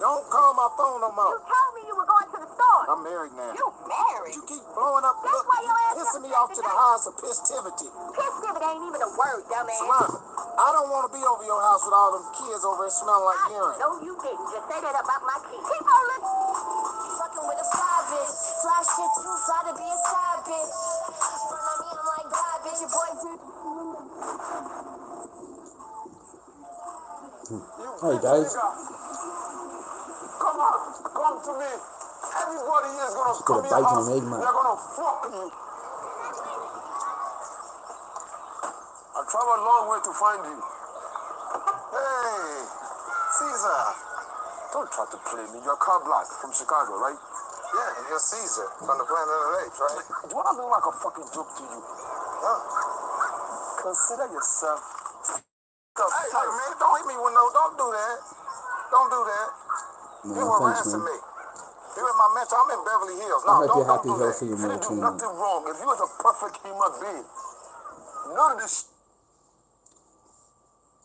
Don't call my phone no more. You told me you were going to the store. I'm married now. You married? You keep blowing up. That's why your ass pissing me off to the house of pissivity. Pissivity ain't even a word, dumbass. Samantha, I don't want to be over your house with all them kids over there smelling like urine. No, you didn't. Just say that about my kids. Keep on listening. Fucking with a fly bitch. Fly shit too, try to be a side bitch. Front on me, I'm like, God, bitch, your boy did. Hey guys. Come on, come to me. Everybody is gonna come in your house. They're gonna fuck you. I traveled a long way to find you. Hey, Caesar. Don't try to play me. You're Car Black from Chicago, right? Yeah, and you're Caesar from the Planet of the Apes, right? Do I look like a fucking joke to you? Huh? Consider yourself. Hey, man, don't hit me with no. Don't do that. Don't do that. No, You were thanks, harassing man. me. You in my mental. I'm in Beverly Hills. No, I hope you're don't happy, do healthy, and that. well You too, do man. nothing wrong. If you was a perfect human being, none of this.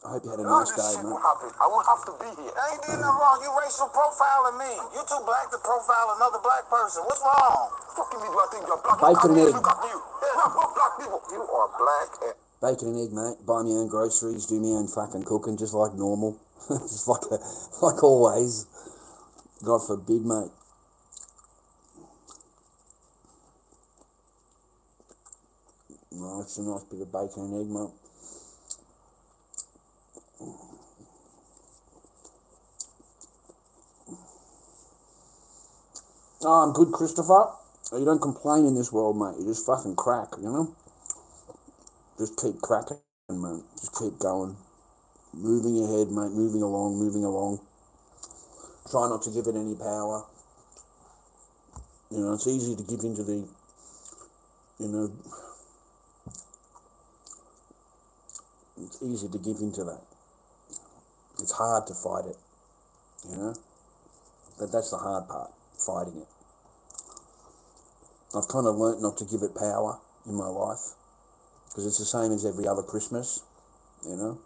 I hope you had a None of nice this day, shit man. will happen. I won't have to be here. I ain't doing nothing wrong. You racial profiling me. You too black to profile another black person. What's wrong? Fucking me, do I think you're black? Bacon and egg. Look at you. Yeah, look, black people. You are black and... Bacon and egg, mate. Buy my own groceries, do my own fucking cooking, just like normal. Just like always. God forbid, mate. No, it's a nice bit of bacon and egg, mate. Oh, I'm good, Christopher. You don't complain in this world, mate. You just fucking crack, you know? Just keep cracking, mate. Just keep going. Moving ahead, mate. Moving along, moving along. Try not to give it any power. You know, it's easy to give into the, you know, it's easy to give into that. It's hard to fight it, you know? That's the hard part, fighting it. I've kind of learnt not to give it power in my life, because it's the same as every other Christmas, you know?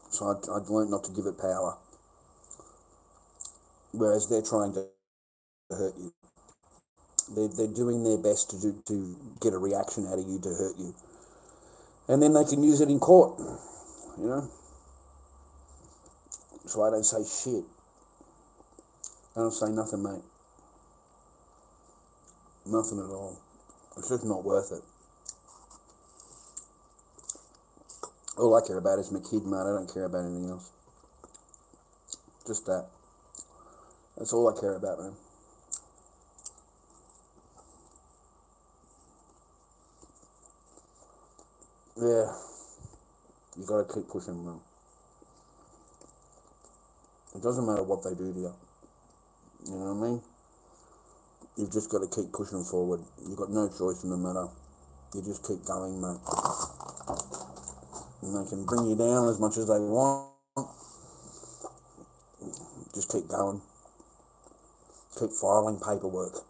So I'd learnt not to give it power. Whereas they're trying to hurt you. They're doing their best to get a reaction out of you to hurt you. And then they can use it in court, you know? So I don't say shit. I don't say nothing, mate. Nothing at all. It's just not worth it. All I care about is my kid, mate. I don't care about anything else. Just that. That's all I care about, man. Yeah. You gotta keep pushing, man. It doesn't matter what they do to you. You know what I mean? You've just got to keep pushing forward. You've got no choice in the matter. You just keep going, mate. And they can bring you down as much as they want. Just keep going. Keep filing paperwork.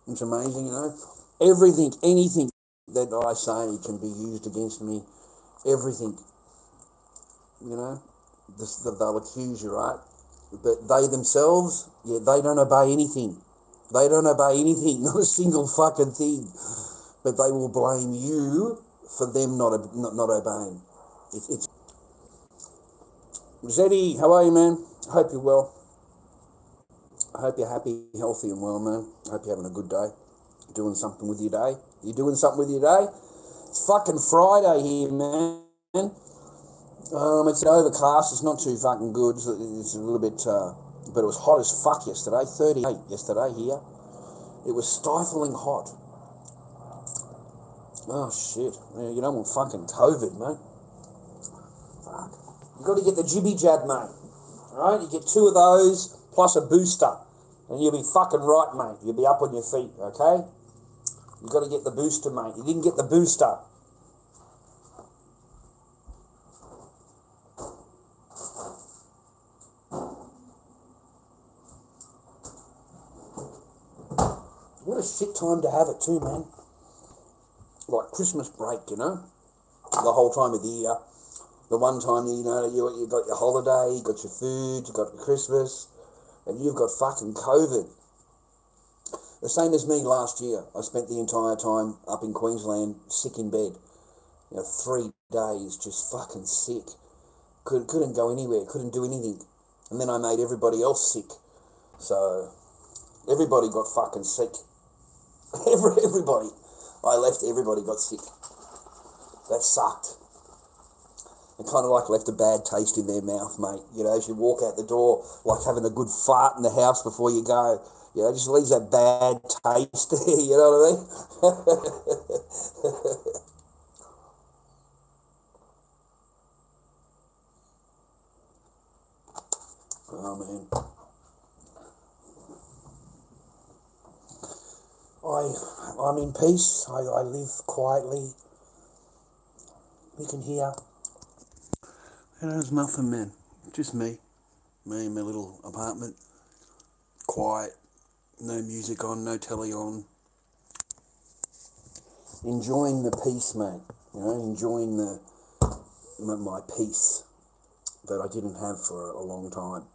It's amazing, you know. Everything, anything that I say can be used against me. Everything. You know. They'll accuse you, right? But they themselves, yeah, they don't obey anything. They don't obey anything, not a single fucking thing. But they will blame you for them not obeying. It's Zeddy, how are you, man? I hope you're well. I hope you're happy, healthy and well, man. I hope you're having a good day. Doing something with your day. You doing something with your day? It's fucking Friday here, man. It's overcast. It's not too fucking good. It's a little bit, but it was hot as fuck yesterday. 38 yesterday here. It was stifling hot. Oh shit! Yeah, you don't want fucking COVID, mate. Fuck. You got to get the jibby jab, mate. All right, you get 2 of those plus a booster, and you'll be fucking right, mate. You'll be up on your feet. Okay? You got to get the booster, mate. You didn't get the booster. What a shit time to have it too, man. Like Christmas break, you know? the whole time of the year. The one time, you know, you got your holiday, you got your food, you got your Christmas, and you've got fucking COVID. The same as me last year. I spent the entire time up in Queensland sick in bed. 3 days just fucking sick. Couldn't go anywhere, couldn't do anything. And then I made everybody else sick. So everybody got fucking sick. Everybody. I left, everybody got sick. That sucked. It kind of like left a bad taste in their mouth, mate. As you walk out the door, like having a good fart in the house before you go. Just leaves that bad taste there, you know what I mean? Oh, man. I'm in peace. I live quietly. You can hear. There's nothing, man. Just me. Me in my little apartment. Quiet. No music on, no telly on. Enjoying the peace, mate. Enjoying my peace that I didn't have for a long time.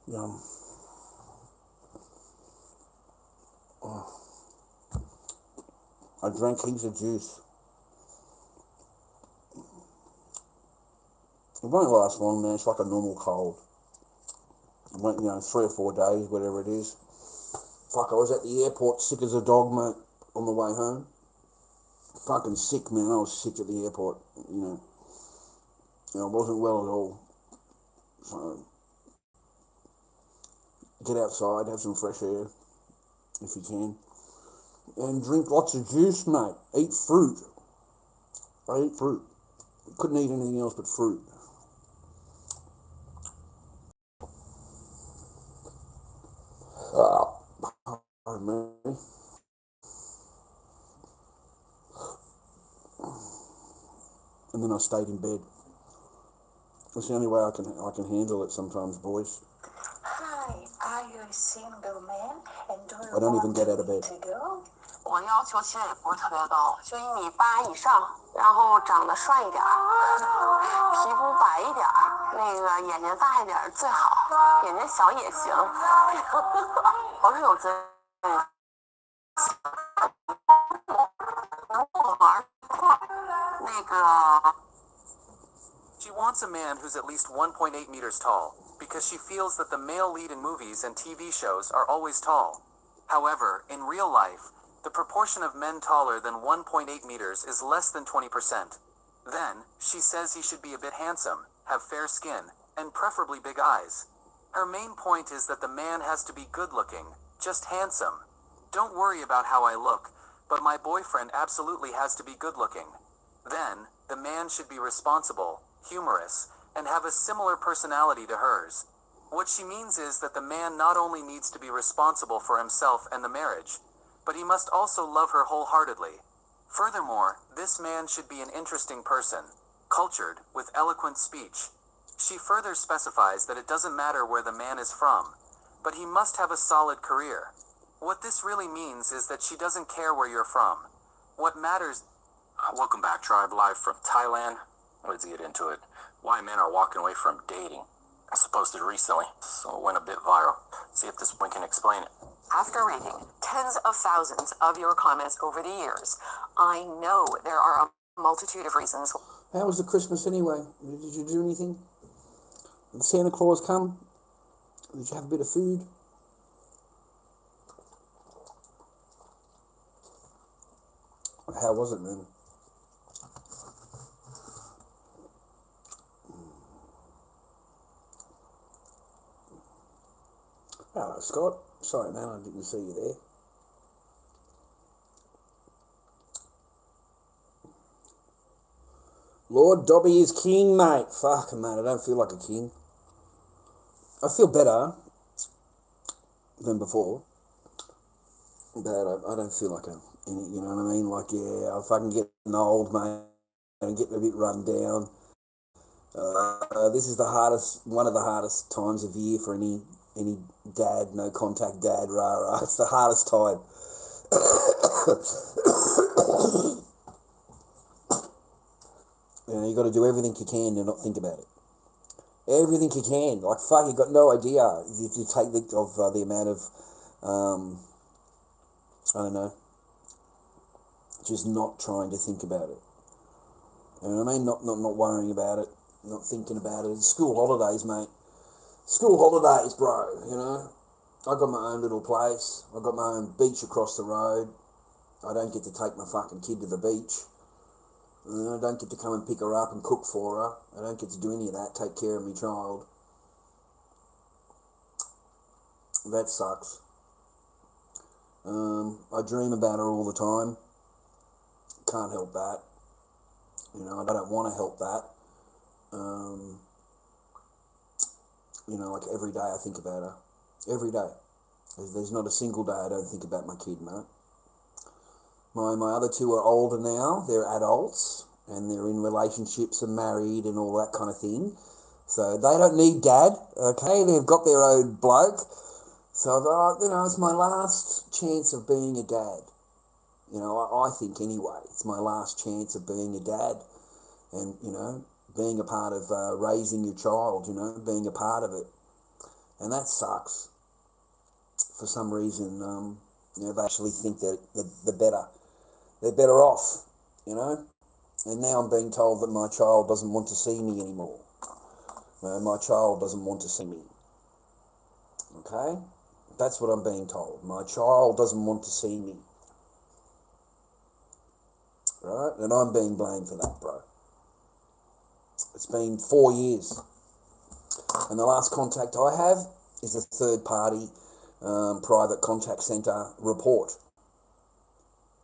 Yum. Oh. I drank heaps of juice. It won't last long, man. It's like a normal cold. It won't, 3 or 4 days, whatever it is. Fuck, I was at the airport sick as a dog, mate, on the way home. Fucking sick, man. I was sick at the airport, I wasn't well at all. So, get outside, have some fresh air, if you can. And drink lots of juice, mate. Eat fruit. I eat fruit. Couldn't eat anything else but fruit. Pardon me. And then I stayed in bed. That's the only way I can handle it sometimes, boys. Hi, are you a single man? And do you I don't even want get out of bed. to go? 我要求其实也不是特别高，就1.8米以上，然后长得帅一点，皮肤白一点，那个眼睛大一点最好，眼睛小也行。我是有责任，能跟我玩一块儿，那个。 She wants a man who's at least 1.8 meters tall, because she feels that the male lead in movies and TV shows are always tall. However, in real life, the proportion of men taller than 1.8 meters is less than 20%. Then, she says he should be a bit handsome, have fair skin, and preferably big eyes. Her main point is that the man has to be good-looking, just handsome. Don't worry about how I look, but my boyfriend absolutely has to be good-looking. Then, the man should be responsible, humorous, and have a similar personality to hers. What she means is that the man not only needs to be responsible for himself and the marriage, but he must also love her wholeheartedly. Furthermore, this man should be an interesting person, cultured, with eloquent speech. She further specifies that it doesn't matter where the man is from, but he must have a solid career. What this really means is that she doesn't care where you're from. What matters... Welcome back, Tribe, live from Thailand. Let's get into it. Why men are walking away from dating. I posted recently, so it went a bit viral. See if this one can explain it. After reading tens of thousands of your comments over the years, I know there are a multitude of reasons. How was the Christmas anyway? Did you do anything? Did Santa Claus come? Did you have a bit of food? How was it, man? Hello, Scott. Sorry, man, I didn't see you there. Lord Dobby is king, mate. Fuck, mate, I don't feel like a king. I feel better than before, but I don't feel like And, you know what I mean? Like, yeah, I'm fucking getting old, mate. I'm getting a bit run down. This is one of the hardest times of year for any dad, no contact dad, rah. It's the hardest time. You know, you got to do everything you can to not think about it. Everything you can. Like, fuck, you got no idea if you take the amount of, I don't know, just not trying to think about it. You know what I mean? Not worrying about it, not thinking about it. School holidays, mate. School holidays, bro, you know. I got my own little place. I got my own beach across the road. I don't get to take my fucking kid to the beach. I don't get to come and pick her up and cook for her. I don't get to do any of that, take care of my child. That sucks. I dream about her all the time. Can't help that. You know, I don't want to help that. You know, like every day I think about her. Every day. There's not a single day I don't think about my kid, mate. My other two are older now. They're adults and they're in relationships and married and all that kind of thing. So they don't need dad, okay? They've got their own bloke. So, you know, it's my last chance of being a dad. You know, I think anyway, it's my last chance of being a dad and, you know, being a part of raising your child, you know, being a part of it. And that sucks. For some reason, you know, they actually think that they're better off, you know. And now I'm being told that my child doesn't want to see me anymore. My child doesn't want to see me. Okay? That's what I'm being told. My child doesn't want to see me. Right? And I'm being blamed for that, bro. It's been 4 years. And the last contact I have is a third-party private contact centre report.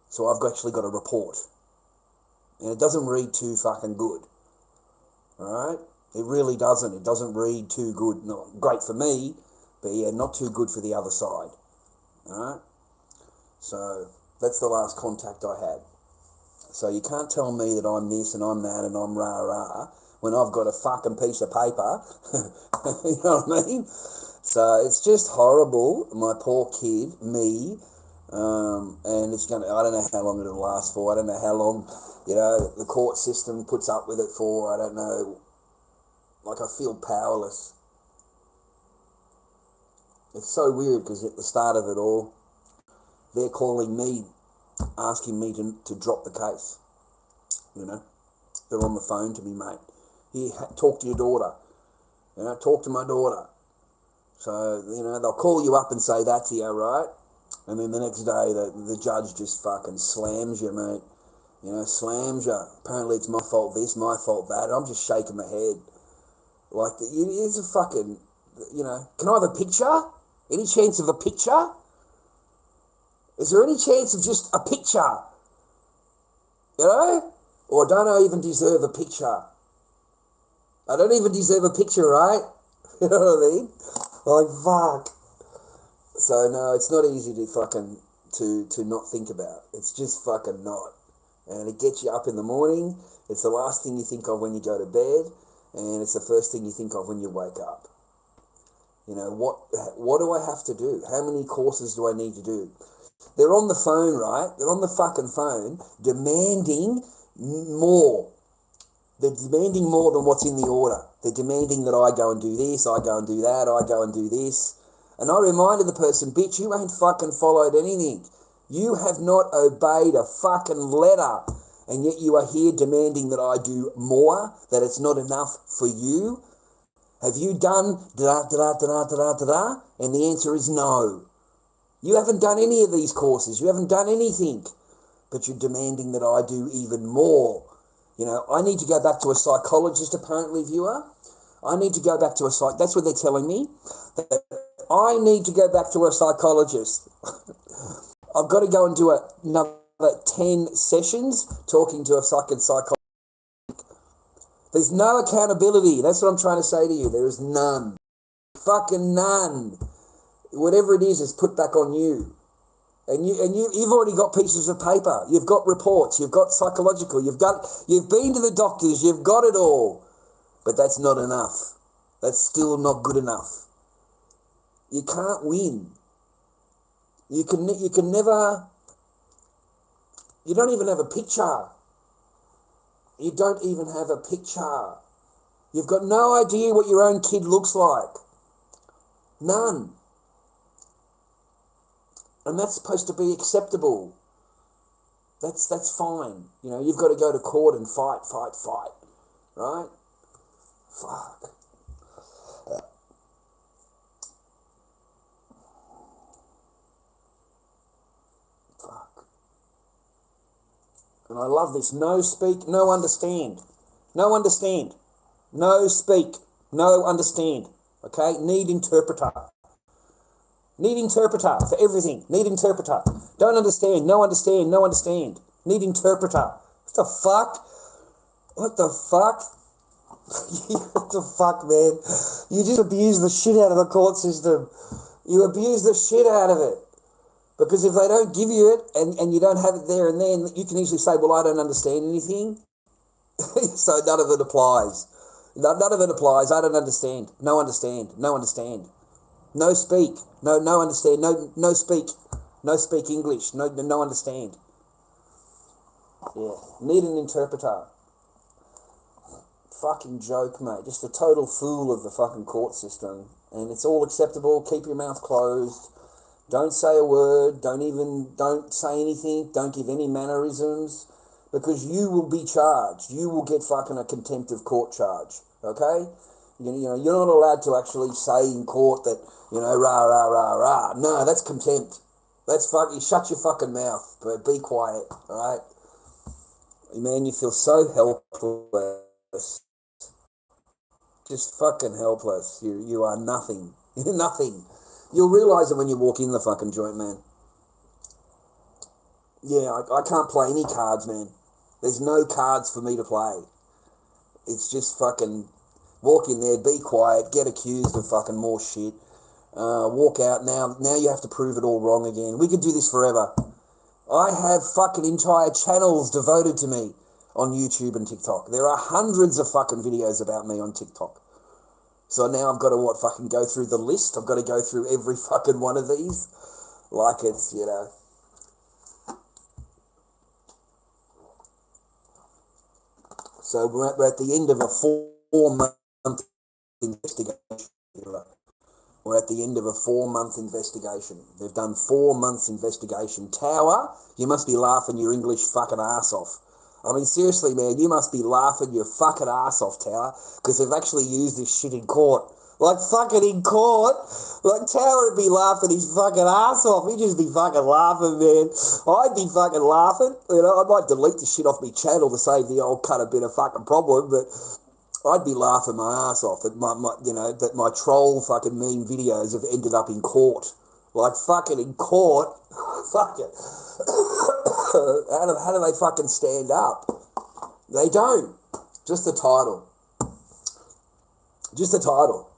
So I've actually got a report. And it doesn't read too fucking good. Alright? It really doesn't. It doesn't read too good. Not great for me, but yeah, not too good for the other side. Alright? So that's the last contact I had. So you can't tell me that I'm this and I'm that and I'm rah when I've got a fucking piece of paper. You know what I mean? So it's just horrible. My poor kid, me, and it's gonna. I don't know how long it'll last for. I don't know how long, you know, the court system puts up with it for. I don't know. Like, I feel powerless. It's so weird because at the start of it all, they're calling me, asking me to drop the case. You know, they're on the phone to me, mate. Here, talk to your daughter. You know, talk to my daughter. So, you know, they'll call you up and say that to you, right? And then the next day, the judge just fucking slams you, mate. You know, slams you. Apparently it's my fault this, my fault that. I'm just shaking my head. Like, it's a fucking, you know, can I have a picture? Any chance of a picture? Is there any chance of just a picture? You know? Or don't I even deserve a picture? I don't even deserve a picture, right? You know what I mean? Like, fuck. So, no, it's not easy to fucking, to not think about. It's just fucking not. And it gets you up in the morning. It's the last thing you think of when you go to bed. And it's the first thing you think of when you wake up. You know, what do I have to do? How many courses do I need to do? They're on the phone, right? They're on the fucking phone demanding more. They're demanding more than what's in the order. They're demanding that I go and do this, I go and do that, I go and do this. And I reminded the person, bitch, you ain't fucking followed anything. You have not obeyed a fucking letter. And yet you are here demanding that I do more, that it's not enough for you. Have you done da-da-da-da-da-da-da-da? And the answer is no. You haven't done any of these courses. You haven't done anything. But you're demanding that I do even more. You know, I need to go back to a psychologist, apparently, viewer. I need to go back to a that's what they're telling me. That I need to go back to a psychologist. I've got to go and do another 10 sessions talking to a psychologist. There's no accountability. That's what I'm trying to say to you. There is none. Fucking none. Whatever it is put back on you. And you've already got pieces of paper. You've got reports. You've got psychological. You've been to the doctors. You've got it all. But that's not enough. That's still not good enough. You can't win. You can never. You don't even have a picture. You don't even have a picture. You've got no idea what your own kid looks like. None. And that's supposed to be acceptable. That's fine. You know, you've got to go to court and fight, right? Fuck. Fuck. And I love this. No speak, no understand. No understand. No speak, no understand. Okay? Need interpreter. Need interpreter for everything. Need interpreter. Don't understand. No understand. No understand. Need interpreter. What the fuck? What the fuck? What the fuck, man? You just abuse the shit out of the court system. You abuse the shit out of it. Because if they don't give you it and you don't have it there and then, you can easily say, well, I don't understand anything. So none of it applies. None of it applies. I don't understand. No understand. No understand. No speak. No understand. No speak. No speak English. No understand. Yeah. Need an interpreter. Fucking joke, mate. Just a total fool of the fucking court system. And it's all acceptable. Keep your mouth closed. Don't say a word. Don't say anything. Don't give any mannerisms. Because you will be charged. You will get fucking a contempt of court charge. Okay? You know, you're not allowed to actually say in court that, you know, rah, rah, rah, rah. No, that's contempt. That's fucking, shut your fucking mouth. But be quiet, all right? Man, you feel so helpless. Just fucking helpless. You are nothing. You're nothing. You'll realise it when you walk in the fucking joint, man. Yeah, I can't play any cards, man. There's no cards for me to play. It's just fucking walk in there, be quiet, get accused of fucking more shit. Walk out now you have to prove it all wrong again. We could do this forever. I have fucking entire channels devoted to me on YouTube and TikTok. There are hundreds of fucking videos about me on TikTok. So now I've got to fucking go through the list. I've got to go through every fucking one of these. Like it's, you know. So we're at the end of a 4-month investigation. We're at the end of a 4-month investigation. They've done 4 months investigation. Tower, you must be laughing your English fucking ass off. I mean, seriously, man, you must be laughing your fucking ass off, Tower, because they've actually used this shit in court. Like, fucking in court. Like, Tower would be laughing his fucking ass off. He'd just be fucking laughing, man. I'd be fucking laughing. You know, I might delete the shit off my channel to save the old cut a bit of fucking problem, but I'd be laughing my ass off that that my troll fucking meme videos have ended up in court. Like, fucking in court. Fuck it. How do they fucking stand up? They don't. Just the title. Just the title.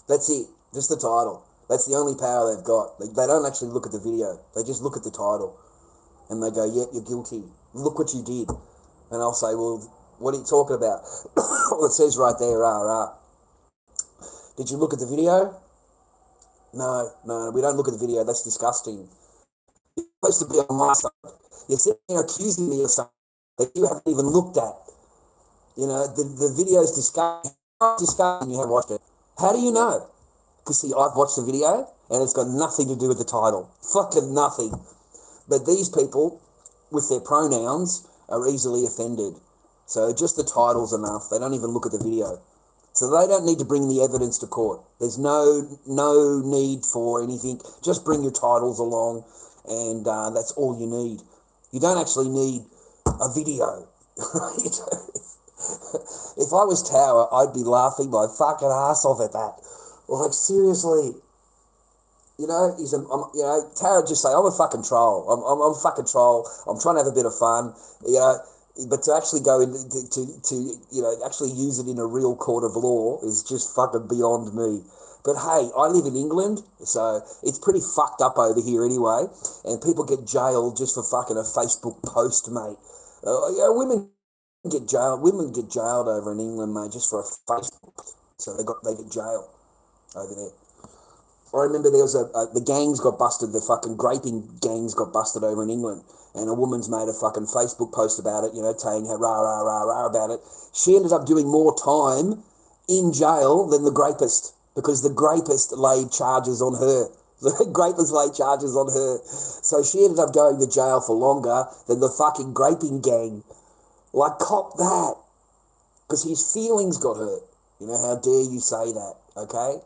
That's it. Just the title. That's the only power they've got. They don't actually look at the video. They just look at the title. And they go, yep, you're guilty. Look what you did. And I'll say, well, what are you talking about? Well, it says right there, Did you look at the video? No, we don't look at the video. That's disgusting. You're supposed to be on my side. You're sitting there accusing me of something that you haven't even looked at. You know, the video's disgusting. Disgusting. You haven't watched it. How do you know? Because, see, I've watched the video, and it's got nothing to do with the title. Fucking nothing. But these people, with their pronouns, are easily offended. So just the title's enough. They don't even look at the video. So they don't need to bring the evidence to court. There's no need for anything. Just bring your titles along, and that's all you need. You don't actually need a video. If I was Tower, I'd be laughing my fucking ass off at that. Like, seriously. You know, Tower just say, I'm a fucking troll. I'm a fucking troll. I'm trying to have a bit of fun. You know, but to actually go into to actually use it in a real court of law is just fucking beyond me. But hey, I live in England, so it's pretty fucked up over here anyway, and people get jailed just for fucking a Facebook post, mate. Women get jailed over in England, mate, just for a Facebook. So they get jailed over there. I remember there was the gangs got busted, the fucking graping gangs got busted over in England, and a woman's made a fucking Facebook post about it, saying how rah, rah, rah, rah about it. She ended up doing more time in jail than the rapist, because the rapist laid charges on her. The rapist laid charges on her. So she ended up going to jail for longer than the fucking graping gang. Like, cop that. Because his feelings got hurt. How dare you say that, okay?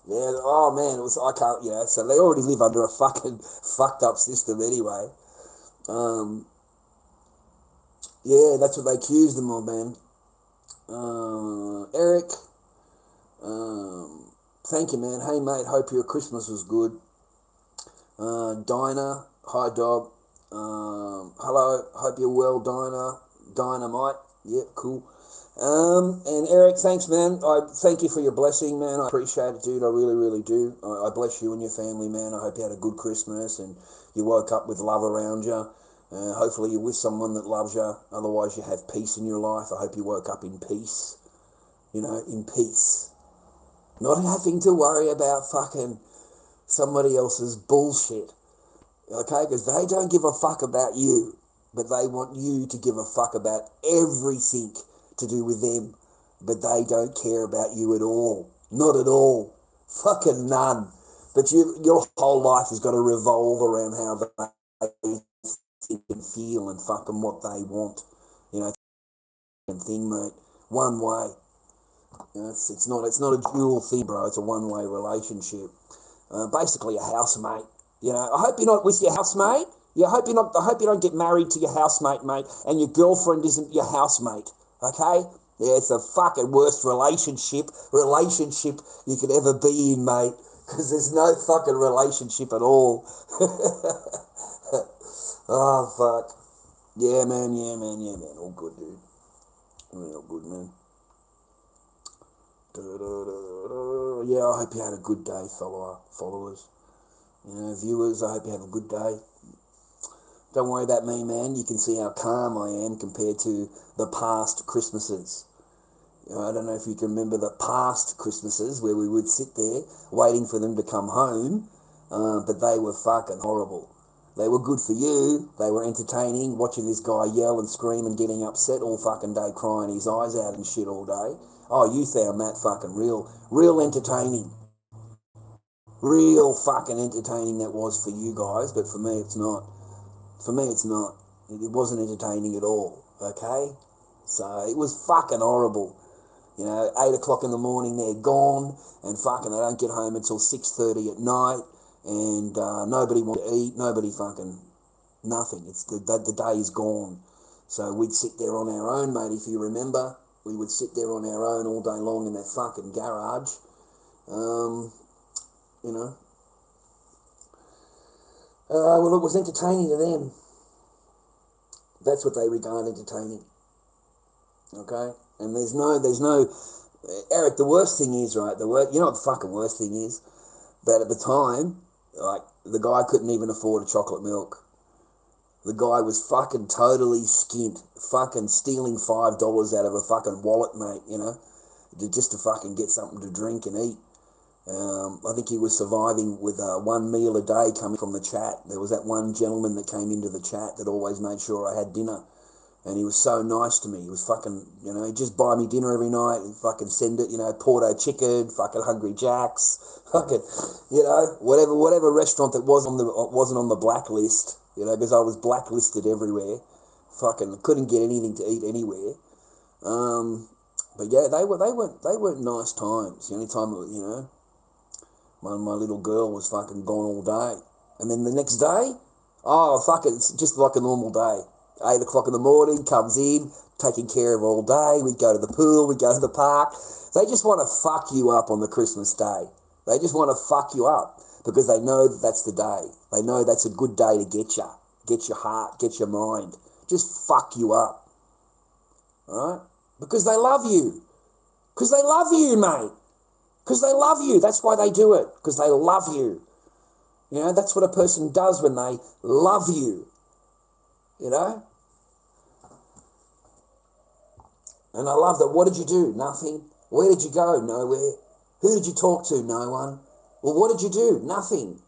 Yeah, oh man, I can't, so they already live under a fucking fucked up system anyway. Yeah, that's what they accused them of, man. Eric, thank you, man. Hey, mate, hope your Christmas was good. Dinah, hi, Dob. Hello, hope you're well, Dinah. Dynamite, yep, cool. And Eric, thanks, man. I thank you for your blessing, man. I appreciate it, dude. I really, really do. I bless you and your family, man. I hope you had a good Christmas and you woke up with love around you. Hopefully you're with someone that loves you. Otherwise, you have peace in your life. I hope you woke up in peace. In peace. Not having to worry about fucking somebody else's bullshit. Okay? Because they don't give a fuck about you. But they want you to give a fuck about everything to do with them, but they don't care about you at all. Not at all. Fucking none. But your whole life has got to revolve around how they think and feel and fucking what they want. Thing, mate. One way. It's not a dual thing, bro. It's a one-way relationship. Basically a housemate. I hope you're not with your housemate. I hope you don't get married to your housemate, mate, and your girlfriend isn't your housemate. Okay? Yeah, it's the fucking worst relationship you could ever be in, mate, because there's no fucking relationship at all. Oh, fuck. Yeah, man. All good, dude. All good, man. Yeah, I hope you had a good day, followers. Viewers, I hope you have a good day. Don't worry about me, man. You can see how calm I am compared to the past Christmases. I don't know if you can remember the past Christmases where we would sit there waiting for them to come home, but they were fucking horrible. They were good for you. They were entertaining, watching this guy yell and scream and getting upset all fucking day, crying his eyes out and shit all day. Oh, you found that fucking real entertaining. Real fucking entertaining that was for you guys, but for me it's not. For me it's not. It wasn't entertaining at all, okay? So it was fucking horrible. 8 o'clock in the morning they're gone, and fucking they don't get home until 6:30 at night, and nobody wants to eat, nobody fucking, nothing. It's the day is gone. So we'd sit there on our own, mate, if you remember. We would sit there on our own all day long in that fucking garage. Well, it was entertaining to them. That's what they regard entertaining. Okay? And there's no, Eric, the worst thing is, right, you know what the fucking worst thing is? That at the time, like, the guy couldn't even afford a chocolate milk. The guy was fucking totally skint, fucking stealing $5 out of a fucking wallet, mate, just to fucking get something to drink and eat. I think he was surviving with 1 meal a day coming from the chat. There was that one gentleman that came into the chat that always made sure I had dinner. And he was so nice to me. He was fucking, he'd just buy me dinner every night and fucking send it, Porto chicken, fucking Hungry Jack's, fucking, whatever restaurant that wasn't on the blacklist, because I was blacklisted everywhere. Fucking couldn't get anything to eat anywhere. But yeah, they weren't nice times. The only time, my little girl was fucking gone all day. And then the next day, it's just like a normal day. 8 o'clock in the morning, comes in, taken care of all day. We go to the pool, we go to the park. They just want to fuck you up on the Christmas day. They just want to fuck you up because they know that's the day. They know that's a good day to get you. Get your heart, get your mind. Just fuck you up. All right? Because they love you. Because they love you, mate. Because they love you. That's why they do it. Because they love you. You know, that's what a person does when they love you. You know? And I love that. What did you do? Nothing. Where did you go? Nowhere. Who did you talk to? No one. Well, what did you do? Nothing.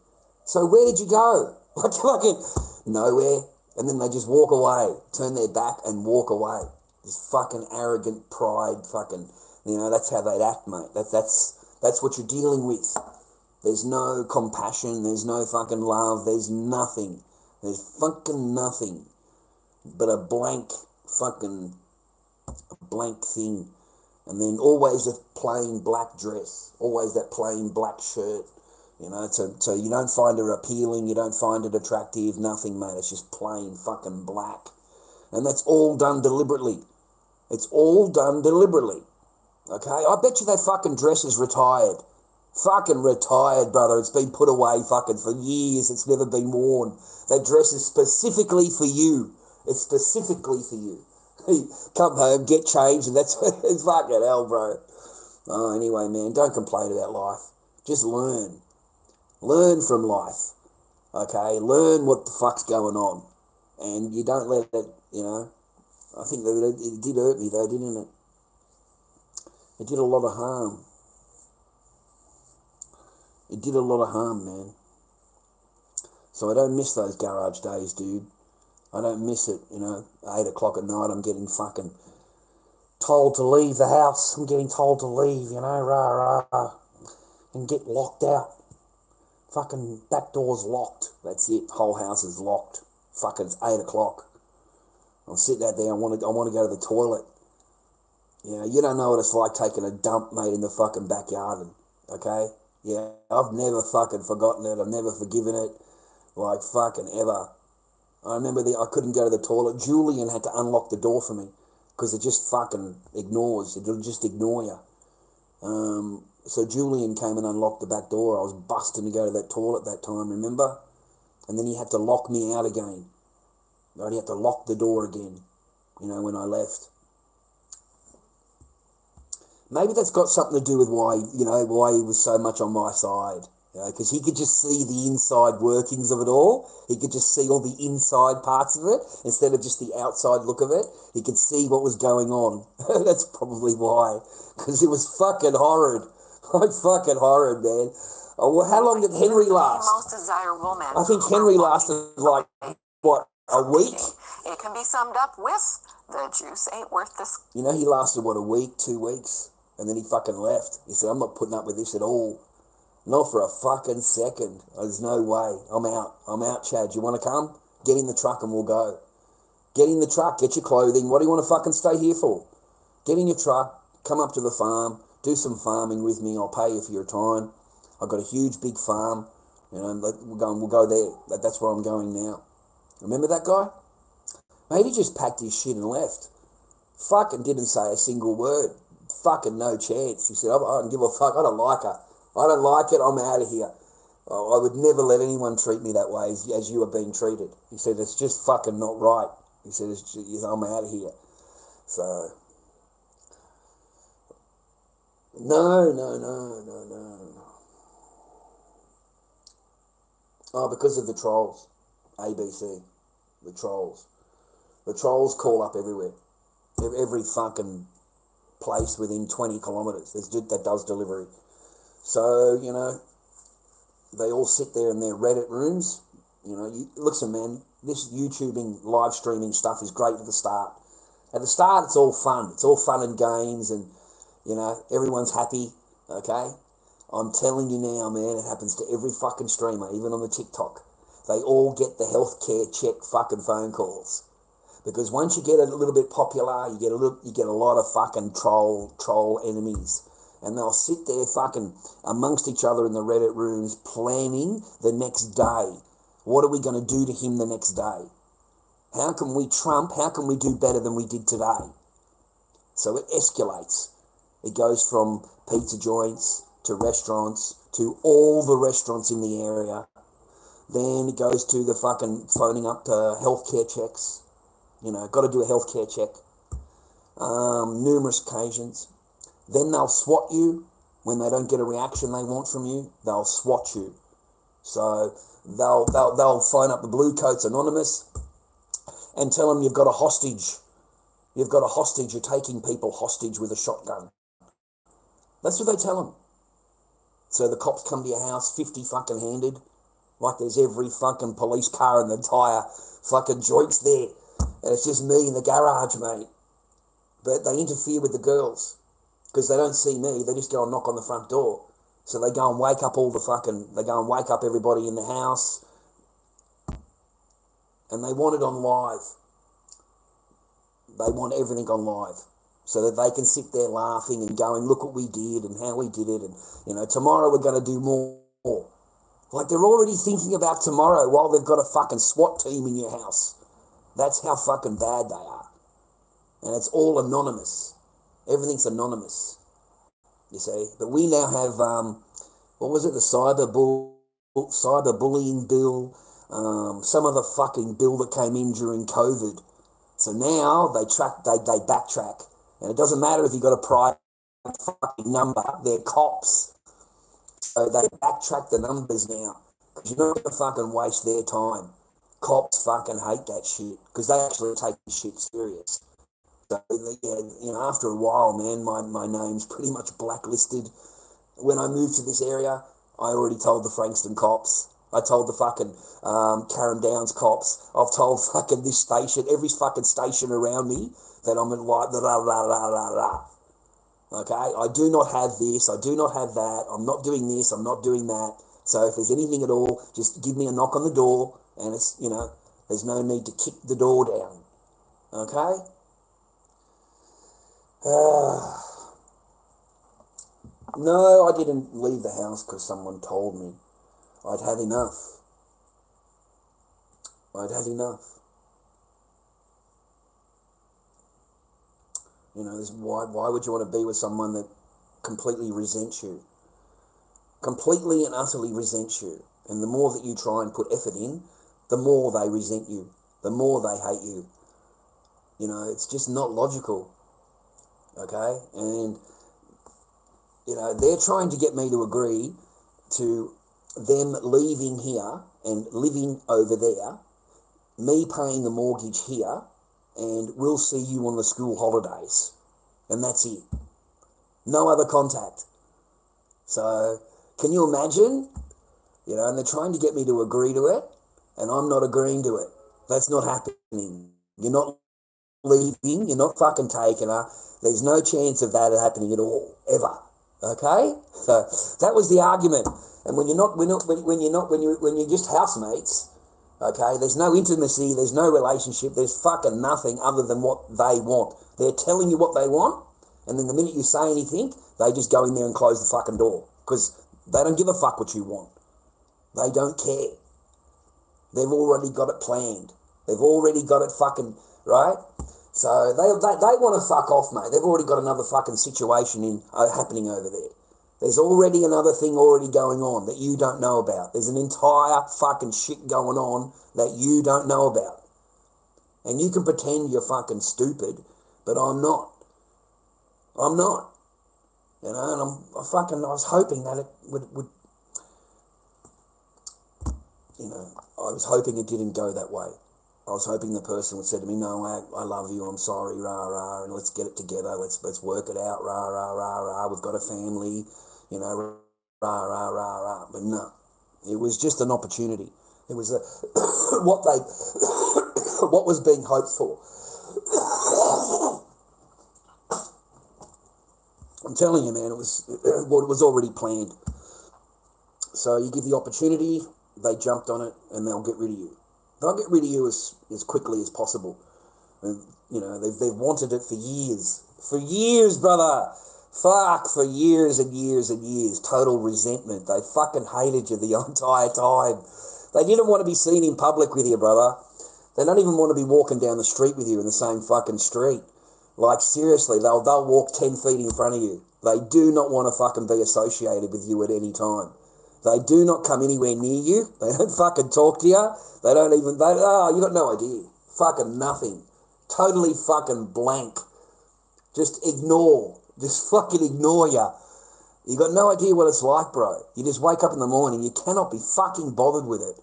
So where did you go? Like fucking nowhere. And then they just walk away, turn their back and walk away. This fucking arrogant pride, fucking, you know, that's how they'd act, mate. That's what you're dealing with. There's no compassion, there's no fucking love, there's nothing. There's fucking nothing but a blank thing. And then always a plain black dress, always that plain black shirt. You know, so you don't find her appealing, you don't find it attractive, nothing, mate. It's just plain fucking black. And that's all done deliberately. It's all done deliberately. Okay? I bet you that fucking dress is retired. Fucking retired, brother. It's been put away fucking for years. It's never been worn. That dress is specifically for you. It's specifically for you. Come home, get changed, and that's it's fucking hell, bro. Oh, anyway, man, don't complain about life. Just learn. Learn from life, okay? Learn what the fuck's going on. And you don't let it, you know. I think that it did hurt me though, didn't it? It did a lot of harm. It did a lot of harm, man. So I don't miss those garage days, dude. I don't miss it, you know. 8 o'clock at night, I'm getting fucking told to leave the house. I'm getting told to leave, you know, rah, rah, and get locked out. Fucking back door's locked. That's it. Whole house is locked. Fucking it's 8 o'clock. I'm sitting out there. I want to go to the toilet. You know, you don't know what it's like taking a dump, mate, in the fucking backyard. Okay? Yeah, I've never fucking forgotten it. I've never forgiven it. Like fucking ever. I remember I couldn't go to the toilet. Julian had to unlock the door for me because it just fucking ignores. It'll just ignore you. So Julian came and unlocked the back door. I was busting to go to that toilet that time, remember? And then he had to lock me out again. Right, he had to lock the door again, you know, when I left. Maybe that's got something to do with why he was so much on my side. You know, because he could just see the inside workings of it all. He could just see all the inside parts of it instead of just the outside look of it. He could see what was going on. That's probably why. Because it was fucking horrid. Like fucking horrid, man. Oh, well, how long did Henry last? Most desirable man. I think Henry lasted like, what, a week? It can be summed up with, the juice ain't worth this. You know, he lasted, what, a week, 2 weeks? And then he fucking left. He said, I'm not putting up with this at all. Not for a fucking second. There's no way. I'm out, Chad. You want to come? Get in the truck and we'll go. Get in the truck. Get your clothing. What do you want to fucking stay here for? Get in your truck. Come up to the farm. Do some farming with me. I'll pay you for your time. I've got a huge, big farm. You know, we'll go there. That's where I'm going now. Remember that guy? Mate, he just packed his shit and left. Fucking didn't say a single word. Fucking no chance. He said, I don't give a fuck. I don't like her. I don't like it. I'm out of here. I would never let anyone treat me that way as you are being treated. He said, it's just fucking not right. He said, I'm out of here. So, no. Oh, because of the trolls. ABC. The trolls. The trolls call up everywhere. Every fucking place within 20 kilometres that does delivery. So, you know, they all sit there in their Reddit rooms. You know, listen, man, this YouTubing, live streaming stuff is great at the start. At the start, it's all fun. It's all fun and games and, you know, everyone's happy, okay? I'm telling you now, man, it happens to every fucking streamer, even on the TikTok. They all get the healthcare check fucking phone calls. Because once you get a little bit popular, you get a lot of fucking troll enemies. And they'll sit there fucking amongst each other in the Reddit rooms planning the next day. What are we going to do to him the next day? How can we trump? How can we do better than we did today? So it escalates. It goes from pizza joints to restaurants to all the restaurants in the area. Then it goes to the fucking phoning up to healthcare checks. You know, got to do a healthcare check. Numerous occasions. Then they'll swat you. when they don't get a reaction they want from you, they'll swat you. So they'll phone up the Blue Coats Anonymous and tell them you've got a hostage. You've got a hostage. You're taking people hostage with a shotgun. That's what they tell them. So the cops come to your house 50 fucking handed, like there's every fucking police car in the entire fucking joints there. And it's just me in the garage, mate. But they interfere with the girls because they don't see me. They just go and knock on the front door. So they go and wake up they go and wake up everybody in the house. And they want it on live. They want everything on live so that they can sit there laughing and going, look what we did and how we did it. And, you know, tomorrow we're going to do more. Like they're already thinking about tomorrow while they've got a fucking SWAT team in your house. That's how fucking bad they are. And it's all anonymous. Everything's anonymous, you see. But we now have, what was it, the cyberbullying bill, some other fucking bill that came in during COVID. So now they backtrack. And it doesn't matter if you've got a private fucking number, they're cops. So they backtrack the numbers now. Because you're not going to fucking waste their time. Cops fucking hate that shit. Because they actually take the shit serious. So, yeah, you know, after a while, man, my name's pretty much blacklisted. When I moved to this area, I already told the Frankston cops. I told the fucking Carrum Downs cops. I've told fucking this station, every fucking station around me, that I'm in like the Okay? I do not have this. I do not have that. I'm not doing this. I'm not doing that. So if there's anything at all, just give me a knock on the door, and it's, you know, there's no need to kick the door down. Okay? No, I didn't leave the house because someone told me. I'd had enough. You know, why would you want to be with someone that completely resents you? Completely and utterly resents you. And the more that you try and put effort in, the more they resent you. The more they hate you. You know, it's just not logical. Okay? And, you know, they're trying to get me to agree to them leaving here and living over there, me paying the mortgage here, and we'll see you on the school holidays. And that's it. No other contact. So, can you imagine? You know, and they're trying to get me to agree to it, and I'm not agreeing to it. That's not happening. You're not leaving, you're not fucking taking her. There's no chance of that happening at all, ever. Okay? So that was the argument. And when you're just housemates, okay, there's no intimacy, there's no relationship, there's fucking nothing other than what they want. They're telling you what they want, and then the minute you say anything, they just go in there and close the fucking door. Because they don't give a fuck what you want. They don't care. They've already got it planned. They've already got it fucking, right? So they want to fuck off, mate. They've already got another fucking situation happening over there. There's already another thing already going on that you don't know about. There's an entire fucking shit going on that you don't know about. And you can pretend you're fucking stupid, but I'm not. I'm not. You know, and I was hoping that it would, you know, I was hoping it didn't go that way. I was hoping the person would say to me, no, I love you, I'm sorry, rah, rah, and let's get it together, let's work it out, rah, rah, rah, rah, we've got a family, you know, rah, rah, rah, rah. But no, it was just an opportunity. It was what was being hoped for. I'm telling you, man, it was already planned. So you give the opportunity, they jumped on it, and they'll get rid of you. They'll get rid of you as quickly as possible. And, you know, they've wanted it for years. For years, brother. Fuck, for years and years and years. Total resentment. They fucking hated you the entire time. They didn't want to be seen in public with you, brother. They don't even want to be walking down the street with you in the same fucking street. Like, seriously, they'll walk 10 feet in front of you. They do not want to fucking be associated with you at any time. They do not come anywhere near you. They don't fucking talk to you. They don't even, you got no idea. Fucking nothing. Totally fucking blank. Just ignore. Just fucking ignore you. You got no idea what it's like, bro. You just wake up in the morning, you cannot be fucking bothered with it.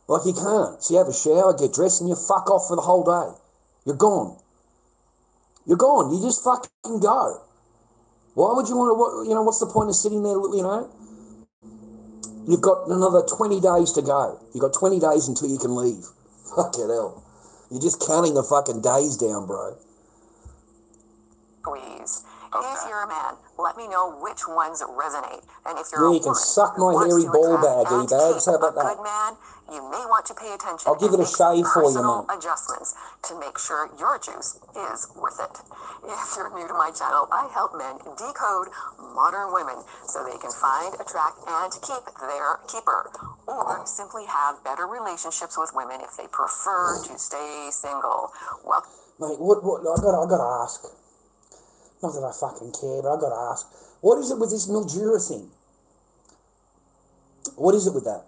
Like, you can't. So you have a shower, get dressed, and you fuck off for the whole day. You're gone. You're gone. You just fucking go. Why would you want to, what's the point of sitting there, You've got another 20 days to go. You've got 20 days until you can leave. Fucking hell. You're just counting the fucking days down, bro. Squeeze. If you're a man, let me know which ones resonate. And if you're a You can woman suck who my wants hairy to ball attract bag, and E-bags. How keep about a that? good man, you may want to pay attention I'll give and it a make shave for you, personal mate. adjustments to make sure your juice is worth it. If you're new to my channel, I help men decode modern women so they can find, attract, and keep their keeper, or simply have better relationships with women if they prefer to stay single. Well, Mate, what I gotta ask. Not that I fucking care, but I gotta ask. What is it with this Mildura thing? What is it with that?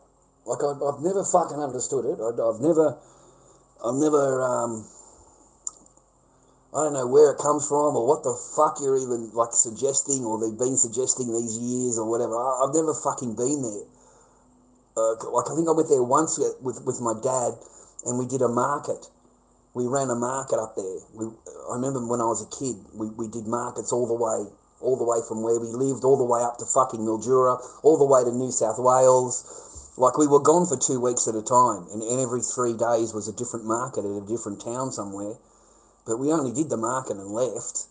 Like, I've never fucking understood it. I've never, I don't know where it comes from or what the fuck you're even, like, suggesting or they've been suggesting these years or whatever. I've never fucking been there. Like, I think I went there once with my dad and we did a market. We ran a market up there. I remember when I was a kid, we did markets all the way from where we lived, all the way up to fucking Mildura, all the way to New South Wales. Like, we were gone for 2 weeks at a time, and every 3 days was a different market at a different town somewhere. But we only did the market and left.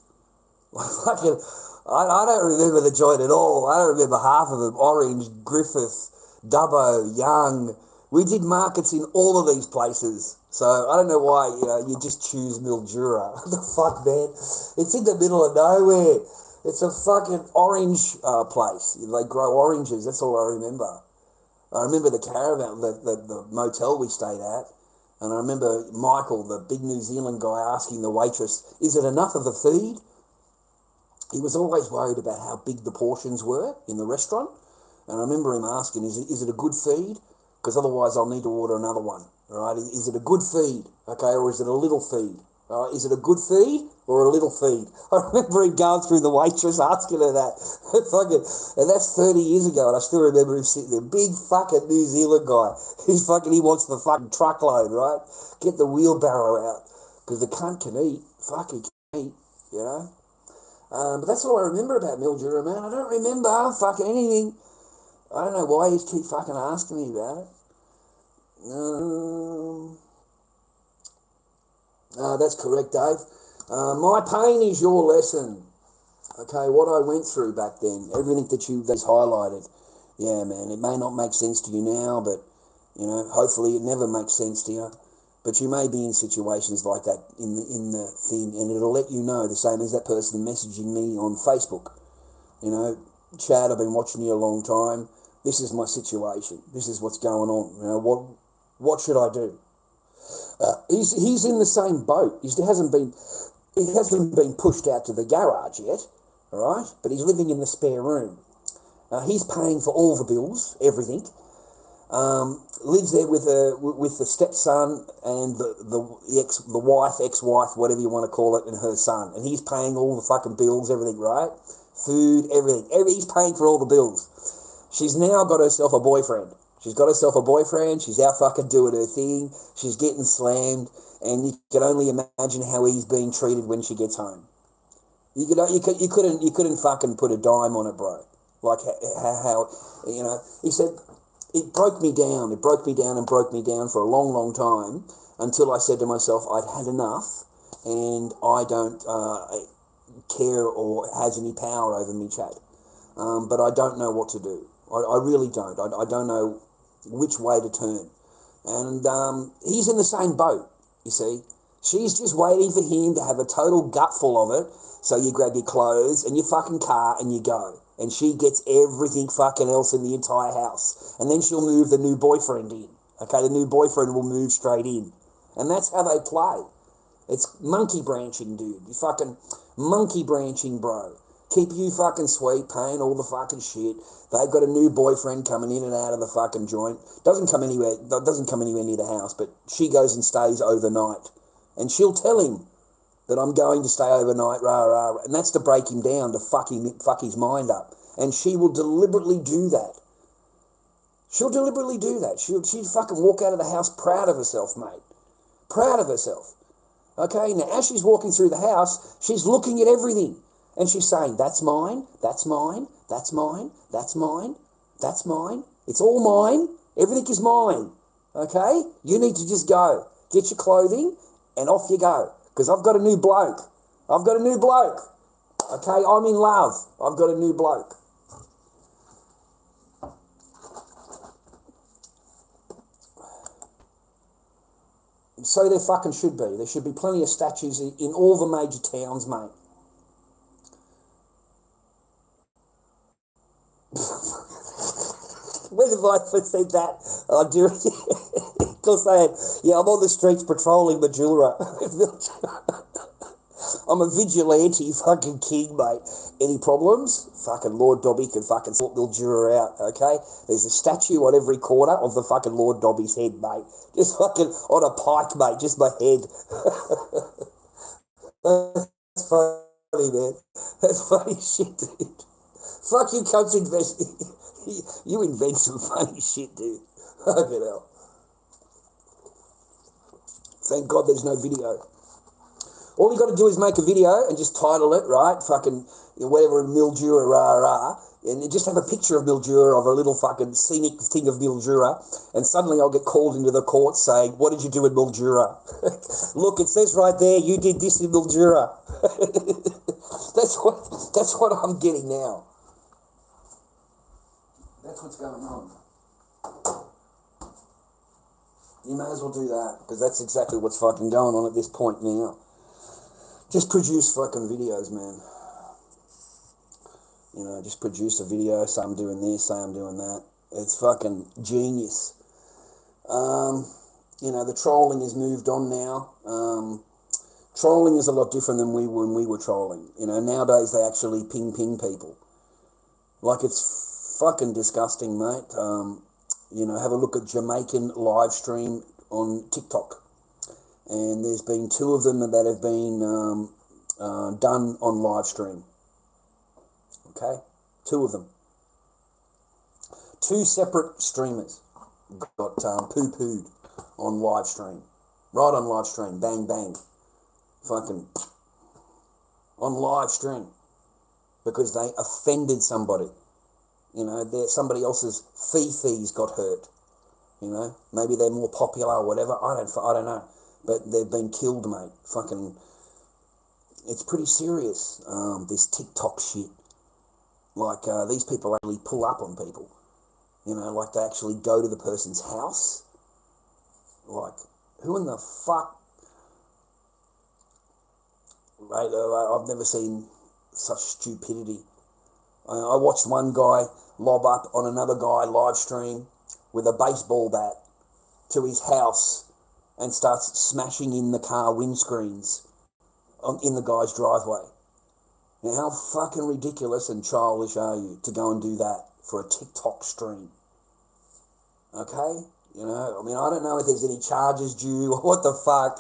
Like, fucking, I don't remember the joint at all. I don't remember half of them. Orange, Griffith, Dubbo, Young. We did markets in all of these places. So I don't know why, you just choose Mildura. What the fuck, man? It's in the middle of nowhere. It's a fucking orange place. They grow oranges. That's all I remember. I remember the caravan, the motel we stayed at. And I remember Michael, the big New Zealand guy, asking the waitress, is it enough of the feed? He was always worried about how big the portions were in the restaurant. And I remember him asking, is it a good feed? Because otherwise I'll need to order another one. All right, is it a good feed? Okay, or is it a little feed? All right, is it a good feed or a little feed? I remember him going through the waitress asking her that. And that's 30 years ago, and I still remember him sitting there, big fucking New Zealand guy. He wants the fucking truckload, right? Get the wheelbarrow out. Because the cunt can eat. Fuck, he can eat, But that's all I remember about Mildura, man. I don't remember fucking anything. I don't know why you keep fucking asking me about it. That's correct, Dave. My pain is your lesson. Okay, what I went through back then, everything that you've highlighted. Yeah, man, it may not make sense to you now, but, hopefully it never makes sense to you. But you may be in situations like that in the thing, and it'll let you know, the same as that person messaging me on Facebook. Chad, I've been watching you a long time. This is my situation. This is what's going on. What should I do? He's in the same boat. He hasn't been pushed out to the garage yet, all right? But he's living in the spare room. He's paying for all the bills, everything. Lives there with the stepson and the wife, ex-wife, whatever you want to call it, and her son. And he's paying all the fucking bills, everything, right? Food, everything. He's paying for all the bills. She's now got herself a boyfriend. She's got herself a boyfriend. She's out fucking doing her thing. She's getting slammed, and you can only imagine how he's being treated when she gets home. You couldn't fucking put a dime on it, bro. Like how he said, it broke me down. It broke me down and broke me down for a long, long time until I said to myself, I'd had enough, and I don't care or has any power over me, Chad. But I don't know what to do. I really don't. I don't know which way to turn. And he's in the same boat, you see. She's just waiting for him to have a total gutful of it, so you grab your clothes and your fucking car and you go. And she gets everything fucking else in the entire house. And then she'll move the new boyfriend in. Okay, the new boyfriend will move straight in. And that's how they play. It's monkey branching, dude. You fucking monkey branching, bro. Keep you fucking sweet, paying all the fucking shit. They've got a new boyfriend coming in and out of the fucking joint. Doesn't come anywhere near the house, but she goes and stays overnight. And she'll tell him that I'm going to stay overnight, rah, rah, rah. And that's to break him down, to fuck his mind up. And she will deliberately do that. She'll deliberately do that. She'd fucking walk out of the house proud of herself, mate. Proud of herself. Okay, now as she's walking through the house, she's looking at everything. And she's saying, that's mine, that's mine, that's mine, that's mine, that's mine. It's all mine. Everything is mine. Okay? You need to just go. Get your clothing and off you go. Because I've got a new bloke. I've got a new bloke. Okay? I'm in love. I've got a new bloke. So there fucking should be. There should be plenty of statues in all the major towns, mate. When have I first said that? I do. Of course I am. Yeah, I'm on the streets patrolling Mildura. I'm a vigilante fucking king, mate. Any problems? Fucking Lord Dobby can fucking sort Mildura out, okay? There's a statue on every corner of the fucking Lord Dobby's head, mate. Just fucking on a pike, mate. Just my head. That's funny, man. That's funny shit, dude. Fuck you, cunts invest. You invent some funny shit, dude. Fucking hell. Thank God there's no video. All you got to do is make a video and just title it, right? Fucking whatever, Mildura, rah, rah. And you just have a picture of Mildura, of a little fucking scenic thing of Mildura. And suddenly I'll get called into the court saying, what did you do in Mildura? Look, it says right there, you did this in Mildura. That's what I'm getting now. That's what's going on. You may as well do that, because that's exactly what's fucking going on at this point now. Just produce fucking videos, man. You know, just produce a video, say I'm doing this, say I'm doing that. It's fucking genius. You know, the trolling has moved on now. Trolling is a lot different than when we were trolling. You know, nowadays they actually ping people. Like, it's fucking disgusting, mate. You know, have a look at Jamaican live stream on TikTok. And there's been 2 of them that have been done on live stream. Okay? 2 of them. 2 separate streamers got poo-pooed on live stream. Right on live stream. Bang, bang. Fucking on live stream. Because they offended somebody. You know, somebody else's fees got hurt. You know, maybe they're more popular or whatever. I don't know. But they've been killed, mate. Fucking, it's pretty serious, this TikTok shit. Like, these people actually pull up on people. You know, like they actually go to the person's house. Like, who in the fuck? Mate, I've never seen such stupidity. I watched one guy lob up on another guy live stream with a baseball bat to his house and starts smashing in the car windscreens in the guy's driveway. Now, how fucking ridiculous and childish are you to go and do that for a TikTok stream? Okay? You know, I mean, I don't know if there's any charges due or what the fuck,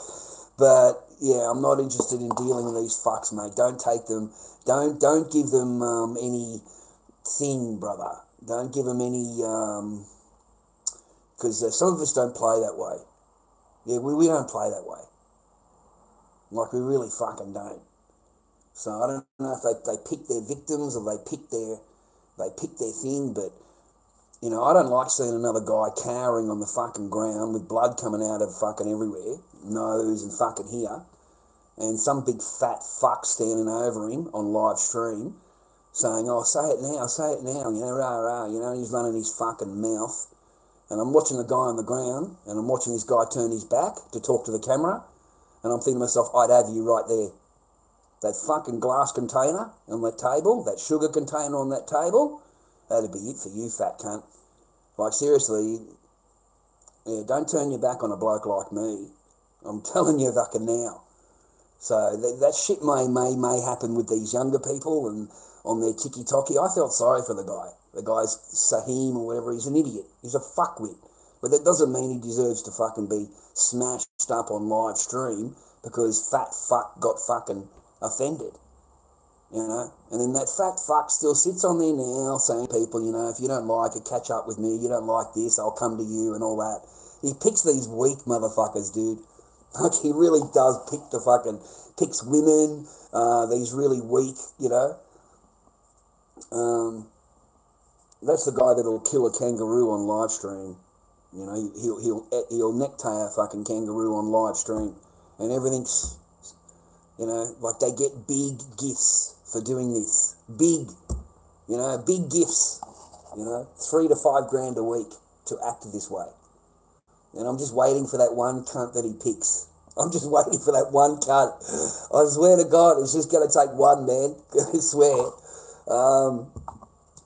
but yeah, I'm not interested in dealing with these fucks, mate. Don't take them. Don't give them any thing, brother. Don't give them any, because some of us don't play that way. Yeah, we don't play that way. Like, we really fucking don't. So I don't know if they pick their victims or they pick their thing, but, you know, I don't like seeing another guy cowering on the fucking ground with blood coming out of fucking everywhere, nose and fucking here, and some big fat fuck standing over him on live stream saying, oh, say it now, you know, rah, rah, you know, he's running his fucking mouth. And I'm watching the guy on the ground, and I'm watching this guy turn his back to talk to the camera, and I'm thinking to myself, I'd have you right there. That fucking glass container on that table, that sugar container on that table, that'd be it for you, fat cunt. Like, seriously, yeah, don't turn your back on a bloke like me. I'm telling you fucking now. So that shit may happen with these younger people and on their tiki-toki. I felt sorry for the guy. The guy's Saheem or whatever. He's an idiot. He's a fuckwit. But that doesn't mean he deserves to fucking be smashed up on live stream because fat fuck got fucking offended. you know. And then that fat fuck still sits on there now saying, people, you know, if you don't like it, catch up with me. You don't like this, I'll come to you and all that. He picks these weak motherfuckers, dude. Like, he really does picks women, these really weak, you know. That's the guy that'll kill a kangaroo on live stream. You know, he'll necktie a fucking kangaroo on live stream, and everything's, you know, like they get big gifts for doing this. Big, you know, big gifts. You know, $3 to $5 grand a week to act this way. And I'm just waiting for that one cunt that he picks. I'm just waiting for that one cunt. I swear to God, it's just going to take one, man. I swear.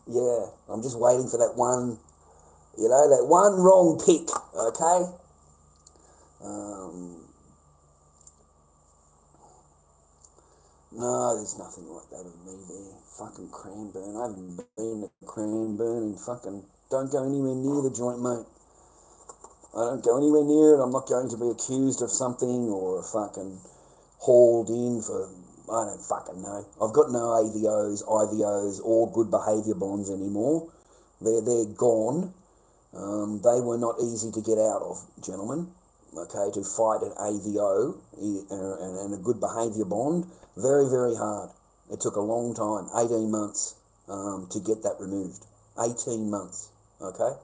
Yeah, I'm just waiting for that one, you know, that one wrong pick, okay? No, there's nothing like that of me there. Fucking Cranbourne. I haven't been to Cranbourne and fucking don't go anywhere near the joint, mate. I don't go anywhere near it. I'm not going to be accused of something or fucking hauled in for, I don't fucking know. I've got no AVOs, IVOs, or good behaviour bonds anymore. They're gone. They were not easy to get out of, gentlemen. Okay, to fight an AVO and a good behaviour bond, very, very hard. It took a long time, 18 months to get that removed. 18 months, okay?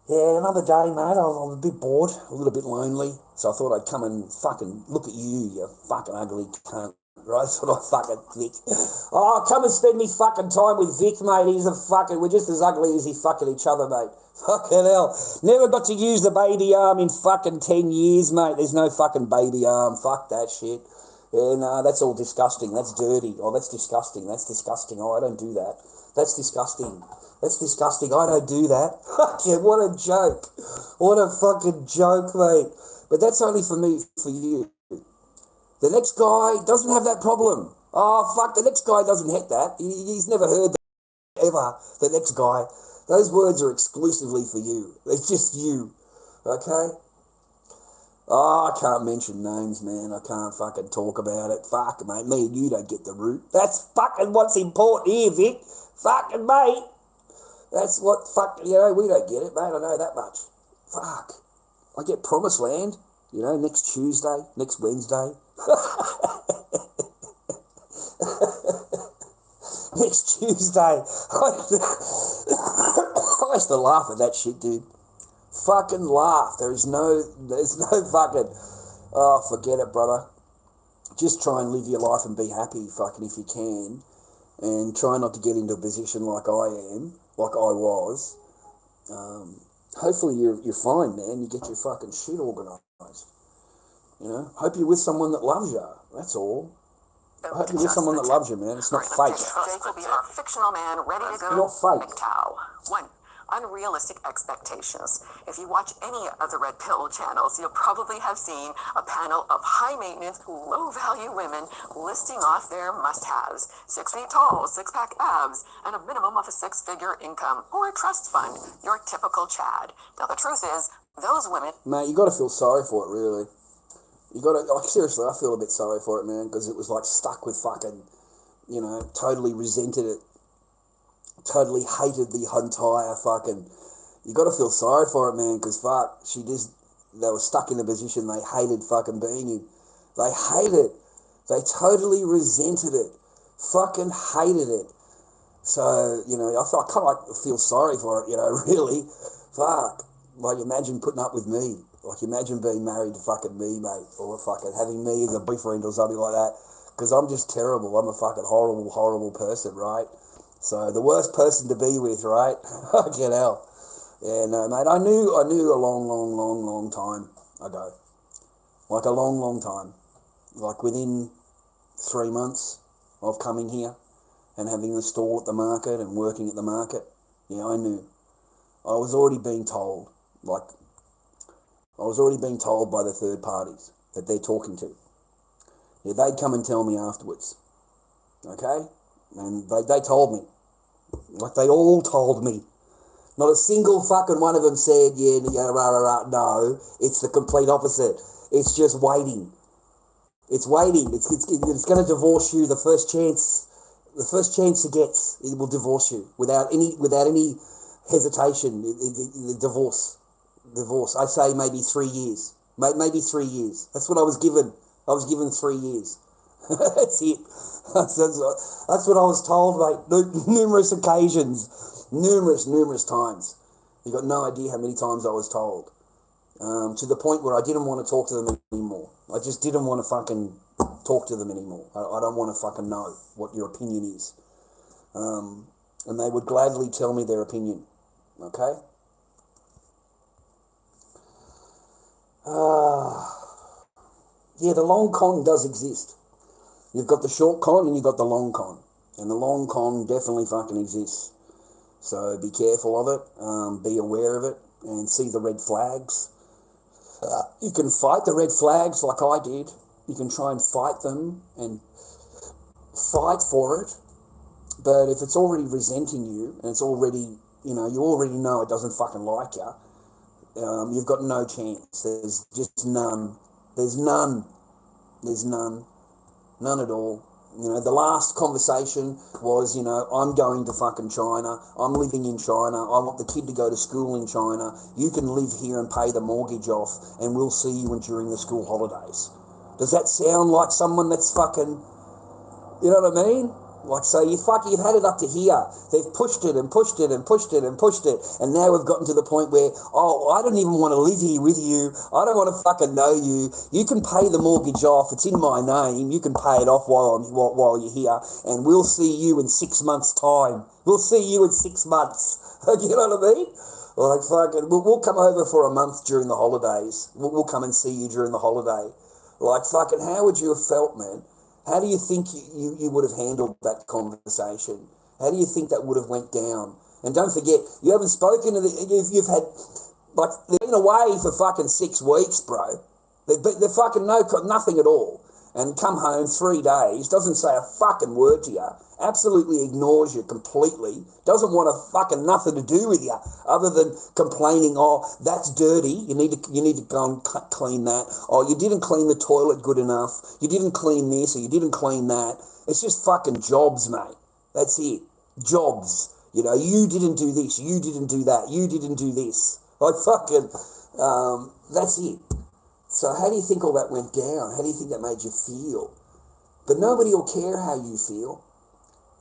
Yeah, another day, mate. I was a bit bored, a little bit lonely, so I thought I'd come and fucking look at you fucking ugly cunt. Right, that's what I fucking Vic. Oh, come and spend me fucking time with Vic, mate. We're just as ugly as he fucking each other, mate. Fucking hell. Never got to use the baby arm in fucking 10 years, mate. There's no fucking baby arm. Fuck that shit. Yeah, no, that's all disgusting. That's dirty. Oh, that's disgusting. That's disgusting. Oh, I don't do that. That's disgusting. That's disgusting. I don't do that. Yeah, what a joke. What a fucking joke, mate. But that's only for me, for you. The next guy doesn't have that problem. Oh, fuck, the next guy doesn't hit that. He's never heard that ever, the next guy. Those words are exclusively for you. It's just you, okay? Oh, I can't mention names, man. I can't fucking talk about it. Fuck, mate, me and you don't get the root. That's fucking what's important here, Vic. Fucking, mate. That's what, fuck, you know, we don't get it, mate. I know that much. Fuck. I get promised land, you know, next Tuesday, next Wednesday. Next Tuesday. I used to laugh at that shit, dude. Fucking laugh. There's no fucking, oh, forget it, brother. Just try and live your life and be happy, fucking, if you can. And try not to get into a position like I am, like I was. Hopefully you're fine, man. You get your fucking shit organised. You know, hope you're with someone that loves you. That's all. I hope you're with someone that loves you, man. It's not fake. Jake will be our fictional man ready to go. Not fake. McCow. 1. Unrealistic expectations. If you watch any of the Red Pill channels, you'll probably have seen a panel of high-maintenance, low-value women listing off their must-haves. 6 feet tall, six-pack abs, and a minimum of a six-figure income or a trust fund. Your typical Chad. Now, the truth is, those women... Mate, you got to feel sorry for it, really. You got to... Like, seriously, I feel a bit sorry for it, man, because it was, like, stuck with fucking, you know, totally resented it. Totally hated the entire fucking... You got to feel sorry for it, man, because fuck, they were stuck in a position they hated fucking being in. They hate it. They totally resented it. Fucking hated it. So, you know, I kind of like feel sorry for it, you know, really. Fuck. Like, imagine putting up with me. Like, imagine being married to fucking me, mate, or fucking having me as a boyfriend or something like that. Because I'm just terrible. I'm a fucking horrible, horrible person, right? So the worst person to be with, right? Fucking hell. Yeah, no, mate. I knew a long time ago. Like a long time. Like within 3 months of coming here and having the stall at the market and working at the market. Yeah, I knew. I was already being told. Like, I was already being told by the third parties that they're talking to. Yeah, they'd come and tell me afterwards. Okay? And they told me. Like, they all told me. Not a single fucking one of them said, yeah, rah. No, it's the complete opposite. It's just waiting. It's waiting. It's going to divorce you the first chance. The first chance it gets, it will divorce you without any hesitation. The divorce. I say maybe 3 years. Maybe 3 years. That's what I was given. I was given 3 years. That's it. That's what I was told, mate. Numerous occasions. Numerous times. You got no idea how many times I was told. To the point where I didn't want to talk to them anymore. I just didn't want to fucking talk to them anymore. I don't want to fucking know what your opinion is. And they would gladly tell me their opinion. Okay? Yeah, the long con does exist. You've got the short con and you've got the long con. And the long con definitely fucking exists. So be careful of it. Be aware of it. And see the red flags. You can fight the red flags like I did. You can try and fight them and fight for it. But if it's already resenting you and it's already, you already know it doesn't fucking like you, you've got no chance. There's just none. There's none. None at all. The last conversation was, I'm going to fucking China. I'm living in China. I want the kid to go to school in China. You can live here and pay the mortgage off, and we'll see you during the school holidays. Does that sound like someone that's fucking, you know what I mean? Like, so you've had it up to here. They've pushed it and pushed it and pushed it and pushed it. And now we've gotten to the point where, I don't even want to live here with you. I don't want to fucking know you. You can pay the mortgage off. It's in my name. You can pay it off while you're here. And we'll see you in 6 months' time. We'll see you in 6 months. You know what I mean? Like, fucking, we'll come over for a month during the holidays. We'll come and see you during the holiday. Like, fucking, how would you have felt, man? How do you think you would have handled that conversation? How do you think that would have went down? And don't forget, you haven't spoken to you've had, like, they've been away for fucking 6 weeks, bro. They're fucking nothing at all. And come home 3 days, doesn't say a fucking word to you, absolutely ignores you completely, doesn't want fucking nothing to do with you other than complaining, that's dirty, you need to go and clean that, you didn't clean the toilet good enough, you didn't clean this, or you didn't clean that. It's just fucking jobs, mate. That's it. Jobs. You didn't do this, you didn't do that, you didn't do this. Like, fucking, that's it. So how do you think all that went down? How do you think that made you feel? But nobody will care how you feel.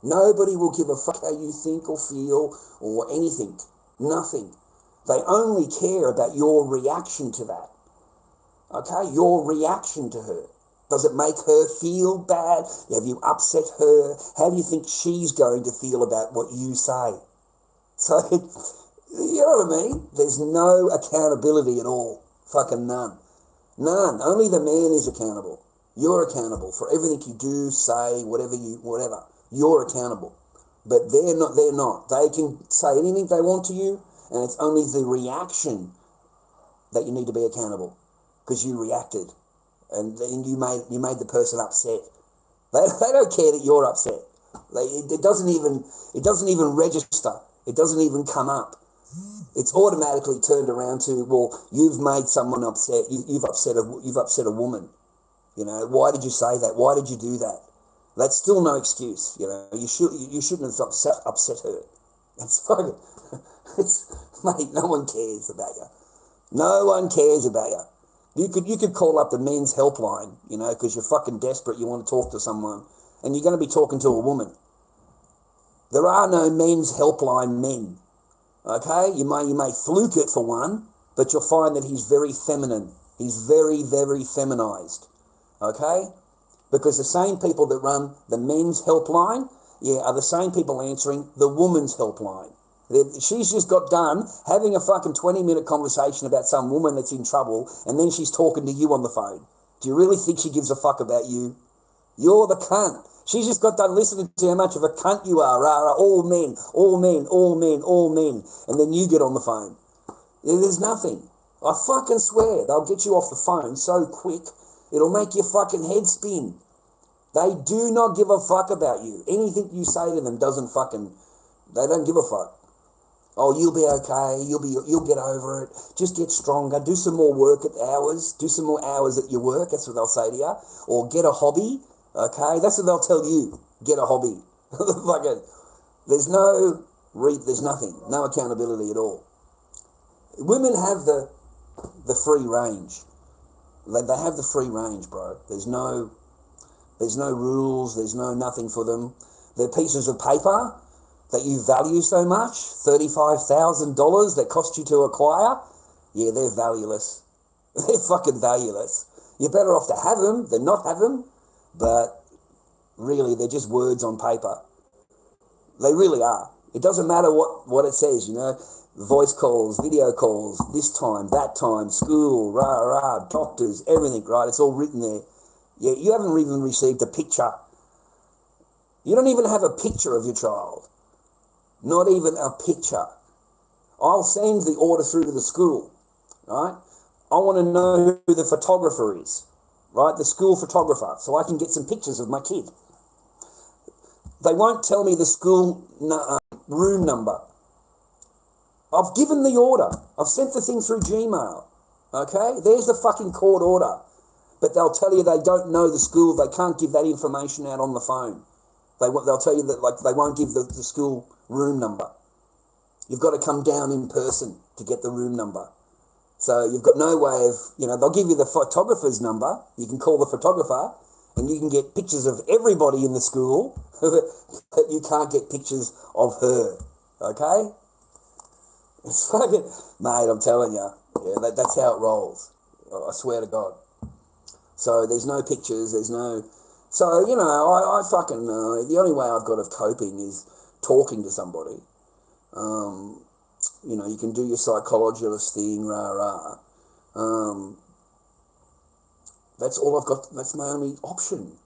Nobody will give a fuck how you think or feel or anything. Nothing. They only care about your reaction to that. Okay? Your reaction to her. Does it make her feel bad? Have you upset her? How do you think she's going to feel about what you say? So, you know what I mean? There's no accountability at all. Fucking none. None. Only the man is accountable. You're accountable for everything you do, say, whatever. You're accountable. But they're not. They can say anything they want to you, and it's only the reaction that you need to be accountable, because you reacted, and then you made the person upset. They don't care that you're upset. It doesn't even register. It doesn't even come up. It's automatically turned around to, well, you've made someone upset. You've upset a woman. Why did you say that? Why did you do that? That's still no excuse. You shouldn't have upset her. It's fucking. Mate. No one cares about you. No one cares about you. You could call up the men's helpline, because you're fucking desperate. You want to talk to someone, and you're going to be talking to a woman. There are no men's helpline men. Okay, you may fluke it for one, but you'll find that he's very feminine. He's very, very feminized. Okay, because the same people that run the men's helpline, are the same people answering the woman's helpline. She's just got done having a fucking 20-minute conversation about some woman that's in trouble, and then she's talking to you on the phone. Do you really think she gives a fuck about you? You're the cunt. She's just got done listening to how much of a cunt you are. All men. And then you get on the phone. There's nothing. I fucking swear, they'll get you off the phone so quick, it'll make your fucking head spin. They do not give a fuck about you. Anything you say to them they don't give a fuck. Oh, you'll be okay. You'll get over it. Just get stronger. Do some more work at hours. Do some more hours at your work. That's what they'll say to you. Or get a hobby. Okay, that's what they'll tell you. Get a hobby. Fucking, there's nothing. No accountability at all. Women have the free range. They have the free range, bro. There's no rules. There's no nothing for them. They're pieces of paper that you value so much, $35,000 that cost you to acquire, yeah, they're valueless. They're fucking valueless. You're better off to have them than not have them, but really, they're just words on paper. They really are. It doesn't matter what it says, you know, voice calls, video calls, this time, that time, school, doctors, everything, right? It's all written there. Yeah, you haven't even received a picture. You don't even have a picture of your child. Not even a picture. I'll send the order through to the school, right? I want to know who the photographer is, right? The school photographer, so I can get some pictures of my kid. They won't tell me the school room number. I've given the order. I've sent the thing through Gmail, okay? There's the fucking court order. But they'll tell you they don't know the school. They can't give that information out on the phone. They'll tell you that, like, they won't give the school room number. You've got to come down in person to get the room number. So you've got no way of, you know, they'll give you the photographer's number. You can call the photographer and you can get pictures of everybody in the school, but you can't get pictures of her, okay? It's fucking, mate, I'm telling you, yeah, that's how it rolls. I swear to God. So there's no pictures, there's no... So, you know, I fucking know. The only way I've got of coping is talking to somebody. You know, you can do your psychologist thing, that's all I've got. That's my only option,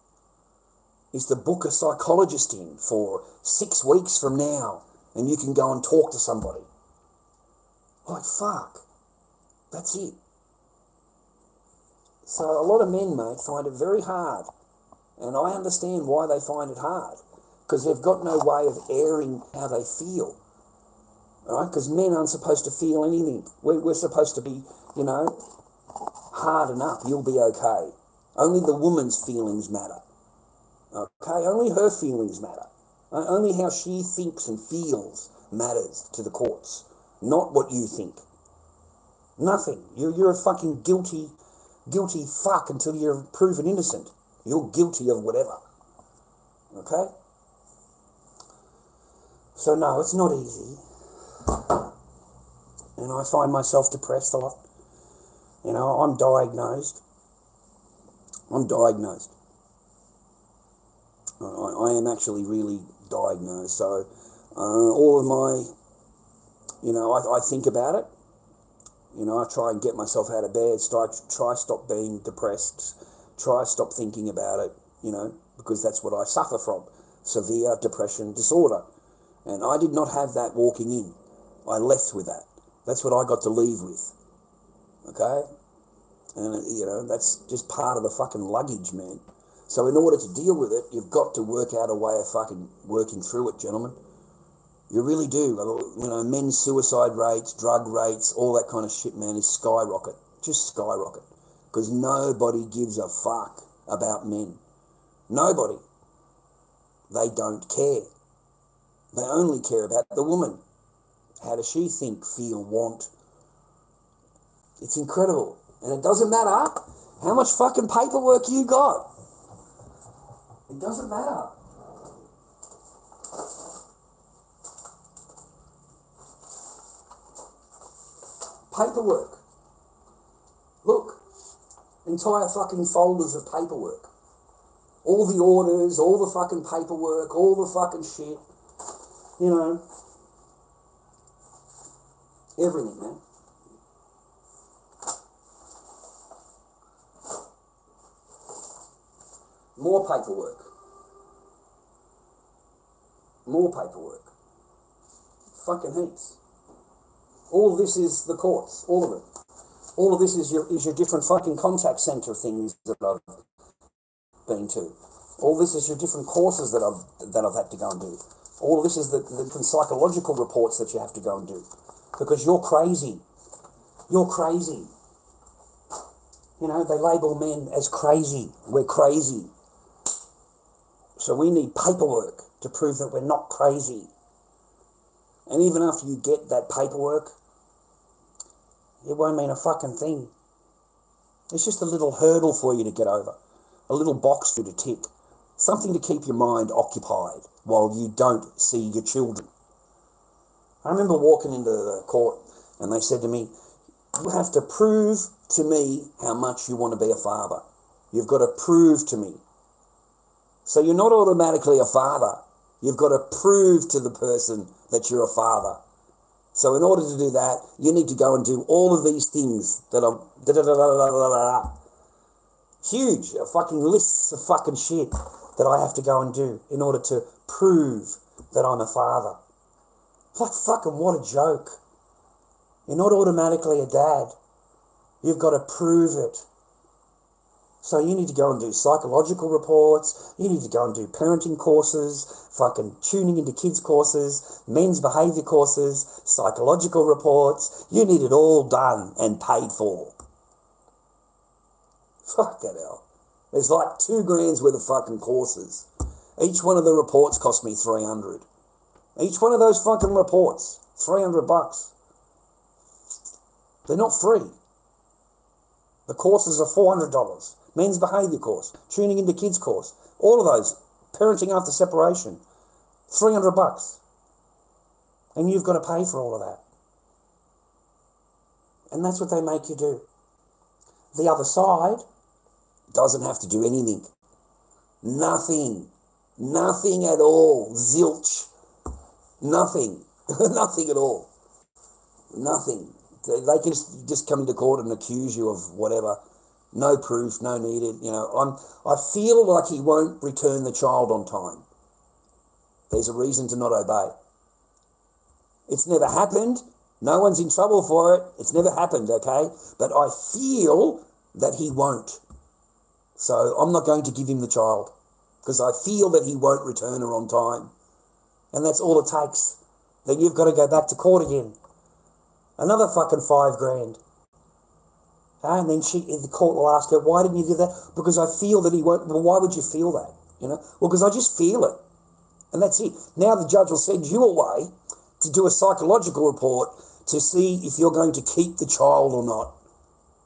is to book a psychologist in for 6 weeks from now, and you can go and talk to somebody. Like, fuck. That's it. So a lot of men, mate, find it very hard. And I understand why they find it hard, because they've got no way of airing how they feel, right? Because men aren't supposed to feel anything. We're supposed to be, you know, harden up, you'll be okay. Only the woman's feelings matter, okay? Only her feelings matter. Only how she thinks and feels matters to the courts, not what you think. Nothing. You're a fucking guilty fuck until you're proven innocent. You're guilty of whatever. Okay? So no, it's not easy. And I find myself depressed a lot. You know, I'm diagnosed. I am actually really diagnosed. So all of my, you know, I think about it. You know, I try and get myself out of bed, try stop being depressed, try stop thinking about it, you know, because that's what I suffer from, severe depression disorder. And I did not have that walking in. I left with that. That's what I got to leave with, okay? And, you know, that's just part of the fucking luggage, man. So in order to deal with it, you've got to work out a way of fucking working through it, gentlemen. You really do. You know, men's suicide rates, drug rates, all that kind of shit, man, is skyrocket. Just skyrocket. Because nobody gives a fuck about men. Nobody. They don't care. They only care about the woman. How does she think, feel, want? It's incredible. And it doesn't matter how much fucking paperwork you got. It doesn't matter. Paperwork. Look, entire fucking folders of paperwork. All the orders, all the fucking paperwork, all the fucking shit. You know, everything, man. More paperwork. More paperwork. Fucking heaps. All of this is the courts, all of it. All of this is your different fucking contact centre things that I've been to. All this is your different courses that I've had to go and do. All of this is the different psychological reports that you have to go and do. Because you're crazy. You're crazy. You know, they label men as crazy. We're crazy. So we need paperwork to prove that we're not crazy. And even after you get that paperwork, it won't mean a fucking thing. It's just a little hurdle for you to get over. A little box for you to tick. Something to keep your mind occupied while you don't see your children. I remember walking into the court and they said to me, you have to prove to me how much you want to be a father. You've got to prove to me. So you're not automatically a father. You've got to prove to the person that you're a father. So in order to do that, you need to go and do all of these things that are huge, fucking lists of fucking shit that I have to go and do in order to prove that I'm a father. Like fucking what a joke. You're not automatically a dad. You've got to prove it. So you need to go and do psychological reports, you need to go and do parenting courses, fucking tuning into kids courses, men's behaviour courses, psychological reports. You need it all done and paid for. Fuck that hell. There's like $2,000 worth of fucking courses. Each one of the reports cost me $300. Each one of those fucking reports, $300. They're not free. The courses are $400. Men's behaviour course, tuning into kids course, all of those, parenting after separation, $300. And you've got to pay for all of that. And that's what they make you do. The other side doesn't have to do anything. Nothing. Nothing at all. Zilch. Nothing. Nothing at all. Nothing. They can just come into court and accuse you of whatever. No proof, no needed. You know, I feel like he won't return the child on time. There's a reason to not obey. It's never happened. No one's in trouble for it. It's never happened, okay? But I feel that he won't. So I'm not going to give him the child because I feel that he won't return her on time. And that's all it takes. Then you've got to go back to court again. Another fucking $5,000. And then the court will ask her, why didn't you do that? Because I feel that he won't. Well, why would you feel that? You know? Well, because I just feel it. And that's it. Now the judge will send you away to do a psychological report to see if you're going to keep the child or not.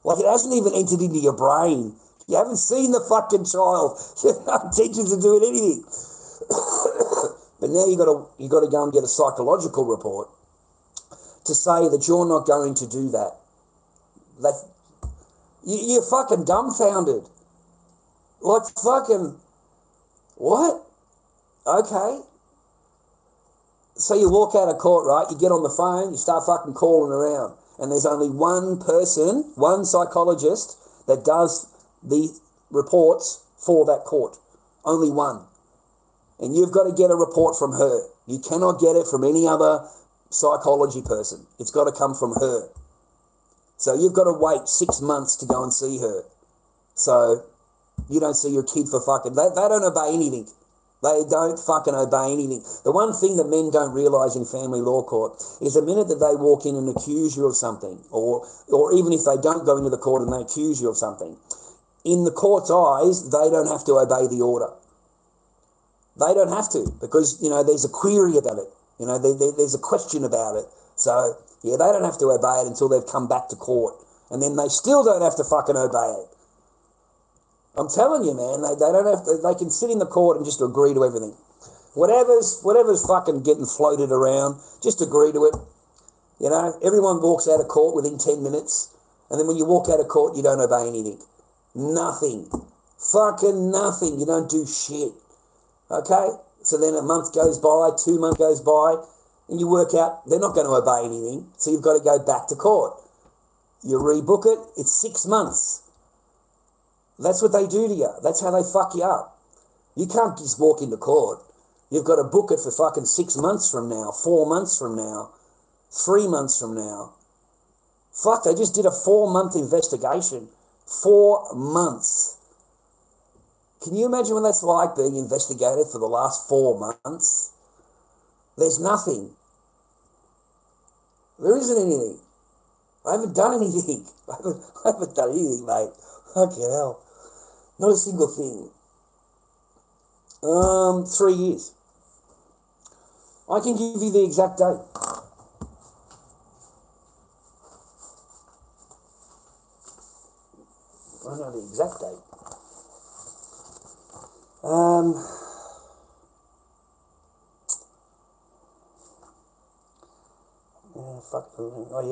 Like it hasn't even entered into your brain. You haven't seen the fucking child. You have no intentions of doing anything. But now you got to go and get a psychological report to say that you're not going to do that. You're fucking dumbfounded. Like fucking, what? Okay. So you walk out of court, right? You get on the phone, you start fucking calling around. And there's only one person, one psychologist that does the reports for that court. Only one. And you've got to get a report from her. You cannot get it from any other psychology person. It's got to come from her. So you've got to wait 6 months to go and see her. So you don't see your kid for fucking... They don't obey anything. They don't fucking obey anything. The one thing that men don't realise in family law court is the minute that they walk in and accuse you of something, or even if they don't go into the court and they accuse you of something, in the court's eyes, they don't have to obey the order. They don't have to because, you know, there's a query about it. You know, there's a question about it. So... yeah, they don't have to obey it until they've come back to court. And then they still don't have to fucking obey it. I'm telling you, man, they don't have to, they can sit in the court and just agree to everything. Whatever's fucking getting floated around, just agree to it. You know, everyone walks out of court within 10 minutes. And then when you walk out of court, you don't obey anything. Nothing. Fucking nothing. You don't do shit. Okay? So then a month goes by, 2 months goes by, and you work out they're not going to obey anything, so you've got to go back to court. You rebook it, it's 6 months. That's what they do to you. That's how they fuck you up. You can't just walk into court. You've got to book it for fucking 6 months from now, 4 months from now, 3 months from now. Fuck, they just did a 4-month investigation. 4 months. Can you imagine what that's like being investigated for the last 4 months? There's nothing. There isn't anything. I haven't done anything. I haven't done anything, mate. Fucking hell. Not a single thing. 3 years. I can give you the exact date. I know the exact date.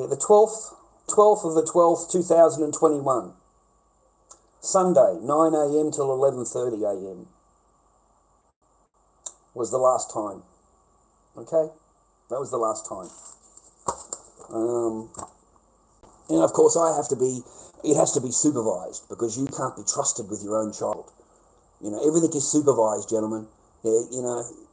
The 12th of the 12th, 2021. Sunday, 9 a.m. till 11:30 a.m. was the last time. Okay? That was the last time. And of course it has to be supervised, because you can't be trusted with your own child. Everything is supervised, gentlemen. Yeah,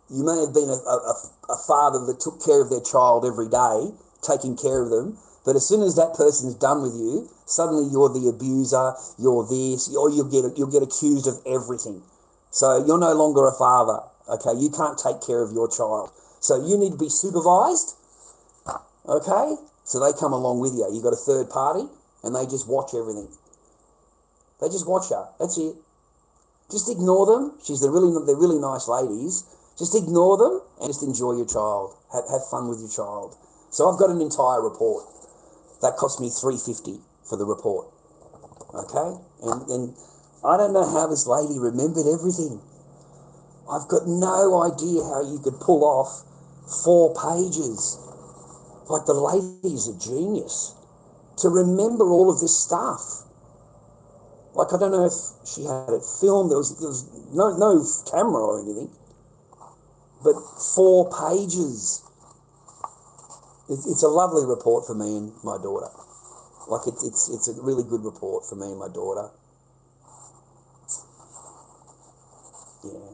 you may have been a father that took care of their child every day, taking care of them, but as soon as that person's done with you, suddenly you're the abuser, you're this, or you'll get accused of everything. So you're no longer a father, okay? You can't take care of your child. So you need to be supervised, okay? So they come along with you. You've got a third party, and they just watch everything. They just watch her. That's it. Just ignore them. They're really nice ladies. Just ignore them and just enjoy your child. Have fun with your child. So I've got an entire report. That cost me $350 for the report. Okay? And I don't know how this lady remembered everything. I've got no idea how you could pull off 4 pages. Like, the lady's a genius to remember all of this stuff. Like, I don't know if she had it filmed. There was no camera or anything. But 4 pages. It's a lovely report for me and my daughter. Like, it's a really good report for me and my daughter. Yeah.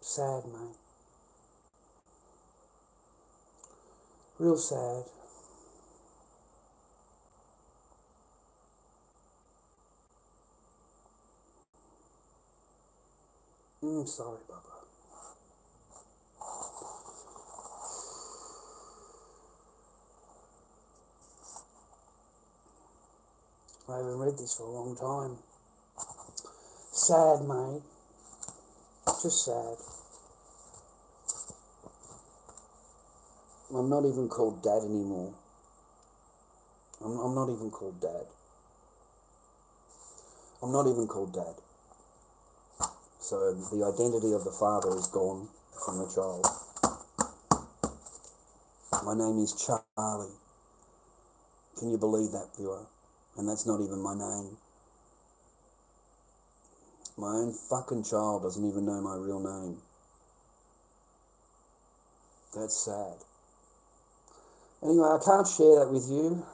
Sad, mate. Real sad. Sorry, Baba. I haven't read this for a long time. Sad, mate. Just sad. I'm not even called Dad anymore. I'm not even called Dad. I'm not even called Dad. So the identity of the father is gone from the child. My name is Charlie. Can you believe that, viewer? And that's not even my name. My own fucking child doesn't even know my real name. That's sad. Anyway, I can't share that with you.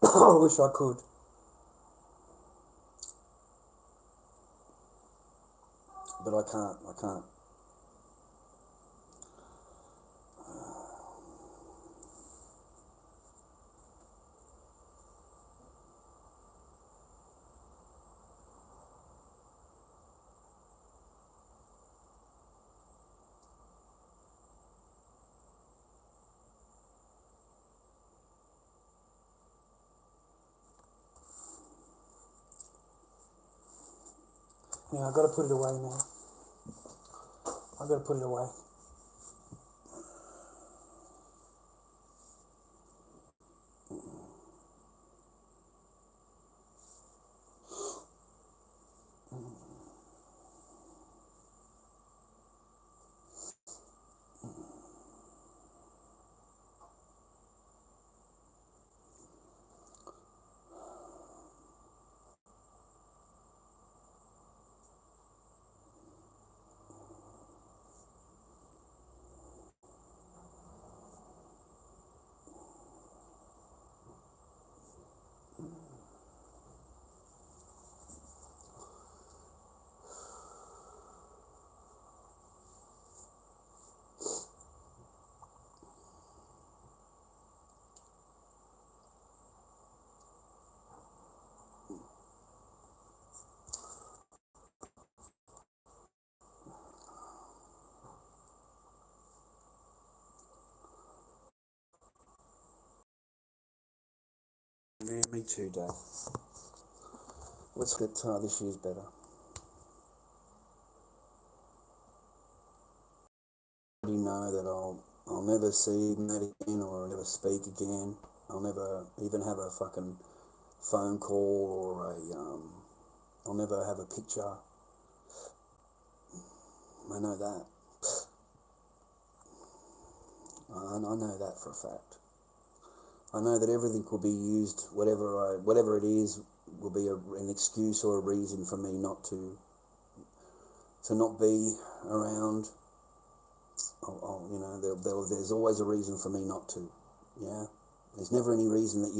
I wish I could. But I can't. Yeah, I've got to put it away now. I've got to put it away. Yeah, me too, Dave. Let's get this year's better. I already know that I'll never see Matt again, or I'll never speak again. I'll never even have a fucking phone call, or I'll never have a picture. I know that. I know that for a fact. I know that everything will be used, whatever it is, will be an excuse or a reason for me not to not be around. You know, there's always a reason for me not to. Yeah, there's never any reason that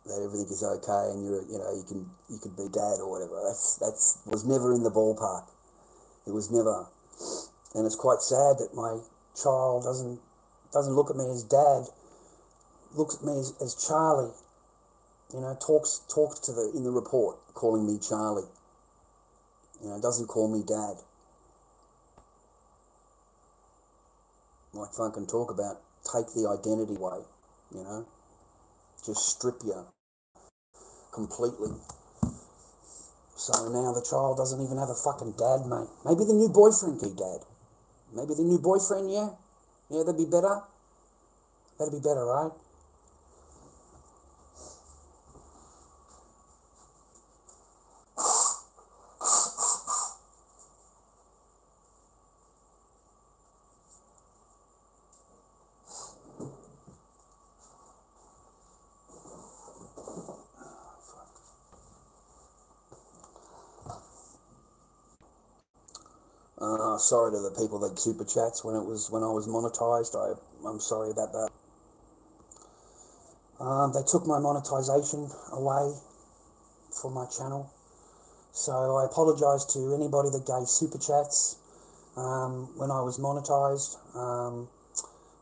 that everything is okay and you could be dad or whatever. That's was never in the ballpark. It was never, and it's quite sad that my child doesn't look at me as dad. Looks at me as Charlie. You know, talks in the report, calling me Charlie. You know, doesn't call me dad. Like fucking talk about take the identity away. You know, just strip you completely. So now the child doesn't even have a fucking dad, mate. Maybe the new boyfriend be dad. Maybe the new boyfriend, yeah, that'd be better. That'd be better, right? Sorry to the people that super chats when I was monetized. I'm sorry about that. They took my monetization away from my channel, so I apologise to anybody that gave super chats when I was monetized.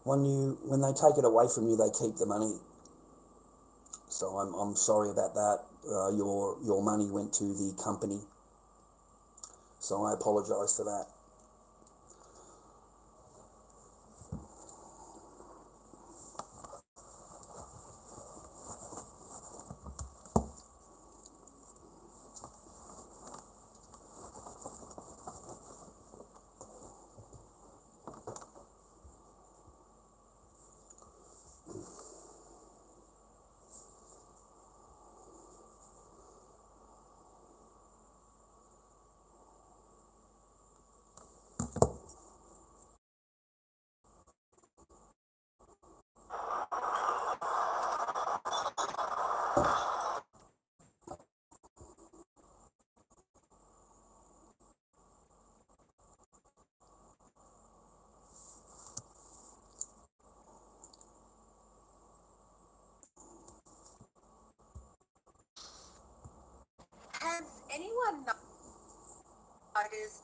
When they take it away from you, they keep the money. So I'm sorry about that. Your money went to the company, so I apologise for that. Has anyone noticed?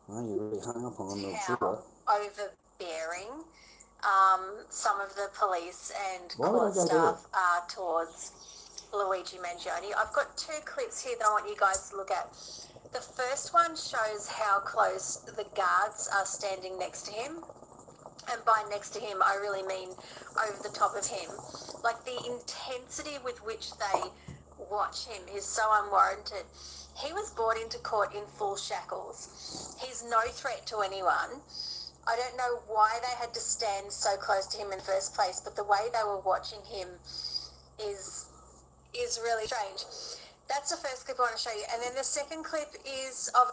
Well, you really hung up on the sugar. Overbearing some of the police and Why would I court go staff are towards Luigi Mangione. I've got two clips here that I want you guys to look at. The first one shows how close the guards are standing next to him, and by next to him, I really mean over the top of him. Like, the intensity with which they watch him is so unwarranted. He was brought into court in full shackles. He's no threat to anyone. I don't know why they had to stand so close to him in the first place, but the way they were watching him is really strange. That's the first clip I want to show you. And then the second clip is of...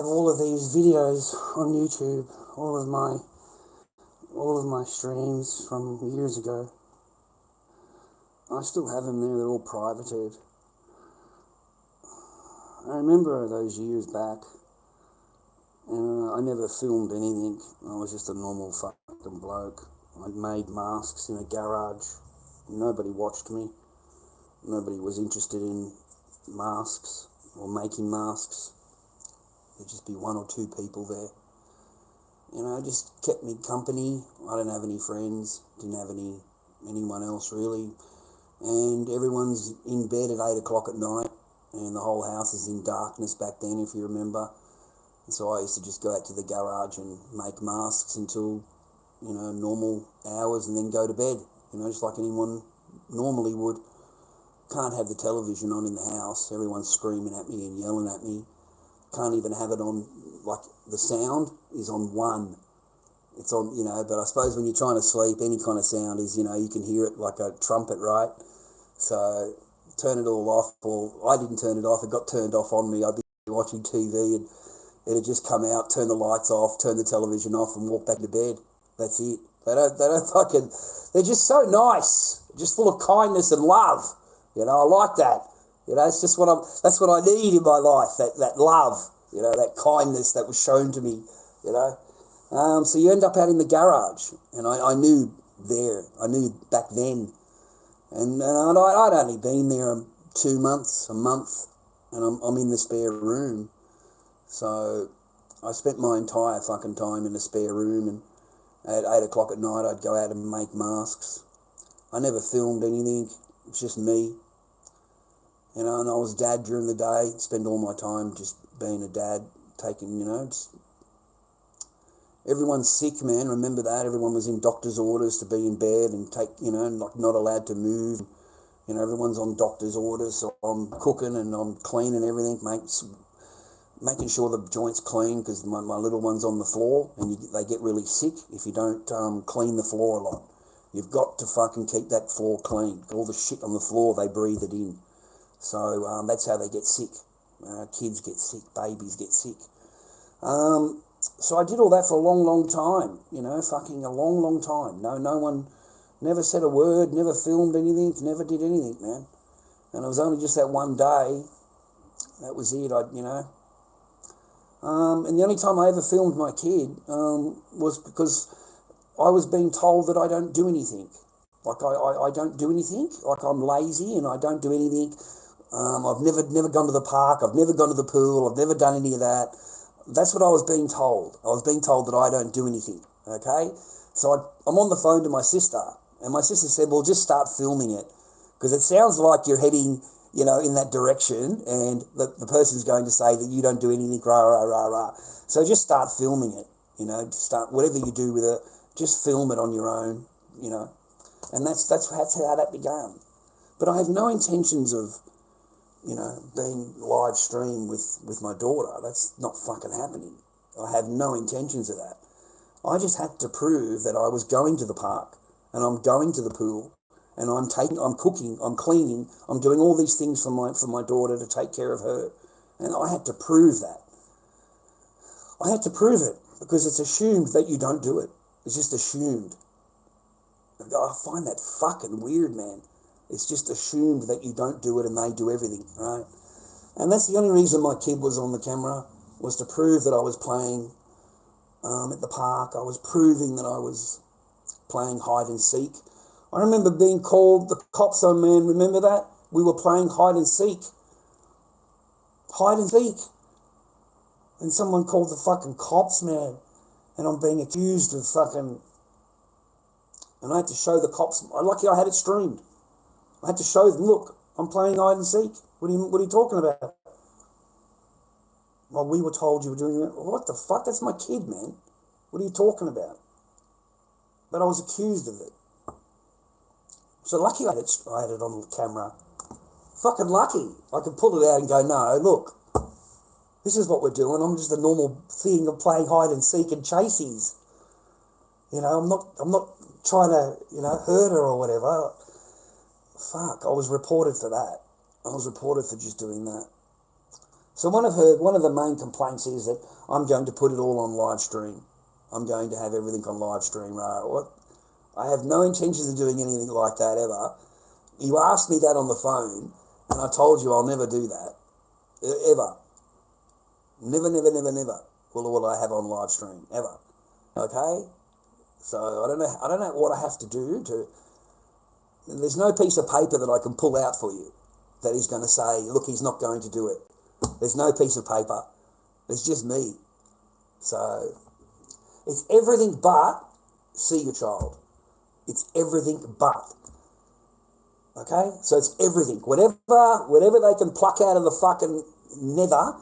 have all of these videos on YouTube, all of my streams from years ago. I still have them there, they're all privated. I remember those years back, and I never filmed anything. I was just a normal fucking bloke. I made masks in a garage. Nobody watched me. Nobody was interested in masks or making masks. There'd just be one or two people there. You know, it just kept me company. I didn't have any friends, didn't have anyone else really. And everyone's in bed at 8 o'clock at night, and the whole house is in darkness back then, if you remember. And so I used to just go out to the garage and make masks until, you know, normal hours, and then go to bed, you know, just like anyone normally would. Can't have the television on in the house. Everyone's screaming at me and yelling at me. Can't even have it on, like, the sound is on 1. It's on, you know, but I suppose when you're trying to sleep, any kind of sound is, you know, you can hear it like a trumpet, right? So turn it all off, or I didn't turn it off, it got turned off on me. I'd be watching TV and it'd just come out, turn the lights off, turn the television off, and walk back to bed. That's it. They don't fucking, they're just so nice, just full of kindness and love. You know, I like that. You know, it's just that's what I need in my life, that love, you know, that kindness that was shown to me, you know. So you end up out in the garage, and I knew back then, and I'd only been there 2 months, a month, and I'm in the spare room. So I spent my entire fucking time in the spare room, and at 8 o'clock at night I'd go out and make masks. I never filmed anything, it was just me. You know, and I was dad during the day, spend all my time just being a dad, taking, you know, just, everyone's sick, man, remember that. Everyone was in doctor's orders to be in bed and take, you know, like not allowed to move. You know, everyone's on doctor's orders, so I'm cooking and I'm cleaning everything, making sure the joint's clean, because my little one's on the floor, and they get really sick if you don't clean the floor a lot. You've got to fucking keep that floor clean. All the shit on the floor, they breathe it in. So that's how they get sick. Kids get sick, babies get sick. So I did all that for a long, long time, you know, fucking a long, long time. No one never said a word, never filmed anything, never did anything, man. And it was only just that one day, that was it, you know. And the only time I ever filmed my kid was because I was being told that I don't do anything. Like I don't do anything, like I'm lazy and I don't do anything. I've never gone to the park, I've never gone to the pool, I've never done any of that. That's what I was being told. I was being told that I don't do anything, okay? So I'm on the phone to my sister, and my sister said, well, just start filming it, because it sounds like you're heading, you know, in that direction, and the person's going to say that you don't do anything, rah, rah, rah, rah. So just start filming it, you know, start, whatever you do with it, just film it on your own, you know. And that's how that began. But I have no intentions of, you know, being live stream with my daughter. That's not fucking happening. I have no intentions of that. I just had to prove that I was going to the park, and I'm going to the pool, and I'm cooking, I'm cleaning, I'm doing all these things for my daughter to take care of her. And I had to prove that. I had to prove it, because it's assumed that you don't do it. It's just assumed. I find that fucking weird, man. It's just assumed that you don't do it and they do everything, right? And that's the only reason my kid was on the camera, was to prove that I was playing at the park. I was proving that I was playing hide and seek. I remember being called the cops on, man, remember that? We were playing hide and seek. Hide and seek. And someone called the fucking cops, man. And I'm being accused of fucking... And I had to show the cops... Lucky I had it streamed. I had to show them, look, I'm playing hide and seek. What are you talking about? Well, we were told you were doing it. What the fuck? That's my kid, man. What are you talking about? But I was accused of it. So lucky I had it on the camera. Fucking lucky. I could pull it out and go, no, look, this is what we're doing. I'm just a normal thing of playing hide and seek and chasies. You know, I'm not trying to, you know, hurt her or whatever. Fuck, I was reported for that. I was reported for just doing that. So one of the main complaints is that I'm going to put it all on live stream. I'm going to have everything on live stream, right? What? I have no intentions of doing anything like that ever. You asked me that on the phone, and I told you I'll never do that. Ever. Never, never, never, never will I have on live stream. Ever. Okay? So I don't know what I have to do to... There's no piece of paper that I can pull out for you that is going to say, look, he's not going to do it. There's no piece of paper. It's just me. So it's everything but see your child. It's everything but. Okay? So it's everything. Whatever they can pluck out of the fucking nether,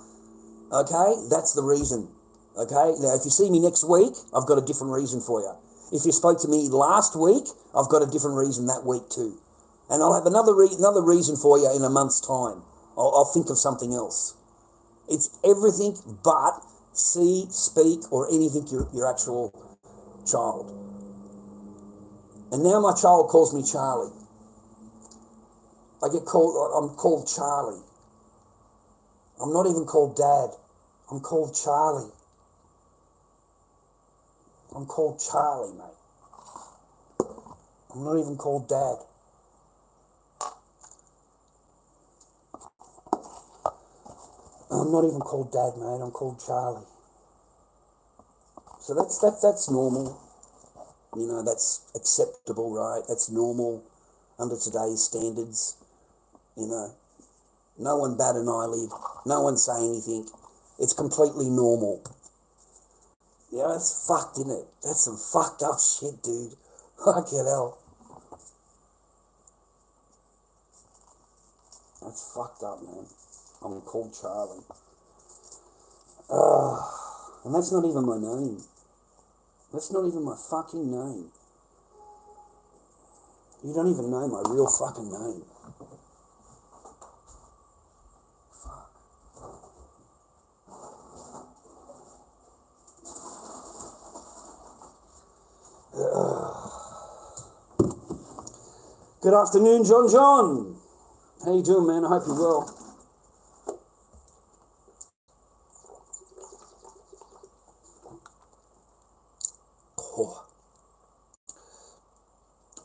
okay, that's the reason. Okay? Now, if you see me next week, I've got a different reason for you. If you spoke to me last week, I've got a different reason that week too. And I'll have another reason for you in a month's time. I'll think of something else. It's everything but see, speak, or anything your actual child. And now my child calls me Charlie. I'm called Charlie. I'm not even called Dad. I'm called Charlie. I'm called Charlie, mate. I'm not even called Dad. I'm not even called Dad, mate. I'm called Charlie. So that's normal. You know, that's acceptable, right? That's normal under today's standards. You know, no one bat an eyelid. No one say anything. It's completely normal. Yeah, that's fucked, isn't it? That's some fucked up shit, dude. Fucking hell. That's fucked up, man. I'm called Charlie. And that's not even my name. That's not even my fucking name. You don't even know my real fucking name. Fuck. Good afternoon, John. How you doing, man? I hope you're well.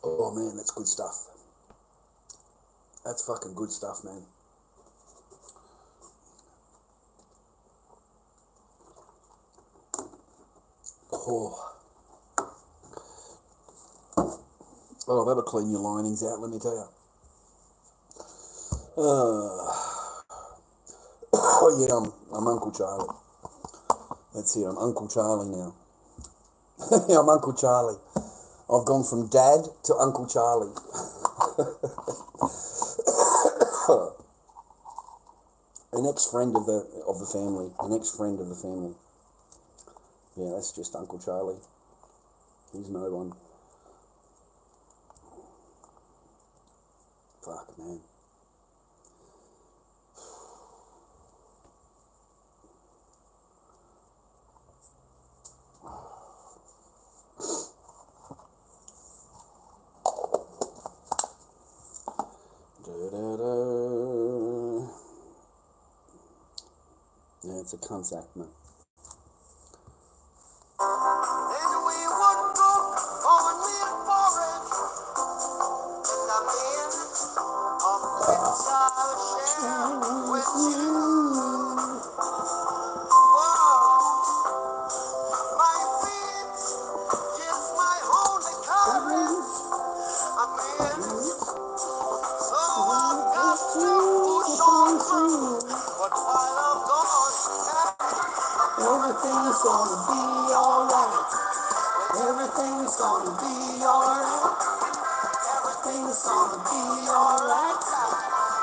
Oh, man, that's good stuff. That's fucking good stuff, man. Oh, that'll clean your linings out, let me tell you. Oh, yeah, I'm Uncle Charlie. That's it, I'm Uncle Charlie now. Yeah, I'm Uncle Charlie. I've gone from Dad to Uncle Charlie. An ex-friend of the family. An ex-friend of the family. Yeah, that's just Uncle Charlie. He's no one. Fuck, man. Yeah, it's a cunt act, man. Everything's gonna be alright. Everything's gonna be alright. Everything's gonna be alright.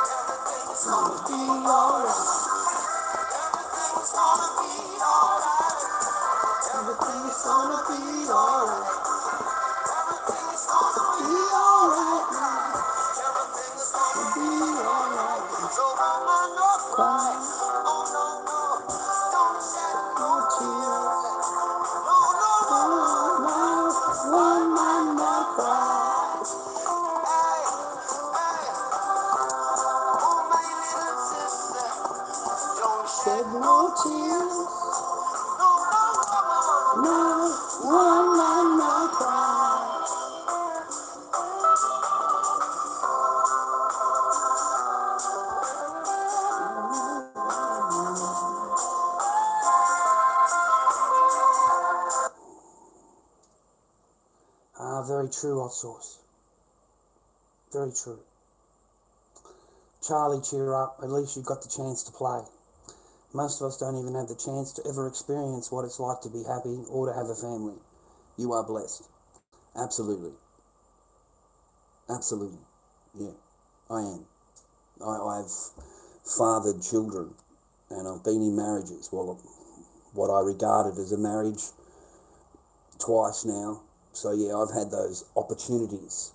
Everything's gonna be alright. Everything's gonna be alright. Everything's gonna be alright. Everything's gonna be alright. Everything's gonna be alright. So mama, no cry. Oh no, no. Don't shed no tears. No, no, no, no. One man, no cry. Hey, hey. Oh, my little sister. Don't tears. No one no cry. Very true, hot sauce. Very true. Charlie, cheer up. At least you got the chance to play. Most of us don't even have the chance to ever experience what it's like to be happy or to have a family. You are blessed. Absolutely. Absolutely. Yeah, I am. I've fathered children, and I've been in marriages. Well, what I regarded as a marriage twice now. So yeah, I've had those opportunities.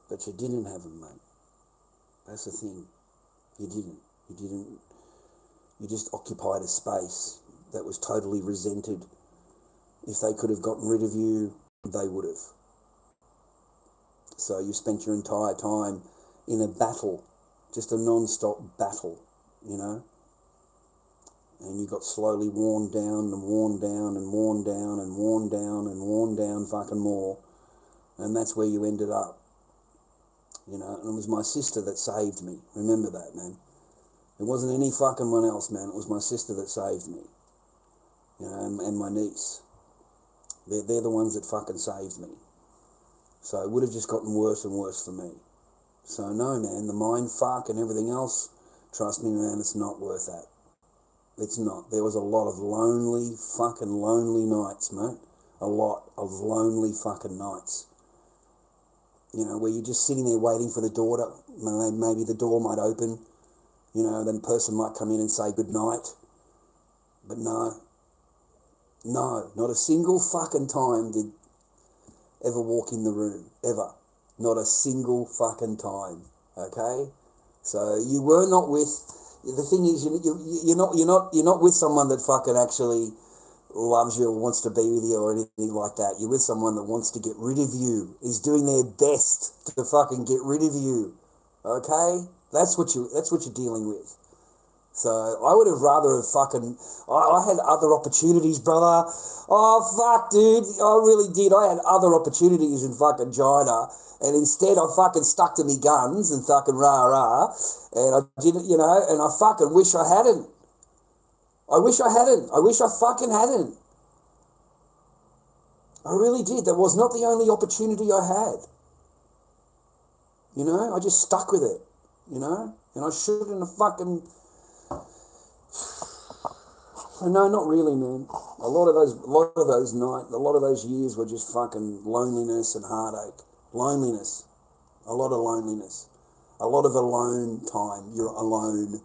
But you didn't have them, mate. That's the thing. You didn't. You just occupied a space that was totally resented. If they could have gotten rid of you, they would have. So you spent your entire time in a battle, just a non-stop battle, you know? And you got slowly worn down and worn down and worn down and worn down and worn down fucking more. And that's where you ended up, you know? And it was my sister that saved me. Remember that, man. It wasn't any fucking one else, man. It was my sister that saved me, you know, and my niece. They're the ones that fucking saved me. So it would have just gotten worse and worse for me. So no, man, the mind fuck and everything else, trust me, man, it's not worth that. It's not. There was a lot of lonely nights, mate. A lot of lonely fucking nights. You know, where you're just sitting there waiting for the door to, maybe the door might open, you know, then the person might come in and say good night. But no, not a single fucking time did ever walk in the room, ever. Not a single fucking time, okay? So you were not with, the thing is, you're not with someone that fucking actually loves you or wants to be with you or anything like that. You're with someone that wants to get rid of you, is doing their best to fucking get rid of you, okay? That's what you're dealing with. So I would have rather have fucking, I had other opportunities, brother. Oh, fuck, dude. I really did. I had other opportunities in fucking China. And instead I fucking stuck to me guns and fucking rah-rah. And I didn't, you know, and I fucking wish I hadn't. I wish I fucking hadn't. I really did. That was not the only opportunity I had. You know, I just stuck with it, you know. And I shouldn't have fucking... No, not really, man. A lot of those nights, a lot of those years were just fucking loneliness and heartache. Loneliness. A lot of loneliness. A lot of alone time. You're alone.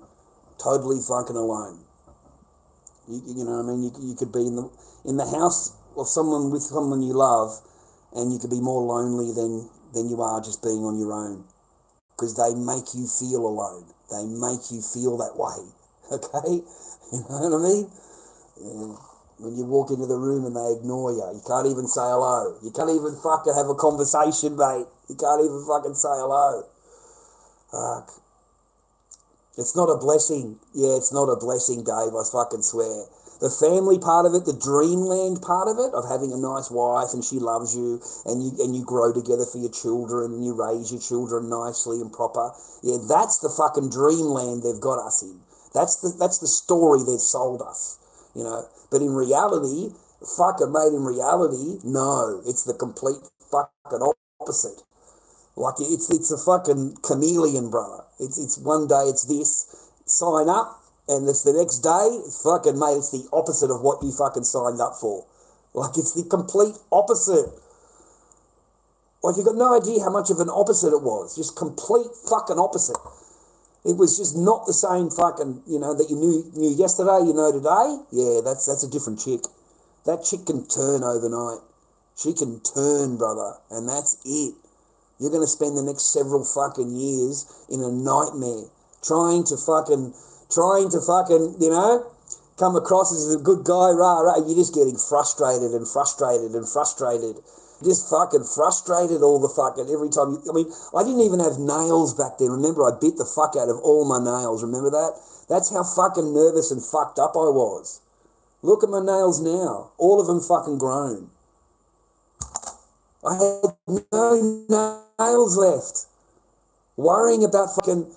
Totally fucking alone. You know what I mean? You could be in the house of someone with someone you love, and you could be more lonely than you are just being on your own. Because they make you feel alone. They make you feel that way. Okay? You know what I mean? Yeah. When you walk into the room and they ignore you, you can't even say hello. You can't even fucking have a conversation, mate. You can't even fucking say hello. Fuck. It's not a blessing. Yeah, it's not a blessing, Dave, I fucking swear. The family part of it, the dreamland part of it, of having a nice wife and she loves you and you grow together for your children and you raise your children nicely and proper. Yeah, that's the fucking dreamland they've got us in. That's the story they've sold us, you know. But in reality, no, it's the complete fucking opposite. Like it's a fucking chameleon, brother. It's one day it's this, sign up, and it's the next day, fucking mate, it's the opposite of what you fucking signed up for. Like it's the complete opposite. Like you got no idea how much of an opposite it was. Just complete fucking opposite. It was just not the same fucking, you know, that you knew yesterday, you know today. Yeah, that's a different chick. That chick can turn overnight. She can turn, brother, and that's it. You're going to spend the next several fucking years in a nightmare trying to fucking, you know, come across as a good guy, rah. You're just getting frustrated and frustrated and frustrated. Just fucking frustrated all the fucking every time. I mean, I didn't even have nails back then. Remember, I bit the fuck out of all my nails. Remember that? That's how fucking nervous and fucked up I was. Look at my nails now. All of them fucking grown. I had no nails left. Worrying about fucking,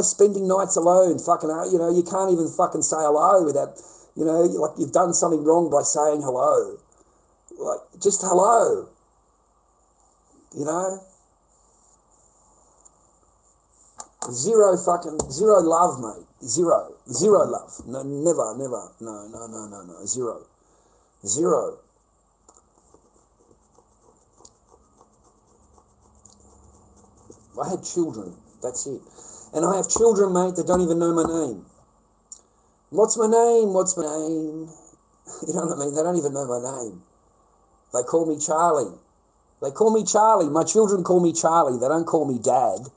spending nights alone. Fucking, you can't even fucking say hello without, like you've done something wrong by saying hello. Like, just hello. Zero love, mate. Zero love. No, never. No. Zero. I had children. That's it. And I have children, mate, that don't even know my name. What's my name? You know what I mean? They don't even know my name. They call me Charlie. My children call me Charlie. They don't call me Dad.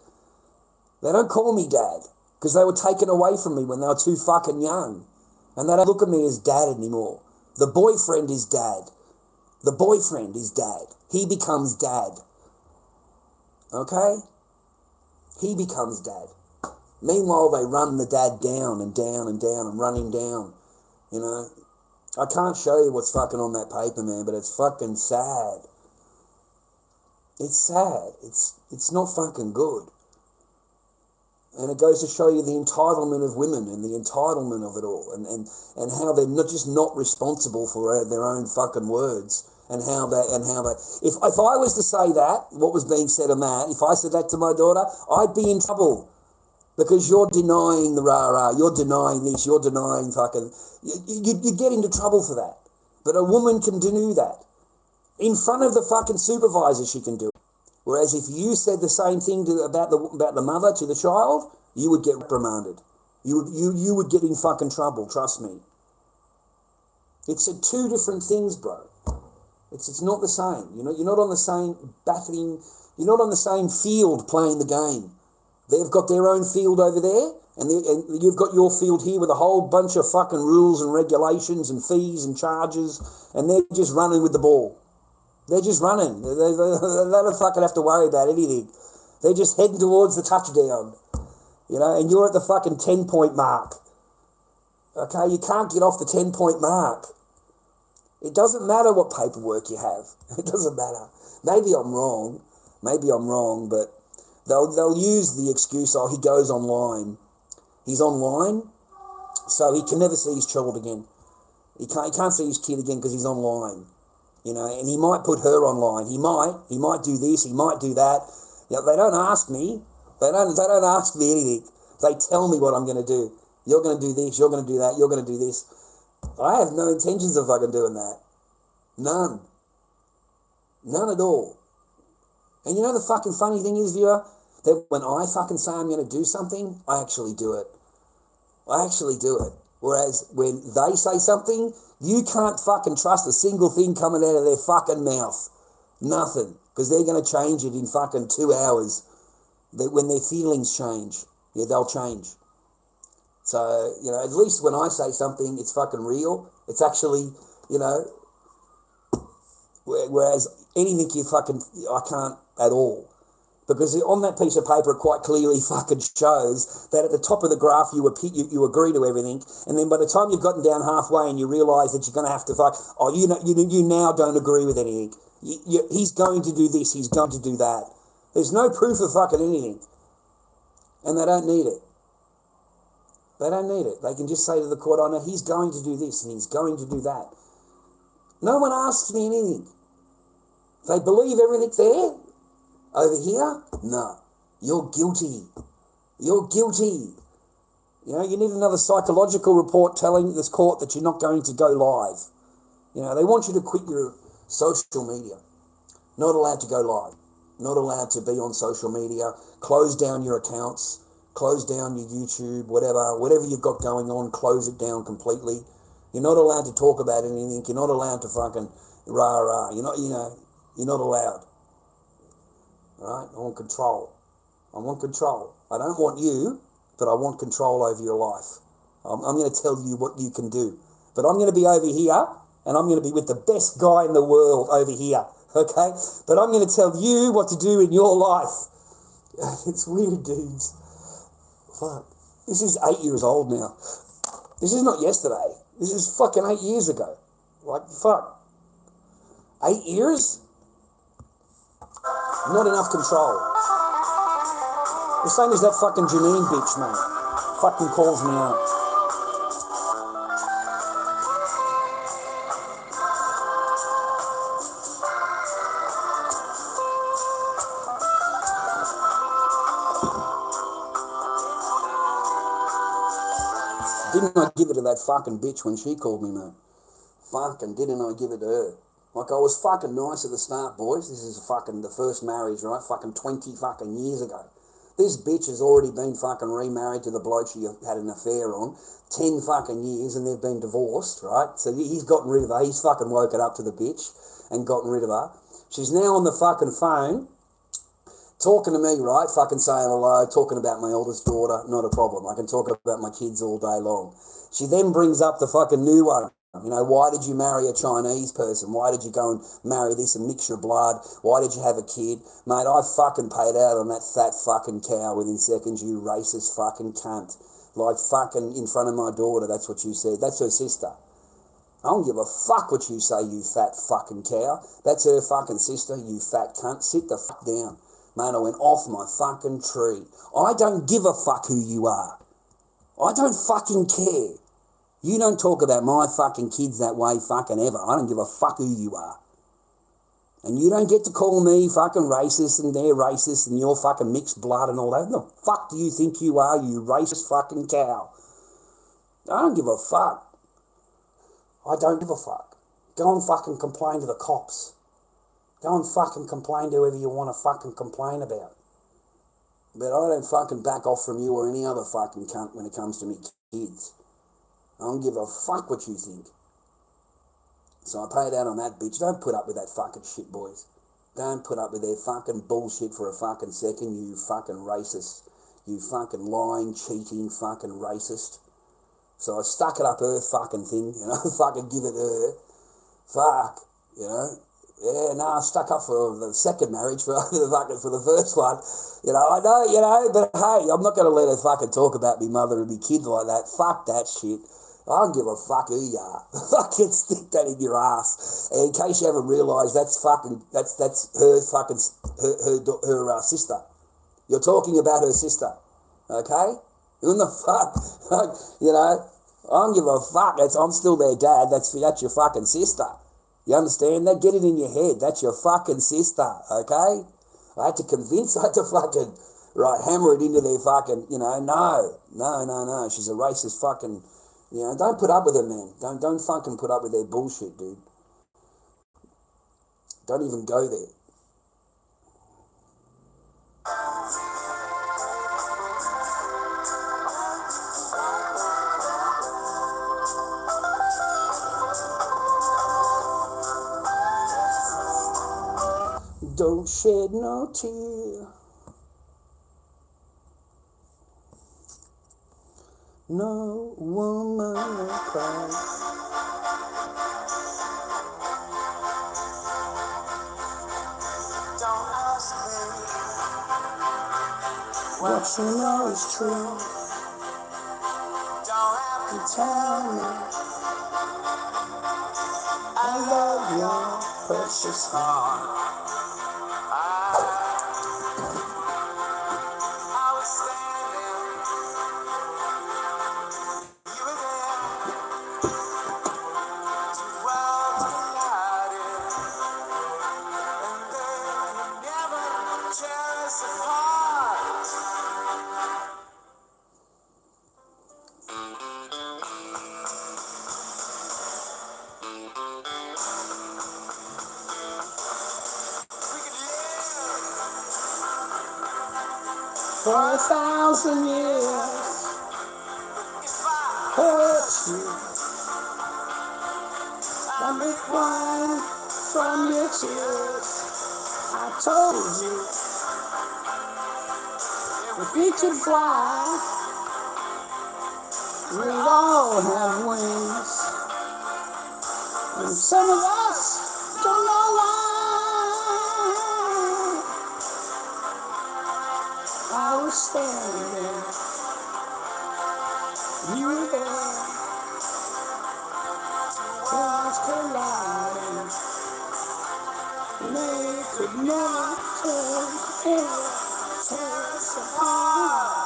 They don't call me Dad because they were taken away from me when they were too fucking young. And they don't look at me as Dad anymore. The boyfriend is Dad. He becomes Dad. Okay? He becomes Dad. Meanwhile, they run the dad down and run him down. I can't show you what's fucking on that paper, man, but it's fucking sad. It's sad. It's not fucking good. And it goes to show you the entitlement of women and the entitlement of it all and how they're not responsible for their own fucking words and how they if I was to say that, what was being said on that, if I said that to my daughter, I'd be in trouble because you're denying the rah-rah, you're denying this, you're denying fucking, you get into trouble for that. But a woman can do that. In front of the fucking supervisor, she can do it. Whereas if you said the same thing about the mother to the child, you would get reprimanded. You would get in fucking trouble, trust me. It's two different things, bro. It's not the same. You're not on the same battling, you're not on the same field playing the game. They've got their own field over there, and you've got your field here with a whole bunch of fucking rules and regulations and fees and charges, and they're just running with the ball. They're just running. They don't fucking have to worry about anything. They're just heading towards the touchdown, and you're at the fucking 10-point mark. Okay, you can't get off the 10-point mark. It doesn't matter what paperwork you have. It doesn't matter. Maybe I'm wrong, but they'll use the excuse, he goes online. He's online, so he can never see his child again. He can't see his kid again because he's online. And he might put her online. He might do this, he might do that. They don't ask me. They don't ask me anything. They tell me what I'm going to do. You're going to do this, you're going to do that, you're going to do this. I have no intentions of fucking doing that. None at all. And the fucking funny thing is, viewer, that when I fucking say I'm going to do something, I actually do it. Whereas when they say something, you can't fucking trust a single thing coming out of their fucking mouth. Nothing. Because they're going to change it in fucking 2 hours. When their feelings change, they'll change. So, at least when I say something, it's fucking real. It's actually, whereas anything I can't at all. Because on that piece of paper, it quite clearly fucking shows that at the top of the graph, you agree to everything. And then by the time you've gotten down halfway and you realise that you're going to have to you now don't agree with anything. He's going to do this, he's going to do that. There's no proof of fucking anything. And they don't need it. They can just say to the court, no, he's going to do this and he's going to do that. No one asks me anything. They believe everything's there. Over here, no. You're guilty. You need another psychological report telling this court that you're not going to go live. They want you to quit your social media. Not allowed to go live. Not allowed to be on social media. Close down your accounts. Close down your YouTube, whatever you've got going on, close it down completely. You're not allowed to talk about anything. You're not allowed to fucking rah-rah. You're not allowed. Right? I want control. I don't want you, but I want control over your life. I'm going to tell you what you can do. But I'm going to be over here, and I'm going to be with the best guy in the world over here. okay? But I'm going to tell you what to do in your life. It's weird, dudes. Fuck. This is 8 years old now. This is not yesterday. This is fucking 8 years ago. Like, fuck. 8 years? Not enough control. The same as that fucking Janine bitch, mate. Fucking calls me out. Didn't I give it to that fucking bitch when she called me, mate? Fucking didn't I give it to her? Like, I was fucking nice at the start, boys. This is fucking the first marriage, right? Fucking 20 fucking years ago. This bitch has already been fucking remarried to the bloke she had an affair on 10 fucking years, and they've been divorced, right? So he's gotten rid of her. He's fucking woken up to the bitch and gotten rid of her. She's now on the fucking phone talking to me, right? Fucking saying hello, talking about my oldest daughter. Not a problem. I can talk about my kids all day long. She then brings up the fucking new one. You know, why did you marry a Chinese person? Why did you go and marry this and mix your blood? Why did you have a kid? Mate, I fucking paid out on that fat fucking cow within seconds, you racist fucking cunt. Like, fucking in front of my daughter, that's what you said. That's her sister. I don't give a fuck what you say, you fat fucking cow. That's her fucking sister, you fat cunt. Sit the fuck down. Mate, I went off my fucking tree. I don't give a fuck who you are. I don't fucking care. You don't talk about my fucking kids that way fucking ever. I don't give a fuck who you are. And you don't get to call me fucking racist and they're racist and you're fucking mixed blood and all that. Who the fuck do you think you are, you racist fucking cow? I don't give a fuck. I don't give a fuck. Go and fucking complain to the cops. Go and fucking complain to whoever you want to fucking complain about. But I don't fucking back off from you or any other fucking cunt when it comes to me kids. I don't give a fuck what you think. So I paid out on that bitch. Don't put up with that fucking shit, boys. Don't put up with their fucking bullshit for a fucking second, you fucking racist. You fucking lying, cheating, fucking racist. So I stuck it up her fucking thing, you know, fucking give it her. Fuck, you know. Yeah, no, I stuck up for the second marriage for the first one. You know, I know, you know, but hey, I'm not going to let her fucking talk about me mother and me kids like that. Fuck that shit. I don't give a fuck who you are. Fucking stick that in your ass. And in case you haven't realised, that's her fucking her sister. You're talking about her sister, okay? Who in the fuck? You know, I don't give a fuck. I'm still their dad. That's your fucking sister. You understand that? Get it in your head. That's your fucking sister, okay? I had to fucking, right, hammer it into their fucking, you know, no. She's a racist fucking, you know, don't put up with her, man. Don't fucking put up with their bullshit, dude. Don't even go there. Don't shed no tear. No woman will cry. Don't ask me What you know is true. don't have to Tell me I love your precious heart. I was standing, you were there, too well delighted, and then you never tear us apart. We could live For 1,000 years if I hurt you. I make wine from your tears. I told you if we could fly, we'd all have wings. And some of us don't know why. could never tear us apart.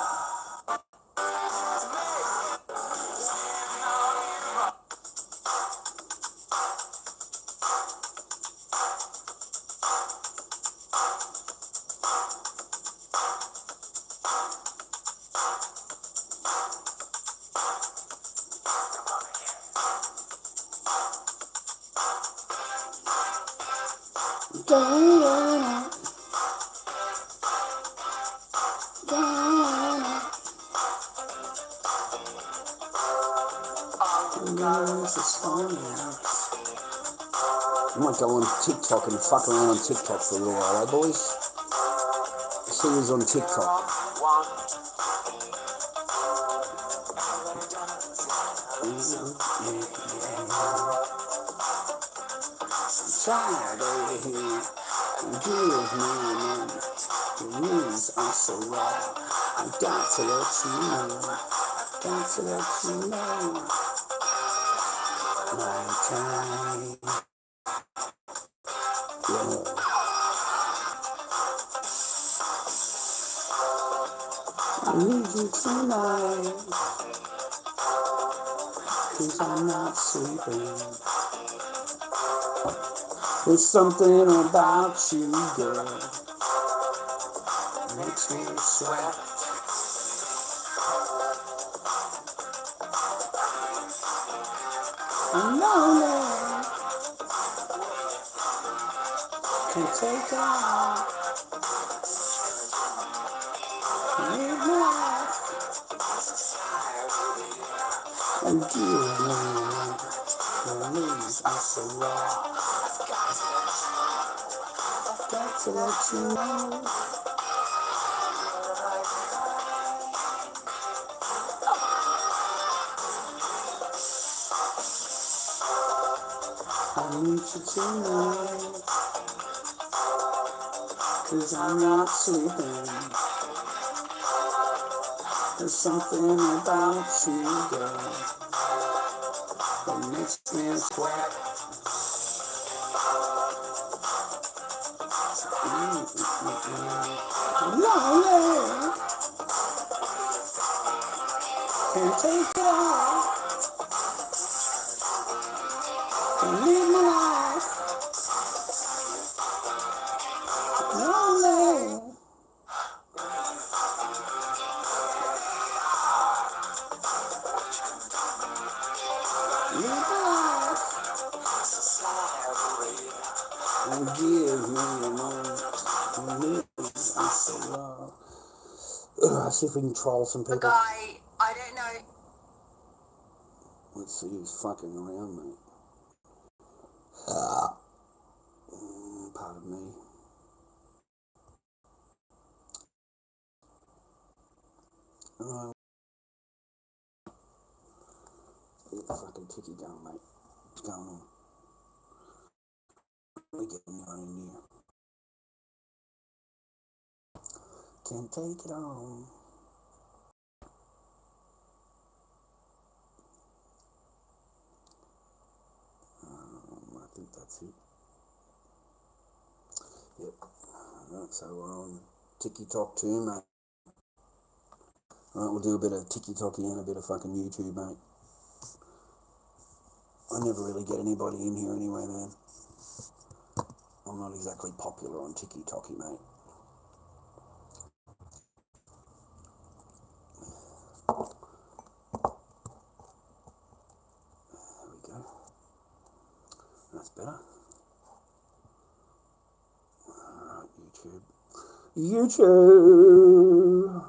I might go on TikTok and fuck around on TikTok for a little while, eh, boys? See who's on TikTok. The news are so raw. I've got to let you know. Got to let you know. My time. Yeah. I need you tonight, 'cause I'm not sleeping. There's something about you, girl, that makes me sweat. I'm lonely, can't take it all. Midnight, and give me your knees are so raw. I've got to let you know. I need you tonight, 'cause I'm not sleeping. There's something about you, girl, that makes me sweat. I'm lonely, can't take it all. Can't live my life lonely. Live my life and give me a moment. I'm so low. See if we can troll some people. Guy, I don't know. Let's see who's fucking around, mate. Pardon me. Get the fucking ticky going, mate. What's going on? Let me get anyone in here. Can't take it on. I think that's it. Yep. Alright, so we're on TikTok too, mate. Alright, we'll do a bit of TikTok and a bit of fucking YouTube, mate. I never really get anybody in here anyway, man. I'm not exactly popular on TikTok, mate. There we go. That's better. Alright, YouTube.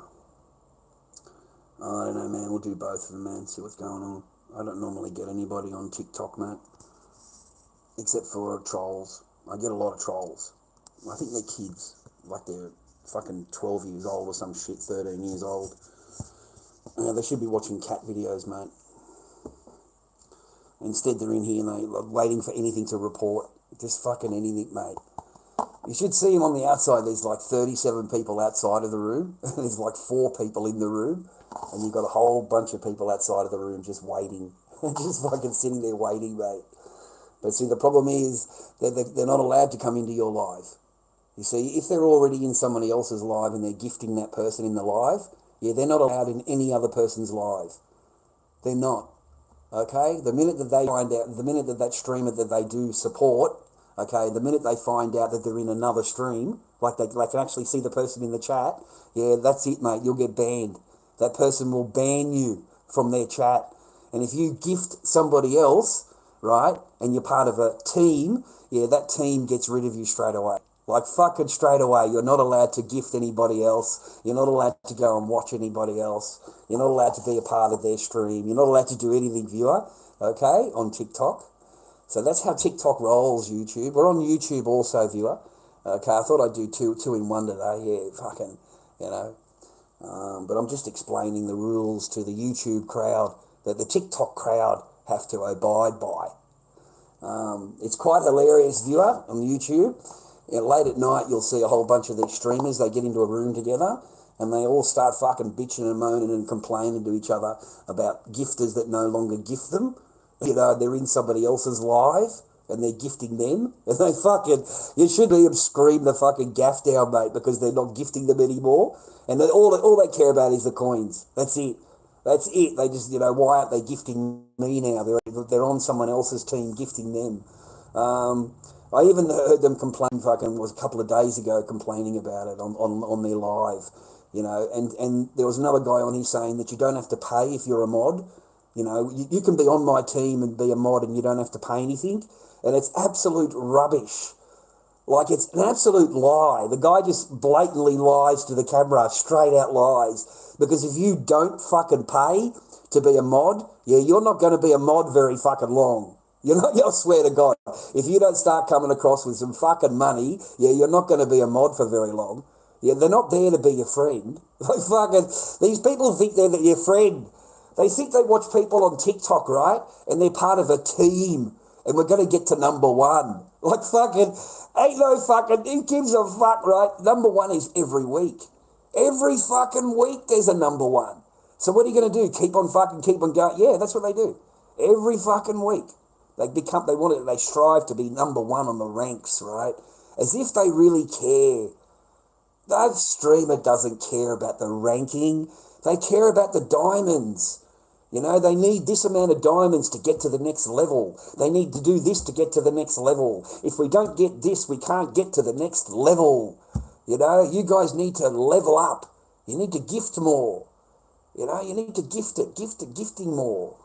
I don't know, man. We'll do both of them, man. See what's going on. I don't normally get anybody on TikTok, mate. Except for trolls. I get a lot of trolls. I think they're kids. Like they're fucking 12 years old or some shit, 13 years old. Yeah, they should be watching cat videos, mate. Instead they're in here and they're waiting for anything to report. Just fucking anything, mate. You should see them on the outside. There's like 37 people outside of the room. There's like 4 people in the room. And you've got a whole bunch of people outside of the room just waiting. Just fucking sitting there waiting, mate. But see, the problem is that they're not allowed to come into your live. You see, if they're already in somebody else's live and they're gifting that person in the live, yeah, they're not allowed in any other person's live. They're not. Okay? The minute that they find out, the minute that streamer that they do support, okay, the minute they find out that they're in another stream, like they can actually see the person in the chat, yeah, that's it, mate. You'll get banned. That person will ban you from their chat. And if you gift somebody else, right, and you're part of a team, yeah, that team gets rid of you straight away. Like fucking straight away. You're not allowed to gift anybody else. You're not allowed to go and watch anybody else. You're not allowed to be a part of their stream. You're not allowed to do anything, viewer, okay, on TikTok. So that's how TikTok rolls, YouTube. We're on YouTube also, viewer. Okay, I thought I'd do two in one today. Yeah, fucking, you know. But I'm just explaining the rules to the YouTube crowd that the TikTok crowd have to abide by. It's quite hilarious, viewer, on YouTube. You know, late at night, you'll see a whole bunch of these streamers. They get into a room together and they all start fucking bitching and moaning and complaining to each other about gifters that no longer gift them. You know, they're in somebody else's live and they're gifting them. And they fucking, you should hear them scream the fucking gaff down, mate, because they're not gifting them anymore. And all they care about is the coins. That's it. That's it. They just, you know, why aren't they gifting me now? They're on someone else's team gifting them. I even heard them complain, was a couple of days ago, complaining about it on their live, you know, and there was another guy on here saying that you don't have to pay if you're a mod. You know, you can be on my team and be a mod and you don't have to pay anything. And it's absolute rubbish. Like, it's an absolute lie. The guy just blatantly lies to the camera, straight out lies. Because if you don't fucking pay to be a mod, yeah, you're not going to be a mod very fucking long. You know, I swear to God, if you don't start coming across with some fucking money, yeah, you're not going to be a mod for very long. Yeah, they're not there to be your friend. Like fucking, these people think they're your friend. They think they watch people on TikTok, right? And they're part of a team. And we're going to get to number one. Like fucking, ain't no fucking, who gives a fuck, right? Number one is every week. Every fucking week there's a number one. So what are you going to do? Keep on going? Yeah, that's what they do. Every fucking week. They strive to be number one on the ranks, right? As if they really care. That streamer doesn't care about the ranking. They care about the diamonds. You know, they need this amount of diamonds to get to the next level. They need to do this to get to the next level. If we don't get this, we can't get to the next level. You know, you guys need to level up. You need to gift more. You know, you need to gifting more.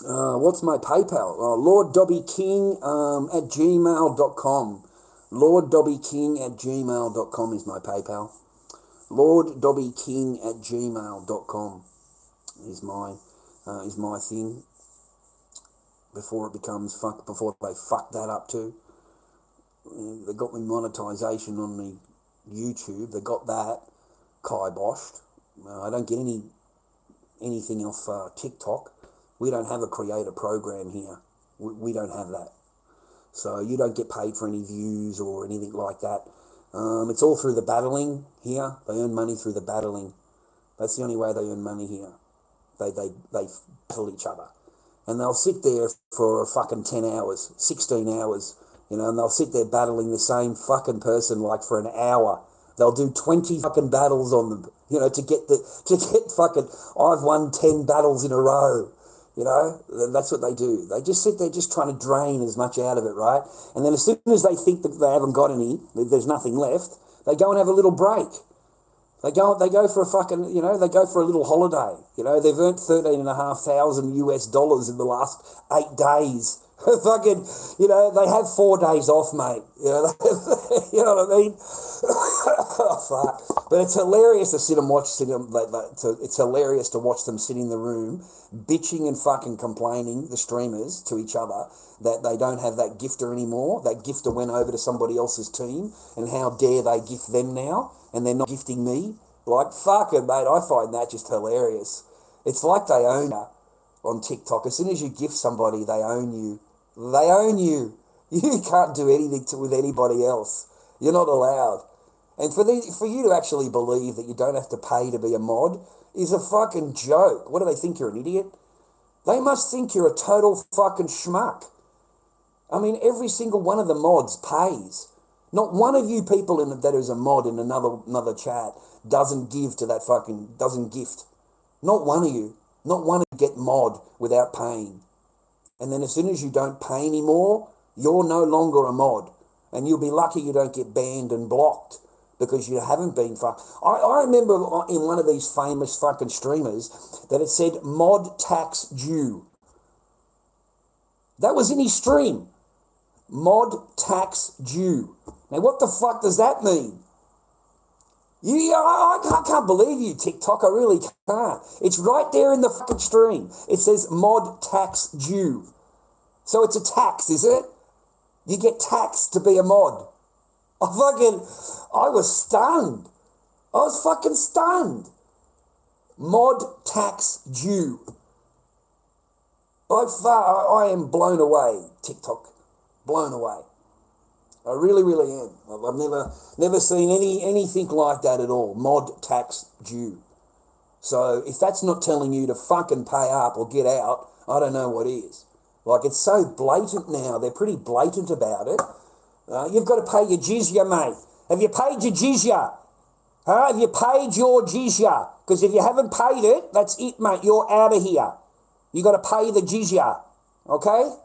What's my PayPal? lorddobbyking at gmail.com. lorddobbyking at gmail.com is my PayPal. lorddobbyking at gmail.com is my thing. Before it becomes before they fuck that up too. They got me monetization on the YouTube. They got that kiboshed. I don't get anything off TikTok. We don't have a creator program here. We don't have that. So you don't get paid for any views or anything like that. It's all through the battling here. They earn money through the battling. That's the only way they earn money here. They battle each other. And they'll sit there for fucking 10 hours, 16 hours, you know, and they'll sit there battling the same fucking person like for an hour. They'll do 20 fucking battles on them, you know, to get fucking, I've won 10 battles in a row. You know, that's what they do. They just sit there just trying to drain as much out of it, right? And then as soon as they think that they haven't got any, there's nothing left, they go and have a little break. They go for a fucking, you know, they go for a little holiday. You know, they've earned $13,500 US in the last 8 days. Fucking, you know, they have 4 days off, mate. You know, you know what I mean? Oh, fuck. But it's hilarious to sit and watch them. It's hilarious to watch them sit in the room, bitching and fucking complaining, the streamers, to each other, that they don't have that gifter anymore. That gifter went over to somebody else's team, and how dare they gift them now, and they're not gifting me. Like, fuck it, mate. I find that just hilarious. It's like they own you on TikTok. As soon as you gift somebody, they own you. They own you. You can't do anything with anybody else. You're not allowed. And for you to actually believe that you don't have to pay to be a mod is a fucking joke. What do they think, you're an idiot? They must think you're a total fucking schmuck. I mean, every single one of the mods pays. Not one of you people that is a mod in another chat doesn't give to that fucking, doesn't gift. Not one of you. Not one of you get mod without paying. And then as soon as you don't pay anymore, you're no longer a mod. And you'll be lucky you don't get banned and blocked because you haven't been fucked. I remember in one of these famous fucking streamers that it said mod tax due. That was in his stream. Mod tax due. Now what the fuck does that mean? I can't believe you, TikTok. I really can't. It's right there in the fucking stream. It says mod tax due. So it's a tax, is it? You get taxed to be a mod. I was stunned. I was fucking stunned. Mod tax due. I am blown away, TikTok. Blown away. I really, really am. I've never seen anything like that at all. Mod tax due. So if that's not telling you to fucking pay up or get out, I don't know what is. Like, it's so blatant now. They're pretty blatant about it. You've got to pay your jizya, mate. Have you paid your jizya? Huh? Have you paid your jizya? Because if you haven't paid it, that's it, mate. You're out of here. You got to pay the jizya. Okay?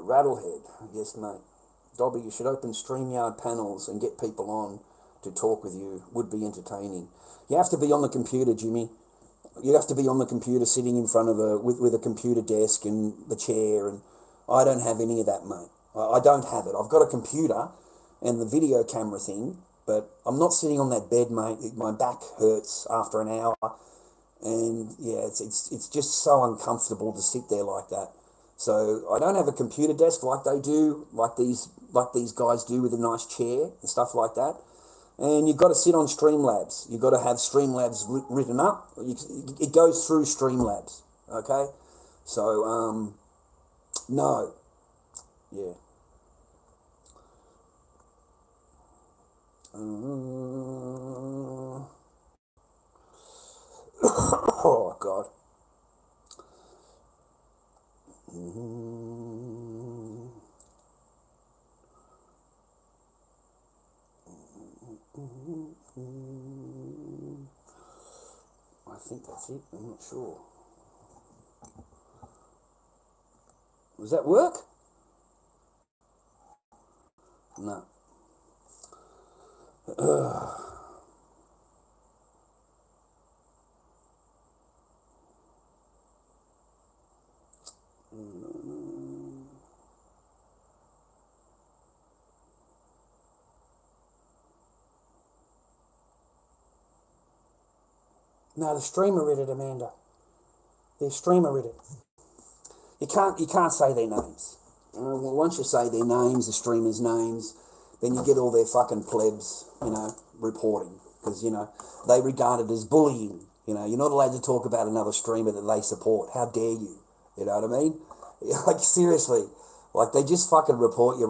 Rattlehead. Yes, mate. Dobby, you should open StreamYard panels and get people on to talk with you. Would be entertaining. You have to be on the computer, Jimmy. You have to be on the computer, sitting in front of with a computer desk and the chair, and I don't have any of that, mate. I don't have it. I've got a computer and the video camera thing, but I'm not sitting on that bed, mate. My back hurts after an hour, and yeah, it's just so uncomfortable to sit there like that. So I don't have a computer desk like they do, like these guys do with a nice chair and stuff like that. And you've got to sit on Streamlabs. You've got to have Streamlabs written up. It goes through Streamlabs, okay? So, no. Yeah. Oh, God. I think that's it. I'm not sure. Does that work? No. No, the streamer read it, Amanda. The streamer read it. You can't say their names. Well, once you say their names, the streamers' names, then you get all their fucking plebs, reporting, because they regard it as bullying. You're not allowed to talk about another streamer that they support. How dare you? You know what I mean? Like, seriously, like, they just fucking report you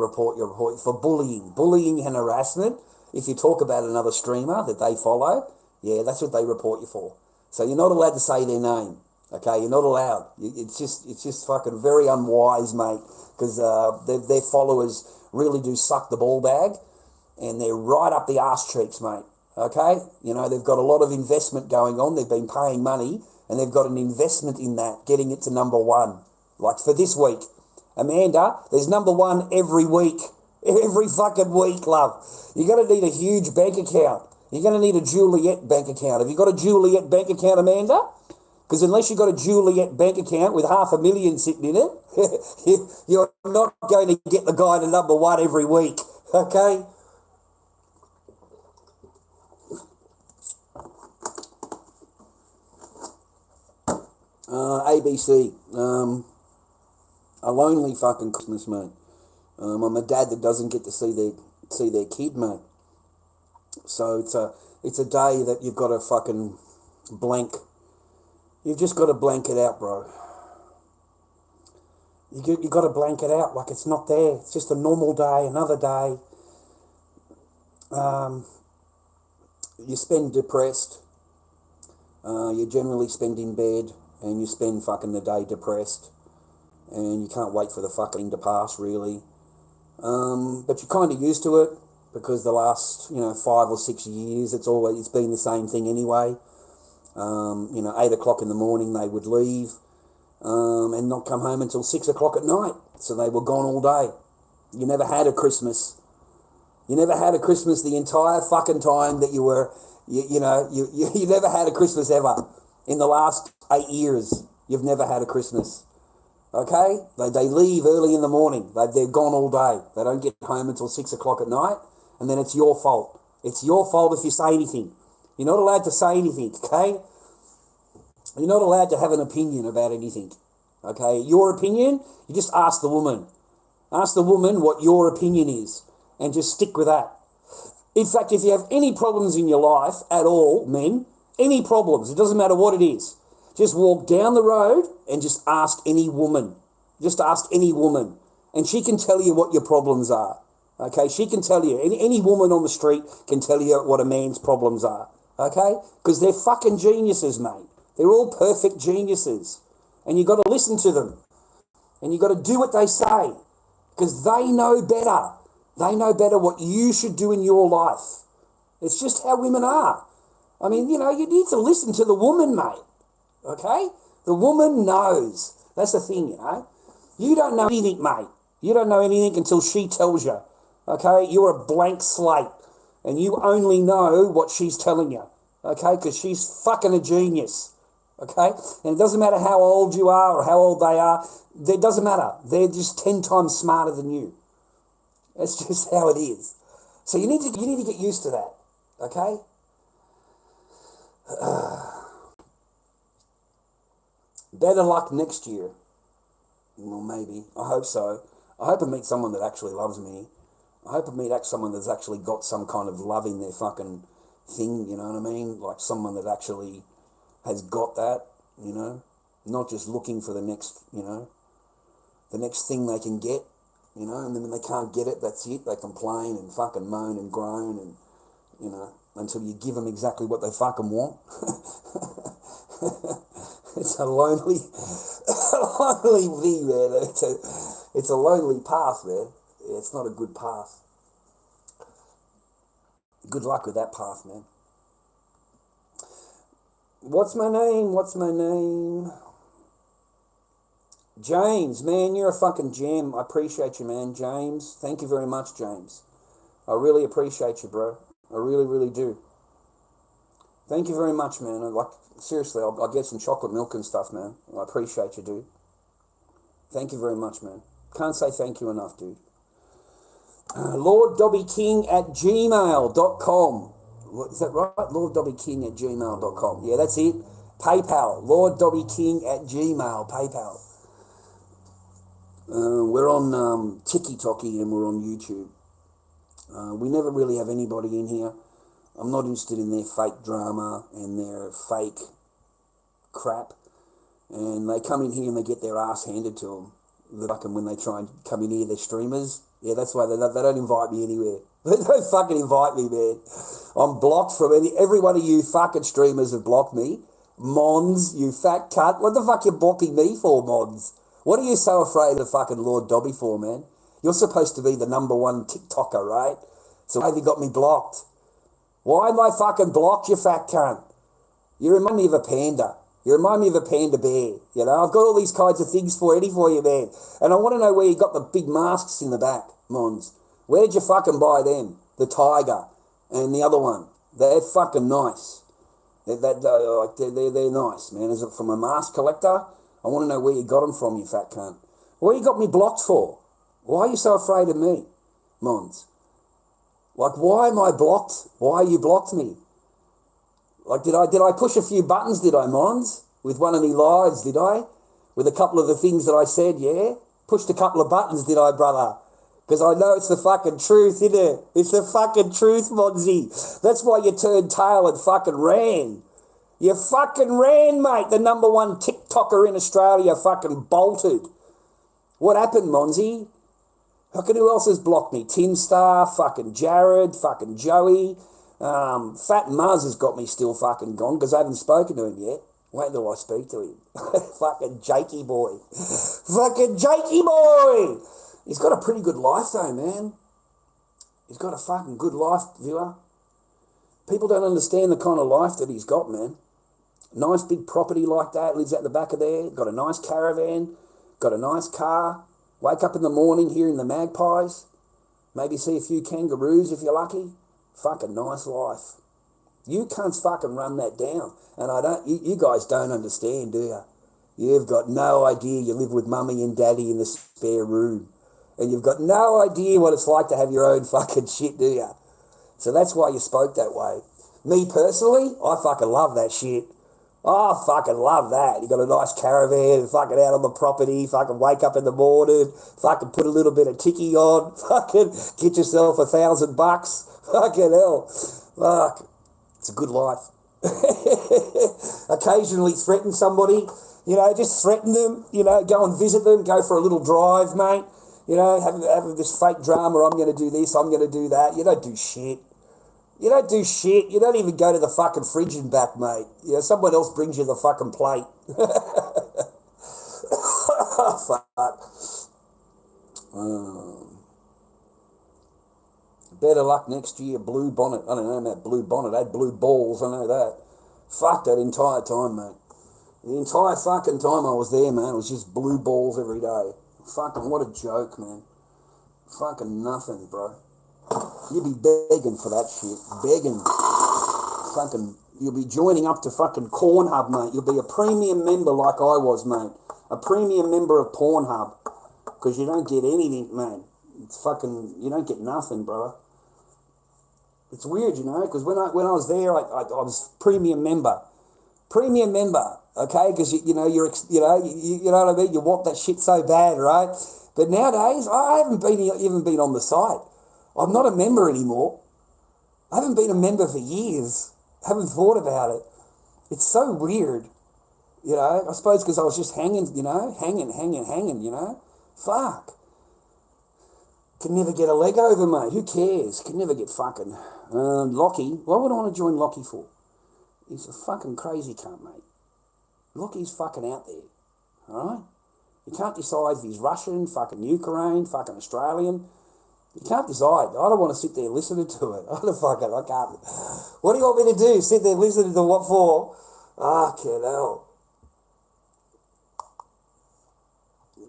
for bullying and harassment. If you talk about another streamer that they follow, yeah, that's what they report you for. So you're not allowed to say their name. Okay, you're not allowed. It's just fucking very unwise, mate, because their followers really do suck the ball bag, and they're right up the arse cheeks, mate. Okay, they've got a lot of investment going on. They've been paying money, and they've got an investment in that, getting it to #1. Like for this week, Amanda, there's #1 every week, every fucking week, love. You're gonna need a huge bank account. You're gonna need a Juliet bank account. Have you got a Juliet bank account, Amanda? Because unless you've got a Juliet bank account with $500,000 sitting in it, you're not going to get the guy to #1 every week, okay? ABC, a lonely fucking Christmas, mate. I'm a dad that doesn't get to see their kid, mate. So it's a day that you've got to fucking blank. You've just got to blank it out, bro. You got to blank it out like it's not there. It's just a normal day, another day. You spend depressed. You generally spend in bed, and you spend fucking the day depressed, and you can't wait for the fucking to pass, really. But you're kind of used to it because the last 5 or 6 years it's been the same thing anyway. 8 o'clock in the morning they would leave, and not come home until 6 o'clock at night. So they were gone all day. You never had a Christmas. You never had a Christmas the entire fucking time that you were, you never had a Christmas ever. In the last 8 years, you've never had a Christmas. Okay? They leave early in the morning. They're gone all day. They don't get home until 6 o'clock at night, and then it's your fault. It's your fault if you say anything. You're not allowed to say anything, okay? You're not allowed to have an opinion about anything, okay? Your opinion, you just ask the woman. Ask the woman what your opinion is, and just stick with that. In fact, if you have any problems in your life at all, men, any problems, it doesn't matter what it is, just walk down the road and just ask any woman. Just ask any woman, and she can tell you what your problems are, okay? She can tell you. Any woman on the street can tell you what a man's problems are, okay? Because they're fucking geniuses, mate. They're all perfect geniuses, and you've got to listen to them, and you've got to do what they say, because they know better. They know better what you should do in your life. It's just how women are. I mean, you need to listen to the woman, mate, okay? The woman knows. That's the thing, You don't know anything, mate. You don't know anything until she tells you, okay? You're a blank slate, and you only know what she's telling you, okay? Because she's fucking a genius, okay? And it doesn't matter how old you are or how old they are. It doesn't matter. They're just 10 times smarter than you. That's just how it is. So you need to get used to that, okay? Better luck next year. Well, maybe. I hope so. I hope I meet someone that actually loves me. I hope I meet someone that's actually got some kind of love in their fucking thing, you know what I mean? Like someone that actually has got that, not just looking for the next, the next thing they can get, and then when they can't get it, that's it. They complain and fucking moan and groan and, until you give them exactly what they fucking want. It's a lonely thing, man. It's a lonely path, man. It's not a good path. Good luck with that path, man. What's my name? James, man, you're a fucking gem. I appreciate you, man. James, thank you very much, James. I really appreciate you, bro. I really, really do. Thank you very much, man. Seriously, I'll get some chocolate milk and stuff, man. I appreciate you, dude. Thank you very much, man. Can't say thank you enough, dude. lorddobbyking@gmail.com. Is that right? lorddobbyking@gmail.com. Yeah, that's it. PayPal. lorddobbyking@gmail. PayPal. We're on TikTok and we're on YouTube. We never really have anybody in here. I'm not interested in their fake drama and their fake crap. And they come in here and they get their ass handed to them. When they try and come in here, they're streamers. Yeah, that's why they don't invite me anywhere. They don't fucking invite me, man. I'm blocked from every one of you fucking streamers have blocked me. Mons, you fat cunt. What the fuck you blocking me for, Mons? What are you so afraid of fucking Lord Dobby for, man? You're supposed to be the #1 TikToker, right? So why have you got me blocked? Why am I fucking blocked, you fat cunt? You remind me of a panda. You remind me of a panda bear. I've got all these kinds of things ready for you, man. And I want to know where you got the big masks in the back, Mons. Where'd you fucking buy them? The tiger and the other one. They're fucking nice. They're nice, man. Is it from a mask collector? I want to know where you got them from, you fat cunt. What you got me blocked for? Why are you so afraid of me, Mons? Why am I blocked? Why you blocked me? Did I push a few buttons, did I, Mons? With one of me lives, did I? With a couple of the things that I said, yeah? Pushed a couple of buttons, did I, brother? Because I know it's the fucking truth, isn't it? It's the fucking truth, Monzy. That's why you turned tail and fucking ran. You fucking ran, mate. The #1 TikToker in Australia fucking bolted. What happened, Monzy? Fucking who else has blocked me? Tim Star, fucking Jared, fucking Joey. Fat Muzz has got me still fucking gone because I haven't spoken to him yet. Wait until I speak to him. Fucking Jakey boy. Fucking Jakey boy! He's got a pretty good life though, man. He's got a fucking good life, viewer. People don't understand the kind of life that he's got, man. Nice big property like that, lives out the back of there, got a nice caravan, got a nice car, wake up in the morning hearing the magpies, maybe see a few kangaroos if you're lucky. Fucking nice life. You can't fucking run that down. And you guys don't understand, do you? You've got no idea you live with mummy and daddy in the spare room. And you've got no idea what it's like to have your own fucking shit, do you? So that's why you spoke that way. Me personally, I fucking love that shit. I fucking love that. You got a nice caravan, fucking out on the property, fucking wake up in the morning, fucking put a little bit of ticky on, fucking get yourself $1,000. Fucking hell. Fuck. It's a good life. Occasionally threaten somebody, just threaten them, go and visit them, go for a little drive, mate. Have this fake drama, I'm going to do this, I'm going to do that. You don't do shit. You don't do shit. You don't even go to the fucking fridge and back, mate. Someone else brings you the fucking plate. Fuck. Better luck next year, blue bonnet. I don't know about blue bonnet. I had blue balls, I know that. Fuck that entire time, mate. The entire fucking time I was there, man, it was just blue balls every day. Fucking what a joke, man. Fucking nothing, bro. You'd be begging for that shit. Begging. Fucking, you'll be joining up to fucking Pornhub, mate. You'll be a premium member like I was, mate. A premium member of Pornhub. Because you don't get anything, man. It's fucking, you don't get nothing, brother. It's weird, because when I was there, I was premium member. Premium member, okay? Because, you know what I mean? You want that shit so bad, right? But nowadays, I haven't even been on the site. I'm not a member anymore. I haven't been a member for years. I haven't thought about it. It's so weird. I suppose because I was just hanging, hanging. Fuck. Can never get a leg over, mate. Who cares? Can never get fucking. Lockie. What would I want to join Lockie for? He's a fucking crazy cunt, mate. Lockie's fucking out there. Alright? You can't decide if he's Russian, fucking Ukraine, fucking Australian. You can't decide. I don't want to sit there listening to it. I can't. What do you want me to do? Sit there listening to what for? Fucking hell.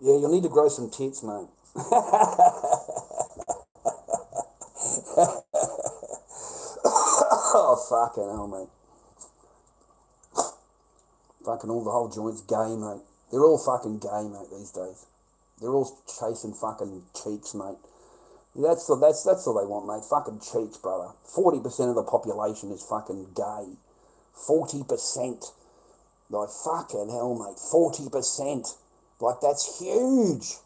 Yeah, you'll need to grow some tits, mate. Oh, fucking hell, mate. Fucking all the whole joint's gay, mate. They're all fucking gay, mate, these days. They're all chasing fucking cheeks, mate. That's all they want, mate. Fucking cheeks, brother. 40% of the population is fucking gay. 40%. Like, fucking hell, mate. 40%. Like, that's huge.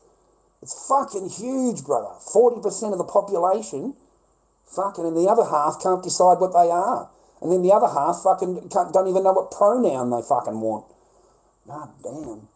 It's fucking huge, brother. 40% of the population, fucking, and the other half can't decide what they are. And then the other half fucking don't even know what pronoun they fucking want. God damn.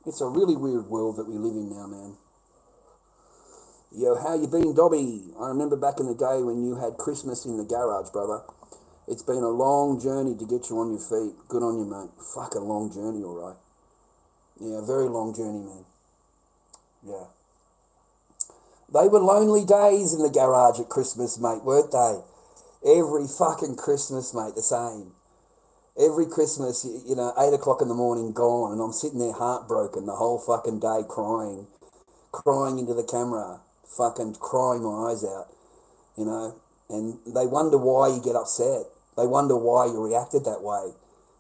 It's a really weird world that we live in now, man. Yo, how you been, Dobby? I remember back in the day when you had Christmas in the garage, brother. It's been a long journey to get you on your feet. Good on you, mate. Fucking long journey, all right. Yeah, very long journey, man. Yeah. They were lonely days in the garage at Christmas, mate, weren't they? Every fucking Christmas, mate, the same. Every Christmas, 8 o'clock in the morning, gone, and I'm sitting there heartbroken the whole fucking day crying into the camera, fucking crying my eyes out, and they wonder why you get upset. They wonder why you reacted that way.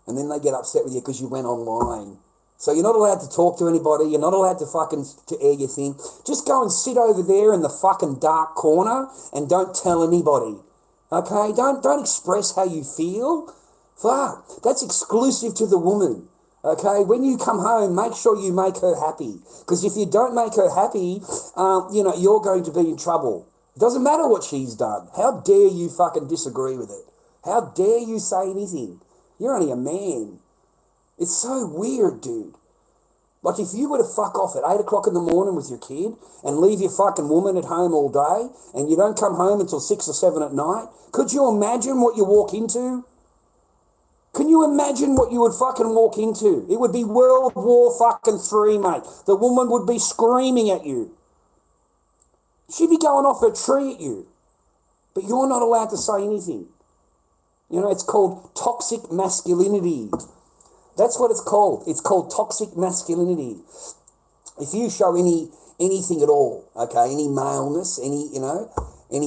And then they get upset with you because you went online. So you're not allowed to talk to anybody. You're not allowed to fucking to air your thing. Just go and sit over there in the fucking dark corner and don't tell anybody. Okay? Don't express how you feel. Fuck. That's exclusive to the woman. Okay, when you come home, make sure you make her happy. Because if you don't make her happy, you're going to be in trouble. It doesn't matter what she's done. How dare you fucking disagree with it? How dare you say anything? You're only a man. It's so weird, dude. Like, if you were to fuck off at 8 o'clock in the morning with your kid and leave your fucking woman at home all day and you don't come home until 6 or 7 at night, could you imagine what you walk into? Can you imagine what you would fucking walk into? It would be World War fucking 3, mate. The woman would be screaming at you. She'd be going off her tree at you. But you're not allowed to say anything. You know, it's called toxic masculinity. That's what it's called. It's called toxic masculinity. If you show anything at all, okay, any maleness, any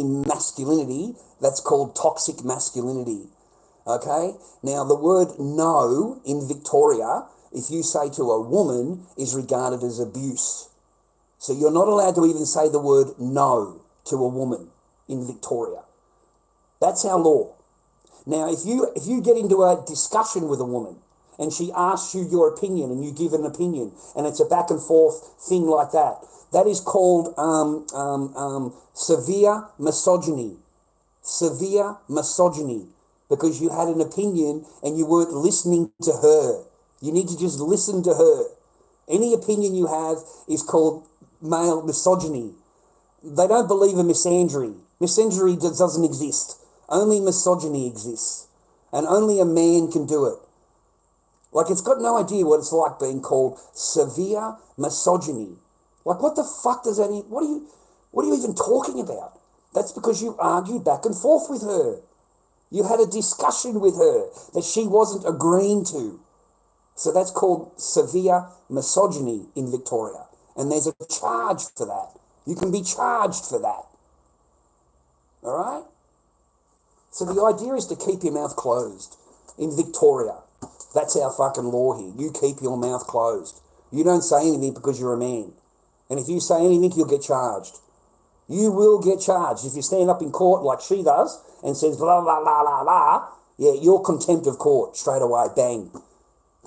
masculinity, that's called toxic masculinity. Okay? Now, the word no in Victoria, if you say to a woman, is regarded as abuse. So you're not allowed to even say the word no to a woman in Victoria. That's our law. Now, if you get into a discussion with a woman and she asks you your opinion and you give an opinion and it's a back and forth thing like that, that is called severe misogyny. Severe misogyny. Because you had an opinion and you weren't listening to her. You need to just listen to her. Any opinion you have is called male misogyny. They don't believe in misandry. Misandry doesn't exist. Only misogyny exists. And only a man can do it. Like, it's got no idea what it's like being called severe misogyny. Like, what the fuck does that mean? What are you even talking about? That's because you argued back and forth with her. You had a discussion with her that she wasn't agreeing to. So that's called severe misogyny in Victoria. And there's a charge for that. You can be charged for that. All right? So the idea is to keep your mouth closed in Victoria. That's our fucking law here. You keep your mouth closed. You don't say anything because you're a man. And if you say anything, you'll get charged. You will get charged. If you stand up in court like she does and says blah, blah, blah, blah, blah, yeah, you're contempt of court straight away, bang.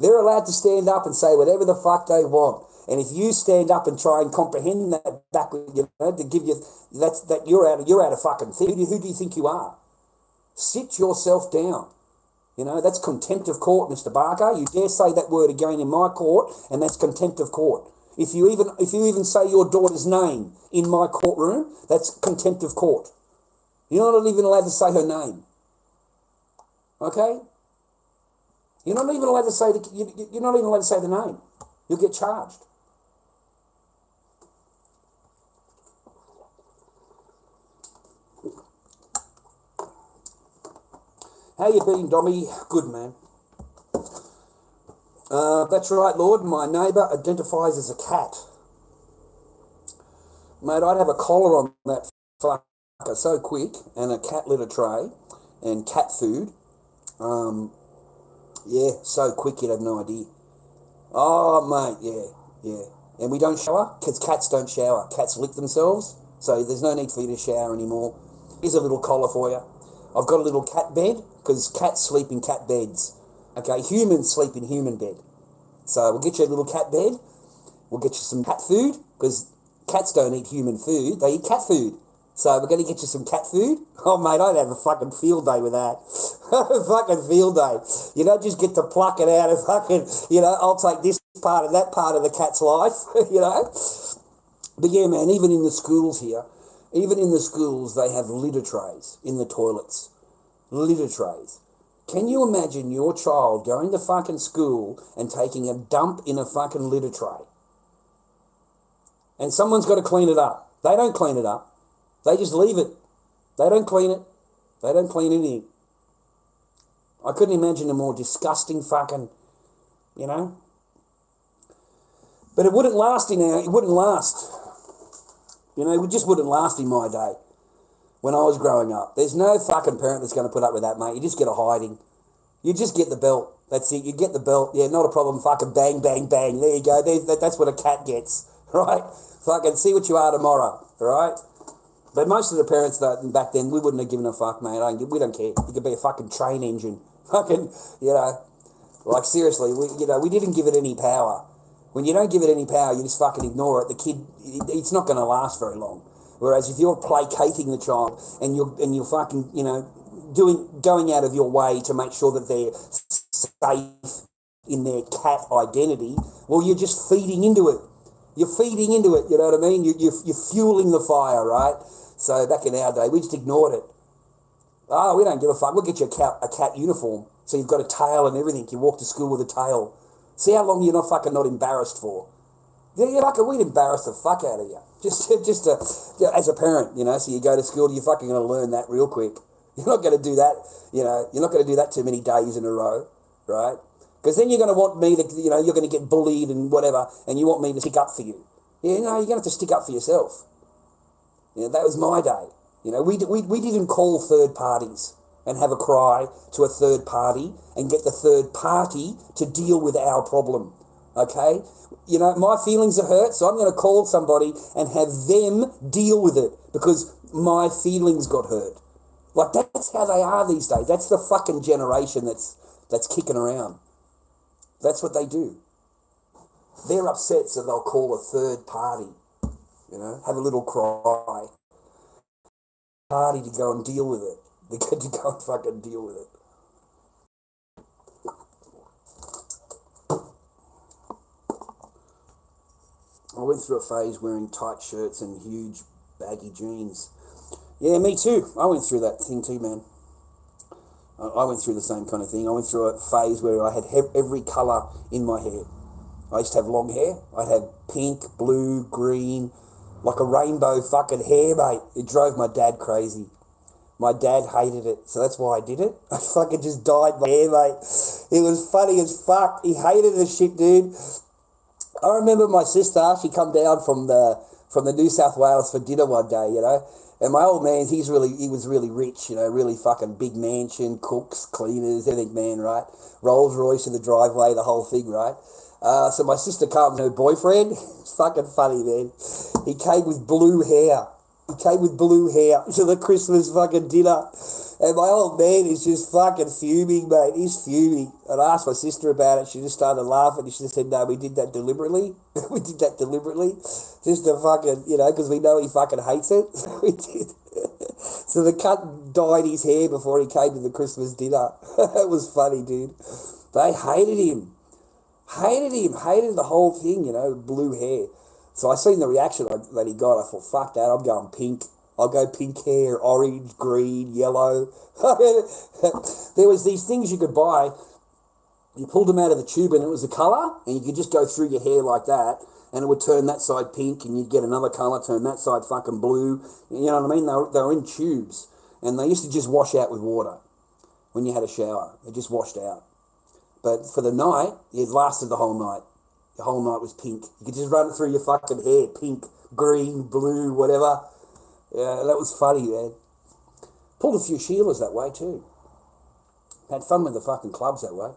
They're allowed to stand up and say whatever the fuck they want. And if you stand up and try and comprehend that back, to give you, that you're out of fucking thing. Who do you think you are? Sit yourself down. That's contempt of court, Mr. Barker. You dare say that word again in my court, and that's contempt of court. If you even say your daughter's name in my courtroom, that's contempt of court. You're not even allowed to say her name. Okay? You're not even allowed to say the name. You'll get charged. How you been, Dommy? Good, man. That's right, Lord. My neighbour identifies as a cat. Mate, I'd have a collar on that fucker so quick, and a cat litter tray, and cat food. So quick you'd have no idea. Oh, mate, yeah. And we don't shower, because cats don't shower. Cats lick themselves, so there's no need for you to shower anymore. Here's a little collar for you. I've got a little cat bed, because cats sleep in cat beds. Okay, humans sleep in human bed. So we'll get you a little cat bed. We'll get you some cat food, because cats don't eat human food. They eat cat food. So we're going to get you some cat food. Oh, mate, I'd have a fucking field day with that. Fucking field day. You don't just get to pluck it out of fucking, I'll take this part of that part of the cat's life, But yeah, man, even in the schools here, they have litter trays in the toilets. Litter trays. Can you imagine your child going to fucking school and taking a dump in a fucking litter tray? And someone's got to clean it up. They don't clean it up. They just leave it. They don't clean it. They don't clean anything. I couldn't imagine a more disgusting fucking, But it wouldn't last It just wouldn't last in my day when I was growing up. There's no fucking parent that's going to put up with that, mate. You just get a hiding. You just get the belt. That's it. You get the belt. Yeah, not a problem. Fucking bang, bang, bang. There you go. That's what a cat gets, right? Fucking see what you are tomorrow, right? But most of the parents back then, we wouldn't have given a fuck, mate. We don't care. You could be a fucking train engine. Fucking, Like, seriously, we didn't give it any power. When you don't give it any power, you just fucking ignore it. The kid, it's not going to last very long. Whereas if you're placating the child and you're fucking, going out of your way to make sure that they're safe in their cat identity, well, you're just feeding into it. You're feeding into it, you know what I mean? You're fueling the fire, right? So back in our day, we just ignored it. Oh, we don't give a fuck. We'll get you a cat uniform. So you've got a tail and everything. You walk to school with a tail. See how long you're not embarrassed for. We'd embarrass the fuck out of you. Just as a parent, so you go to school, you're fucking going to learn that real quick. You're not going to do that, you're not going to do that too many days in a row, right? Because then you're going to want me to, you're going to get bullied and whatever, and you want me to stick up for you. Yeah, no, you're going to have to stick up for yourself. That was my day. We didn't call third parties and have a cry to a third party and get the third party to deal with our problem, okay? My feelings are hurt, so I'm going to call somebody and have them deal with it because my feelings got hurt. Like, that's how they are these days. That's the fucking generation that's kicking around. That's what they do. They're upset, so they'll call a third party, have a little cry. Party to go and deal with it. They get to go and fucking deal with it. I went through a phase wearing tight shirts and huge baggy jeans. Yeah, me too. I went through that thing too, man. I went through the same kind of thing. I went through a phase where I had every colour in my hair. I used to have long hair. I'd have pink, blue, green, like a rainbow fucking hair, mate. It drove my dad crazy. My dad hated it, so that's why I did it. I fucking just dyed my hair, mate. It was funny as fuck. He hated the shit, dude. I remember my sister, she come down from the New South Wales for dinner one day, and my old man, he was really rich, really fucking big mansion, cooks, cleaners, everything, man, right? Rolls Royce in the driveway, the whole thing, right? So my sister comes, her boyfriend, it's fucking funny, man. He came with blue hair. He came with blue hair to the Christmas fucking dinner. And my old man is just fucking fuming, mate. He's fuming. And I asked my sister about it. She just started laughing. She just said, no, we did that deliberately. We did that deliberately. Just to fucking, because we know he fucking hates it. We did. So the cunt dyed his hair before he came to the Christmas dinner. It was funny, dude. They hated him. Hated the whole thing, blue hair. So I seen the reaction that he got. I thought, fuck that, I'm going pink. I'll go pink hair, orange, green, yellow. There was these things you could buy. You pulled them out of the tube and it was a colour, and you could just go through your hair like that, and it would turn that side pink, and you'd get another colour, turn that side fucking blue. You know what I mean? They were in tubes, and they used to just wash out with water when you had a shower. It just washed out. But for the night, it lasted the whole night. The whole night was pink. You could just run it through your fucking hair, pink, green, blue, whatever. Yeah, that was funny, man. Pulled a few Sheilas that way too. Had fun with the fucking clubs that way.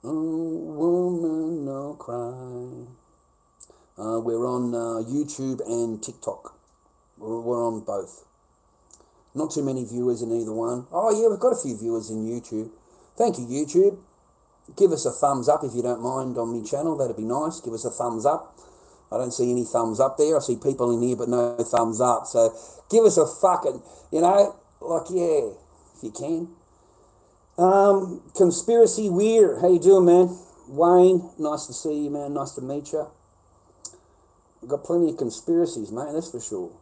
Oh, woman, no cry. We're on YouTube and TikTok. We're on both. Not too many viewers in either one. Oh yeah, we've got a few viewers in YouTube. Thank you, YouTube. Give us a thumbs up if you don't mind on my channel. That'd be nice. Give us a thumbs up. I don't see any thumbs up there. I see people in here but no thumbs up. So give us a fucking, yeah, if you can. Conspiracy Weir. How you doing, man? Wayne, nice to see you, man. Nice to meet you. We've got plenty of conspiracies, mate, that's for sure.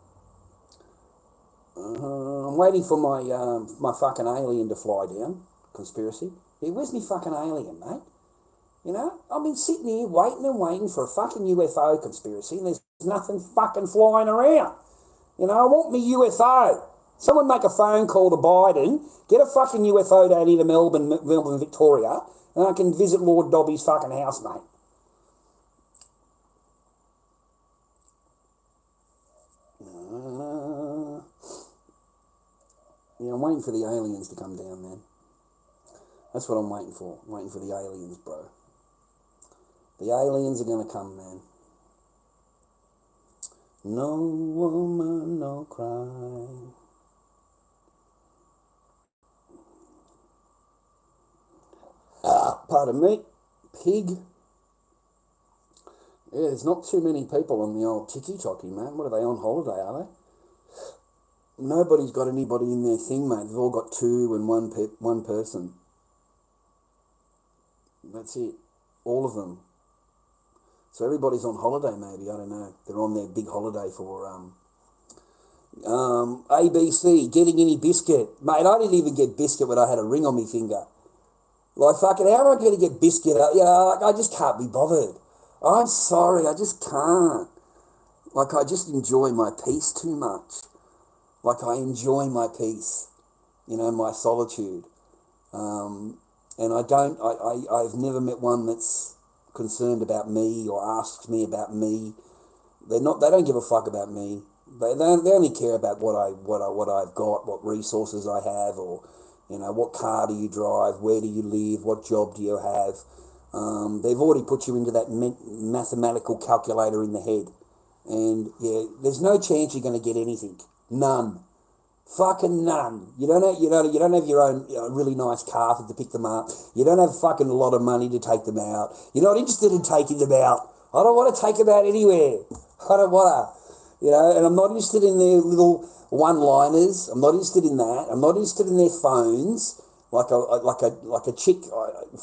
I'm waiting for my fucking alien to fly down. Conspiracy. Yeah, where's my fucking alien, mate? I've been sitting here waiting for a fucking UFO conspiracy, and there's nothing fucking flying around. I want me UFO. Someone make a phone call to Biden, get a fucking UFO down here to Melbourne, Victoria, and I can visit Lord Dobby's fucking house, mate. I'm waiting for the aliens to come down, man. That's what I'm waiting for. I'm waiting for the aliens, bro. The aliens are going to come, man. No woman, no cry. Pardon me. Pig. Yeah, there's not too many people on the old tiki-toki, man. What are they on holiday, are they? Nobody's got anybody in their thing, mate. They've all got two and one person. That's it. All of them. So everybody's on holiday, maybe. I don't know. They're on their big holiday for ABC, getting any biscuit. Mate, I didn't even get biscuit when I had a ring on my finger. Like, fucking, how am I going to get biscuit? You know, like, I just can't be bothered. I'm sorry, I just can't. Like, I just enjoy my peace too much. Like, I enjoy my peace, you know, my solitude. And I've never met one that's concerned about me or asks me about me. They don't give a fuck about me. They only care about what I've got, what resources I have, or, you know, what car do you drive, where do you live, what job do you have. They've already put you into that mathematical calculator in the head. And, yeah, there's no chance you're going to get anything. None. Fucking none. You don't have your own really nice car to pick them up. You don't have fucking a lot of money to take them out. You're not interested in taking them out. I don't want to take them out anywhere. I don't want to. You know, and I'm not interested in their little one-liners. I'm not interested in that. I'm not interested in their phones. Like a chick,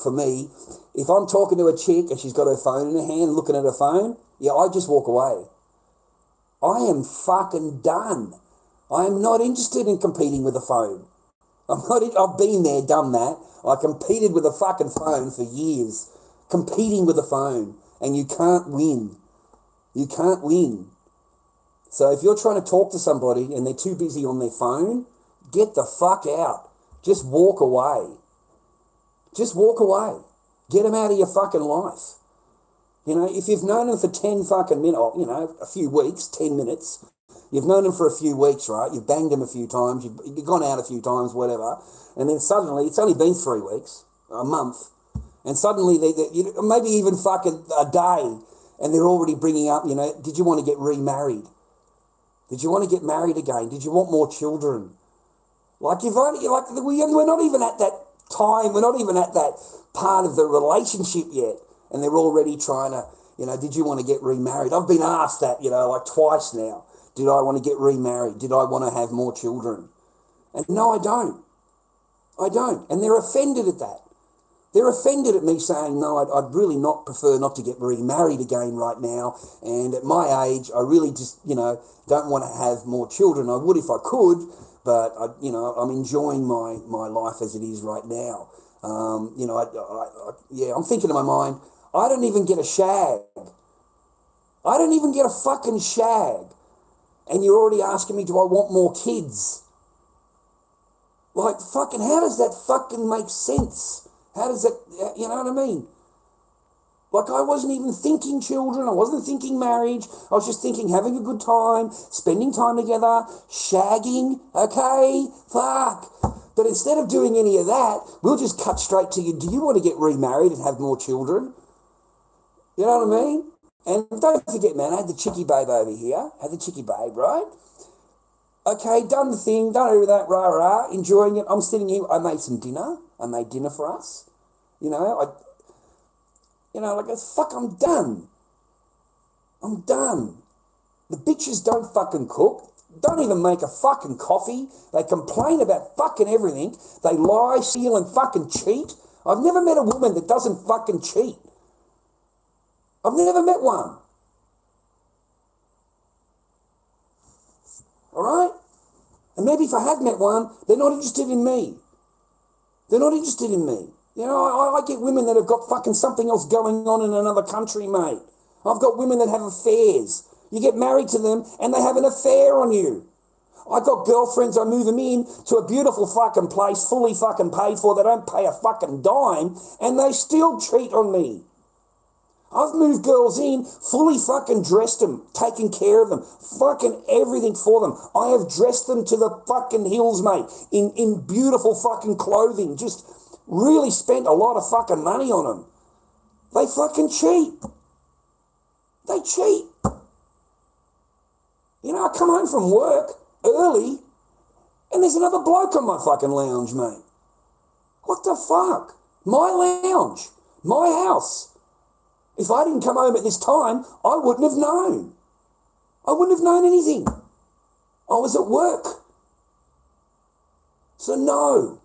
for me, if I'm talking to a chick and she's got her phone in her hand, looking at her phone, yeah, I just walk away. I am fucking done. I am not interested in competing with a phone. I've been there, done that. I competed with a fucking phone for years. Competing with a phone. And you can't win. You can't win. So if you're trying to talk to somebody and they're too busy on their phone, get the fuck out. Just walk away. Just walk away. Get them out of your fucking life. You know, if you've known them for 10 fucking minutes, you know, a few weeks, 10 minutes, you've known them for a few weeks, right? You've banged them a few times, you've gone out a few times, whatever, and then suddenly, it's only been 3 weeks, a month, and suddenly, maybe even fucking a day, and they're already bringing up, you know, did you want to get remarried? Did you want to get married again? Did you want more children? Like, we're not even at that time, we're not even at that part of the relationship yet, and they're already trying to, you know, did you want to get remarried? I've been asked that, you know, like twice now. Did I want to get remarried? Did I want to have more children? And no, I don't. I don't. And they're offended at that. They're offended at me saying, no, I'd really not prefer not to get remarried again right now. And at my age, I really just, you know, don't want to have more children. I would if I could, but, I'm enjoying my life as it is right now. I'm thinking in my mind, I don't even get a shag. I don't even get a fucking shag. And you're already asking me, do I want more kids? Like, fucking, how does that fucking make sense? How does that, you know what I mean? Like, I wasn't even thinking children. I wasn't thinking marriage. I was just thinking having a good time, spending time together, shagging, okay? Fuck. But instead of doing any of that, we'll just cut straight to you. Do you want to get remarried and have more children? You know what I mean? And don't forget, man, I had the chickie babe over here. Had the chickie babe, right? Okay, done the thing, done over that, rah, enjoying it. I'm sitting here. I made some dinner. I made dinner for us. You know, fuck, I'm done. I'm done. The bitches don't fucking cook. Don't even make a fucking coffee. They complain about fucking everything. They lie, steal, and fucking cheat. I've never met a woman that doesn't fucking cheat. I've never met one. All right? And maybe if I have met one, they're not interested in me. They're not interested in me. You know, I get women that have got fucking something else going on in another country, mate. I've got women that have affairs. You get married to them and they have an affair on you. I got girlfriends, I move them in to a beautiful fucking place, fully fucking paid for. They don't pay a fucking dime and they still cheat on me. I've moved girls in, fully fucking dressed them, taken care of them, fucking everything for them. I have dressed them to the fucking hills, mate, in beautiful fucking clothing, just really spent a lot of fucking money on them. They fucking cheat. They cheat. You know, I come home from work early and there's another bloke on my fucking lounge, mate. What the fuck? My lounge. My house. If I didn't come home at this time, I wouldn't have known. I wouldn't have known anything. I was at work. So no,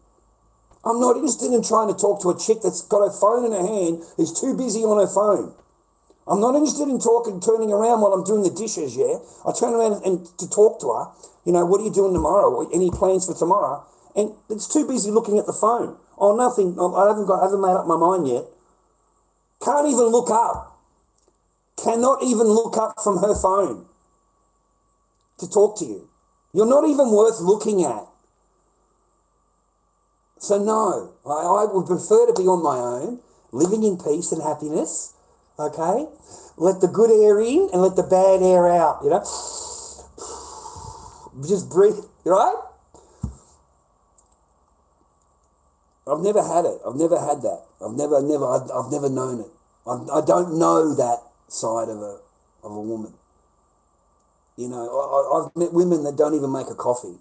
I'm not interested in trying to talk to a chick that's got her phone in her hand, who's too busy on her phone. I'm not interested in turning around while I'm doing the dishes, yeah? I turn around and to talk to her, you know, what are you doing tomorrow? Any plans for tomorrow? And it's too busy looking at the phone. Oh, nothing, I haven't made up my mind yet. Can't even look up. Cannot even look up from her phone to talk to you. You're not even worth looking at. So no, I would prefer to be on my own, living in peace and happiness, okay? Let the good air in and let the bad air out, you know? Just breathe, right? I've never had it. I've never had that. I've never known it. I don't know that side of a woman. You know, I've met women that don't even make a coffee.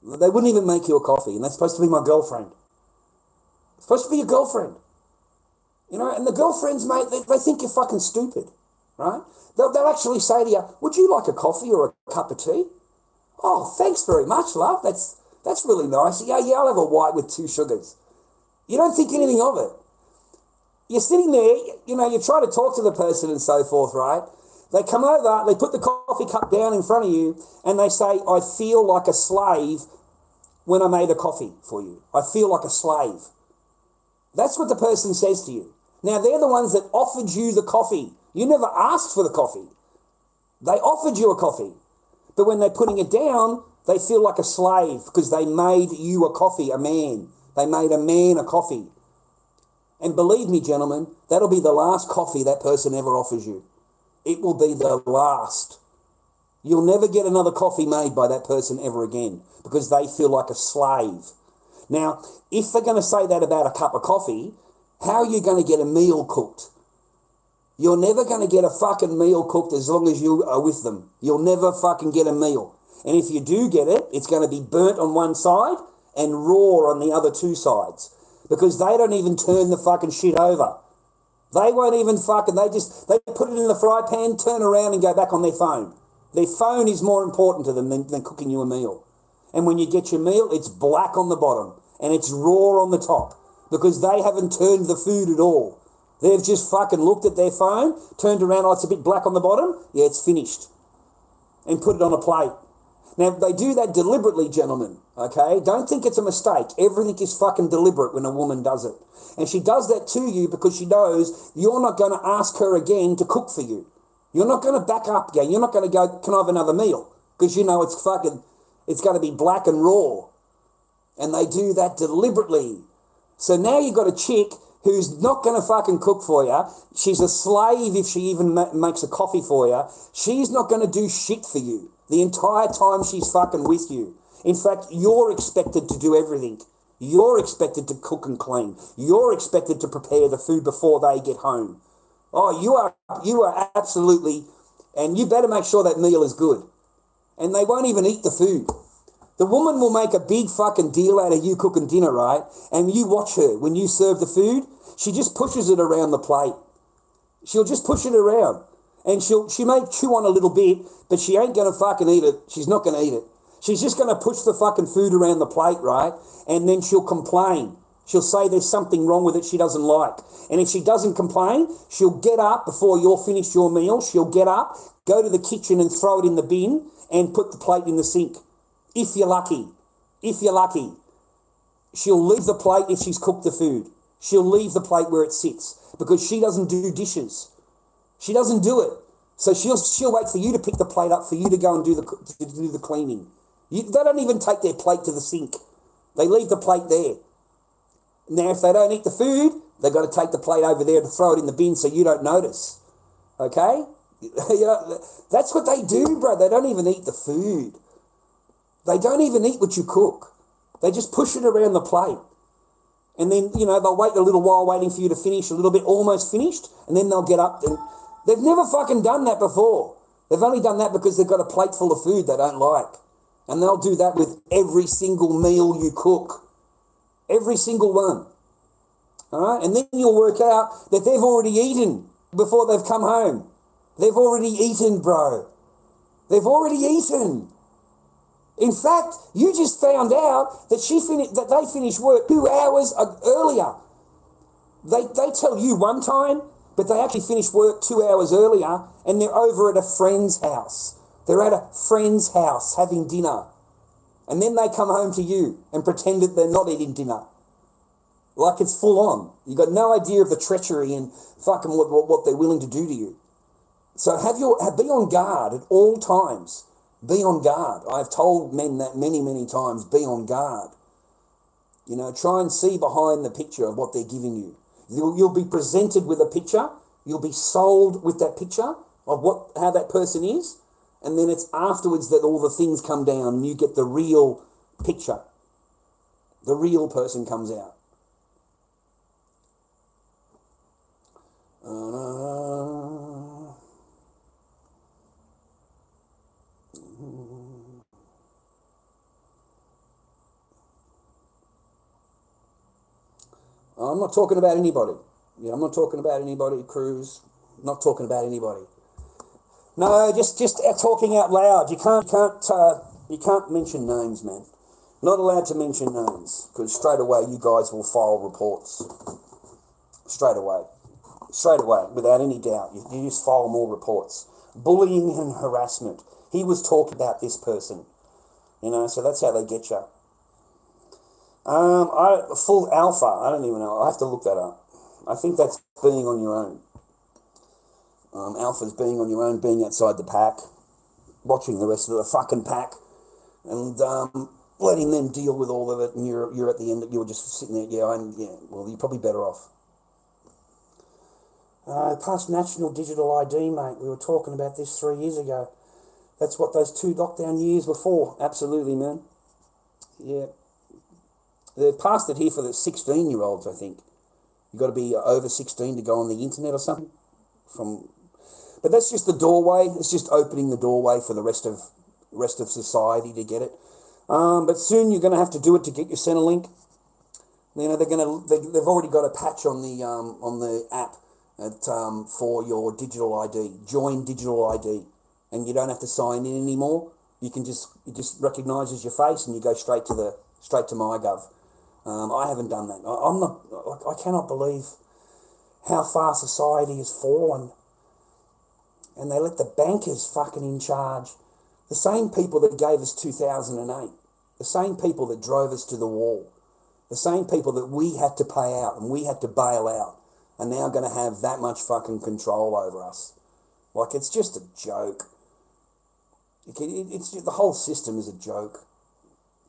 They wouldn't even make you a coffee, and that's supposed to be my girlfriend. It's supposed to be your girlfriend. You know, and the girlfriends, mate, they think you're fucking stupid, right? They'll actually say to you, would you like a coffee or a cup of tea? Oh, thanks very much, love. That's really nice. Yeah, I'll have a white with 2 sugars. You don't think anything of it. You're sitting there, you know, you try to talk to the person and so forth, right? They come over, they put the coffee cup down in front of you, and they say, I feel like a slave when I made a coffee for you. I feel like a slave. That's what the person says to you. Now, they're the ones that offered you the coffee. You never asked for the coffee. They offered you a coffee. But when they're putting it down, they feel like a slave because they made you a coffee, a man. They made a man a coffee. And believe me, gentlemen, that'll be the last coffee that person ever offers you. It will be the last. You'll never get another coffee made by that person ever again because they feel like a slave. Now, if they're going to say that about a cup of coffee, how are you going to get a meal cooked? You're never going to get a fucking meal cooked as long as you are with them. You'll never fucking get a meal. And if you do get it, it's going to be burnt on one side and raw on the other 2 sides because they don't even turn the fucking shit over. They won't even fucking, they put it in the fry pan, turn around and go back on their phone. Their phone is more important to them than cooking you a meal. And when you get your meal, it's black on the bottom and it's raw on the top because they haven't turned the food at all. They've just fucking looked at their phone, turned around, oh, it's a bit black on the bottom. Yeah, it's finished. And put it on a plate. Now, they do that deliberately, gentlemen, okay? Don't think it's a mistake. Everything is fucking deliberate when a woman does it. And she does that to you because she knows you're not going to ask her again to cook for you. You're not going to back up again. You're not going to go, can I have another meal? Because you know it's going to be black and raw. And they do that deliberately. So now you've got a chick who's not going to fucking cook for you. She's a slave if she even makes a coffee for you. She's not going to do shit for you the entire time she's fucking with you. In fact, you're expected to do everything. You're expected to cook and clean. You're expected to prepare the food before they get home. Oh, you are absolutely, and you better make sure that meal is good. And they won't even eat the food. The woman will make a big fucking deal out of you cooking dinner, right? And you watch her. When you serve the food, she just pushes it around the plate. She'll just push it around. And she may chew on a little bit, but she ain't going to fucking eat it. She's not going to eat it. She's just going to push the fucking food around the plate, right? And then she'll complain. She'll say there's something wrong with it she doesn't like. And if she doesn't complain, she'll get up before you're finished your meal. She'll get up, go to the kitchen and throw it in the bin and put the plate in the sink. If you're lucky. If you're lucky. She'll leave the plate if she's cooked the food. She'll leave the plate where it sits because she doesn't do dishes. She doesn't do it. So she'll wait for you to pick the plate up for you to go and do the cleaning. They don't even take their plate to the sink. They leave the plate there. Now, if they don't eat the food, they've got to take the plate over there to throw it in the bin so you don't notice. Okay? You know, that's what they do, bro. They don't even eat the food. They don't even eat what you cook. They just push it around the plate. And then, you know, they'll wait a little while waiting for you to finish a little bit, almost finished, and then they'll get up. And they've never fucking done that before. They've only done that because they've got a plate full of food they don't like. And they'll do that with every single meal you cook. Every single one. All right? And then you'll work out that they've already eaten before they've come home. They've already eaten, bro. They've already eaten. In fact, you just found out that they finished work 2 hours earlier. They tell you one time, but they actually finish work 2 hours earlier, and they're over at a friend's house. They're at a friend's house having dinner. And then they come home to you and pretend that they're not eating dinner. Like it's full on. You've got no idea of the treachery and fucking what they're willing to do to you. So be on guard at all times. Be on guard. I've told men that many, many times, be on guard. You know, try and see behind the picture of what they're giving you. You'll be presented with a picture. You'll be sold with that picture of how that person is. And then it's afterwards that all the things come down and you get the real picture. The real person comes out. I'm not talking about anybody. Yeah, I'm not talking about anybody, Cruz. I'm not talking about anybody. No, just talking out loud. You can't mention names, man. Not allowed to mention names because straight away you guys will file reports. Straight away, without any doubt. You just file more reports. Bullying and harassment. He was talking about this person. You know, so that's how they get you. Full alpha. I don't even know. I have to look that up. I think that's being on your own. Alpha's being on your own, being outside the pack, watching the rest of the fucking pack, and letting them deal with all of it. And you're at the end. You're just sitting there. Well, you're probably better off. Past national digital ID, mate. We were talking about this 3 years ago. That's what those 2 lockdown years were for. Absolutely, man. Yeah. They've passed it here for the 16-year-olds, I think. You've got to be over 16 to go on the internet or something. But that's just the doorway. It's just opening the doorway for the rest of society to get it. But soon you're going to have to do it to get your Centrelink. You know, they've already got a patch on the app for your digital ID. Join digital ID, and you don't have to sign in anymore. You can it just recognises your face, and you go straight to MyGov. I haven't done that. I cannot believe how far society has fallen. And they let the bankers fucking in charge. The same people that gave us 2008. The same people that drove us to the wall. The same people that we had to pay out and we had to bail out are now going to have that much fucking control over us. Like, it's just a joke. It's the whole system is a joke.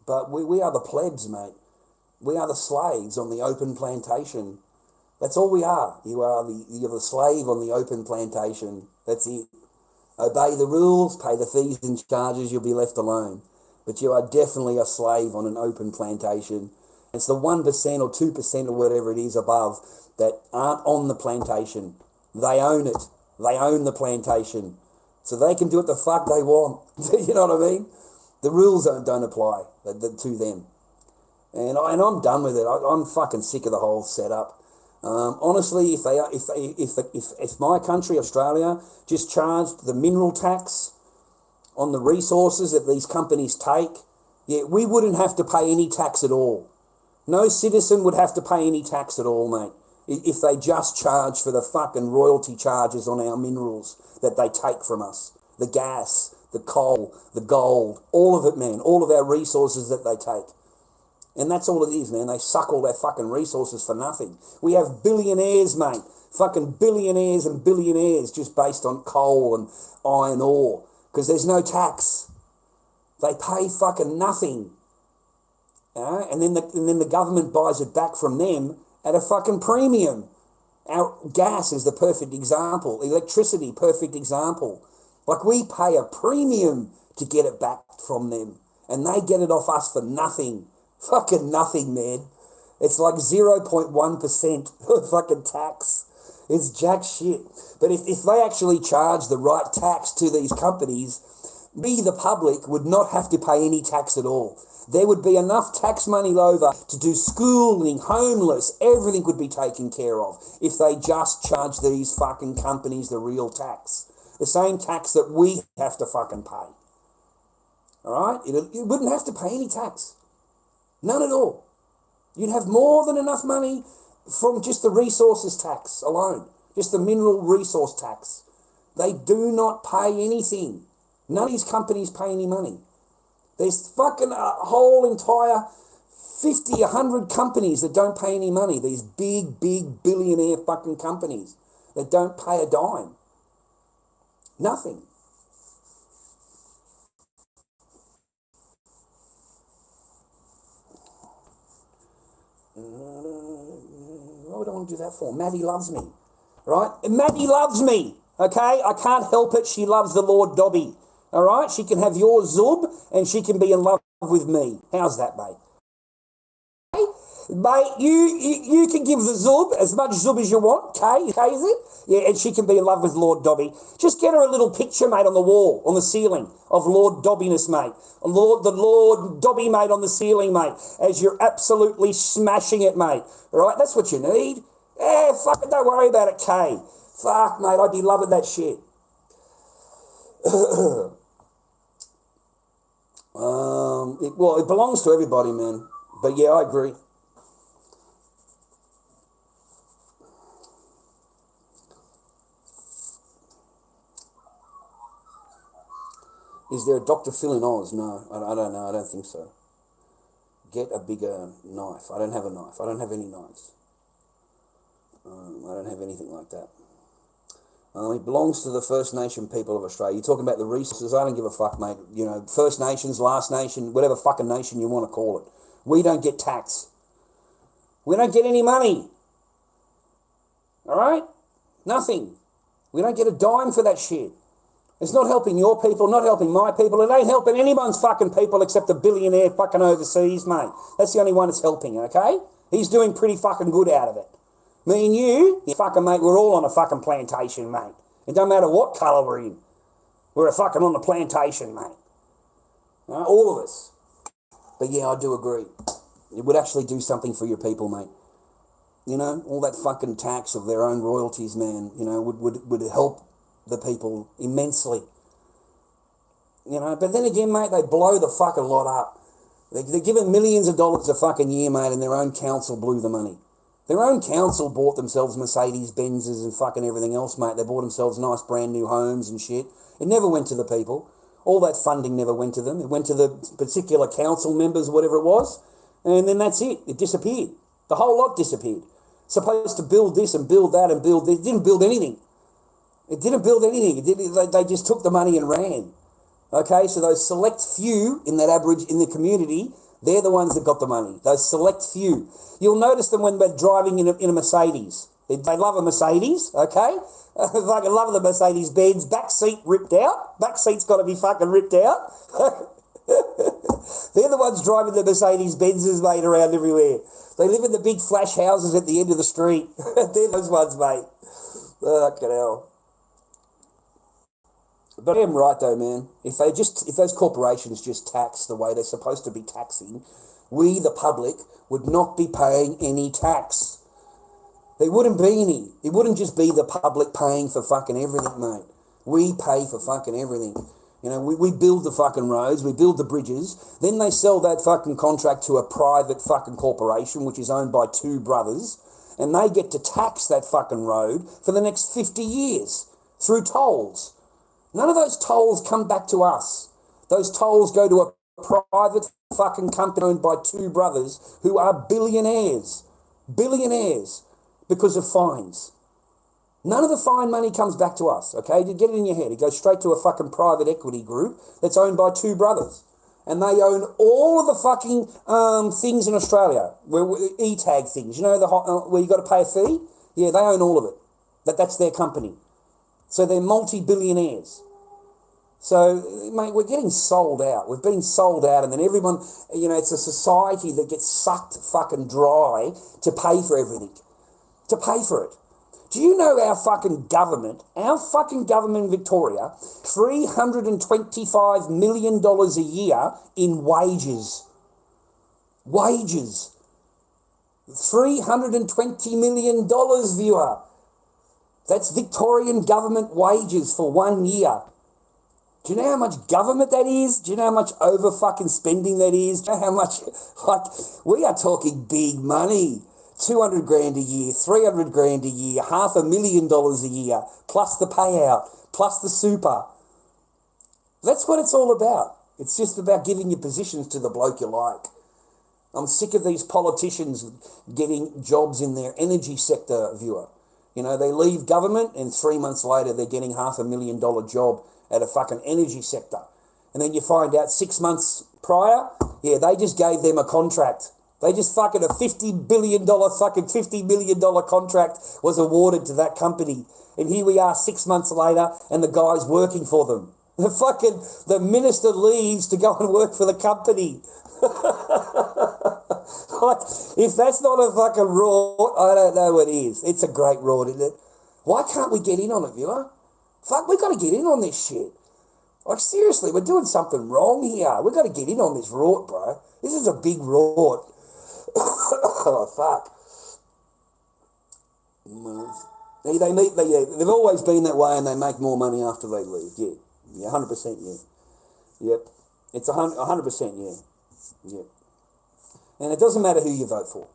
But we are the plebs, mate. We are the slaves on the open plantation. That's all we are. You're the slave on the open plantation. That's it. Obey the rules, pay the fees and charges, you'll be left alone. But you are definitely a slave on an open plantation. It's the 1% or 2% or whatever it is above that aren't on the plantation. They own it. They own the plantation. So they can do what the fuck they want. You know what I mean? The rules don't apply to them. And I'm done with it. I'm fucking sick of the whole setup. Honestly, if my country, Australia, just charged the mineral tax on the resources that these companies take, we wouldn't have to pay any tax at all. No citizen would have to pay any tax at all, mate, if they just charge for the fucking royalty charges on our minerals that they take from us. The gas, the coal, the gold, all of it, man, all of our resources that they take. And that's all it is, man. They suck all their fucking resources for nothing. We have billionaires, mate. Fucking billionaires and billionaires just based on coal and iron ore. Because there's no tax. They pay fucking nothing. And then the government buys it back from them at a fucking premium. Our gas is the perfect example. Electricity, perfect example. Like, we pay a premium to get it back from them. And they get it off us for nothing. Fucking nothing, man. It's like 0.1% fucking tax. It's jack shit. But if they actually charge the right tax to these companies, we, the public, would not have to pay any tax at all. there would be enough tax money over to do schooling, homeless, everything would be taken care of if they just charged these fucking companies the real tax. The same tax that we have to fucking pay. All right? You wouldn't have to pay any tax. None at all. You'd have more than enough money from just the resources tax alone, just the mineral resource tax. They do not pay anything. None of these companies pay any money. There's fucking a whole entire 50, 100 companies that don't pay any money. These big billionaire fucking companies that don't pay a dime. Nothing. What would I want to do that for? Maddie loves me, right? Maddie loves me, okay? I can't help it. She loves the Lord Dobby, all right? She can have your zub and she can be in love with me. How's that, mate? Mate, you can give the zub, as much zub as you want, K is it? Yeah, and she can be in love with Lord Dobby. Just get her a little picture, mate, on the wall, on the ceiling, of Lord Dobbiness, mate. The Lord Dobby, mate, on the ceiling, mate, as you're absolutely smashing it, mate. All right, that's what you need. Yeah, fuck it, don't worry about it, K. Fuck, mate, I'd be loving that shit. It belongs to everybody, man. But yeah, I agree. Is there a Dr. Phil in Oz? No, I don't know. I don't think so. Get a bigger knife. I don't have a knife. I don't have any knives. I don't have anything like that. It belongs to the First Nation people of Australia. You're talking about the resources. I don't give a fuck, mate. You know, First Nations, Last Nation, whatever fucking nation you want to call it. We don't get tax. We don't get any money. All right? Nothing. We don't get a dime for that shit. It's not helping your people, not helping my people. It ain't helping anyone's fucking people except the billionaire fucking overseas, mate. That's the only one it's helping, okay? He's doing pretty fucking good out of it. Me and you fucking mate, we're all on a fucking plantation, mate. It don't matter what colour we're in. We're fucking on the plantation, mate. All of us. But yeah, I do agree. It would actually do something for your people, mate. You know, all that fucking tax of their own royalties, man, you know, would help the people immensely. You know, but then again, mate, they blow the fucking lot up. They're giving millions of dollars a fucking year, mate, and their own council blew the money. Their own council bought themselves Mercedes Benzes and fucking everything else, mate. They bought themselves nice brand new homes and shit. It never went to the people. All that funding never went to them. It went to the particular council members, whatever it was, and then that's it. It disappeared. The whole lot disappeared. Supposed to build this and build that and build this. It didn't build anything. It didn't build anything. They just took the money and ran. Okay, so those select few in the community, they're the ones that got the money. Those select few. You'll notice them when they're driving in a Mercedes. They love a Mercedes, okay? Fucking love the Mercedes Benz. Back seat ripped out. Back seat's got to be fucking ripped out. They're the ones driving the Mercedes Benzes, mate, around everywhere. They live in the big flash houses at the end of the street. They're those ones, mate. Fucking hell. But I am right though, man. If those corporations just tax the way they're supposed to be taxing, we, the public, would not be paying any tax. There wouldn't be any. It wouldn't just be the public paying for fucking everything, mate. We pay for fucking everything. You know, we build the fucking roads, we build the bridges, then they sell that fucking contract to a private fucking corporation, which is owned by two brothers, and they get to tax that fucking road for the next 50 years through tolls. None of those tolls come back to us. Those tolls go to a private fucking company owned by two brothers who are billionaires. Billionaires because of fines. None of the fine money comes back to us, okay? You get it in your head. It goes straight to a fucking private equity group that's owned by two brothers. And they own all of the fucking things in Australia, e-tag things. You know, where you got to pay a fee? Yeah, they own all of it. That's their company. So they're multi-billionaires. So, mate, we're getting sold out. We've been sold out, and then everyone, you know, it's a society that gets sucked fucking dry to pay for everything. To pay for it. Do you know our fucking government in Victoria, $325 million a year in wages. Wages. $320 million, viewer. That's Victorian government wages for 1 year. Do you know how much government that is? Do you know how much over fucking spending that is? Do you know how much, we are talking big money. 200 grand a year, 300 grand a year, $500,000 a year, plus the payout, plus the super. That's what it's all about. It's just about giving your positions to the bloke you like. I'm sick of these politicians getting jobs in their energy sector, viewer. You know, they leave government and 3 months later they're getting $500,000 job at a fucking energy sector. And then you find out 6 months prior, they just gave them a contract. They just fucking a $50 million contract was awarded to that company. And here we are 6 months later and the guy's working for them. The minister leaves to go and work for the company. If that's not a fucking rort, I don't know what is. It's a great rort, isn't it? Why can't we get in on it, viewer? Fuck, we got to get in on this shit. Like, seriously, we're doing something wrong here. We got to get in on this rort, bro. This is a big rort. Oh, fuck. They've always been that way and they make more money after they leave. Yeah, 100%, yeah. Yep. It's 100%, yeah. Yep. And it doesn't matter who you vote for.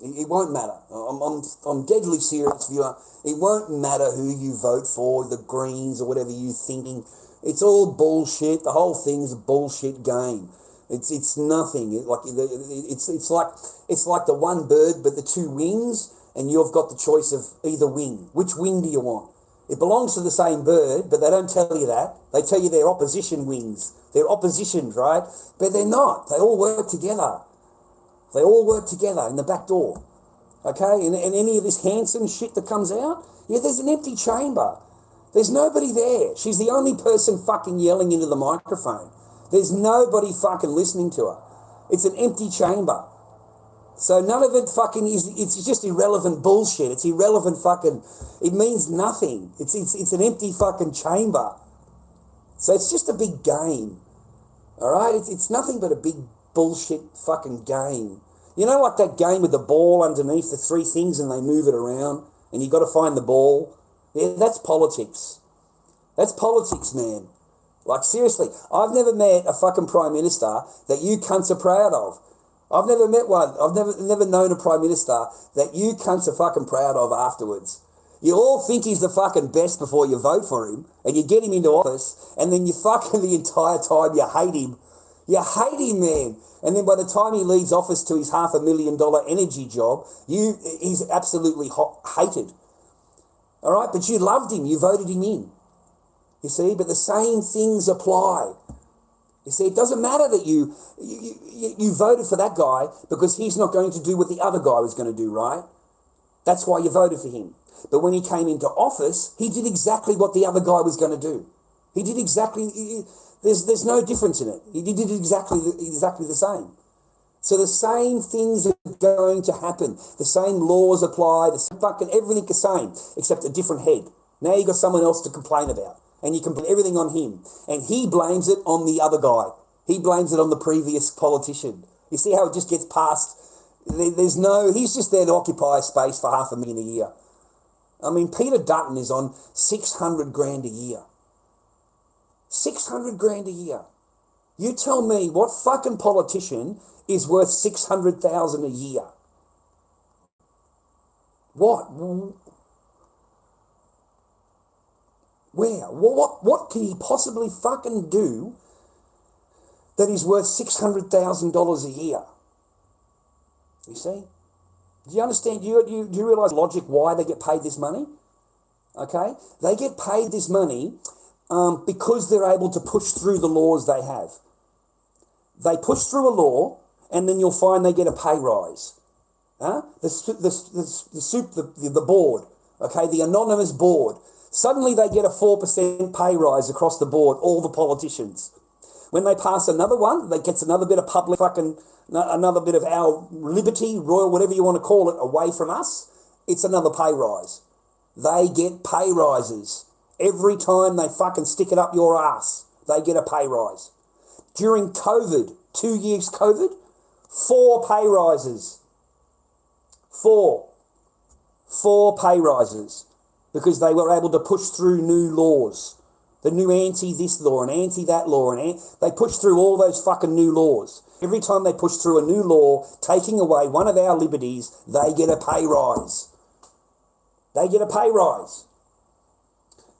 It won't matter. I'm deadly serious, viewer. It won't matter who you vote for, the Greens or whatever you're thinking. It's all bullshit. The whole thing's a bullshit game. It's nothing. It's like the one bird but the two wings, and you've got the choice of either wing. Which wing do you want? It belongs to the same bird, but they don't tell you that. They tell you they're opposition wings. They're oppositions, right? But they're not. They all work together. They all work together in the back door. Okay? And any of this Hanson shit that comes out, there's an empty chamber. There's nobody there. She's the only person fucking yelling into the microphone. There's nobody fucking listening to her. It's an empty chamber. So none of it fucking it's just irrelevant bullshit. It's irrelevant fucking, it means nothing. It's an empty fucking chamber. So it's just a big game. All right? It's nothing but a big bullshit fucking game. You know, like that game with the ball underneath the three things and they move it around and you got to find the ball? Yeah, that's politics. That's politics, man. Like, seriously, I've never met a fucking Prime Minister that you cunts are proud of. I've never met one. I've never known a Prime Minister that you cunts are fucking proud of afterwards. You all think he's the fucking best before you vote for him and you get him into office and then you fucking the entire time you hate him. You hate him, man. And then by the time he leaves office to his $500,000 energy job, he's absolutely hated. All right? But you loved him. You voted him in. You see? But the same things apply. You see, it doesn't matter that you voted for that guy because he's not going to do what the other guy was going to do, right? That's why you voted for him. But when he came into office, he did exactly what the other guy was going to do. He did exactly... There's no difference in it. He did exactly the same. So the same things are going to happen. The same laws apply. The same fucking everything the same, except a different head. Now you got someone else to complain about, and you can blame everything on him, and he blames it on the other guy. He blames it on the previous politician. You see how it just gets past? He's just there to occupy space for $500,000 a year. I mean, Peter Dutton is on 600 grand a year. 600 grand a year. You tell me what fucking politician is worth 600,000 a year? What? Where? What can he possibly fucking do that is worth $600,000 a year? You see? Do you understand? Do you realise logic why they get paid this money? Okay? They get paid this money because they're able to push through the laws they have. They push through a law, and then you'll find they get a pay rise. The board, okay, the anonymous board. Suddenly they get a 4% pay rise across the board, all the politicians. When they pass another one, they get another bit of public fucking, another bit of our liberty, royal, whatever you want to call it, away from us, it's another pay rise. They get pay rises. Every time they fucking stick it up your ass, they get a pay rise. During COVID, 2 years COVID, 4 pay rises. 4 pay rises because they were able to push through new laws. The new anti-this law and anti-that law. They pushed through all those fucking new laws. Every time they push through a new law, taking away one of our liberties, they get a pay rise. They get a pay rise.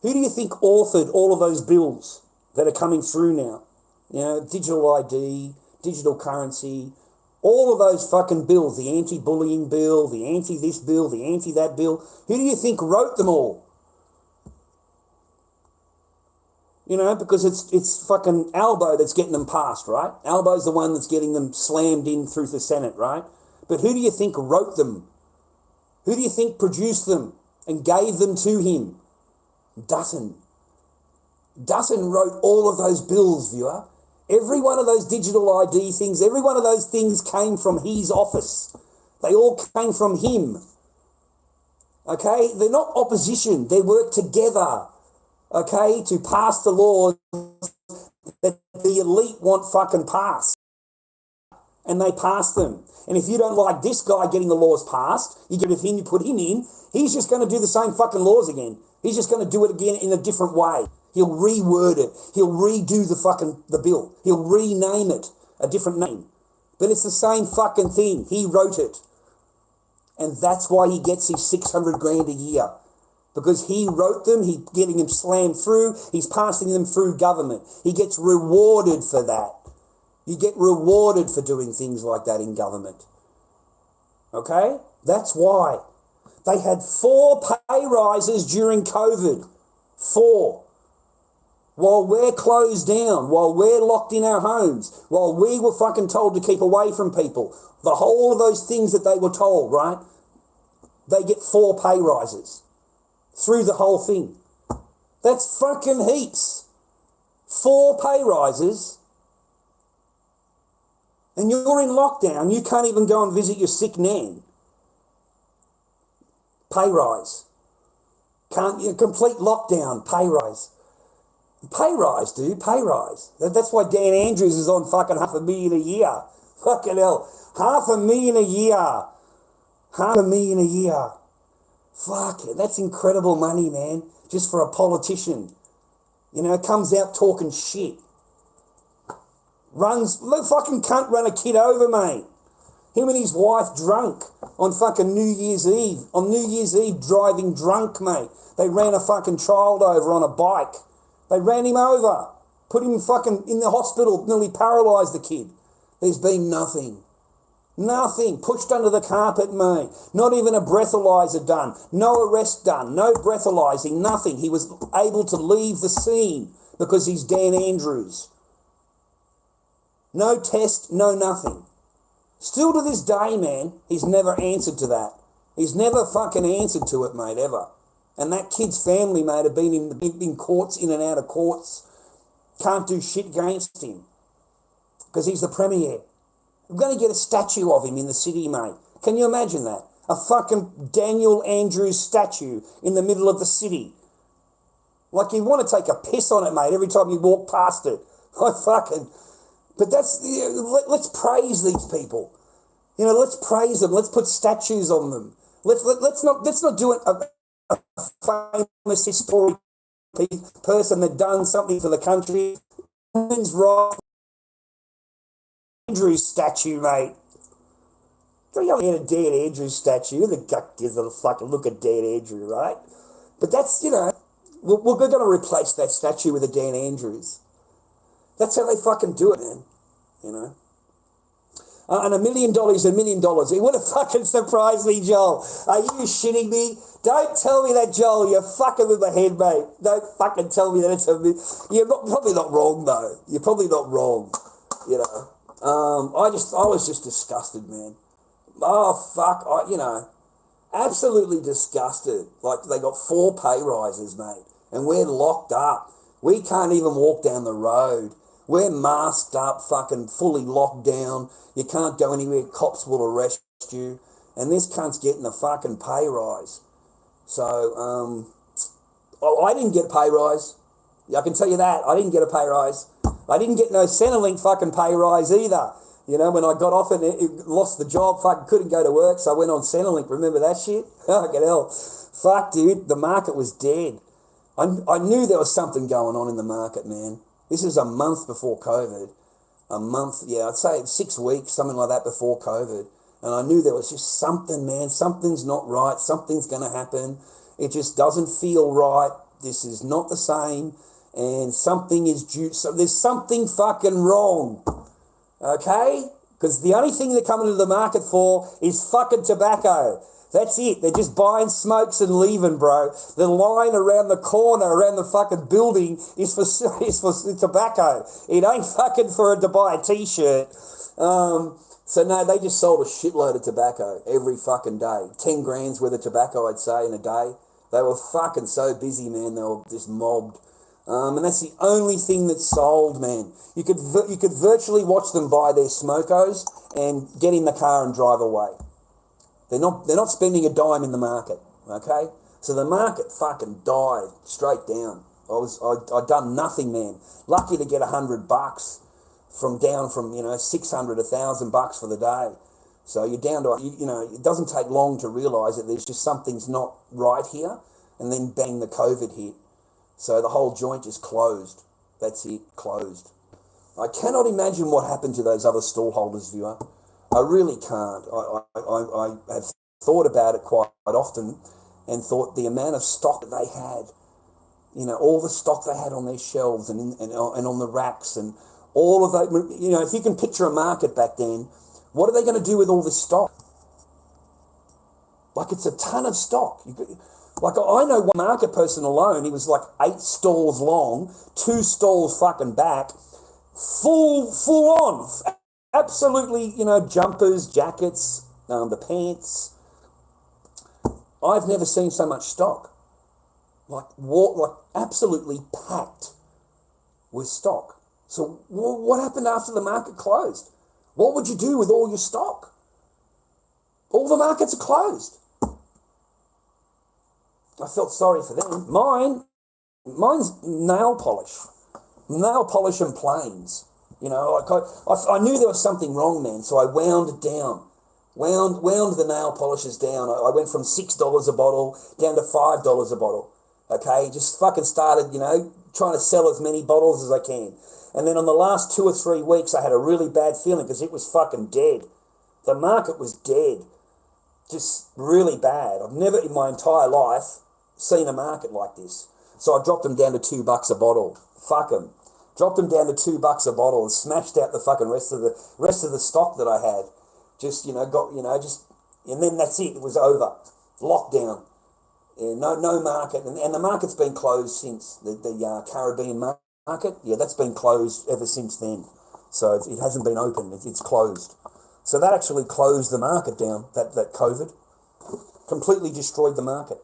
Who do you think authored all of those bills that are coming through now? You know, digital ID, digital currency, all of those fucking bills, the anti-bullying bill, the anti-this bill, the anti-that bill. Who do you think wrote them all? You know, because it's fucking Albo that's getting them passed, right? Albo's the one that's getting them slammed in through the Senate, right? But who do you think wrote them? Who do you think produced them and gave them to him? Dutton. Dutton wrote all of those bills, viewer. Every one of those digital ID things, every one of those things came from his office. They all came from him. Okay? They're not opposition. They work together, okay, to pass the laws that the elite want fucking passed. And they pass them. And if you don't like this guy getting the laws passed, you get with him, you put him in, he's just going to do the same fucking laws again. He's just going to do it again in a different way. He'll reword it. He'll redo the bill. He'll rename it a different name. But it's the same fucking thing. He wrote it. And that's why he gets his 600 grand a year. Because he wrote them, he's getting them slammed through, he's passing them through government. He gets rewarded for that. You get rewarded for doing things like that in government. Okay? That's why. They had 4 pay rises during COVID. 4. While we're closed down, while we're locked in our homes, while we were fucking told to keep away from people, the whole of those things that they were told, right? They get 4 pay rises through the whole thing. That's fucking heaps. 4 pay rises. And you're in lockdown. You can't even go and visit your sick nan. Pay rise. Complete lockdown. Pay rise. Pay rise, dude. Pay rise. That's why Dan Andrews is on fucking $500,000 a year. Fucking hell. $500,000 a year. $500,000 a year. Fuck it. That's incredible money, man. Just for a politician. You know, comes out talking shit. Fucking cunt run a kid over, mate. Him and his wife drunk on fucking New Year's Eve. On New Year's Eve driving drunk, mate. They ran a fucking child over on a bike. They ran him over. Put him fucking in the hospital, nearly paralysed the kid. There's been nothing. Nothing. Pushed under the carpet, mate. Not even a breathalyzer done. No arrest done. No breathalyzing. Nothing. He was able to leave the scene because he's Dan Andrews. No test, no nothing. Still to this day, man, he's never answered to that. He's never fucking answered to it, mate, ever. And that kid's family, mate, have been in courts, in and out of courts. Can't do shit against him. Because he's the premier. We're going to get a statue of him in the city, mate. Can you imagine that? A fucking Daniel Andrews statue in the middle of the city. Like you want to take a piss on it, mate, every time you walk past it. But that's, let's praise these people. You know, let's praise them. Let's put statues on them. Let's not do a famous historic person that done something for the country. Women's rights. Andrews statue, mate. Don't you get a Dan Andrews statue? The guck gives a fucking look at Dan Andrews, right? But that's, you know, we're going to replace that statue with a Dan Andrews. That's how they fucking do it, man. You know? And $1 million is $1 million. It would have fucking surprised me, Joel. Are you shitting me? Don't tell me that, Joel. You're fucking with my head, mate. Don't fucking tell me that it's You're probably not wrong, though. You're probably not wrong, you know. I was just disgusted, man. Oh, fuck. Absolutely disgusted. Like, they got 4 pay rises, mate. And we're locked up. We can't even walk down the road. We're masked up, fucking fully locked down. You can't go anywhere. Cops will arrest you. And this cunt's getting a fucking pay rise. So, I didn't get a pay rise. I can tell you that. I didn't get a pay rise. I didn't get no Centrelink fucking pay rise either. You know, when I got off it lost the job, fucking couldn't go to work, so I went on Centrelink. Remember that shit? Fucking hell. Fuck, dude, the market was dead. I knew there was something going on in the market, man. This is a month before COVID. A month, yeah, I'd say 6 weeks, something like that before COVID. And I knew there was just something, man. Something's not right. Something's going to happen. It just doesn't feel right. This is not the same. And something is due. So there's something fucking wrong. Okay? Because the only thing they're coming to the market for is fucking tobacco. That's it. They're just buying smokes and leaving, bro. The line around the corner, around the fucking building, is for tobacco. It ain't fucking to buy a T-shirt. So no, they just sold a shitload of tobacco every fucking day. 10 grand's worth of tobacco, I'd say, in a day. They were fucking so busy, man. They were just mobbed. And that's the only thing that sold, man. You could virtually watch them buy their smokos and get in the car and drive away. They're not spending a dime in the market, okay? So the market fucking died straight down. I'd done nothing, man. Lucky to get $100 from 600, $1,000 for the day. So you're down to, it doesn't take long to realise that there's just something's not right here, and then bang, the COVID hit. So the whole joint is closed. That's it, closed. I cannot imagine what happened to those other stallholders, viewer. I really can't. I have thought about it quite often and thought the amount of stock that they had, all the stock they had on their shelves and on the racks and all of that. If you can picture a market back then, what are they going to do with all this stock? Like, it's a ton of stock. Like, I know one market person alone, he was like 8 stalls long, 2 stalls fucking back, full on, absolutely, jumpers, jackets, the pants. I've never seen so much stock. Like absolutely packed with stock. So what happened after the market closed? What would you do with all your stock? All the markets are closed. I felt sorry for them. Mine's nail polish and planes. I knew there was something wrong, man, so I wound it down. Wound the nail polishes down. I went from $6 a bottle down to $5 a bottle. Okay, just fucking started, trying to sell as many bottles as I can. And then on the last 2 or 3 weeks, I had a really bad feeling because it was fucking dead. The market was dead. Just really bad. I've never in my entire life seen a market like this. So I dropped them down to $2 a bottle. Fuck them. Dropped them down to $2 a bottle and smashed out the fucking rest of the stock that I had. And then that's it. It was over. Lockdown. Yeah, no market. And the market's been closed since. The Caribbean market, yeah, that's been closed ever since then. So it hasn't been open. It's closed. So that actually closed the market down, that COVID. Completely destroyed the market.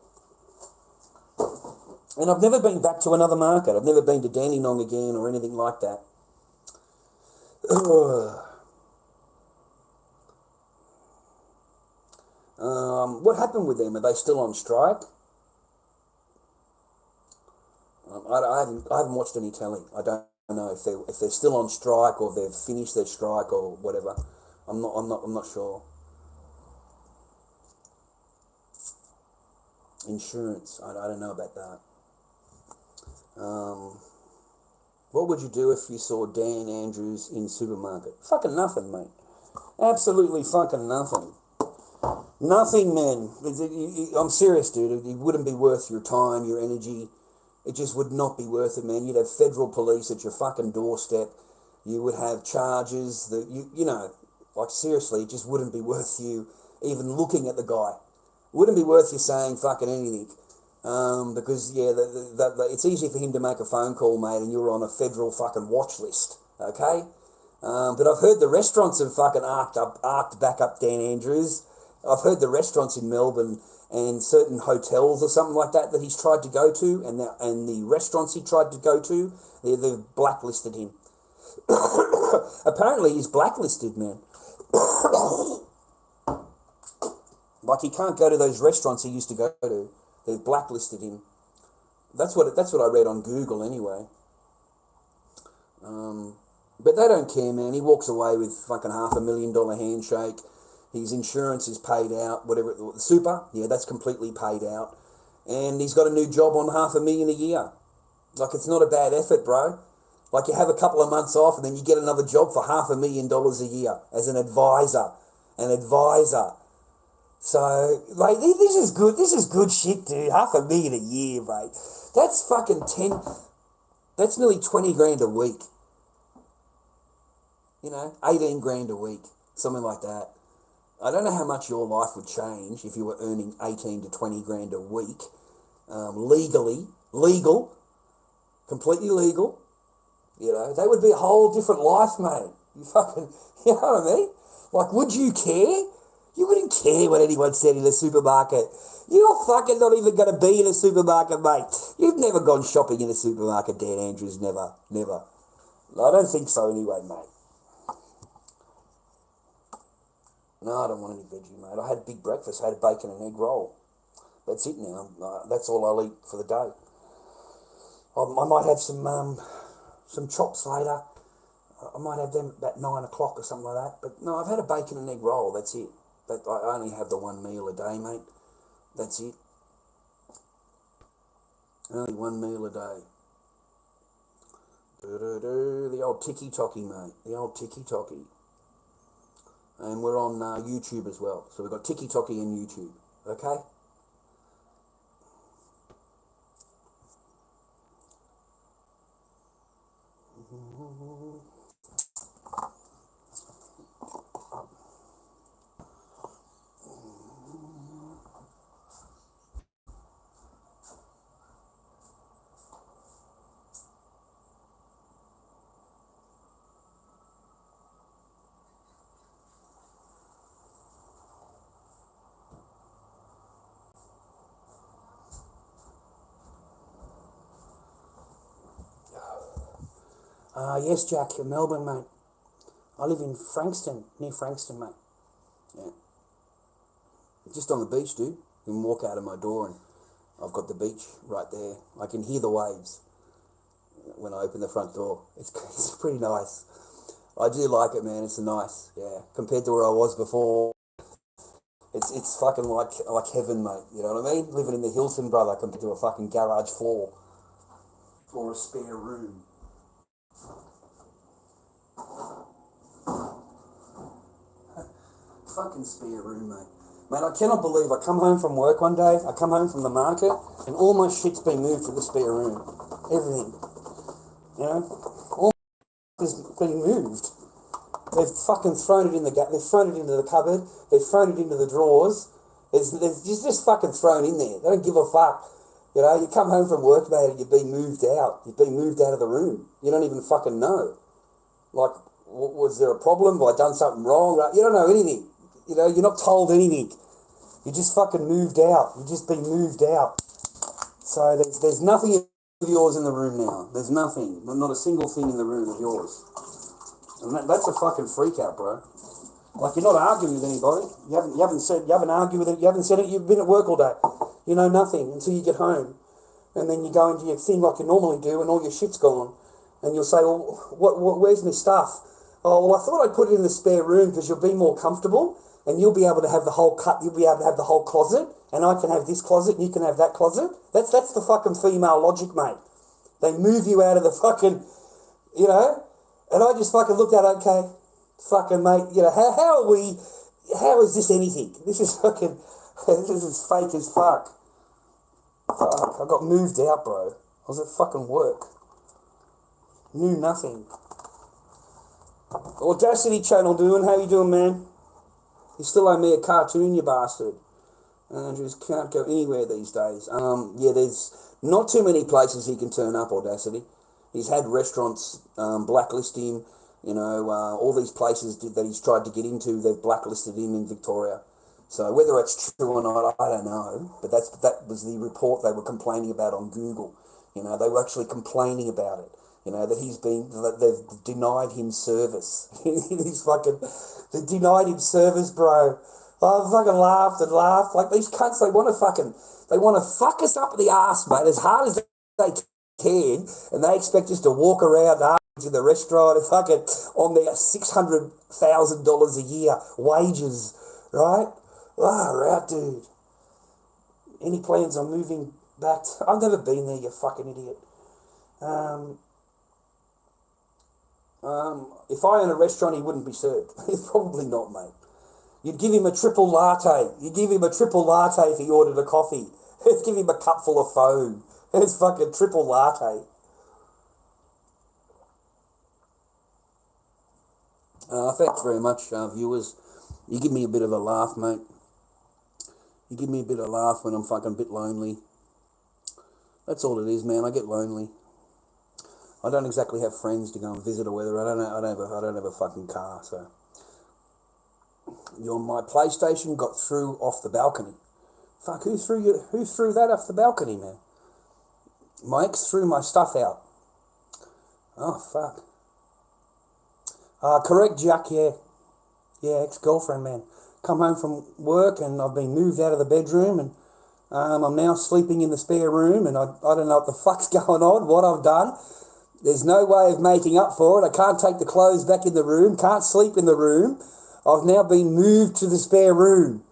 And I've never been back to another market. I've never been to Dandenong again or anything like that. What happened with them? Are they still on strike? I haven't watched any telly. I don't know if they're still on strike or they've finished their strike or whatever. I'm not sure. Insurance. I don't know about that. What would you do if you saw Dan Andrews in supermarket? Fucking nothing, mate. Absolutely fucking nothing. Nothing, man. I'm serious, dude. It wouldn't be worth your time, your energy. It just would not be worth it, man. You'd have federal police at your fucking doorstep. You would have charges that like seriously, it just wouldn't be worth you even looking at the guy. It wouldn't be worth you saying fucking anything. Because it's easy for him to make a phone call, mate, and you're on a federal fucking watch list, okay? But I've heard the restaurants have fucking arced back up Dan Andrews. I've heard the restaurants in Melbourne and certain hotels or something like that he's tried to go to, and the restaurants he tried to go to, they've blacklisted him. Apparently he's blacklisted, man. Like, he can't go to those restaurants he used to go to. They've blacklisted him. That's what I read on Google anyway. But they don't care, man. He walks away with fucking $500,000 handshake. His insurance is paid out, whatever. Super, yeah, that's completely paid out. And he's got a new job on $500,000 a year. Like, it's not a bad effort, bro. Like, you have a couple of months off and then you get another job for $500,000 a year as an advisor. An advisor. So, like, this is good. This is good shit, dude. $500,000 a year, mate. That's fucking 10... That's nearly 20 grand a week. You know, 18 grand a week. Something like that. I don't know how much your life would change if you were earning 18 to 20 grand a week. Legal. Completely legal. You know, that would be a whole different life, mate. You fucking, you know what I mean? Like, would you care? You wouldn't care what anyone said in the supermarket. You're fucking not even going to be in a supermarket, mate. You've never gone shopping in a supermarket, Dan Andrews. Never. I don't think so anyway, mate. No, I don't want any veggie, mate. I had a big breakfast. I had a bacon and egg roll. That's it now. That's all I'll eat for the day. I might have some chops later. I might have them about 9 o'clock or something like that. But no, I've had a bacon and egg roll. That's it. But I only have the one meal a day, mate. That's it. Only one meal a day. The old tiki-toki, mate. The old tiki-toki. And we're on YouTube as well. So we've got tiki-toki and YouTube. Okay? Yes, Jack, in Melbourne, mate. I live in Frankston, near Frankston, mate. Yeah. Just on the beach, dude. You can walk out of my door and I've got the beach right there. I can hear the waves when I open the front door. It's pretty nice. I do like it, man. It's nice, yeah. Compared to where I was before, it's fucking like heaven, mate. You know what I mean? Living in the Hilton, brother, compared to a fucking garage floor or a spare room. Fucking spare room, mate. Mate, I cannot believe I come home from work one day, I come home from the market, and all my shit's been moved to the spare room. Everything. You know? All my has been moved. They've fucking thrown it in the they've thrown it into the cupboard, they've thrown it into the drawers. There's just fucking thrown in there. They don't give a fuck. You know, you come home from work, mate, and you've been moved out. You've been moved out of the room. You don't even fucking know. Like, was there a problem? Have I done something wrong? You don't know anything. You know, you're not told anything. You just fucking moved out. You've just been moved out. So there's nothing of yours in the room now. There's nothing. Not a single thing in the room of yours. And that's a fucking freak out, bro. Like, you're not arguing with anybody. You haven't argued with it. You haven't said it. You've been at work all day. You know nothing until you get home. And then you go into your thing like you normally do and all your shit's gone. And you'll say, well, where's my stuff? Oh, well, I thought I'd put it in the spare room because you'll be more comfortable and you'll be able to have the whole you'll be able to have the whole closet and I can have this closet and you can have that closet. That's the fucking female logic, mate. They move you out of the fucking, you know, and I just fucking looked at it, okay, fucking mate, you know, how is this anything? This is fucking, this is fake as fuck. Fuck, I got moved out, bro. I was at fucking work. Knew nothing. Audacity channel doing, how you doing, man? You still owe me a cartoon, you bastard. Andrews can't go anywhere these days. Yeah, there's not too many places he can turn up, Audacity. He's had restaurants blacklist him, you know, all these places that he's tried to get into, they've blacklisted him in Victoria. So whether it's true or not, I don't know. But that was the report they were complaining about on Google. You know, they were actually complaining about it. You know, that they've denied him service. They denied him service, bro. I fucking laughed and laughed. Like, these cunts, they want to fuck us up the arse, mate, as hard as they can, and they expect us to walk around to the restaurant and fucking on their $600,000 a year wages, right? Right, dude. Any plans on moving back? I've never been there, you fucking idiot. If I own a restaurant, he wouldn't be served. Probably not, mate. You'd give him a triple latte. You'd give him a triple latte if he ordered a coffee. Let's give him a cup full of foam. It's fucking triple latte. Thanks very much, viewers. You give me a bit of a laugh, mate. You give me a bit of a laugh when I'm fucking a bit lonely. That's all it is, man. I get lonely. I don't exactly have friends to go and visit or whether I don't have a fucking car, so. My PlayStation got through off the balcony. Fuck, who threw that off the balcony, man? My ex threw my stuff out. Oh, fuck. Correct, Jack, yeah. Yeah, ex-girlfriend, man. Come home from work and I've been moved out of the bedroom and I'm now sleeping in the spare room and I don't know what the fuck's going on, what I've done. There's no way of making up for it. I can't take the clothes back in the room, can't sleep in the room. I've now been moved to the spare room.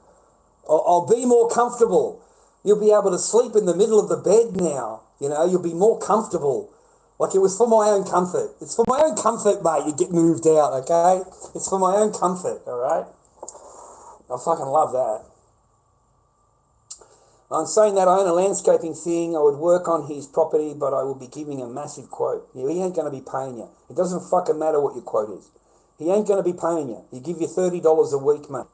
I'll be more comfortable. You'll be able to sleep in the middle of the bed now. You know, you'll be more comfortable. Like, it was for my own comfort. It's for my own comfort, mate, you get moved out, okay? It's for my own comfort, all right? I fucking love that. I'm saying that I own a landscaping thing. I would work on his property, but I will be giving a massive quote. Yeah, he ain't going to be paying you. It doesn't fucking matter what your quote is. He ain't going to be paying you. He give you $30 a week, mate.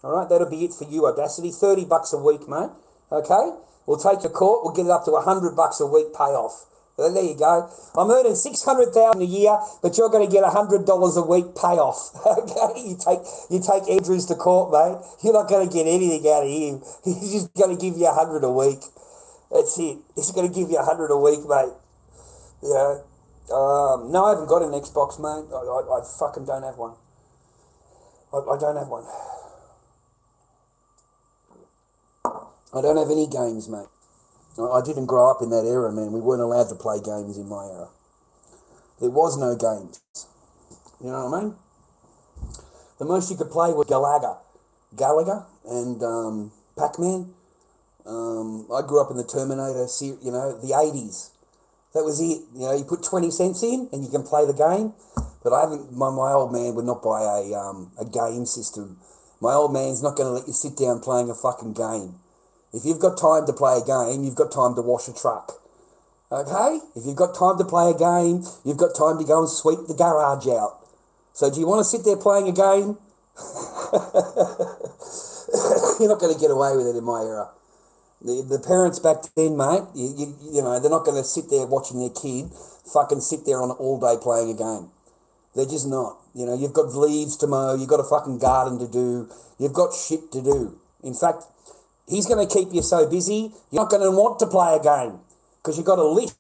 All right, that'll be it for you, Audacity. $30 a week, mate. Okay? We'll take to court. We'll get it up to $100 a week payoff. There you go. I'm earning $600,000 a year, but you're going to get $100 a week payoff. Okay, you take Edwards to court, mate. You're not going to get anything out of him. He's just going to give you $100 a week. That's it. He's going to give you $100 a week, mate. Yeah. No, I haven't got an Xbox, mate. I fucking don't have one. I don't have one. I don't have any games, mate. I didn't grow up in that era, man. We weren't allowed to play games in my era. There was no games. You know what I mean? The most you could play was Galaga and Pac-Man. I grew up in the Terminator, you know, the 80s. That was it. You know, you put 20 cents in and you can play the game. But I haven't. My old man would not buy a game system. My old man's not going to let you sit down playing a fucking game. If you've got time to play a game, you've got time to wash a truck. Okay? If you've got time to play a game, you've got time to go and sweep the garage out. So do you want to sit there playing a game? You're not going to get away with it in my era. The parents back then, mate, you know, they're not going to sit there watching their kid fucking sit there on all day playing a game. They're just not. You know, you've got leaves to mow, you've got a fucking garden to do, you've got shit to do. In fact, he's going to keep you so busy, you're not going to want to play a game because you've got a list.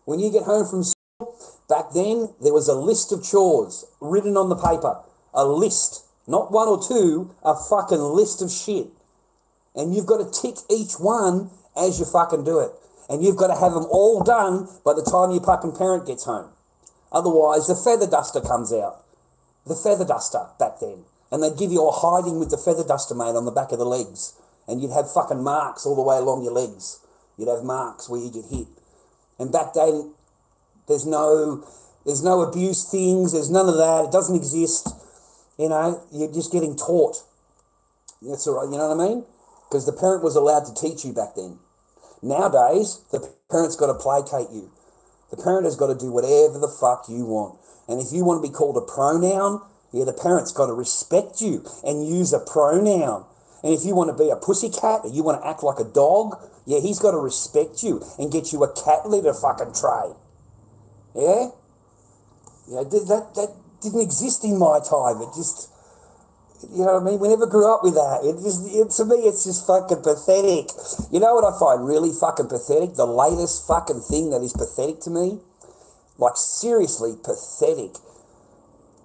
When you get home from school, back then, there was a list of chores written on the paper. A list. Not one or two, a fucking list of shit. And you've got to tick each one as you fucking do it. And you've got to have them all done by the time your fucking parent gets home. Otherwise, the feather duster comes out. The feather duster back then. And they'd give you a hiding with the feather duster, mate, on the back of the legs. And you'd have fucking marks all the way along your legs. You'd have marks where you get hit. And back then, there's no abuse things. There's none of that. It doesn't exist. You know, you're just getting taught. That's all right. You know what I mean? Because the parent was allowed to teach you back then. Nowadays, the parent's got to placate you. The parent has got to do whatever the fuck you want. And if you want to be called a pronoun, yeah, the parent's got to respect you and use a pronoun. And if you want to be a pussycat or you want to act like a dog, yeah, he's got to respect you and get you a cat litter fucking tray. Yeah? Yeah, that didn't exist in my time. It just, you know what I mean? We never grew up with that. To me, it's just fucking pathetic. You know what I find really fucking pathetic? The latest fucking thing that is pathetic to me? Like, seriously pathetic.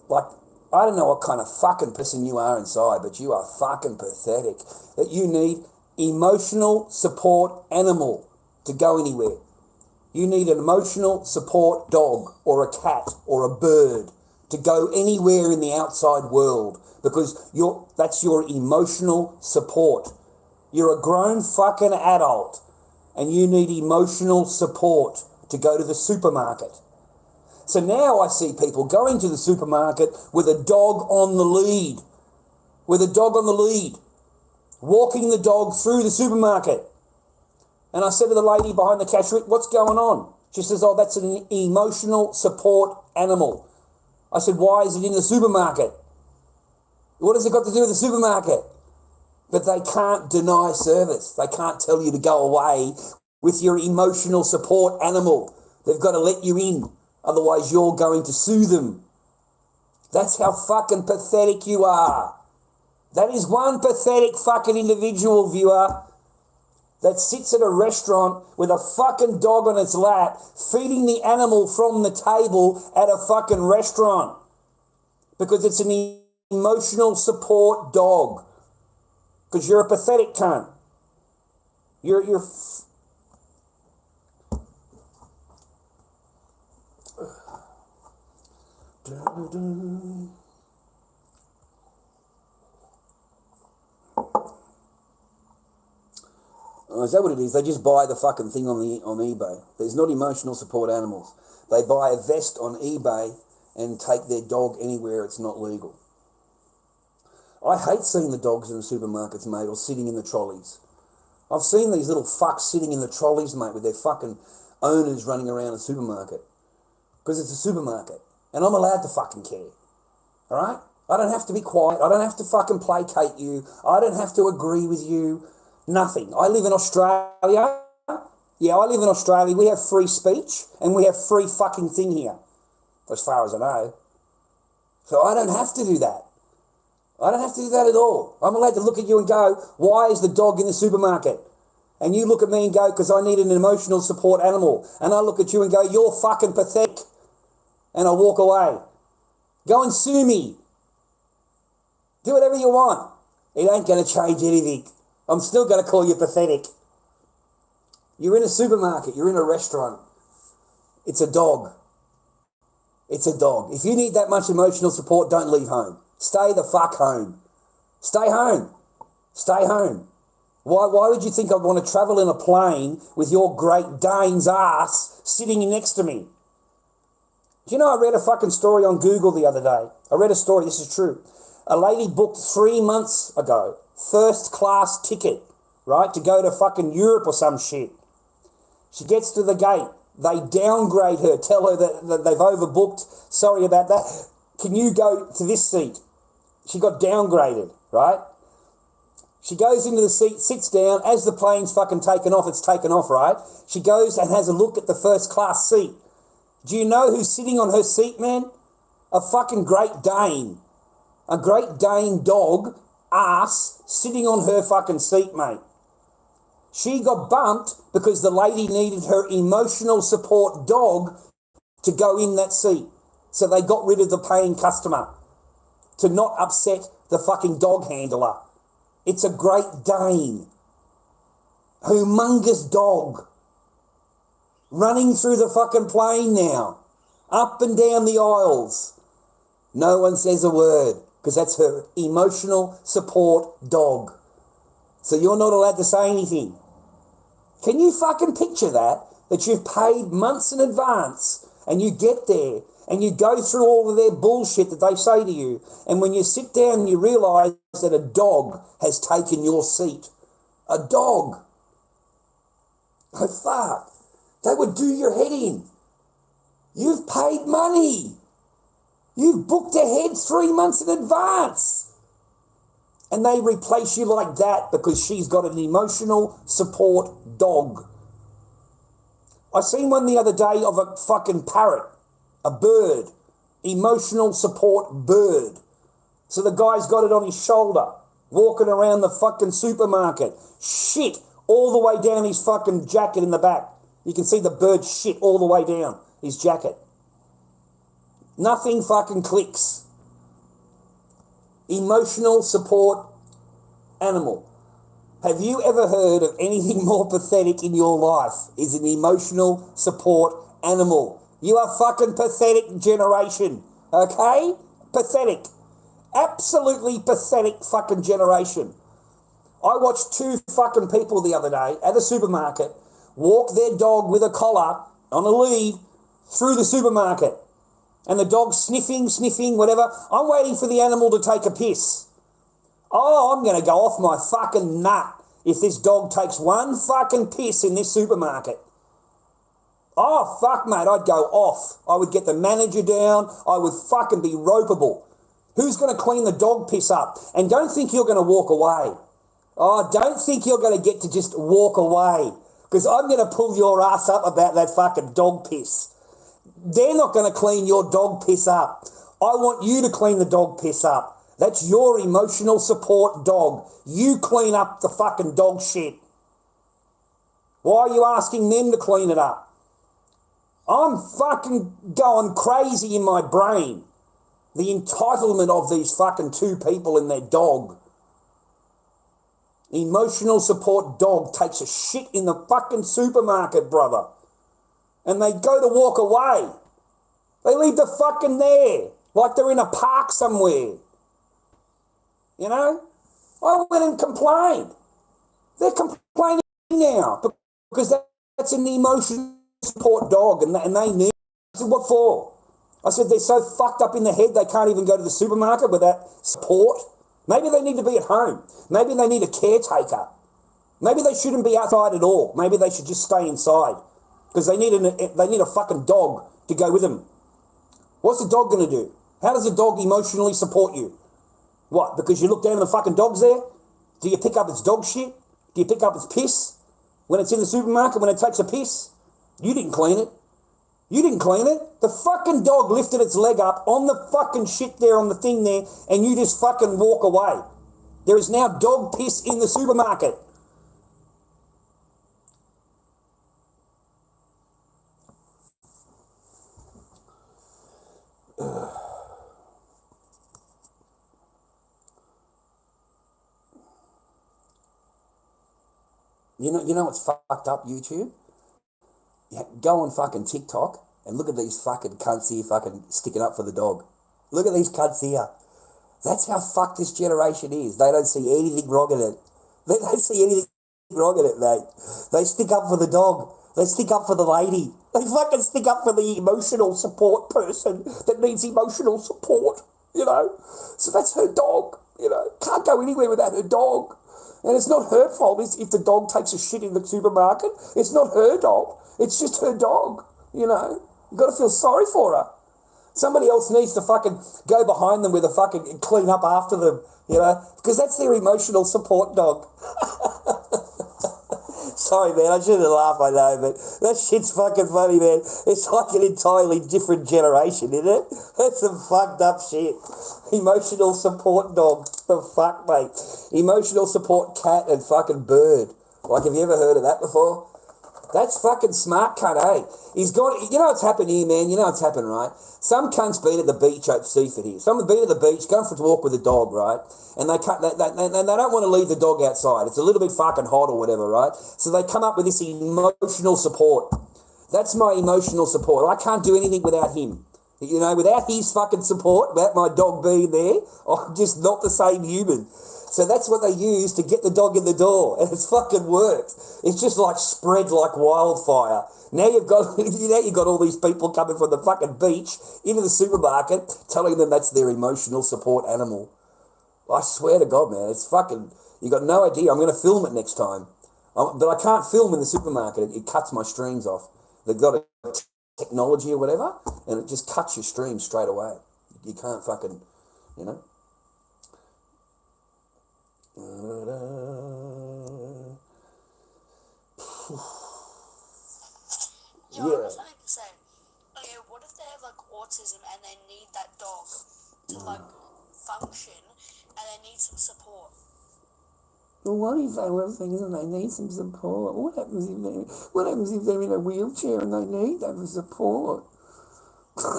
Like, I don't know what kind of fucking person you are inside, but you are fucking pathetic. That you need emotional support animal to go anywhere. You need an emotional support dog or a cat or a bird to go anywhere in the outside world, because that's your emotional support. You're a grown fucking adult and you need emotional support to go to the supermarket. So now I see people going to the supermarket with a dog on the lead, walking the dog through the supermarket. And I said to the lady behind the cashier, what's going on? She says, oh, that's an emotional support animal. I said, why is it in the supermarket? What has it got to do with the supermarket? But they can't deny service. They can't tell you to go away with your emotional support animal. They've got to let you in. Otherwise, you're going to sue them. That's how fucking pathetic you are. That is one pathetic fucking individual, viewer, that sits at a restaurant with a fucking dog on its lap, feeding the animal from the table at a fucking restaurant. Because it's an emotional support dog. Because you're a pathetic cunt. Oh, is that what it is? They just buy the fucking thing on eBay. There's not emotional support animals. They buy a vest on eBay and take their dog anywhere it's not legal. I hate seeing the dogs in the supermarkets, mate, or sitting in the trolleys. I've seen these little fucks sitting in the trolleys, mate, with their fucking owners running around a supermarket. Because it's a supermarket. And I'm allowed to fucking care. Alright? I don't have to be quiet. I don't have to fucking placate you. I don't have to agree with you. Nothing. I live in Australia. Yeah, I live in Australia. We have free speech and we have free fucking thing here. As far as I know. So I don't have to do that. I don't have to do that at all. I'm allowed to look at you and go, why is the dog in the supermarket? And you look at me and go, because I need an emotional support animal. And I look at you and go, you're fucking pathetic. And I walk away. Go and sue me. Do whatever you want. It ain't going to change anything. I'm still going to call you pathetic. You're in a supermarket. You're in a restaurant. It's a dog. It's a dog. If you need that much emotional support, don't leave home. Stay the fuck home. Stay home. Stay home. Why would you think I'd want to travel in a plane with your Great Dane's ass sitting next to me? Do you know I read a fucking story on Google the other day? I read a story, this is true. A lady booked 3 months ago, first class ticket, right, to go to fucking Europe or some shit. She gets to the gate. They downgrade her, tell her that they've overbooked. Sorry about that. Can you go to this seat? She got downgraded, right? She goes into the seat, sits down. As the plane's fucking taken off, it's taken off, right? She goes and has a look at the first class seat. Do you know who's sitting on her seat, man? A fucking Great Dane. A Great Dane dog ass sitting on her fucking seat, mate. She got bumped because the lady needed her emotional support dog to go in that seat. So they got rid of the paying customer to not upset the fucking dog handler. It's a Great Dane. Humongous dog. Running through the fucking plane now. Up and down the aisles. No one says a word because that's her emotional support dog. So you're not allowed to say anything. Can you fucking picture that? That you've paid months in advance and you get there and you go through all of their bullshit that they say to you, and when you sit down you realise that a dog has taken your seat. A dog. Oh fuck. That would do your head in. You've paid money. You've booked ahead 3 months in advance. And they replace you like that because she's got an emotional support dog. I seen one the other day of a fucking parrot. A bird. Emotional support bird. So the guy's got it on his shoulder. Walking around the fucking supermarket. Shit all the way down his fucking jacket in the back. You can see the bird shit all the way down his jacket. Nothing fucking clicks. Emotional support animal. Have you ever heard of anything more pathetic in your life? Is an emotional support animal. You are fucking pathetic generation, okay? Pathetic. Absolutely pathetic fucking generation. I watched two fucking people the other day at a supermarket walk their dog with a collar on a lead through the supermarket. And the dog's sniffing, whatever. I'm waiting for the animal to take a piss. Oh, I'm going to go off my fucking nut if this dog takes one fucking piss in this supermarket. Oh, fuck, mate, I'd go off. I would get the manager down. I would fucking be ropeable. Who's going to clean the dog piss up? And don't think you're going to walk away. Oh, don't think you're going to get to just walk away, because I'm going to pull your ass up about that fucking dog piss. They're not going to clean your dog piss up. I want you to clean the dog piss up. That's your emotional support dog. You clean up the fucking dog shit. Why are you asking them to clean it up? I'm fucking going crazy in my brain. The entitlement of these fucking two people and their dog. Emotional support dog takes a shit in the fucking supermarket, brother. And they go to walk away. They leave the fucking there, like they're in a park somewhere. You know? I went and complained. They're complaining now because that's an emotional support dog and they need. I said, what for? I said, they're so fucked up in the head they can't even go to the supermarket without support. Maybe they need to be at home. Maybe they need a caretaker. Maybe they shouldn't be outside at all. Maybe they should just stay inside because they need a fucking dog to go with them. What's the dog going to do? How does a dog emotionally support you? What, because you look down and the fucking dog's there? Do you pick up its dog shit? Do you pick up its piss when it's in the supermarket, when it takes a piss? You didn't clean it. You didn't clean it. The fucking dog lifted its leg up on the fucking shit there, on the thing there, and you just fucking walk away. There is now dog piss in the supermarket. You know what's fucked up, YouTube? Go on fucking TikTok and look at these fucking cunts here fucking sticking up for the dog. Look at these cunts here. That's how fucked this generation is. They don't see anything wrong in it. They don't see anything wrong in it, mate. They stick up for the dog. They stick up for the lady. They fucking stick up for the emotional support person that needs emotional support, you know? So that's her dog, you know? Can't go anywhere without her dog. And it's not her fault if the dog takes a shit in the supermarket. It's not her dog. It's just her dog, you know? You've got to feel sorry for her. Somebody else needs to fucking go behind them with a fucking clean up after them, you know? Because that's their emotional support dog. Sorry, man, I shouldn't laugh, I know, but that shit's fucking funny, man. It's like an entirely different generation, isn't it? That's some fucked up shit. Emotional support dog. The fuck, mate. Emotional support cat and fucking bird. Like, have you ever heard of that before? That's fucking smart cunt, eh? He's gone. You know what's happened here, man? You know what's happened, right? Some cunts been at the beach at Seaford here. Some have been at the beach, going for a walk with a dog, right? And they don't want to leave the dog outside. It's a little bit fucking hot or whatever, right? So they come up with this emotional support. That's my emotional support. I can't do anything without him. You know, without his fucking support, without my dog being there, I'm just not the same human. So that's what they use to get the dog in the door, and it's fucking worked. It's just like spread like wildfire. Now you've got all these people coming from the fucking beach into the supermarket, telling them that's their emotional support animal. I swear to God, man, it's fucking. You got no idea. I'm going to film it next time, but I can't film in the supermarket. It cuts my streams off. They've got a technology or whatever, and it just cuts your stream straight away. You can't fucking, you know. You know, I was trying to say, okay, what if they have like autism and they need that dog to like function and they need some support? Well, what if they need some support? What happens if they're in a wheelchair and they need that support? What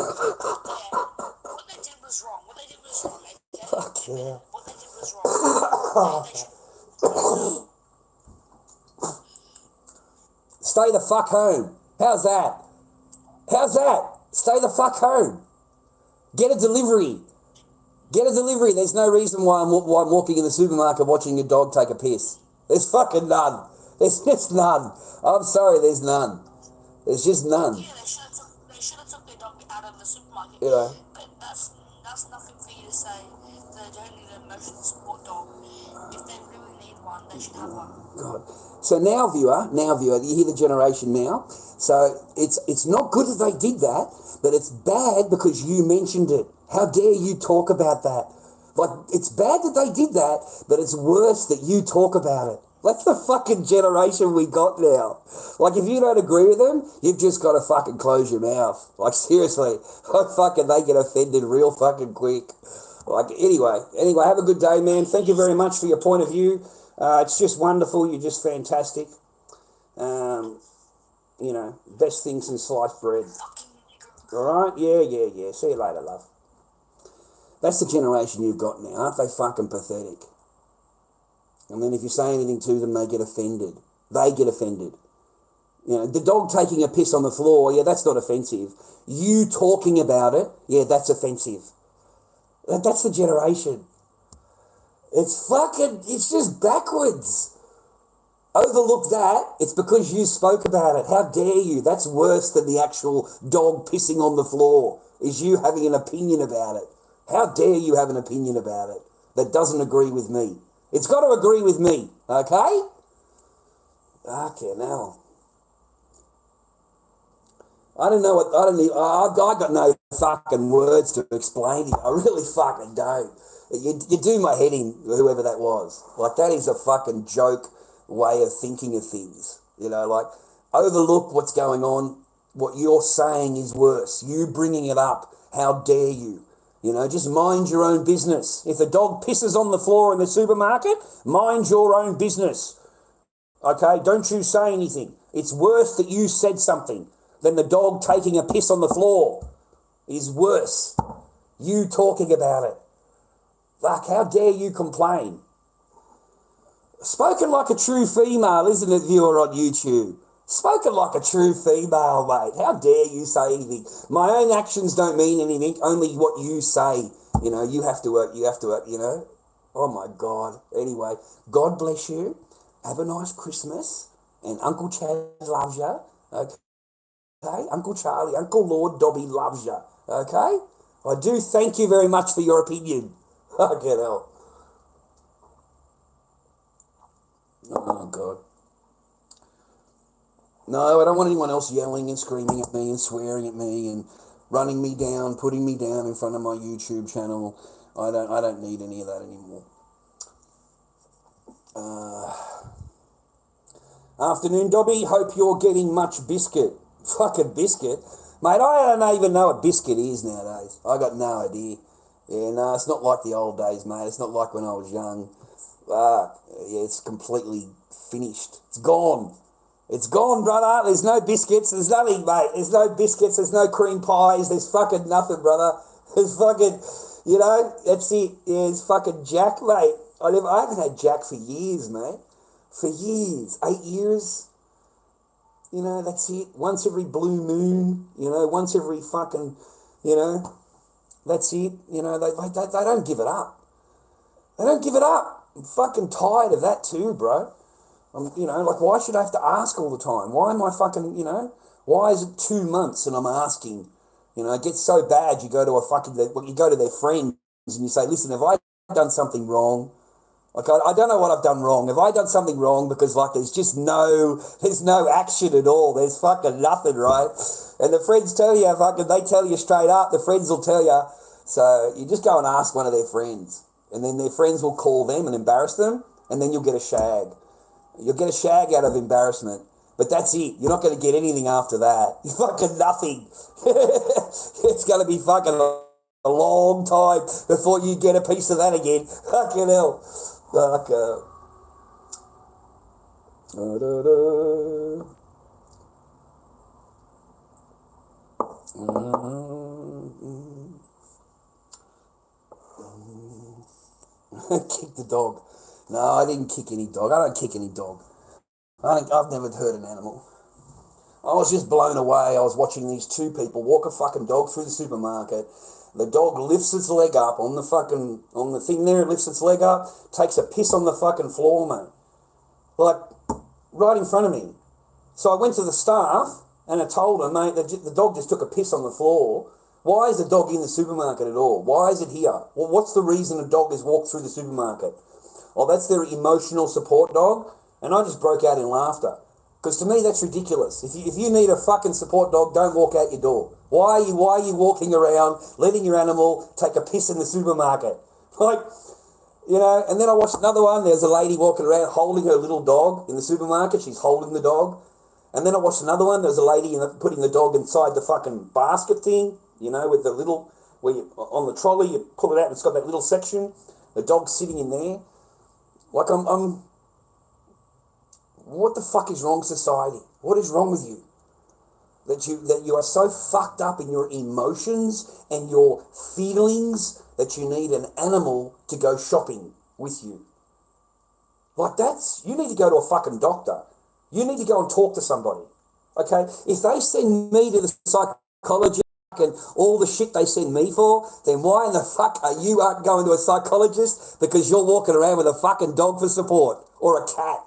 they did was wrong. Okay? Fuck yeah. What they did was wrong. Stay the fuck home. How's that? How's that? Stay the fuck home. Get a delivery. Get a delivery. There's no reason why I'm walking in the supermarket watching a dog take a piss. There's fucking none. There's just none. I'm sorry, there's none. There's just none. Yeah, they should have took their dog out of the supermarket. You know. But that's nothing for you to say. They don't need an emotional support dog. If they really need one, they should have one. God. So now viewer, you hear the generation now. So it's not good that they did that, but it's bad because you mentioned it. How dare you talk about that? Like, it's bad that they did that, but it's worse that you talk about it. That's the fucking generation we got now. Like, if you don't agree with them, you've just got to fucking close your mouth. Like, seriously, they get offended real fucking quick. Like, anyway, have a good day, man. Thank you very much for your point of view. It's just wonderful. You're just fantastic. Best thing since sliced bread. All right? Yeah. See you later, love. That's the generation you've got now. Aren't they fucking pathetic? And then if you say anything to them, they get offended. The dog taking a piss on the floor, yeah, that's not offensive. You talking about it, yeah, that's offensive. That's the generation. It's just backwards. Overlook that. It's because you spoke about it. How dare you? That's worse than the actual dog pissing on the floor, is you having an opinion about it. How dare you have an opinion about it that doesn't agree with me? It's got to agree with me, okay? Okay, now. I got no fucking words to explain to you. I really fucking don't. You do my head in, whoever that was. Like, that is a fucking joke way of thinking of things. Like, overlook what's going on. What you're saying is worse. You bringing it up, how dare you? Just mind your own business. If a dog pisses on the floor in the supermarket, mind your own business. Okay? Don't you say anything. It's worse that you said something than the dog taking a piss on the floor. Is worse. You talking about it. Fuck, how dare you complain? Spoken like a true female, isn't it, viewer on YouTube? Spoken like a true female, mate. How dare you say anything? My own actions don't mean anything, only what you say. You have to work, Oh, my God. Anyway, God bless you. Have a nice Christmas. And Uncle Chad loves you. Okay? Uncle Charlie, Uncle Lord Dobby loves you. Okay? I do thank you very much for your opinion. Okay, hell. Oh, God. No, I don't want anyone else yelling and screaming at me and swearing at me and running me down, putting me down in front of my YouTube channel. I don't need any of that anymore. Afternoon, Dobby. Hope you're getting much biscuit. Fucking biscuit. Mate, I don't even know what biscuit is nowadays. I got no idea. Yeah, no, it's not like the old days, mate. It's not like when I was young. Yeah, it's completely finished. It's gone. It's gone, brother. There's no biscuits. There's nothing, mate. There's no biscuits. There's no cream pies. There's fucking nothing, brother. There's fucking, that's it. Yeah, it's fucking Jack, mate. I haven't had Jack for years, mate. For years. 8 years. That's it. Once every blue moon. Once every fucking, that's it. They don't give it up. They don't give it up. I'm fucking tired of that too, bro. Why should I have to ask all the time? Why am I fucking, why is it 2 months and I'm asking? It gets so bad you go to you go to their friends and you say, listen, have I done something wrong? Like, I don't know what I've done wrong. Have I done something wrong? Because, there's no action at all. There's fucking nothing, right? And the friends tell you, they tell you straight up. The friends will tell you. So you just go and ask one of their friends. And then their friends will call them and embarrass them. And then you'll get a shag. You'll get a shag out of embarrassment. But that's it. You're not going to get anything after that. Fucking nothing. It's going to be fucking a long time before you get a piece of that again. Fucking hell. Fuck. Kick the dog. No, I didn't kick any dog. I don't kick any dog. I've never hurt an animal. I was just blown away. I was watching these two people walk a fucking dog through the supermarket. The dog lifts its leg up on the thing there, it lifts its leg up, takes a piss on the fucking floor, mate. Like, right in front of me. So I went to the staff and I told them, mate, the dog just took a piss on the floor. Why is the dog in the supermarket at all? Why is it here? Well, what's the reason a dog has walked through the supermarket? Oh, that's their emotional support dog. And I just broke out in laughter. Because to me, that's ridiculous. If you need a fucking support dog, don't walk out your door. Why are you walking around, letting your animal take a piss in the supermarket? Like, you know, and then I watched another one. There's a lady walking around holding her little dog in the supermarket. She's holding the dog. And then I watched another one. There's a lady putting the dog inside the fucking basket thing, you know, with the little, on the trolley, you pull it out and it's got that little section. The dog's sitting in there. Like, what the fuck is wrong, society? What is wrong with you? That you are so fucked up in your emotions and your feelings that you need an animal to go shopping with you. Like, you need to go to a fucking doctor. You need to go and talk to somebody. Okay? If they send me to the psychologist and all the shit they send me for, then why in the fuck are you going to a psychologist? Because you're walking around with a fucking dog for support. Or a cat.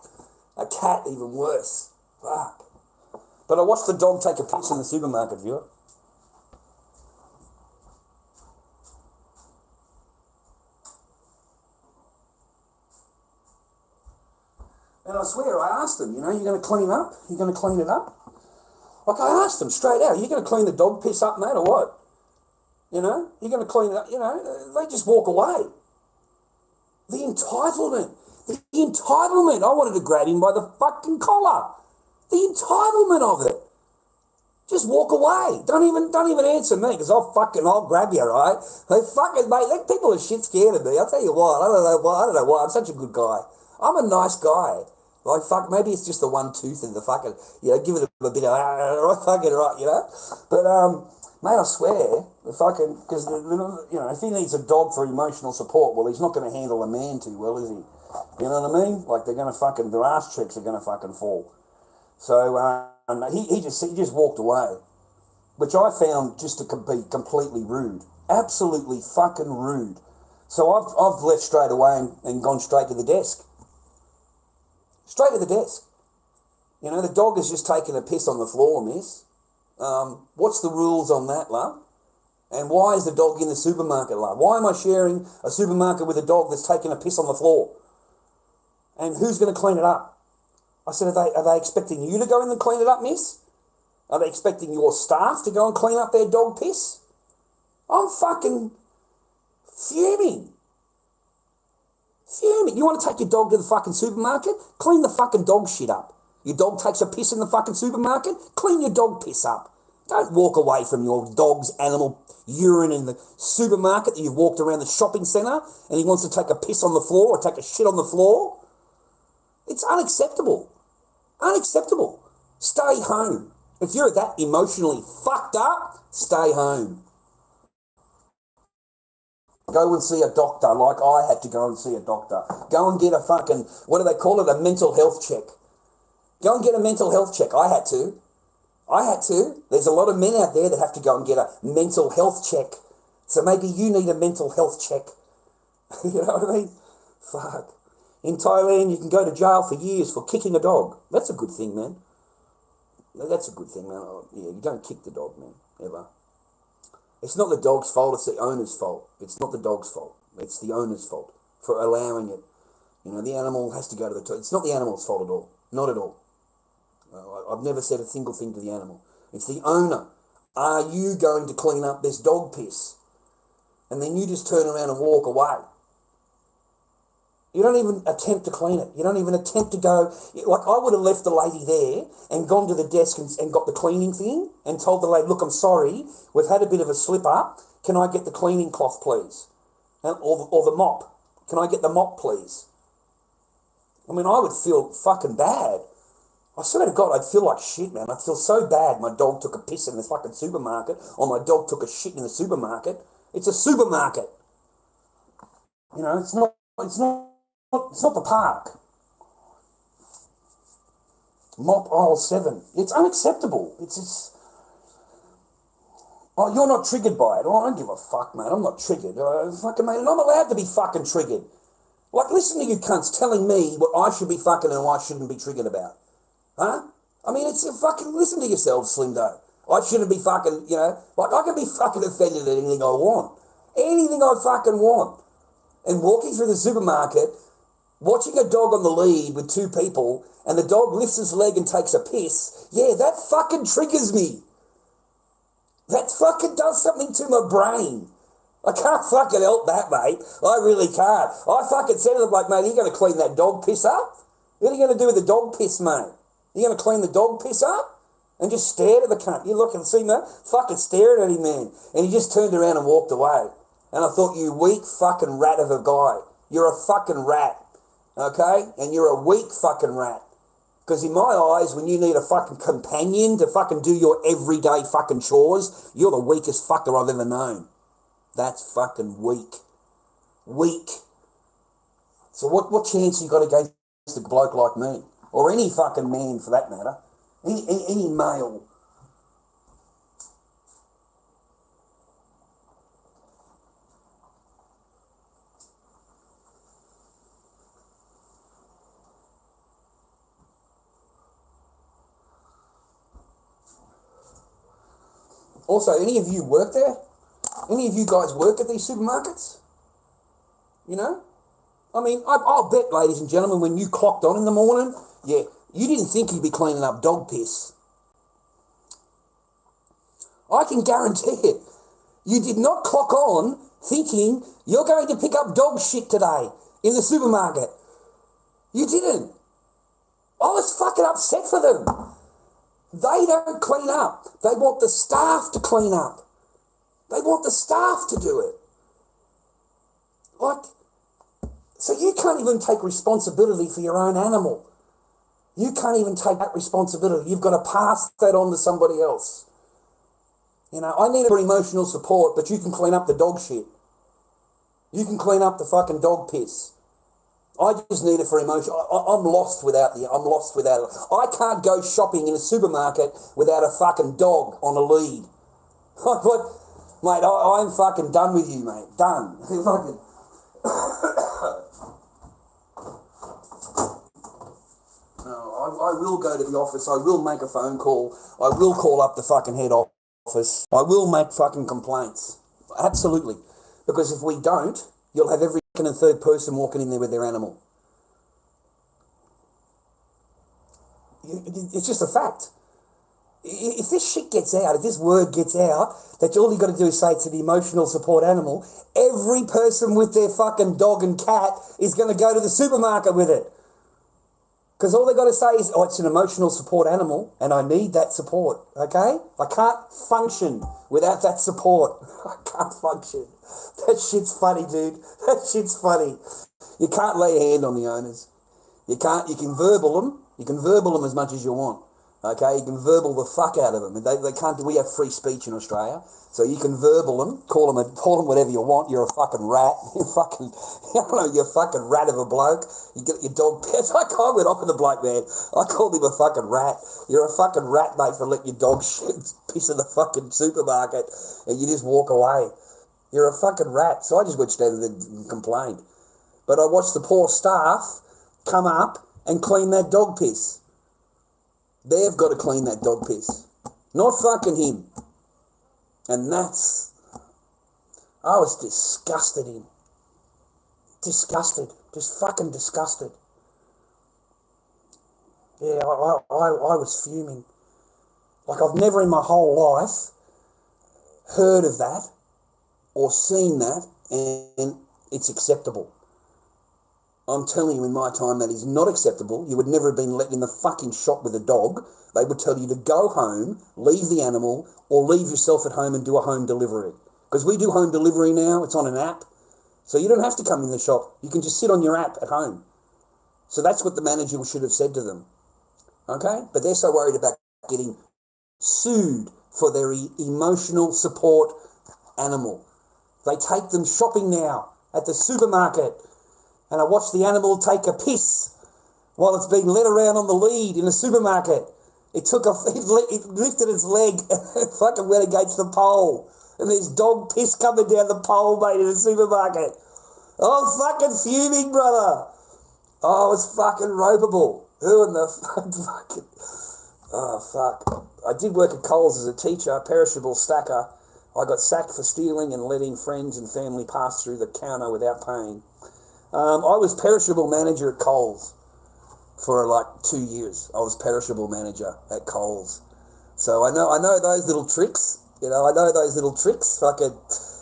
A cat, even worse. Fuck. But I watched the dog take a piss in the supermarket, viewer. And I swear, I asked them, you know, you're going to clean up? You're going to clean it up? Like, I asked them straight out, you're going to clean the dog piss up, mate, or what? You know, you're going to clean it up, you know, they just walk away. The entitlement. The entitlement. I wanted to grab him by the fucking collar. The entitlement of it. Just walk away. Don't even answer me, because I'll grab you, right? They fucking, mate, people are shit scared of me. I'll tell you what. I don't know why. I'm such a good guy. I'm a nice guy. Like, fuck, maybe it's just the one tooth and the fucking, you know, give it a bit of, fucking right, you know? But, mate, I swear, because, you know, if he needs a dog for emotional support, well, he's not going to handle a man too well, is he? You know what I mean? Like, their ass cheeks are going to fucking fall. So, he just walked away, which I found just to be completely rude. Absolutely fucking rude. So I've left straight away and gone straight to the desk. Straight to the desk. You know, the dog has just taken a piss on the floor, miss. What's the rules on that, love? And why is the dog in the supermarket, love? Why am I sharing a supermarket with a dog that's taken a piss on the floor? And who's going to clean it up? I said, are they expecting you to go in and clean it up, miss? Are they expecting your staff to go and clean up their dog piss? I'm fucking fuming. Fuming. You want to take your dog to the fucking supermarket? Clean the fucking dog shit up. Your dog takes a piss in the fucking supermarket? Clean your dog piss up. Don't walk away from your dog's animal urine in the supermarket that you've walked around the shopping centre and he wants to take a piss on the floor or take a shit on the floor. It's unacceptable. Unacceptable. Stay home. If you're that emotionally fucked up, stay home. Go and see a doctor like I had to go and see a doctor. Go and get a fucking, what do they call it, a mental health check. Go and get a mental health check. I had to. There's a lot of men out there that have to go and get a mental health check. So maybe you need a mental health check. You know what I mean? Fuck. In Thailand, you can go to jail for years for kicking a dog. That's a good thing, man. That's a good thing, man. Yeah, you don't kick the dog, man, ever. It's not the dog's fault, it's the owner's fault. It's not the dog's fault. It's the owner's fault for allowing it. You know, the animal has to go to the toilet. It's not the animal's fault at all. Not at all. I've never said a single thing to the animal. It's the owner. Are you going to clean up this dog piss? And then you just turn around and walk away. You don't even attempt to clean it. You don't even attempt to go, like I would have left the lady there and gone to the desk and got the cleaning thing and told the lady, look, I'm sorry, we've had a bit of a slip up. Can I get the cleaning cloth, please? Or the mop. Can I get the mop, please? I mean, I would feel fucking bad. I swear to God, I'd feel like shit, man. I'd feel so bad my dog took a piss in the fucking supermarket or my dog took a shit in the supermarket. It's a supermarket. You know, it's not the park. Mop aisle 7. It's unacceptable. It's oh, you're not triggered by it. Oh, I don't give a fuck, mate. I'm not triggered. Fucking mate, and I'm allowed to be fucking triggered. Like, listen to you cunts telling me what I should be fucking and I shouldn't be triggered about. Huh? I mean, it's fucking, listen to yourself, Slindo. I shouldn't be fucking, you know, like I can be fucking offended at anything I want. Anything I fucking want. And walking through the supermarket, watching a dog on the lead with two people, and the dog lifts his leg and takes a piss, yeah, that fucking triggers me. That fucking does something to my brain. I can't fucking help that, mate. I really can't. I fucking said to them, like, mate, are you going to clean that dog piss up? What are you going to do with the dog piss, mate? You going to clean the dog piss up? And just stared at the cunt. You look and see, man, fucking staring at him, man. And he just turned around and walked away. And I thought, you weak fucking rat of a guy. You're a fucking rat, okay? And you're a weak fucking rat. Because in my eyes, when you need a fucking companion to fucking do your everyday fucking chores, you're the weakest fucker I've ever known. That's fucking weak. Weak. So what chance you got against a bloke like me? Or any fucking man for that matter. Any male. Also, any of you work there? Any of you guys work at these supermarkets? You know? I mean, I'll bet, ladies and gentlemen, when you clocked on in the morning, yeah, you didn't think you'd be cleaning up dog piss. I can guarantee it. You did not clock on thinking you're going to pick up dog shit today in the supermarket. You didn't. I was fucking upset for them. They don't clean up. They want the staff to clean up. They want the staff to do it. Like, so you can't even take responsibility for your own animal. You can't even take that responsibility. You've got to pass that on to somebody else. You know, I need emotional support, but you can clean up the dog shit. You can clean up the fucking dog piss. I just need it for emotion. I'm lost without it. I can't go shopping in a supermarket without a fucking dog on a lead. Mate, I'm fucking done with you, mate. Done. Fucking. No, I will go to the office. I will make a phone call. I will call up the fucking head office. I will make fucking complaints. Absolutely. Because if we don't, you'll have every second and third person walking in there with their animal. It's just a fact. If this shit gets out, if this word gets out, that all you got to do is say it's an emotional support animal, every person with their fucking dog and cat is going to go to the supermarket with it. Because all they got to say is, oh, it's an emotional support animal and I need that support, okay? I can't function without that support. I can't function. That shit's funny, dude. That shit's funny. You can't lay a hand on the owners. You can verbal them. You can verbal them as much as you want. Okay, you can verbal the fuck out of them. They can't. We have free speech in Australia, so you can verbal them, call them whatever you want. You're a fucking rat. You're fucking, I don't know, you're a fucking rat of a bloke. You get your dog pets. I went off with the bloke, man. I called him a fucking rat. You're a fucking rat, mate, for letting your dog shit piss in the fucking supermarket, and you just walk away. You're a fucking rat. So I just went straight and complained. But I watched the poor staff come up and clean that dog piss. They've got to clean that dog piss. Not fucking him. And that's... I was disgusted in. Disgusted. Just fucking disgusted. Yeah, I was fuming. Like, I've never in my whole life heard of that or seen that, and it's acceptable. I'm telling you, in my time, that is not acceptable. You would never have been let in the fucking shop with a dog. They would tell you to go home, leave the animal, or leave yourself at home and do a home delivery. Because we do home delivery now. It's on an app. So you don't have to come in the shop. You can just sit on your app at home. So that's what the manager should have said to them. Okay? But they're so worried about getting sued for their emotional support animal. They take them shopping now at the supermarket. And I watch the animal take a piss while it's being led around on the lead in a supermarket. It lifted its leg and fucking went against the pole. And there's dog piss coming down the pole, mate, in a supermarket. I was fucking fuming, brother. I was fucking ropeable. Who in the fucking... Oh, fuck. I did work at Coles as a teacher, perishable stacker. I got sacked for stealing and letting friends and family pass through the counter without paying. I was perishable manager at Coles for like 2 years. I was perishable manager at Coles. So I know those little tricks. You know, I know those little tricks. Fucking,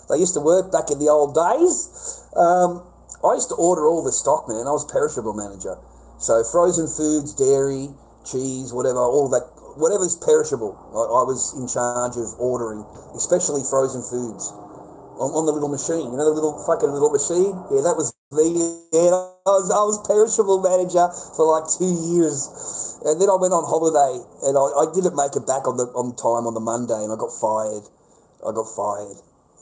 they used to work back in the old days. I used to order all the stock, man. I was perishable manager. So frozen foods, dairy, cheese, whatever, all that, whatever's perishable, I was in charge of ordering, especially frozen foods on the little machine. You know, the little machine? Yeah, that was me. Yeah, I was perishable manager for like 2 years. And then I went on holiday, and I didn't make it back on time on the Monday, and I got fired.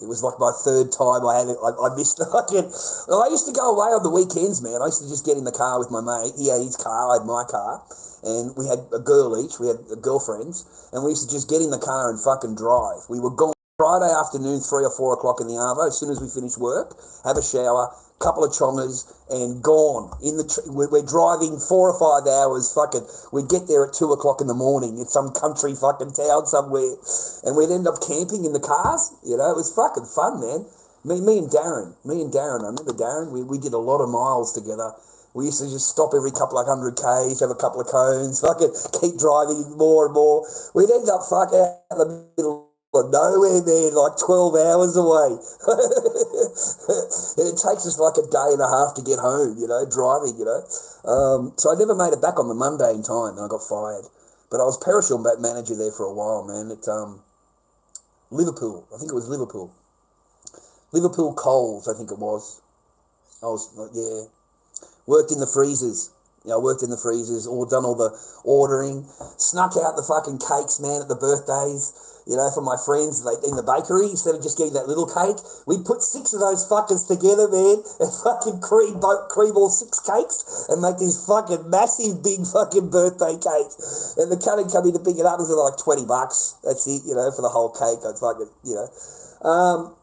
It was like my third time I missed it. I used to go away on the weekends, man. I used to just get in the car with my mate. He had his car, I had my car, and we had a girl each. We had girlfriends, and we used to just get in the car and fucking drive. We were gone Friday afternoon, 3 or 4 o'clock in the arvo, as soon as we finished work, have a shower, couple of chongers, and gone. We're driving 4 or 5 hours, fucking, we'd get there at 2 o'clock in the morning in some country fucking town somewhere, and we'd end up camping in the cars. You know, it was fucking fun, man. Me and Darren, I remember Darren, we did a lot of miles together. We used to just stop every couple of 100 Ks, have a couple of cones, fucking keep driving more and more. We'd end up fucking out in the middle of nowhere, man, like 12 hours away. And it takes us like a day and a half to get home, you know, driving, you know. So I never made it back on the Monday in time, and I got fired. But I was perishable manager there for a while, man. At Liverpool, I think it was Liverpool Coles, I think it was. Yeah. Worked in the freezers. You know, worked in the freezers, done all the ordering, snuck out the fucking cakes, man, at the birthdays, you know, for my friends in the bakery. Instead of just getting that little cake, we'd put 6 of those fuckers together, man, and fucking cream all 6 cakes and make this fucking massive, big fucking birthday cake. And the cutting company to pick it up was like $20. That's it, you know, for the whole cake. I'd fucking, you know.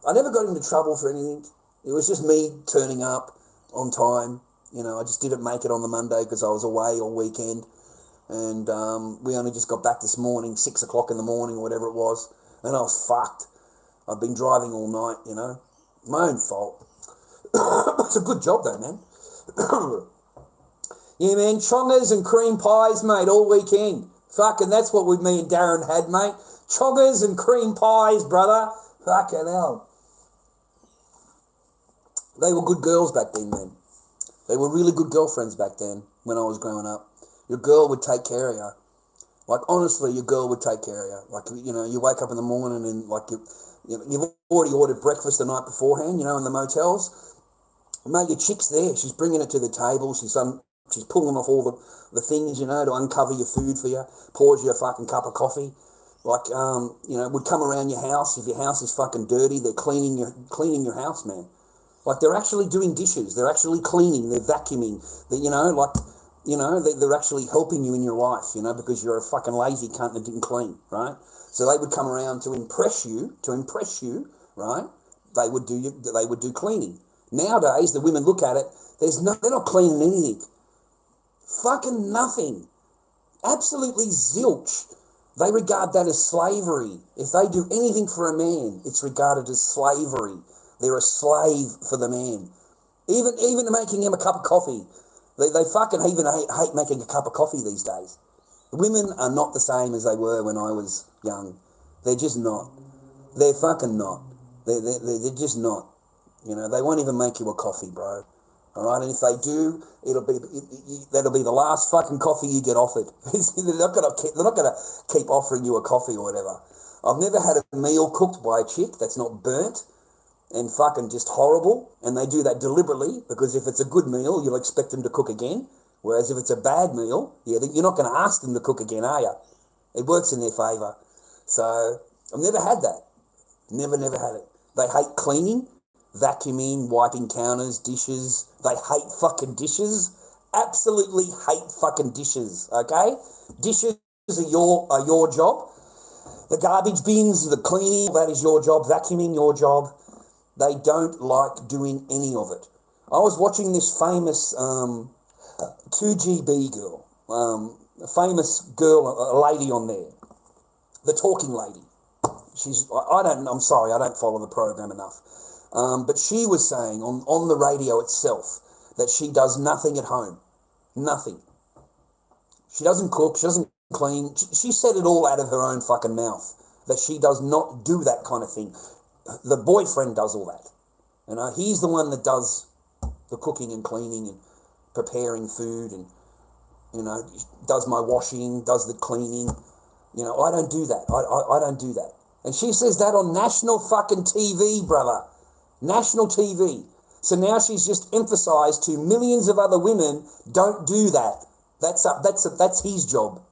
I never got into trouble for anything. It was just me turning up on time. You know, I just didn't make it on the Monday because I was away all weekend. And we only just got back this morning, 6 o'clock in the morning or whatever it was. And I was fucked. I've been driving all night, you know. My own fault. It's a good job though, man. Yeah, man, chongers and cream pies, mate, all weekend. Fucking, that's what me and Darren had, mate. Chongers and cream pies, brother. Fucking hell. They were good girls back then, man. They were really good girlfriends back then when I was growing up. Your girl would take care of you. Like, honestly, your girl would take care of you. Like, you know, you wake up in the morning and, like, you've already ordered breakfast the night beforehand, you know, in the motels. Mate, your chick's there. She's bringing it to the table. She's pulling off all the things, you know, to uncover your food for you. Pours you a fucking cup of coffee. Like, you know, would come around your house. If your house is fucking dirty, they're cleaning your house, man. Like, they're actually doing dishes. They're actually cleaning. They're vacuuming. You know, like, you know, they're actually helping you in your life, you know, because you're a fucking lazy cunt that didn't clean, right? So they would come around to impress you, right? They would do cleaning. Nowadays, the women look at it, they're not cleaning anything. Fucking nothing. Absolutely zilch. They regard that as slavery. If they do anything for a man, it's regarded as slavery. They're a slave for the man. Even making him a cup of coffee. They fucking even hate making a cup of coffee these days. Women are not the same as they were when I was young. They're just not. They're fucking not. They're just not. You know, they won't even make you a coffee, bro. All right, and if they do, that'll be the last fucking coffee you get offered. They're not gonna keep offering you a coffee or whatever. I've never had a meal cooked by a chick that's not burnt and fucking just horrible, and they do that deliberately because if it's a good meal, you'll expect them to cook again. Whereas if it's a bad meal, you're not going to ask them to cook again, are you? It works in their favour. So I've never had that. Never had it. They hate cleaning, vacuuming, wiping counters, dishes. They hate fucking dishes. absolutely hate fucking dishes, okay? Dishes are your job. The garbage bins, the cleaning, that is your job. Vacuuming, your job. They don't like doing any of it. I was watching this famous 2GB girl, a famous girl, a lady on there, the talking lady. I'm sorry, I don't follow the program enough. But she was saying on the radio itself that she does nothing at home. Nothing. She doesn't cook, she doesn't clean. She said it all out of her own fucking mouth, that she does not do that kind of thing. The boyfriend does all that. You know, he's the one that does the cooking and cleaning and preparing food and, you know, does my washing, does the cleaning. You know, I don't do that. I don't do that. And she says that on national fucking TV, brother. National TV. So now she's just emphasised to millions of other women, don't do that. That's his job.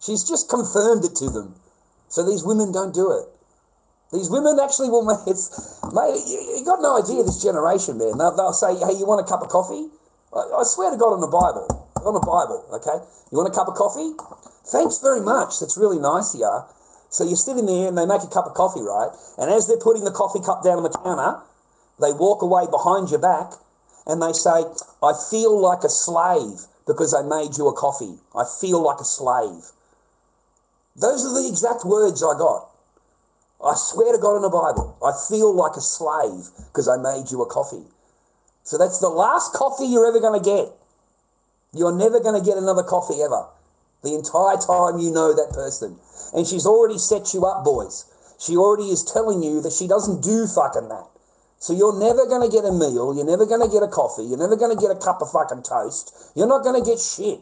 She's just confirmed it to them. So these women don't do it. These women actually will make it. Mate, you got no idea this generation, man. They'll say, hey, you want a cup of coffee? I swear to God on the Bible. On the Bible, okay? You want a cup of coffee? Thanks very much. That's really nice of you. So you're sitting there and they make a cup of coffee, right? And as they're putting the coffee cup down on the counter, they walk away behind your back and they say, I feel like a slave because I made you a coffee. I feel like a slave. Those are the exact words I got. I swear to God in the Bible, I feel like a slave because I made you a coffee. So that's the last coffee you're ever going to get. You're never going to get another coffee ever. The entire time you know that person. And she's already set you up, boys. She already is telling you that she doesn't do fucking that. So you're never going to get a meal. You're never going to get a coffee. You're never going to get a cup of fucking toast. You're not going to get shit.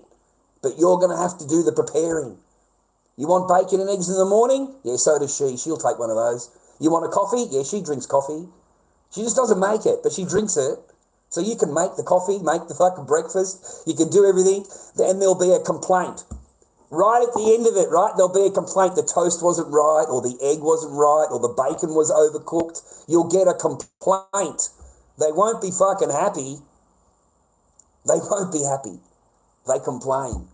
But you're going to have to do the preparing. You want bacon and eggs in the morning? Yeah, so does she. She'll take one of those. You want a coffee? Yeah, she drinks coffee. She just doesn't make it, but she drinks it. So you can make the coffee, make the fucking breakfast. You can do everything. Then there'll be a complaint. Right at the end of it, right, there'll be a complaint. The toast wasn't right, or the egg wasn't right, or the bacon was overcooked. You'll get a complaint. They won't be fucking happy. They won't be happy. They complain.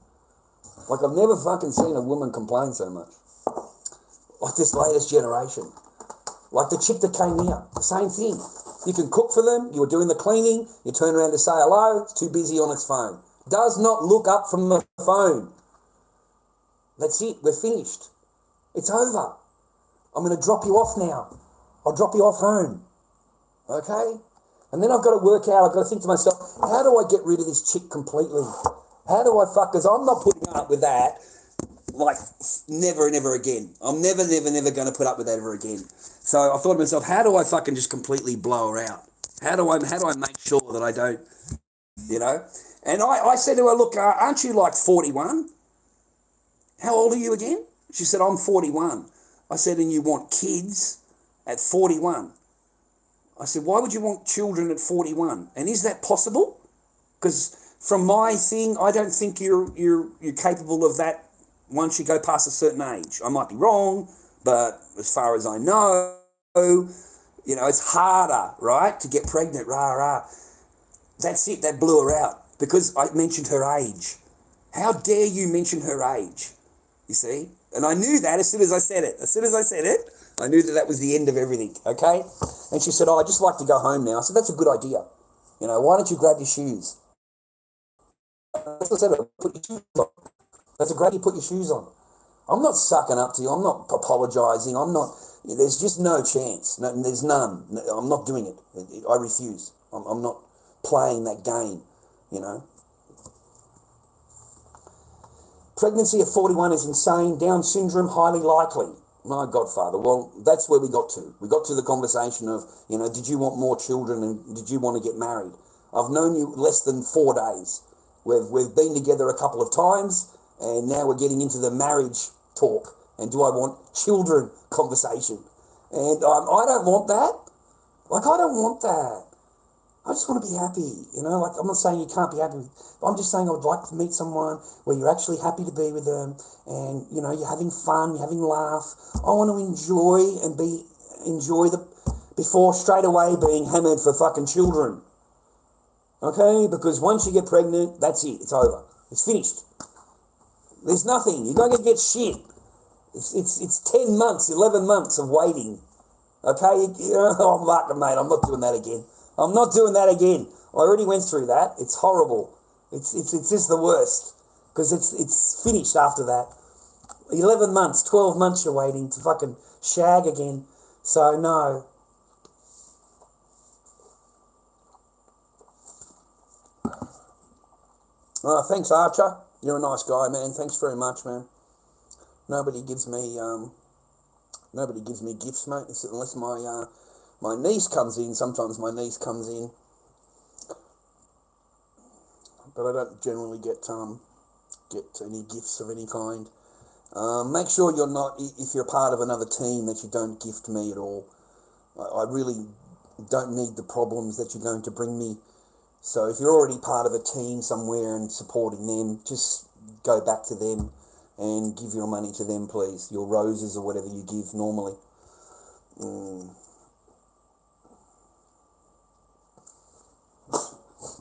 Like, I've never fucking seen a woman complain so much. Like this latest generation. Like the chick that came here. The same thing. You can cook for them. You were doing the cleaning. You turn around to say hello. It's too busy on its phone. Does not look up from the phone. That's it. We're finished. It's over. I'm going to drop you off now. I'll drop you off home. Okay? And then I've got to work out. I've got to think to myself, how do I get rid of this chick completely? How do I fuck? Because I'm not putting up with that, like, never and ever again. I'm never going to put up with that ever again. So I thought to myself, how do I fucking just completely blow her out? How do I make sure that I don't, you know? And I said to her, look, aren't you like 41? How old are you again? She said, I'm 41. I said, and you want kids at 41? I said, why would you want children at 41? And is that possible? Because from my thing, I don't think you're capable of that once you go past a certain age. I might be wrong, but as far as I know, you know, it's harder, right, to get pregnant, That's it, that blew her out, because I mentioned her age. How dare you mention her age, you see? And I knew that as soon as I said it. As soon as I said it, I knew that was the end of everything, okay? And she said, I'd just like to go home now. I said, that's a good idea. You know, why don't you grab your shoes? That's what I said, put your shoes on. That's a great idea, put your shoes on. I'm not sucking up to you. I'm not apologising. There's just no chance. No, there's none. I'm not doing it. I refuse. I'm not playing that game, you know. Pregnancy at 41 is insane. Down syndrome, highly likely. My Godfather. Well, that's where we got to. We got to the conversation of, you know, did you want more children and did you want to get married? I've known you less than 4 days. We've been together a couple of times, and now we're getting into the marriage talk. And do I want children conversation? And I don't want that. Like, I don't want that. I just want to be happy, you know. Like, I'm not saying you can't be happy. I'm just saying I would like to meet someone where you're actually happy to be with them, and you know you're having fun, you're having laugh. I want to enjoy before straight away being hammered for fucking children. Okay, because once you get pregnant, that's it. It's over. It's finished. There's nothing. You're not going to get shit. It's 10 months, 11 months of waiting. Okay? Oh, fuck, mate, I'm not doing that again. I'm not doing that again. I already went through that. It's horrible. It's just the worst. Because it's finished after that. 11 months, 12 months you're waiting to fucking shag again. So, no. Thanks, Archer. You're a nice guy, man. Thanks very much, man. Nobody gives me gifts, mate, unless my niece comes in. Sometimes my niece comes in, but I don't generally get any gifts of any kind. Make sure you're not, if you're part of another team, that you don't gift me at all. I really don't need the problems that you're going to bring me. So if you're already part of a team somewhere and supporting them, just go back to them and give your money to them, please. Your roses or whatever you give normally.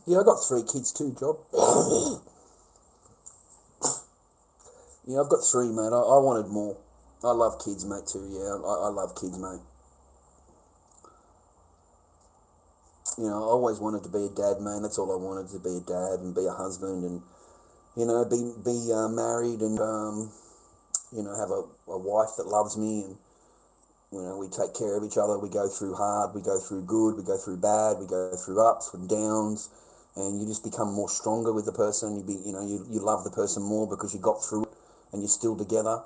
Yeah, I got 3 kids too, Job. Yeah, I've got 3, mate. I wanted more. I love kids, mate, too. Yeah, I love kids, mate. You know, I always wanted to be a dad, man. That's all I wanted, to be a dad and be a husband and, you know, be married and, you know, have a wife that loves me and, you know, we take care of each other. We go through hard, we go through good, we go through bad, we go through ups and downs, and you just become more stronger with the person. You love the person more because you got through it and you're still together.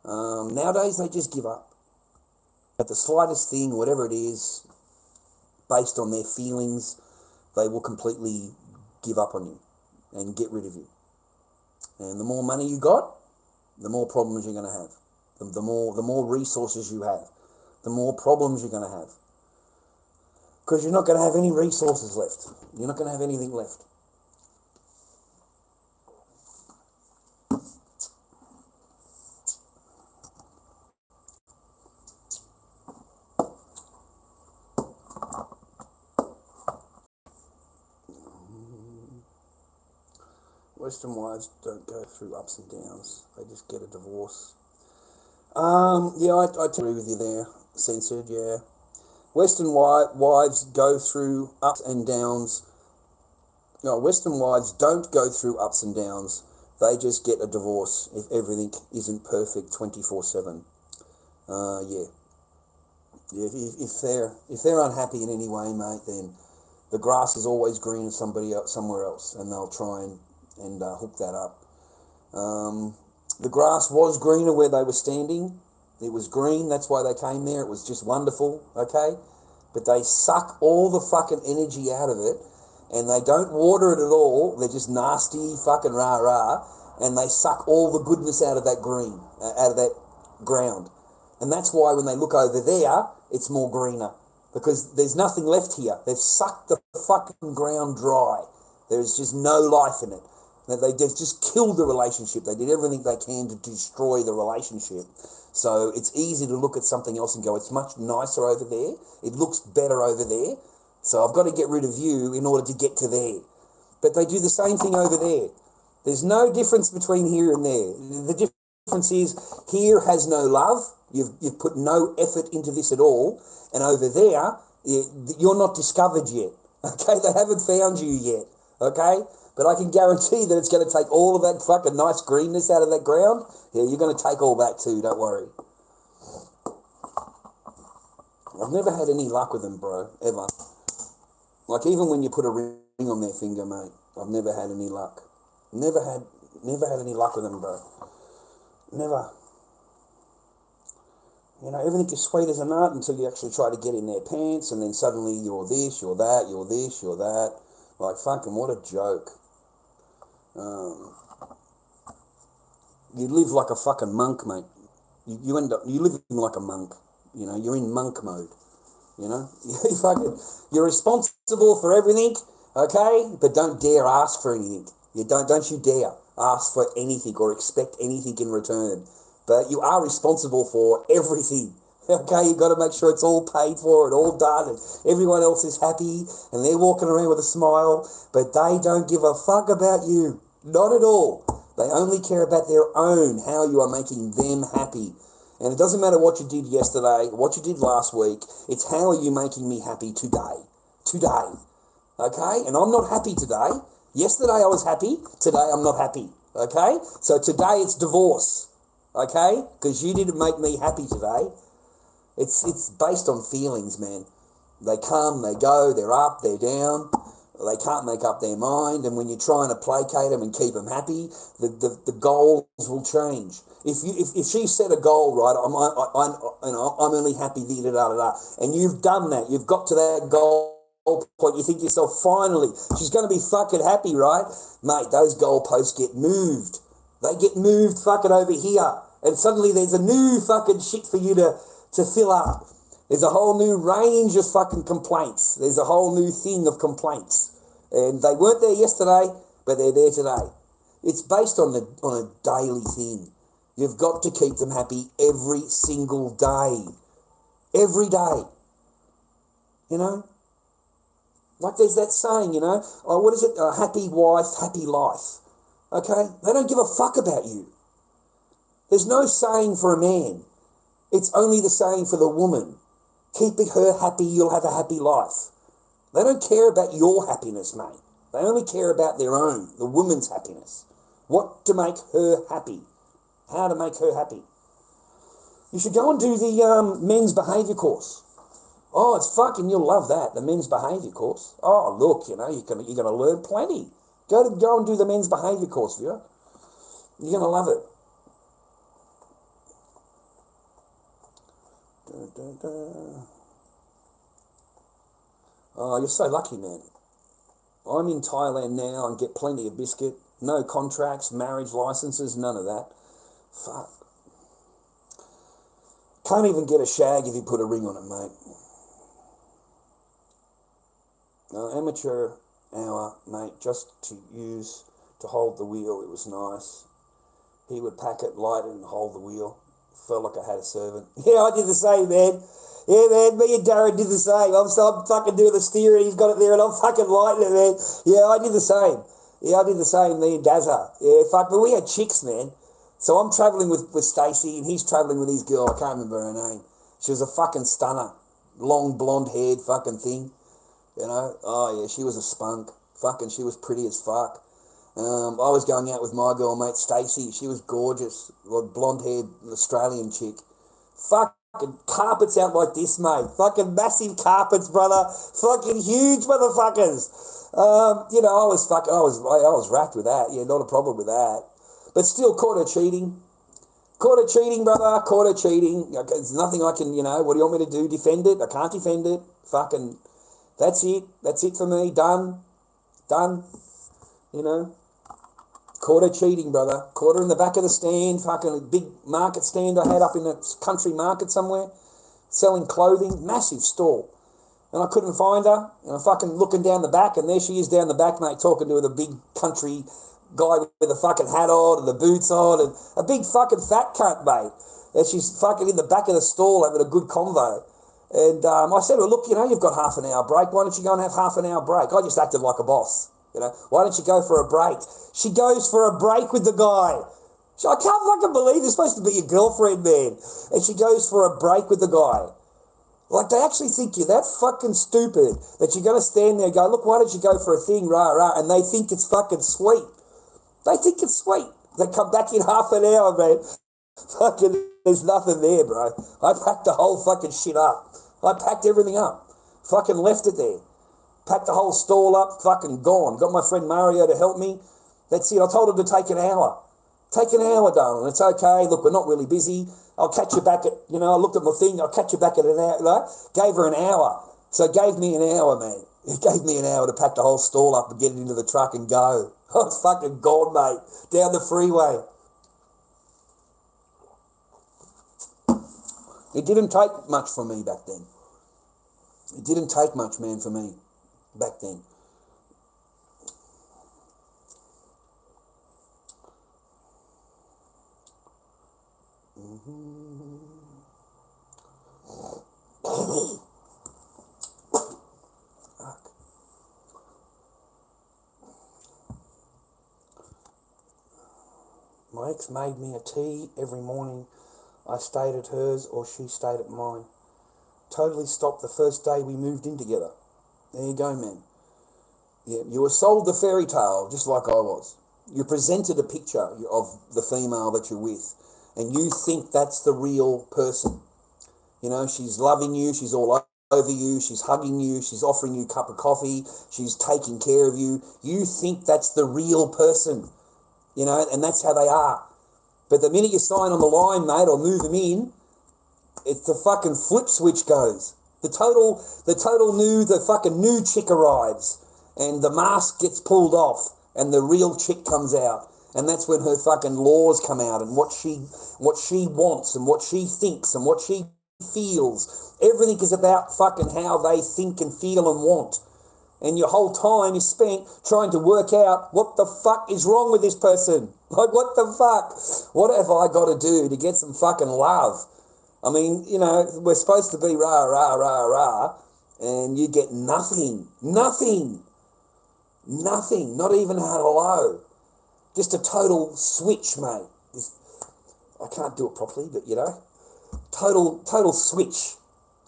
Nowadays, they just give up. At the slightest thing, whatever it is, based on their feelings, they will completely give up on you and get rid of you. And the more money you got, the more problems you're going to have. The more resources you have, the more problems you're going to have. Because you're not going to have any resources left. You're not going to have anything left. Western wives don't go through ups and downs. They just get a divorce. Yeah, I agree with you there, Censored, yeah. Western wives go through ups and downs. No, Western wives don't go through ups and downs. They just get a divorce if everything isn't perfect 24/7. Yeah. If they're unhappy in any way, mate, then the grass is always greener somewhere else, and they'll try and hook that up. The grass was greener where they were standing. It was green, that's why they came there. It was just wonderful, okay? But they suck all the fucking energy out of it, and they don't water it at all. They're just nasty fucking rah-rah, and they suck all the goodness out of that green, out of that ground. And that's why when they look over there, it's more greener, because there's nothing left here. They've sucked the fucking ground dry. There's just no life in it. They've just killed the relationship. They did everything they can to destroy the relationship. So it's easy to look at something else and go, it's much nicer over there. It looks better over there. So I've got to get rid of you in order to get to there. But they do the same thing over there. There's no difference between here and there. The difference is here has no love. You've put no effort into this at all. And over there, you're not discovered yet. Okay, they haven't found you yet. Okay? But I can guarantee that it's going to take all of that fucking nice greenness out of that ground. Yeah, you're going to take all that too, don't worry. I've never had any luck with them, bro, ever. Like, even when you put a ring on their finger, mate, I've never had any luck. Never had any luck with them, bro. Never. You know, everything is sweet as a nut until you actually try to get in their pants, and then suddenly you're this, you're that, you're this, you're that. Like, fucking, what a joke. You live like a fucking monk, mate. You live like a monk. You know, you're in monk mode. You know, you're responsible for everything, okay? But don't dare ask for anything. Don't you dare ask for anything or expect anything in return. But you are responsible for everything, Okay, you've got to make sure it's all paid for and all done and everyone else is happy and they're walking around with a smile, but they don't give a fuck about you. Not at all. They only care about their own, how you are making them happy. And it doesn't matter what you did yesterday, what you did last week, it's how are you making me happy today. Today. Okay? And I'm not happy today. Yesterday I was happy, today I'm not happy. Okay? So today it's divorce. Okay? Because you didn't make me happy today. It's based on feelings, man. They come, they go, they're up, they're down. They can't make up their mind, and when you're trying to placate them and keep them happy, the goals will change. If she set a goal, right, I'm only happy da da da da, and you've done that, you've got to that goal point, you think to yourself, finally, she's going to be fucking happy, right? Mate, those goalposts get moved. They get moved fucking over here, and suddenly there's a new fucking shit for you to fill up. There's a whole new range of fucking complaints. There's a whole new thing of complaints. And they weren't there yesterday, but they're there today. It's based on a daily thing. You've got to keep them happy every single day. Every day. You know? Like there's that saying, you know, oh, what is it? A happy wife, happy life. Okay? They don't give a fuck about you. There's no saying for a man. It's only the saying for the woman. Keeping her happy, you'll have a happy life. They don't care about your happiness, mate. They only care about their own, the woman's happiness. What to make her happy. How to make her happy. You should go and do the men's behaviour course. Oh, it's fucking, you'll love that, the men's behaviour course. Oh, look, you know, you're going to learn plenty. Go and do the men's behaviour course, viewer. You're going to love it. Oh, you're so lucky, man. I'm in Thailand now and get plenty of biscuit. No contracts, marriage licenses, none of that. Fuck. Can't even get a shag if you put a ring on it, mate. Amateur hour, mate, just to use to hold the wheel. It was nice. He would pack it, light it, and hold the wheel. Felt like I had a servant. Yeah, I did the same, man. Yeah, man, me and Darren did the same. I'm fucking doing the steering, he's got it there, and I'm fucking lighting it, man. Yeah, I did the same. Yeah, I did the same, me and Dazza. Yeah, fuck, but we had chicks, man. So I'm travelling with Stacey, and he's travelling with his girl, I can't remember her name. She was a fucking stunner. Long, blonde-haired fucking thing. You know? Oh, yeah, she was a spunk. Fucking, she was pretty as fuck. I was going out with my girl, mate, Stacey. She was gorgeous. Blonde-haired Australian chick. Fucking carpets out like this, mate. Fucking massive carpets, brother. Fucking huge motherfuckers. You know, I was wrapped with that. Yeah, not a problem with that. But still caught her cheating. Caught her cheating, brother. Caught her cheating. There's nothing I can, you know, what do you want me to do? Defend it? I can't defend it. Fucking, that's it. That's it for me. Done. Done. You know. Caught her cheating, brother. Caught her in the back of the stand, fucking big market stand I had up in a country market somewhere, selling clothing, massive store. And I couldn't find her, and I'm fucking looking down the back, and there she is down the back, mate, talking to the big country guy with the fucking hat on and the boots on, and a big fucking fat cunt, mate. And she's fucking in the back of the stall having a good convo. And I said to her, look, you know, you've got half an hour break. Why don't you go and have half an hour break? I just acted like a boss. You know, why don't you go for a break? She goes for a break with the guy. I can't fucking believe it's supposed to be your girlfriend, man. And she goes for a break with the guy. Like, they actually think you're that fucking stupid that you're going to stand there and go, look, why don't you go for a thing, rah, rah, and they think it's fucking sweet. They think it's sweet. They come back in half an hour, man. Fucking, there's nothing there, bro. I packed the whole fucking shit up. I packed everything up. Fucking left it there. Packed the whole stall up, fucking gone. Got my friend Mario to help me. That's it. I told him to take an hour. Take an hour, darling. It's okay. Look, we're not really busy. I'll catch you back at, you know, I looked at my thing. I'll catch you back at an hour. Like, gave her an hour. So it gave me an hour, man. It gave me an hour to pack the whole stall up and get it into the truck and go. I was fucking gone, mate. Down the freeway. It didn't take much for me back then. It didn't take much, man, for me back then. My ex made me a tea every morning. I stayed at hers or she stayed at mine. Totally stopped the first day we moved in together. There you go, man. Yeah, you were sold the fairy tale just like I was. You presented a picture of the female that you're with, and you think that's the real person. You know, she's loving you, she's all over you, she's hugging you, she's offering you a cup of coffee, she's taking care of you. You think that's the real person, you know, and that's how they are. But the minute you sign on the line, mate, or move them in, it's the fucking flip switch goes. The fucking new chick arrives, and the mask gets pulled off, and the real chick comes out, and that's when her fucking laws come out, and what she wants, and what she thinks, and what she feels. Everything is about fucking how they think and feel and want. And your whole time is spent trying to work out what the fuck is wrong with this person. Like, what the fuck? What have I got to do to get some fucking love? I mean, you know, we're supposed to be rah, rah, rah, rah, and you get nothing. Nothing. Nothing. Not even a hello. Just a total switch, mate. I can't do it properly, but, you know, total switch.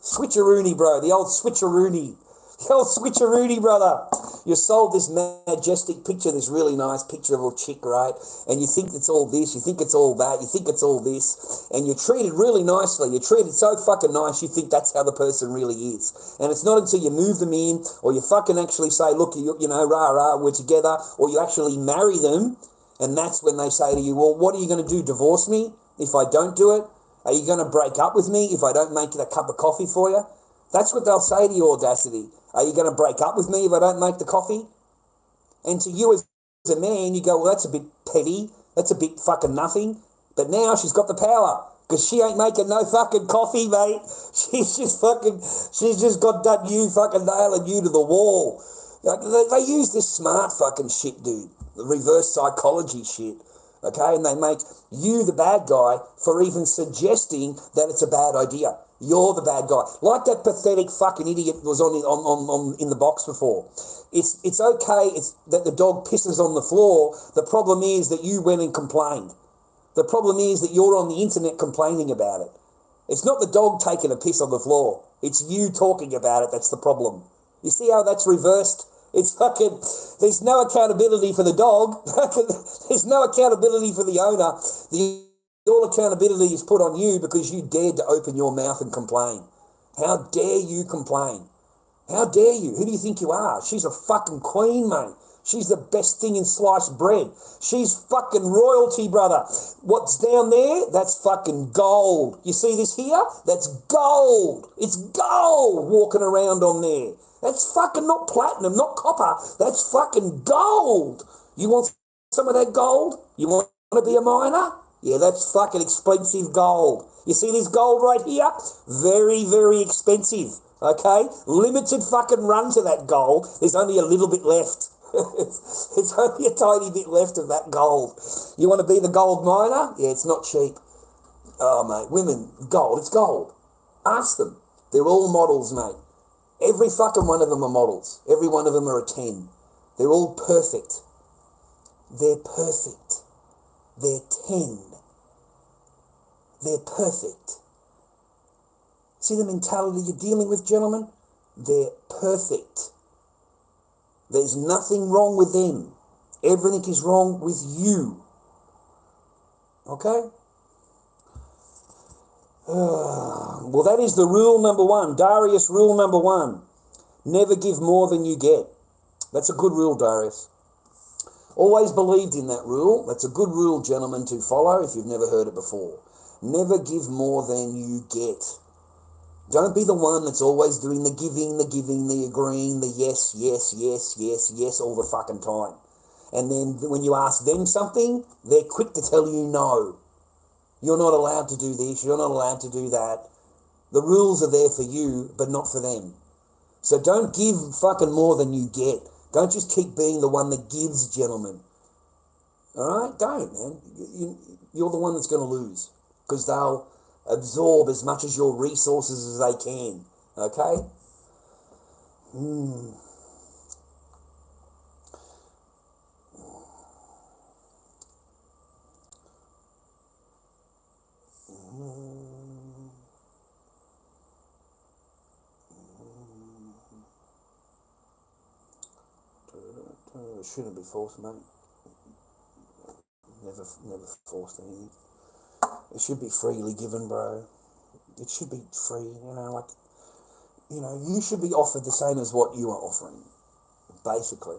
Switcheroony, bro. The old switcheroony. The old switcheroony, brother. You're sold this majestic picture, this really nice picture of a chick, right? And you think it's all this, you think it's all that, you think it's all this, and you're treated really nicely. You're treated so fucking nice, you think that's how the person really is. And it's not until you move them in, or you fucking actually say, look, you know, rah, rah, we're together, or you actually marry them, and that's when they say to you, well, what are you going to do, divorce me if I don't do it? Are you going to break up with me if I don't make a cup of coffee for you? That's what they'll say to you, Audacity. Are you going to break up with me if I don't make the coffee? And to you as a man, you go, well, that's a bit petty. That's a bit fucking nothing. But now she's got the power because she ain't making no fucking coffee, mate. She's just got that you fucking nailing you to the wall. Like, they use this smart fucking shit, dude. The reverse psychology shit. Okay, and they make you the bad guy for even suggesting that it's a bad idea. You're the bad guy. Like that pathetic fucking idiot was on in the box before. It's okay that the dog pisses on the floor. The problem is that you went and complained. The problem is that you're on the internet complaining about it. It's not the dog taking a piss on the floor. It's you talking about it that's the problem. You see how that's reversed? It's fucking, there's no accountability for the dog. There's no accountability for the owner. All accountability is put on you because you dared to open your mouth and complain. How dare you complain? How dare you? Who do you think you are? She's a fucking queen, mate. She's the best thing in sliced bread. She's fucking royalty, brother. What's down there? That's fucking gold. You see this here? That's gold. It's gold walking around on there. That's fucking not platinum, not copper. That's fucking gold. You want some of that gold? You want to be a miner? Yeah, that's fucking expensive gold. You see this gold right here? Very, very expensive. Okay? Limited fucking run to that gold. There's only a little bit left. It's only a tiny bit left of that gold. You want to be the gold miner? Yeah, it's not cheap. Oh, mate, women, gold, it's gold. Ask them. They're all models, mate. Every fucking one of them are models. Every one of them are a 10. They're all perfect. They're perfect. They're 10. They're perfect. See the mentality you're dealing with, gentlemen? They're perfect. There's nothing wrong with them. Everything is wrong with you. Okay? Well, that is the rule number one. Darius, rule number one. Never give more than you get. That's a good rule, Darius. Always believed in that rule. That's a good rule, gentlemen, to follow if you've never heard it before. Never give more than you get. Don't be the one that's always doing the giving, the agreeing, the yes, yes, yes, yes, yes all the fucking time. And then when you ask them something, they're quick to tell you no. You're not allowed to do this, you're not allowed to do that. The rules are there for you, but not for them. So don't give fucking more than you get. Don't just keep being the one that gives, gentlemen. All right? Don't, man. You're the one that's going to lose because they'll absorb as much of your resources as they can. Okay? It shouldn't be forced, mate. Never forced anything. It should be freely given, bro. It should be free, you should be offered the same as what you are offering, basically.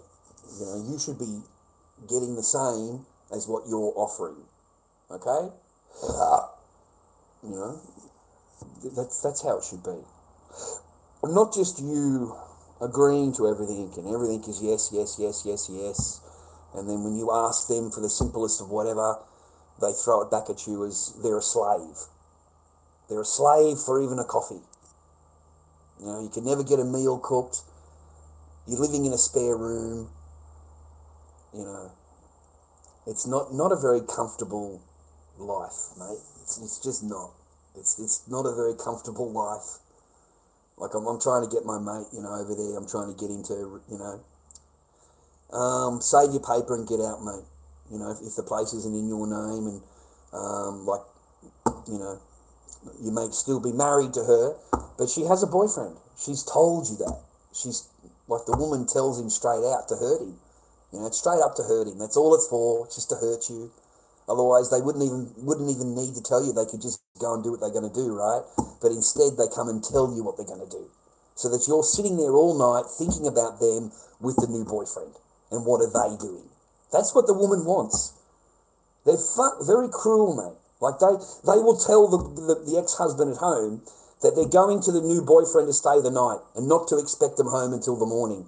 You should be getting the same as what you're offering, okay? That's how it should be. Not just you agreeing to everything, and everything is yes, yes, yes, yes, yes, and then when you ask them for the simplest of whatever, they throw it back at you as they're a slave. They're a slave for even a coffee. You can never get a meal cooked. You're living in a spare room. It's not a very comfortable life, mate. It's just not. It's not a very comfortable life. Like I'm trying to get my mate, over there. I'm trying to get him to, save your paper and get out, mate. If the place isn't in your name, and you may still be married to her, but she has a boyfriend. She's told you that. She's like, the woman tells him straight out to hurt him. It's straight up to hurt him. That's all it's for. It's just to hurt you. Otherwise, they wouldn't even need to tell you. They could just go and do what they're going to do, right? But instead, they come and tell you what they're going to do, so that you're sitting there all night thinking about them with the new boyfriend and what are they doing. That's what the woman wants. They're very cruel, mate. Like they will tell the ex-husband at home that they're going to the new boyfriend to stay the night and not to expect them home until the morning.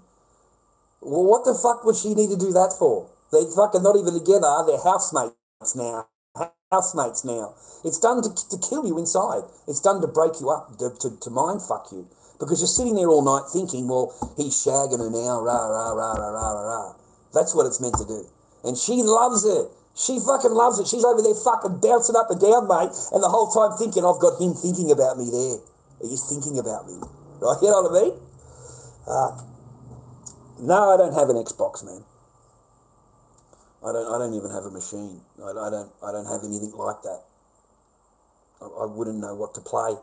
Well, what the fuck would she need to do that for? They're fucking not even together. They're housemates now. It's done to kill you inside. It's done to break you up, to mind fuck you. Because you're sitting there all night thinking, well, he's shagging her now, rah, rah, rah, rah, rah, rah, rah. That's what it's meant to do. And she loves it. She fucking loves it. She's over there fucking bouncing up and down, mate, and the whole time thinking, I've got him thinking about me there. He's thinking about me. Right? You know what I mean? No, I don't have an Xbox, man. I don't even have a machine. I don't have anything like that. I wouldn't know what to play,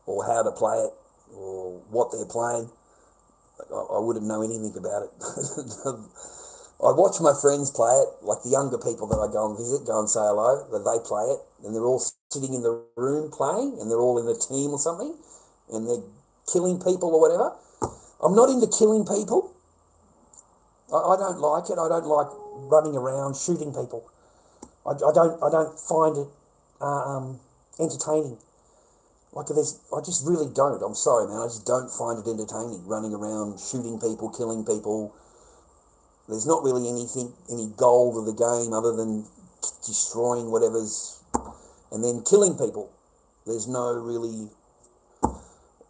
or how to play it, or what they're playing. I wouldn't know anything about it. I watch my friends play it, like the younger people that I go and visit, go and say hello, that they play it, and they're all sitting in the room playing, and they're all in a team or something, and they're killing people or whatever. I'm not into killing people. I don't like it. I don't like running around shooting people. I don't find it entertaining. I just really don't. I'm sorry, man. I just don't find it entertaining, running around shooting people, killing people. There's not really any goal of the game other than destroying whatever's, and then killing people. There's no really.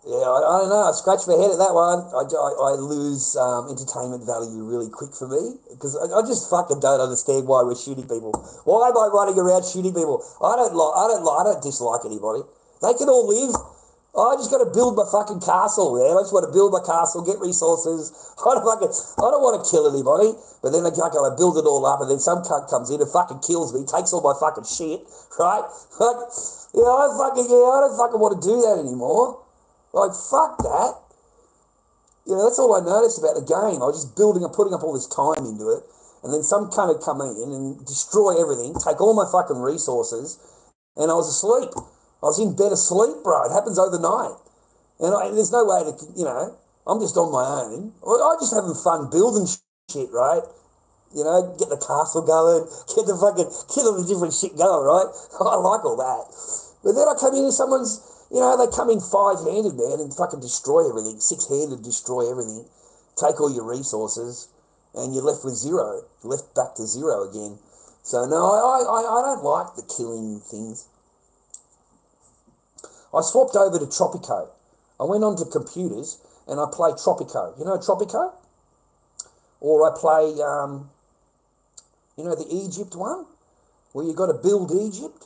Yeah, I don't know. I scratch my head at that one. I lose entertainment value really quick for me, because I just fucking don't understand why we're shooting people. Why am I running around shooting people? I don't dislike anybody. They can all live. I just got to build my fucking castle, man. I just want to build my castle, get resources. I don't want to kill anybody, but then I build it all up, and then some cunt comes in and fucking kills me, takes all my fucking shit, right? I don't fucking want to do that anymore. Like, fuck that. That's all I noticed about the game. I was just putting up all this time into it, and then some cunt would come in and destroy everything, take all my fucking resources, and I was asleep. I was in bed asleep, bro. It happens overnight. And there's no way to, I'm just on my own. I'm just having fun building shit, right? Get the castle going, get all the different shit going, right? I like all that. But then I come in and someone's, they come in 5-handed, man, and fucking destroy everything, 6-handed, destroy everything, take all your resources, and you're left with zero, left back to zero again. So no, I don't like the killing things. I swapped over to Tropico. I went onto computers and I play Tropico. You know Tropico? Or I play, the Egypt one, where you got to build Egypt.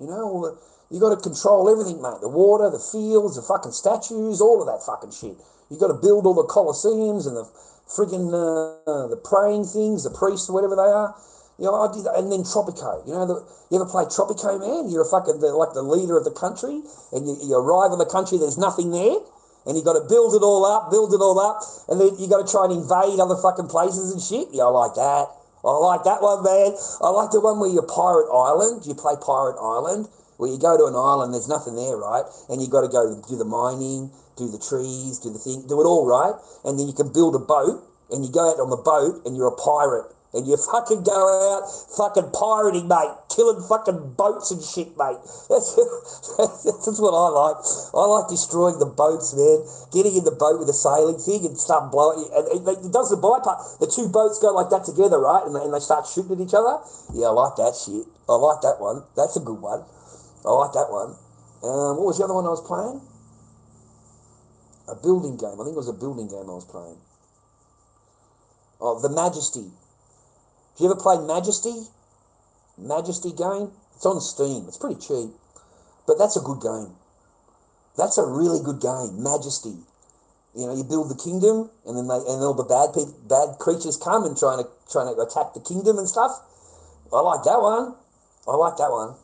Or you got to control everything, mate. The water, the fields, the fucking statues, all of that fucking shit. You got to build all the colosseums and the friggin' the praying things, the priests, or whatever they are. I did that. And then Tropico. You ever play Tropico, man? You're like the leader of the country, and you arrive in the country, there's nothing there, And you got to build it all up, and then you got to try and invade other fucking places and shit. Yeah, I like that. I like that one, man. I like the one where you're Pirate Island. You play Pirate Island, where you go to an island, there's nothing there, right? And you got to go do the mining, do the trees, do the thing, do it all, right? And then you can build a boat, and you go out on the boat, and you're a pirate. And you fucking go out fucking pirating, mate. Killing fucking boats and shit, mate. That's what I like. I like destroying the boats, man. Getting in the boat with a sailing thing and start blowing. And it does the bypass. The two boats go like that together, right? And they start shooting at each other. Yeah, I like that shit. I like that one. That's a good one. I like that one. What was the other one I was playing? A building game. I think it was a building game I was playing. Oh, The Majesty. Have you ever played Majesty? Majesty game? It's on Steam. It's pretty cheap. But that's a good game. That's a really good game. Majesty. You know, you build the kingdom, and then all the bad creatures come and trying to attack the kingdom and stuff. I like that one. I like that one.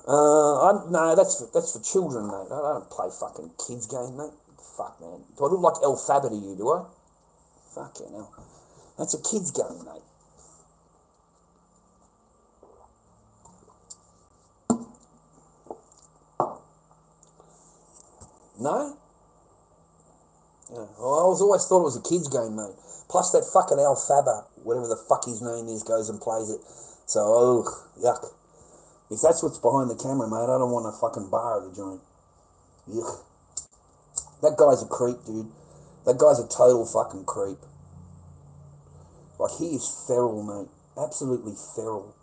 No, that's for children, mate. I don't play fucking kids game, mate. Fuck, man. Do I look like El Fabber to you? Do I? Fucking hell. That's a kid's game, mate. No? Yeah. Well, I always thought it was a kid's game, mate. Plus that fucking Al Fabber, whatever the fuck his name is, goes and plays it. So, yuck. If that's what's behind the camera, mate, I don't want a fucking bar at the joint. Yuck. That guy's a creep, dude. That guy's a total fucking creep. Like, he is feral, mate. Absolutely feral.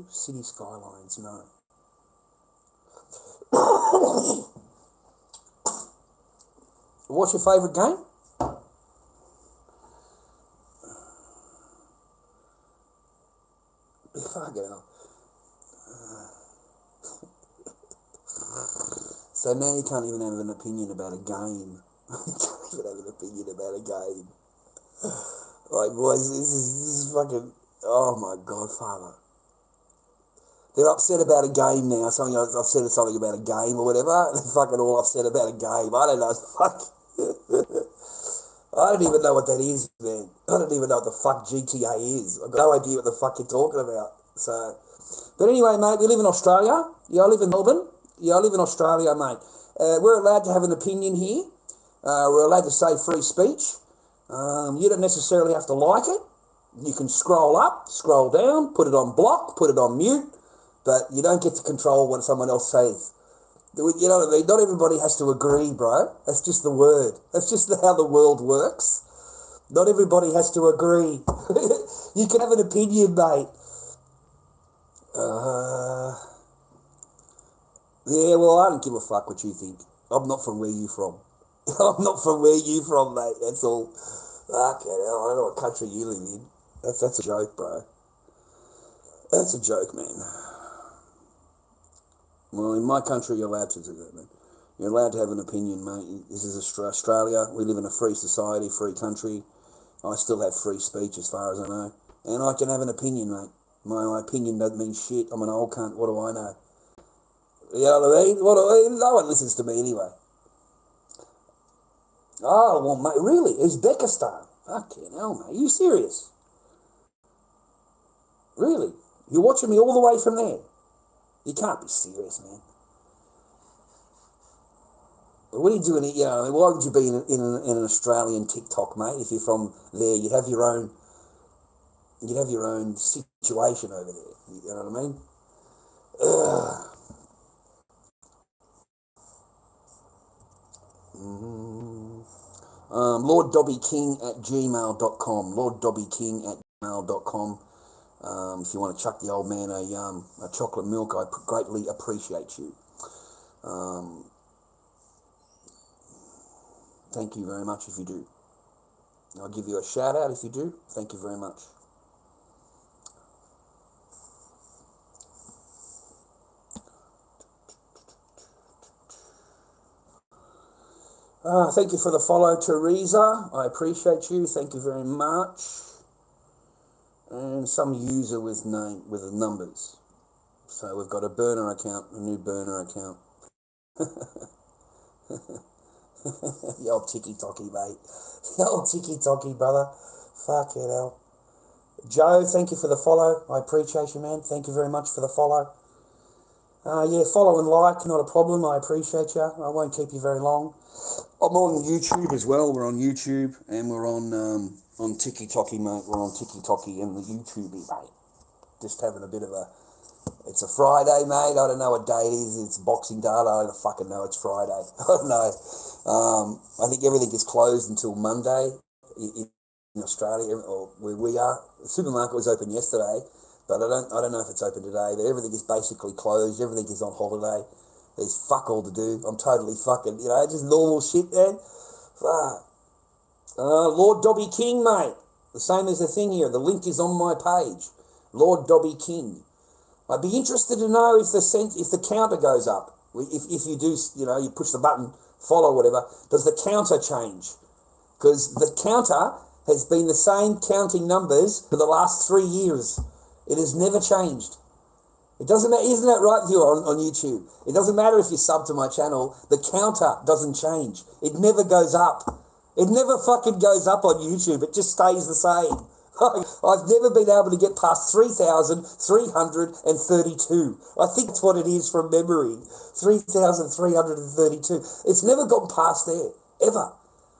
City Skylines, no. What's your favourite game? Fucking hell. So now you can't even have an opinion about a game. You can't even have an opinion about a game. Like, boys, this is fucking... Oh, my God, Father. They're upset about a game now. I've said something about a game or whatever. They're fucking all upset about a game. I don't know. Fuck. I don't even know what that is, man. I don't even know what the fuck GTA is. I've got no idea what the fuck you're talking about. So, but anyway, mate, we live in Australia. Yeah, I live in Melbourne. Yeah, I live in Australia, mate. We're allowed to have an opinion here. We're allowed to say free speech. You don't necessarily have to like it. You can scroll up, scroll down, put it on block, put it on mute, but you don't get to control what someone else says. You know what I mean? Not everybody has to agree, bro. That's just the word. That's just how the world works. Not everybody has to agree. You can have an opinion, mate. Yeah, well, I don't give a fuck what you think. I'm not from where you from. I'm not from where you from, mate. That's all. Fucking hell, I don't know what country you live in. That's a joke, bro. That's a joke, man. Well, in my country, you're allowed to do that, man. You're allowed to have an opinion, mate. This is Australia. We live in a free society, free country. I still have free speech as far as I know. And I can have an opinion, mate. My opinion doesn't mean shit. I'm an old cunt. What do I know? You know what I mean? No one listens to me anyway. Oh, well, mate, really? Uzbekistan? Fucking hell, mate. Are you serious? Really? You're watching me all the way from there? You can't be serious, man. What are you doing? You know, why would you be in an Australian TikTok, mate? If you're from there, you'd have your own situation over there. You know what I mean? lorddobbyking@gmail.com. lorddobbyking@gmail.com. If you want to chuck the old man a chocolate milk, I greatly appreciate you. Thank you very much if you do. I'll give you a shout out if you do. Thank you very much. Thank you for the follow, Teresa. I appreciate you. Thank you very much. And some user with the numbers. So we've got a burner account, a new burner account. The old ticky-tocky, mate. The old ticky-tocky, brother. Fuck it, hell. Joe, thank you for the follow. I appreciate you, man. Thank you very much for the follow. Yeah, follow and like, not a problem. I appreciate you. I won't keep you very long. I'm on YouTube as well. We're on YouTube, and we're on Tiki-Toki, mate. We're on Tiki-Toki and the YouTube, mate. Just having a bit of a... It's a Friday, mate. I don't know what day it is. It's Boxing Day. I don't fucking know. It's Friday. I don't know. I think everything is closed until Monday in Australia, or where we are. The supermarket was open yesterday, but I don't know if it's open today. But everything is basically closed. Everything is on holiday. There's fuck all to do. I'm totally fucking, just normal shit, man. Fuck. Lord Dobby King, mate. The same as the thing here. The link is on my page. Lord Dobby King. I'd be interested to know if the counter goes up. If you do, you push the button, follow, whatever, does the counter change? Because the counter has been the same counting numbers for the last 3 years. It has never changed. It doesn't matter, isn't that right, viewer, on YouTube? It doesn't matter if you sub to my channel, the counter doesn't change. It never goes up. It never fucking goes up on YouTube. It just stays the same. I've never been able to get past 3,332. I think that's what it is from memory. 3,332. It's never gone past there, ever.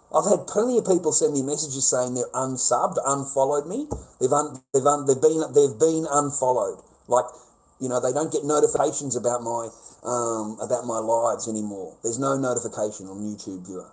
I've had plenty of people send me messages saying they're unsubbed, unfollowed me. They've been unfollowed. Like, they don't get notifications about my lives anymore. There's no notification on YouTube, viewer.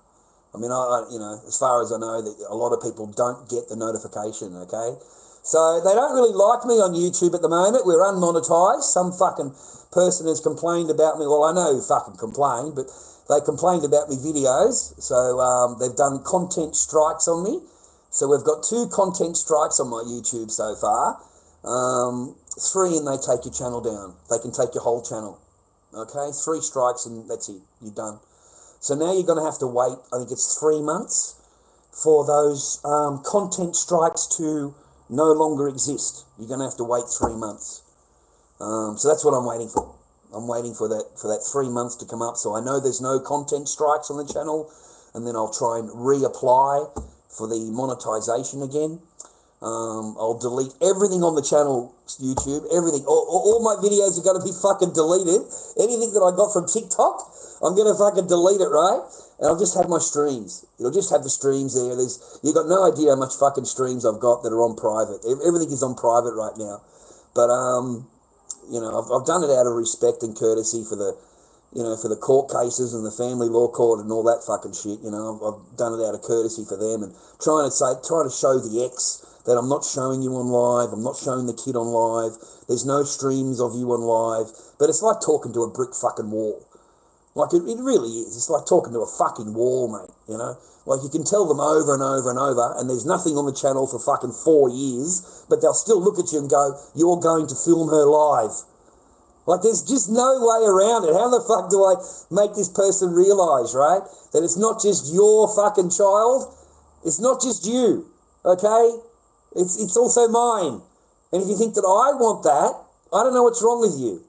I mean, as far as I know, that a lot of people don't get the notification, okay? So they don't really like me on YouTube at the moment. We're unmonetized. Some fucking person has complained about me. Well, I know who fucking complained, but they complained about me videos. So they've done content strikes on me. So we've got 2 content strikes on my YouTube so far. 3 and they take your channel down. They can take your whole channel, okay? 3 strikes and that's it. You're done. So now you're going to have to wait, I think it's 3 months, for those content strikes to no longer exist. You're going to have to wait 3 months. So that's what I'm waiting for. I'm waiting for that 3 months to come up, so I know there's no content strikes on the channel, and then I'll try and reapply for the monetization again. I'll delete everything on the channel, YouTube, everything. All my videos are going to be fucking deleted. Anything that I got from TikTok, I'm going to fucking delete it, right? And I'll just have my streams. It'll just have the streams there. You've got no idea how much fucking streams I've got that are on private. Everything is on private right now. But, I've done it out of respect and courtesy for the court cases and the family law court and all that fucking shit. I've done it out of courtesy for them and trying to show the ex that I'm not showing you on live. I'm not showing the kid on live. There's no streams of you on live. But it's like talking to a brick fucking wall. Like, it really is. It's like talking to a fucking wall, mate, Like, you can tell them over and over and over, and there's nothing on the channel for fucking 4 years, but they'll still look at you and go, you're going to film her live. Like, there's just no way around it. How the fuck do I make this person realise, right, that it's not just your fucking child, it's not just you, okay? It's also mine. And if you think that I want that, I don't know what's wrong with you.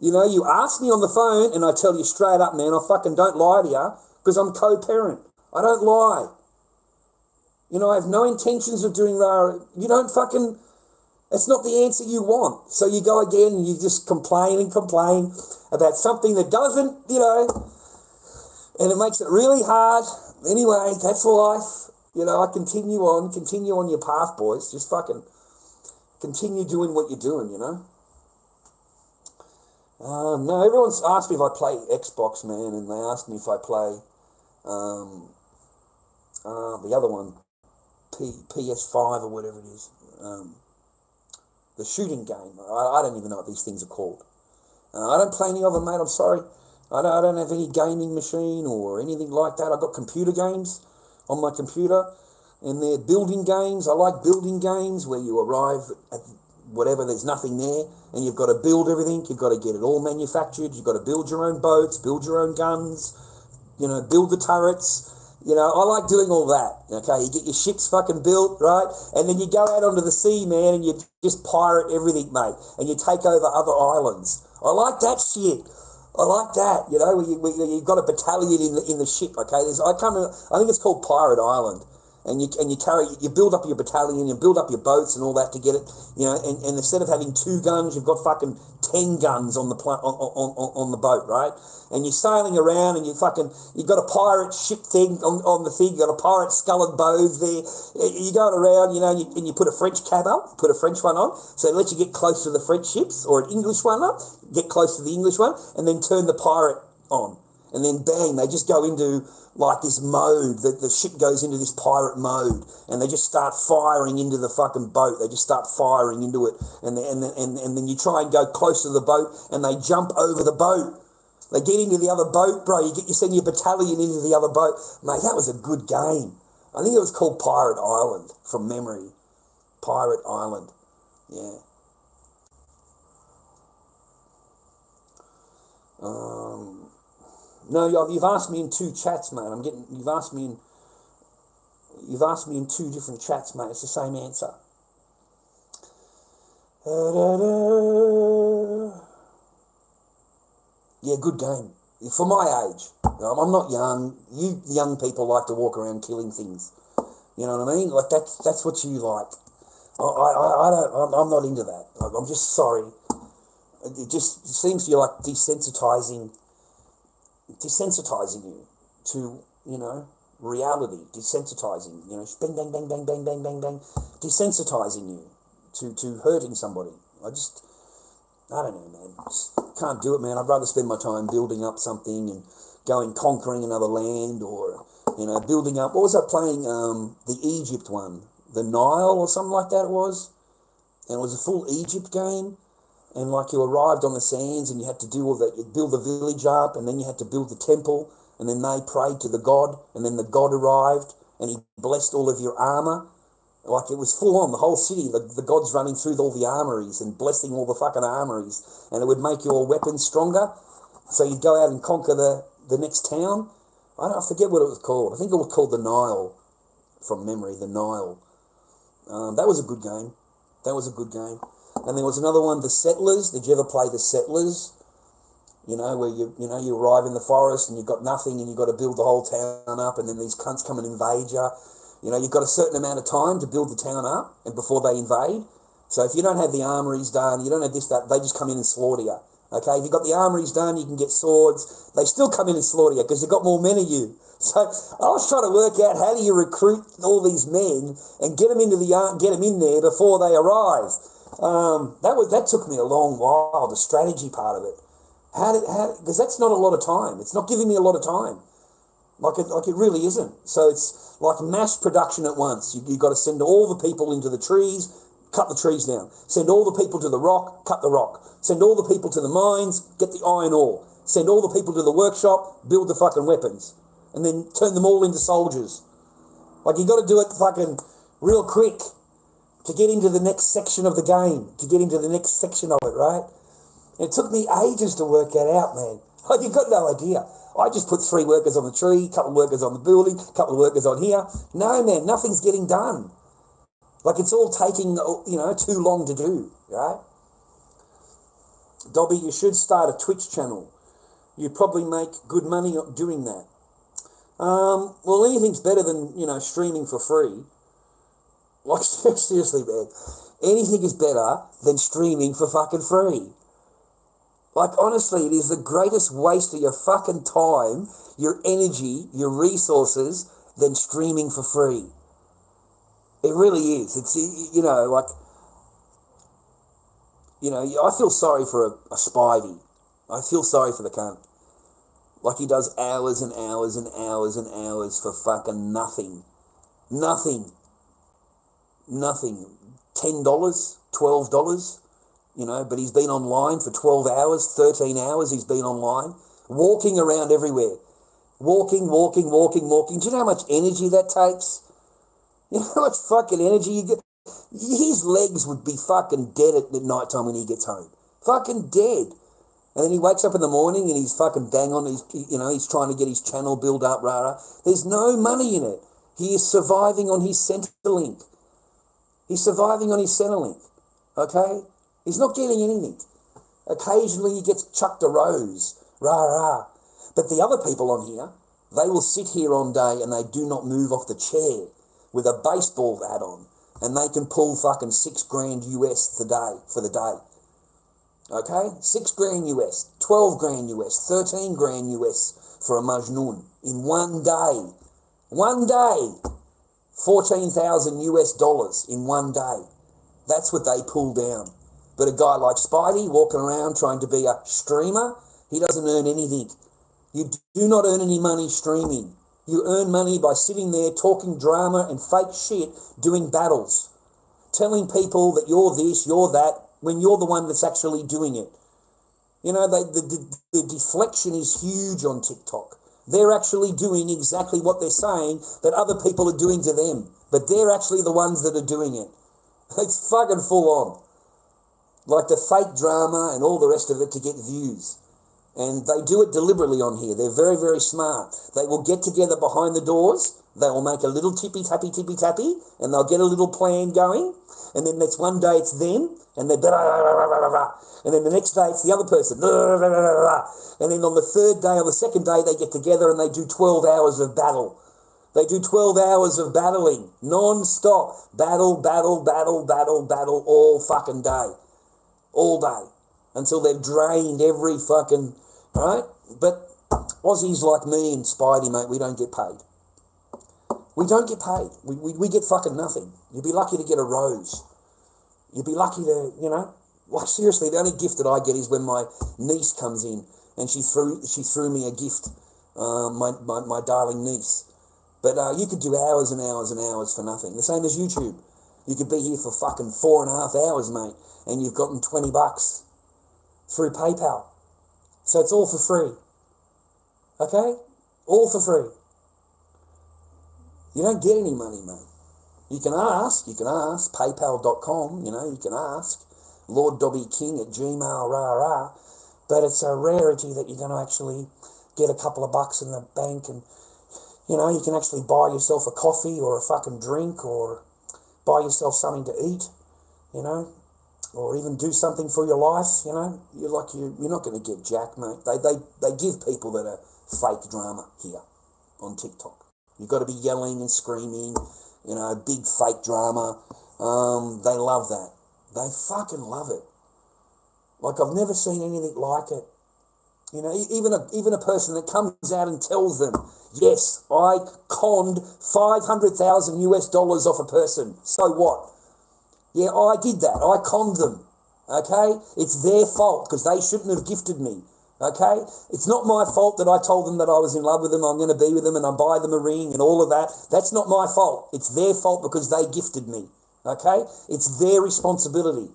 You ask me on the phone, and I tell you straight up, man, I fucking don't lie to you, because I'm co-parent. I don't lie. I have no intentions of doing that. You don't fucking... It's not the answer you want. So you go again, and you just complain and complain about something that doesn't, and it makes it really hard. Anyway, that's life. I continue on your path, boys. Just fucking continue doing what you're doing, No, everyone's asked me if I play Xbox, man, and they asked me if I play the other one, PS5 or whatever it is, the shooting game. I don't even know what these things are called. I don't play any of them, mate, I'm sorry. I don't have any gaming machine or anything like that. I've got computer games on my computer, and they're building games. I like building games where you arrive at whatever, there's nothing there, and you've got to build everything. You've got to get it all manufactured. You've got to build your own boats, build your own guns, build the turrets. I like doing all that. Okay, you get your ships fucking built, right? And then you go out onto the sea, man, and you just pirate everything, mate. And you take over other islands. I like that shit. I like that. You've got a battalion in the ship. Okay, I think it's called Pirate Island. And you build up your battalion, you build up your boats and all that to get it, and instead of having 2 guns, you've got fucking 10 guns on the on the boat, right? And you're sailing around, and you've got a pirate ship thing on the thing, you've got a pirate skull and bows there. You're going around, and you put a French cab up, put a French one on, so it lets you get close to the French ships, or an English one up, get close to the English one, and then turn the pirate on. And then bang, they just go into like this mode, the ship goes into this pirate mode, and they just start firing into the fucking boat. They just start firing into it, and then you try and go close to the boat, and they jump over the boat. They get into the other boat, bro. You send your battalion into the other boat. Mate, that was a good game. I think it was called Pirate Island, from memory. Pirate Island, yeah. No, you've asked me in 2 chats, mate. You've asked me in 2 different chats, mate. It's the same answer. Yeah, good game. For my age. I'm not young. You young people like to walk around killing things. You know what I mean? Like that's what you like. I'm not into that. I'm just sorry. It just seems you're like desensitizing you to, reality, desensitizing, bang, bang, bang, bang, bang, bang, bang, bang, desensitizing you to hurting somebody. I don't know, man. Just can't do it, man. I'd rather spend my time building up something and conquering another land, or, building up, what was I playing, the Egypt one, the Nile or something like that it was, and it was a full Egypt game. And like you arrived on the sands, and you had to do all that. You build the village up, and then you had to build the temple, and then they prayed to the god, and then the god arrived, and he blessed all of your armor. Like it was full on, the whole city. The god's running through all the armories and blessing all the fucking armories, and it would make your weapons stronger. So you'd go out and conquer the next town. I forget what it was called. I think it was called the Nile, from memory. The Nile. That was a good game. And there was another one, The Settlers. Did you ever play The Settlers? Where you arrive in the forest and you've got nothing, and you've got to build the whole town up, and then these cunts come and invade you. You've got a certain amount of time to build the town up and before they invade. So if you don't have the armories done, you don't have this, that, they just come in and slaughter you. Okay, if you've got the armories done, you can get swords. They still come in and slaughter you because they've got more men of you. So I was trying to work out, how do you recruit all these men and get them in there before they arrive. That took me a long while, the strategy part of it. Because that's not a lot of time. It's not giving me a lot of time. Like it really isn't. So it's like mass production at once. You've got to send all the people into the trees, cut the trees down. Send all the people to the rock, cut the rock. Send all the people to the mines, get the iron ore. Send all the people to the workshop, build the fucking weapons. And then turn them all into soldiers. Like you got to do it fucking real quick to get into the next section of the game, to get into the next section of it, right? And it took me ages to work that out, man. Like, you've got no idea. I just put 3 workers on the tree, a couple of workers on the building, a couple of workers on here. No, man, nothing's getting done. Like, it's all taking, too long to do, right? Dobby, you should start a Twitch channel. You probably make good money doing that. Well, anything's better than, streaming for free. Like, seriously, man. Anything is better than streaming for fucking free. Like, honestly, it is the greatest waste of your fucking time, your energy, your resources, than streaming for free. It really is. It's, I feel sorry for a Spivey. I feel sorry for the cunt. Like, he does hours and hours and hours and hours for fucking nothing. Nothing. $10, $12, but he's been online for 12 hours, 13 hours he's been online, walking around everywhere. Walking. Do you know how much energy that takes? You know how much fucking energy you get? His legs would be fucking dead at night time when he gets home. Fucking dead. And then he wakes up in the morning and he's fucking bang on, he's trying to get his channel built up, rah. There's no money in it. He is surviving on his Centrelink. He's surviving on his Centrelink, okay? He's not getting anything. Occasionally he gets chucked a rose, rah. But the other people on here, they will sit here on day and they do not move off the chair with a baseball hat on, and they can pull fucking $6,000 US for the day. Okay? $6,000 US, 12 grand US, 13 grand US for a Majnun in one day. One day. 14,000 US dollars in one day. That's what they pull down. But a guy like Spidey walking around trying to be a streamer, he doesn't earn anything. You do not earn any money streaming. You earn money by sitting there talking drama and fake shit, doing battles, telling people that you're this, you're that, when you're the one that's actually doing it. You know, the deflection is huge on TikTok. They're actually doing exactly what they're saying that other people are doing to them, but they're actually the ones that are doing it. It's fucking full on. Like the fake drama and all the rest of it to get views. And they do it deliberately on here. They're very, very smart. They will get together behind the doors. They will make a little tippy-tappy, and they'll get a little plan going. And then that's one day it's them, and they're and then the next day it's the other person. And then on the third day or the second day, they get together and they do 12 hours of battle. They do 12 hours of battling, non-stop. Battle, all fucking day. All day. Until they've drained every fucking, right? But Aussies like me and Spidey, mate, we don't get paid. We don't get paid. We get fucking nothing. You'd be lucky to get a rose. You'd be lucky to, you know. Like, seriously, the only gift that I get is when my niece comes in and she threw me a gift, my darling niece. But you could do hours and hours and hours for nothing. The same as YouTube. You could be here for fucking 4.5 hours, mate, and you've gotten $20 through PayPal. So it's all for free. Okay? All for free. You don't get any money, mate. You can ask, paypal.com, you can ask, lorddobbyking@gmail.com, but it's a rarity that you're going to actually get a couple of bucks in the bank and, you can actually buy yourself a coffee or a fucking drink or buy yourself something to eat, or even do something for your life, you're not going to get jack, mate. They give people that are fake drama here on TikTok. You've got to be yelling and screaming, big fake drama. They love that. They fucking love it. Like, I've never seen anything like it. Even a person that comes out and tells them, yes, I conned $500,000 US dollars off a person. So what? Yeah, I did that. I conned them. Okay? It's their fault because they shouldn't have gifted me. Okay? It's not my fault that I told them that I was in love with them, I'm going to be with them, and I buy them a ring and all of that. That's not my fault. It's their fault because they gifted me. Okay? It's their responsibility.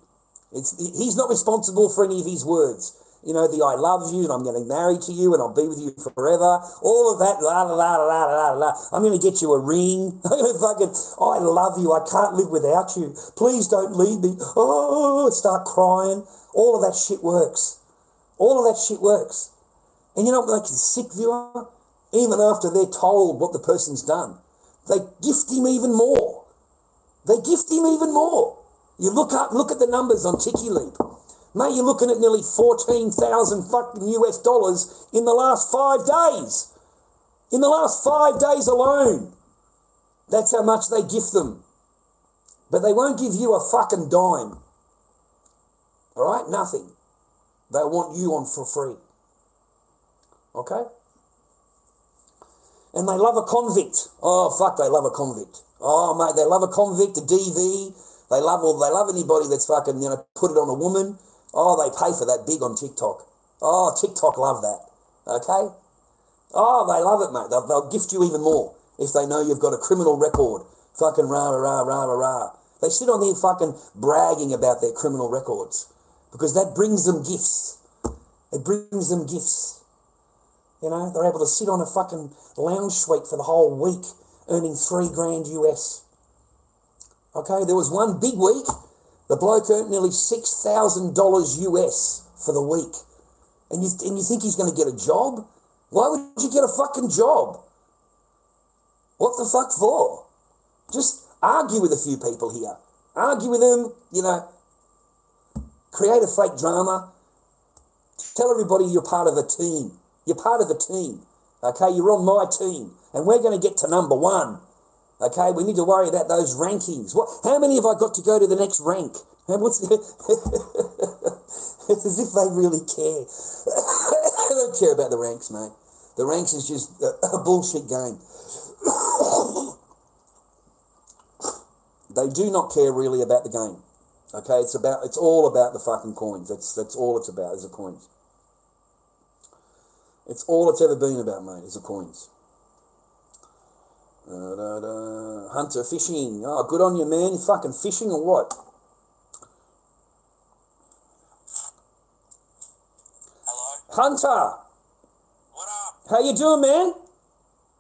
He's not responsible for any of his words. The I love you and I'm getting married to you and I'll be with you forever. All of that, la la la la la la. I'm going to get you a ring. I'm going to fucking, I love you. I can't live without you. Please don't leave me. Oh, start crying. All of that shit works. All of that shit works. And you know what makes the sick, viewer? Even after they're told what the person's done, they gift him even more. They gift him even more. You look at the numbers on TikiLeap. Mate, you're looking at nearly 14,000 fucking US dollars in the last 5 days. In the last 5 days alone. That's how much they gift them. But they won't give you a fucking dime. All right? Nothing. They want you on for free. Okay? And they love a convict. Oh, fuck, they love a convict. Oh, mate, they love a convict, a DV. They love anybody that's fucking, put it on a woman. Oh, they pay for that big on TikTok. Oh, TikTok love that. Okay? Oh, they love it, mate. They'll gift you even more if they know you've got a criminal record. Fucking rah, rah, rah, rah, rah. They sit on here fucking bragging about their criminal records because that brings them gifts. It brings them gifts. They're able to sit on a fucking lounge suite for the whole week earning $3,000 US. Okay, there was one big week. The bloke earned nearly $6,000 US for the week. And you think he's going to get a job? Why would you get a fucking job? What the fuck for? Just argue with a few people here. Argue with them, create a fake drama. Tell everybody you're part of a team. You're part of a team. Okay, you're on my team. And we're going to get to number 1. Okay, we need to worry about those rankings. How many have I got to go to the next rank? It's as if they really care. They don't care about the ranks, mate. The ranks is just a bullshit game. They do not care really about the game. Okay, it's all about the fucking coins. That's all it's about, is the coins. It's all it's ever been about, mate, is the coins. Hunter fishing. Oh, good on you, man. You fucking fishing or what? Hello? Hunter! What up? How you doing, man?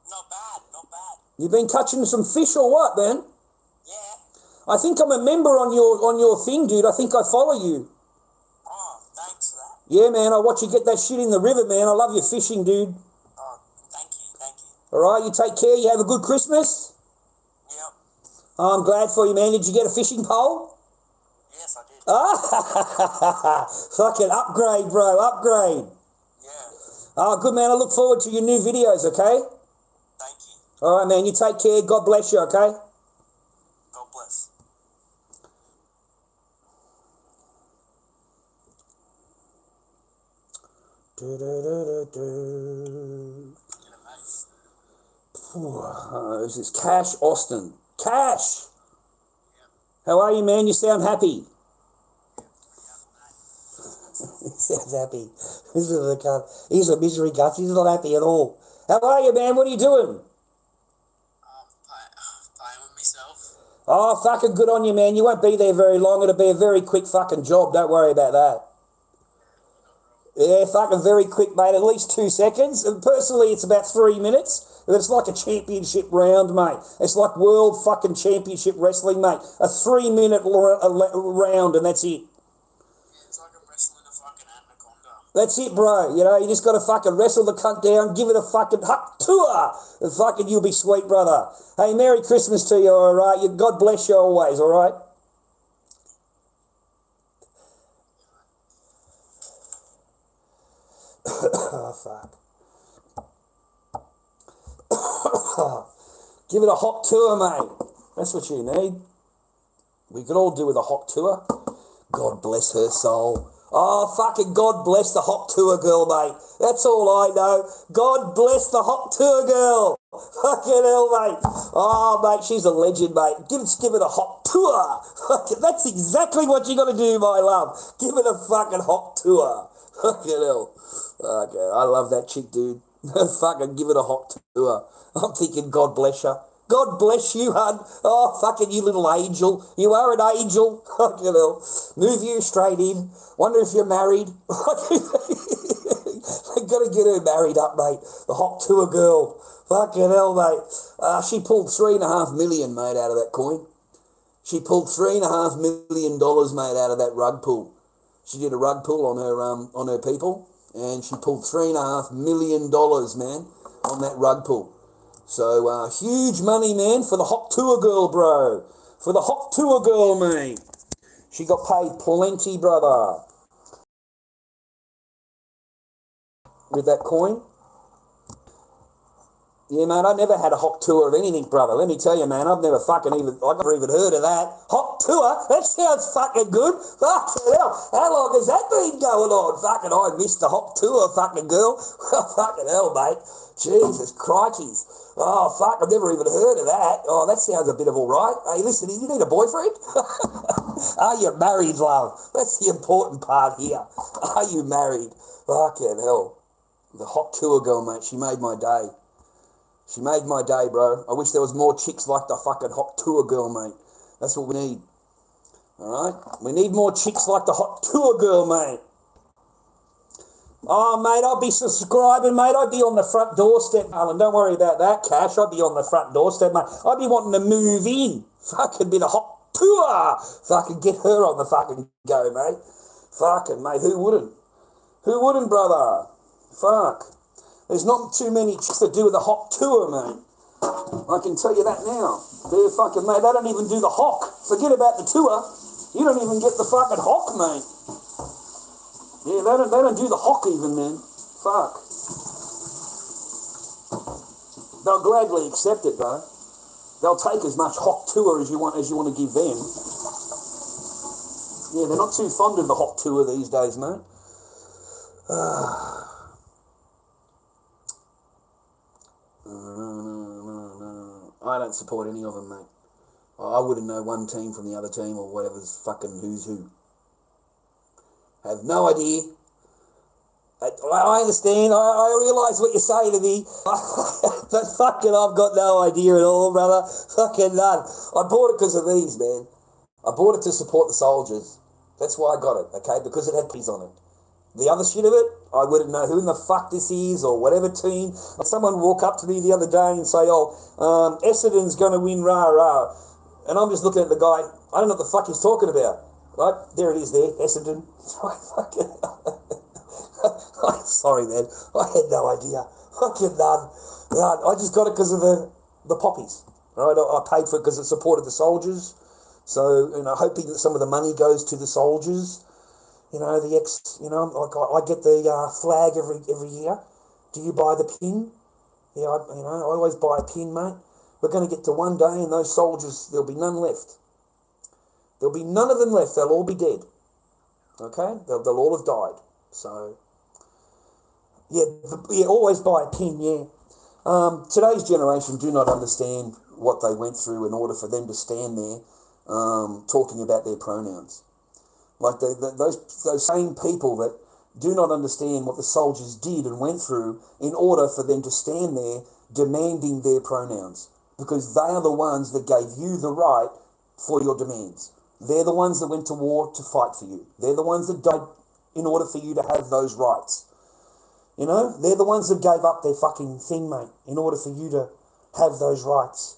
Not bad, not bad. You been catching some fish or what, man? Yeah. I think I'm a member on your thing, dude. I think I follow you. Oh, thanks for that. Yeah, man, I watch you get that shit in the river, man. I love your fishing, dude. Oh, thank you. All right, you take care. You have a good Christmas. Yep. Oh, I'm glad for you, man. Did you get a fishing pole? Yes, I did. Ah, fucking upgrade, bro. Upgrade. Yeah. Oh, good, man. I look forward to your new videos, okay? Thank you. All right, man. You take care. God bless you, okay? God bless. This is Cash Austin. Cash! How are you, man? You sound happy. He sounds happy. He's a misery guts. He's not happy at all. How are you, man? What are you doing? Playing with myself. Oh, fucking good on you, man. You won't be there very long. It'll be a very quick fucking job. Don't worry about that. Yeah, fucking very quick, mate. At least 2 seconds. And personally, it's about 3 minutes. But it's like a championship round, mate. It's like world fucking championship wrestling, mate. A 3-minute round, and that's it. It's like I'm wrestling a fucking anaconda. That's it, bro. You just got to fucking wrestle the cunt down, give it a fucking tour, and fucking you'll be sweet, brother. Hey, Merry Christmas to you, all right? God bless you always, all right? Oh, fuck. Give it a hot tour, mate. That's what you need. We could all do with a hot tour. God bless her soul. Oh, fucking God bless the hot tour girl, mate. That's all I know. God bless the hot tour girl. Fucking hell, mate. Oh, mate, she's a legend, mate. Give it a hot tour. That's exactly what you got to do, my love. Give it a fucking hot tour. Fucking hell. Okay, I love that chick, dude. Fucking give it a hot tour. I'm thinking God bless her. God bless you, hun. Oh, fucking you little angel. You are an angel. Fucking hell. Move you straight in. Wonder if you're married. They got to get her married up, mate. The hot tour girl. Fucking hell, mate. She pulled $3.5 million, mate, out of that coin. She pulled $3.5 million, mate, out of that rug pull. She did a rug pull on her people, and she pulled $3.5 million, man, on that rug pull. So, huge money, man, for the hot tour girl, bro. For the hot tour girl, mate. She got paid plenty, brother. With that coin. Yeah, man, I never had a hot tour of anything, brother. Let me tell you, man, I've never heard of that. Hot tour? That sounds fucking good. Fucking hell. How long has that been going on? Fucking, I missed the hot tour, fucking girl. Fucking hell, mate. Jesus crikeys. Oh, fuck, I've never even heard of that. Oh, that sounds a bit of all right. Hey, listen, you need a boyfriend? Are you married, love? That's the important part here. Are you married? Fucking hell. The hot tour girl, mate, she made my day. She made my day, bro. I wish there was more chicks like the fucking hot tour girl, mate. That's what we need. All right? We need more chicks like the hot tour girl, mate. Oh, mate, I'll be subscribing, mate. I'd be on the front doorstep, Alan. Don't worry about that, Cash. I'd be on the front doorstep, mate. I'd be wanting to move in. Fucking bit of hot tour. Fucking get her on the fucking go, mate. Fucking, mate, who wouldn't? Who wouldn't, brother? Fuck. There's not too many chicks that do the hot tour, mate. I can tell you that now. They're fucking, mate, they don't even do the hock. Forget about the tour. You don't even get the fucking hock, mate. Yeah, they don't do the hock even, man. Fuck. They'll gladly accept it, though. They'll take as much hock tour as you want to give them. Yeah, they're not too fond of the hock tour these days, mate. No. I don't support any of them, mate. I wouldn't know one team from the other team or whatever's fucking who's who. Have no idea. I understand. I realise what you're saying to me. But fucking I've got no idea at all, brother. Fucking none. I bought it because of these, man. I bought it to support the soldiers. That's why I got it, okay? Because it had peas on it. The other shit of it, I wouldn't know who in the fuck this is or whatever team. Someone walk up to me the other day and say, Essendon's going to win, rah. And I'm just looking at the guy, I don't know what the fuck he's talking about. Right? There it is there, Essendon. Sorry, man. I had no idea. Fucking none. I just got it because of the poppies. Right? I paid for it because it supported the soldiers. So, hoping that some of the money goes to the soldiers. Like I get the flag every year. Do you buy the pin? Yeah, I always buy a pin, mate. We're going to get to one day and those soldiers, there'll be none left. There'll be none of them left. They'll all be dead. Okay? They'll all have died. So, always buy a pin, yeah. Today's generation do not understand what they went through in order for them to stand there talking about their pronouns. Like those same people that do not understand what the soldiers did and went through in order for them to stand there demanding their pronouns. Because they are the ones that gave you the right for your demands. They're the ones that went to war to fight for you. They're the ones that died in order for you to have those rights. They're the ones that gave up their fucking thing, mate, in order for you to have those rights.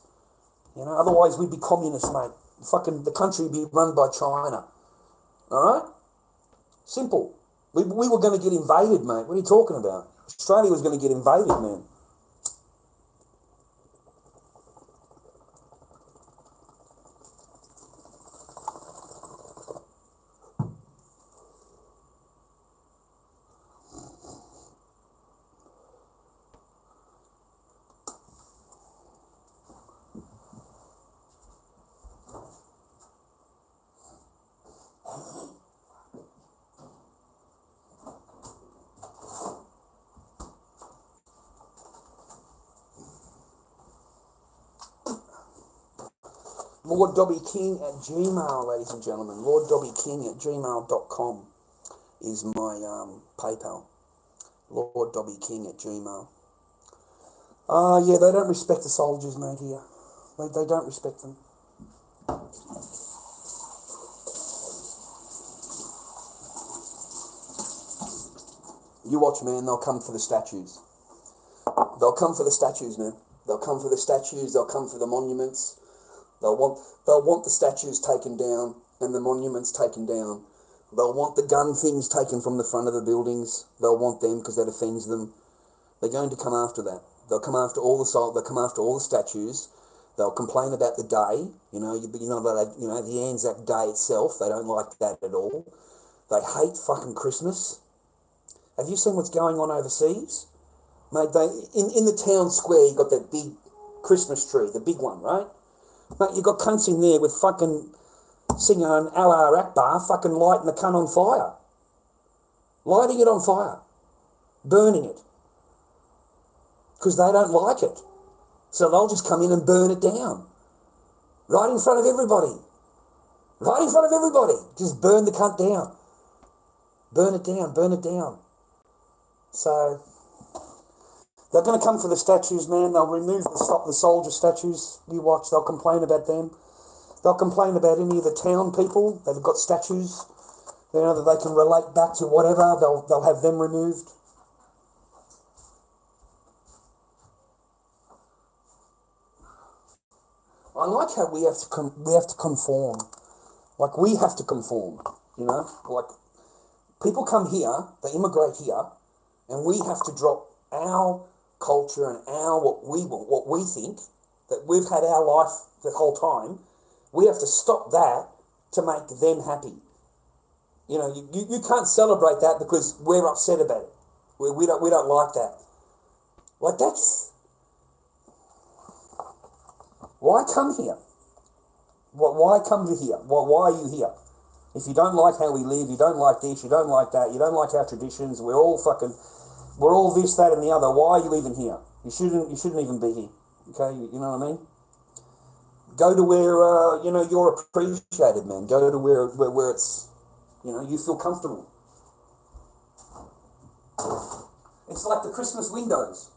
Otherwise we'd be communists, mate. The country would be run by China. All right? Simple. We were going to get invaded, mate. What are you talking about? Australia was going to get invaded, man. lorddobbyking@gmail, ladies and gentlemen. lorddobbyking@gmail.com is my PayPal. lorddobbyking@gmail. Yeah, they don't respect the soldiers, mate, here. They don't respect them. You watch, man, they'll come for the statues. They'll come for the statues, man. They'll come for the statues, they'll come for the monuments. They'll want the statues taken down and the monuments taken down. They'll want the gun things taken from the front of the buildings. They'll want them because that offends them. They're going to come after that. They'll come after all the statues. They'll complain about the day. The Anzac Day itself. They don't like that at all. They hate fucking Christmas. Have you seen what's going on overseas? Mate, in the town square, you got that big Christmas tree, the big one, right? Mate, you got cunts in there with fucking singing an Allah Akbar, fucking lighting the cunt on fire. Lighting it on fire. Burning it. Because they don't like it. So they'll just come in and burn it down. Right in front of everybody. Right in front of everybody. Just burn the cunt down. Burn it down, burn it down. So they're going to come for the statues, man. They'll stop the soldier statues. You watch, they'll complain about them. They'll complain about any of the town people that have got statues. That they can relate back to whatever. They'll have them removed. I like how we have to conform. Like we have to conform. Like People come here, they immigrate here, and we have to drop our culture and our what we want, what we think, that we've had our life the whole time. We have to stop that to make them happy. You know, you can't celebrate that because we're upset about it. We don't like that. Like, that's... Why come here? Why come to here? Why are you here? If you don't like how we live, you don't like this, you don't like that, you don't like our traditions, we're all this, that, and the other. Why are you even here? You shouldn't even be here. Okay, you know what I mean? Go to where you're appreciated, man. Go to where it's, you feel comfortable. It's like the Christmas windows.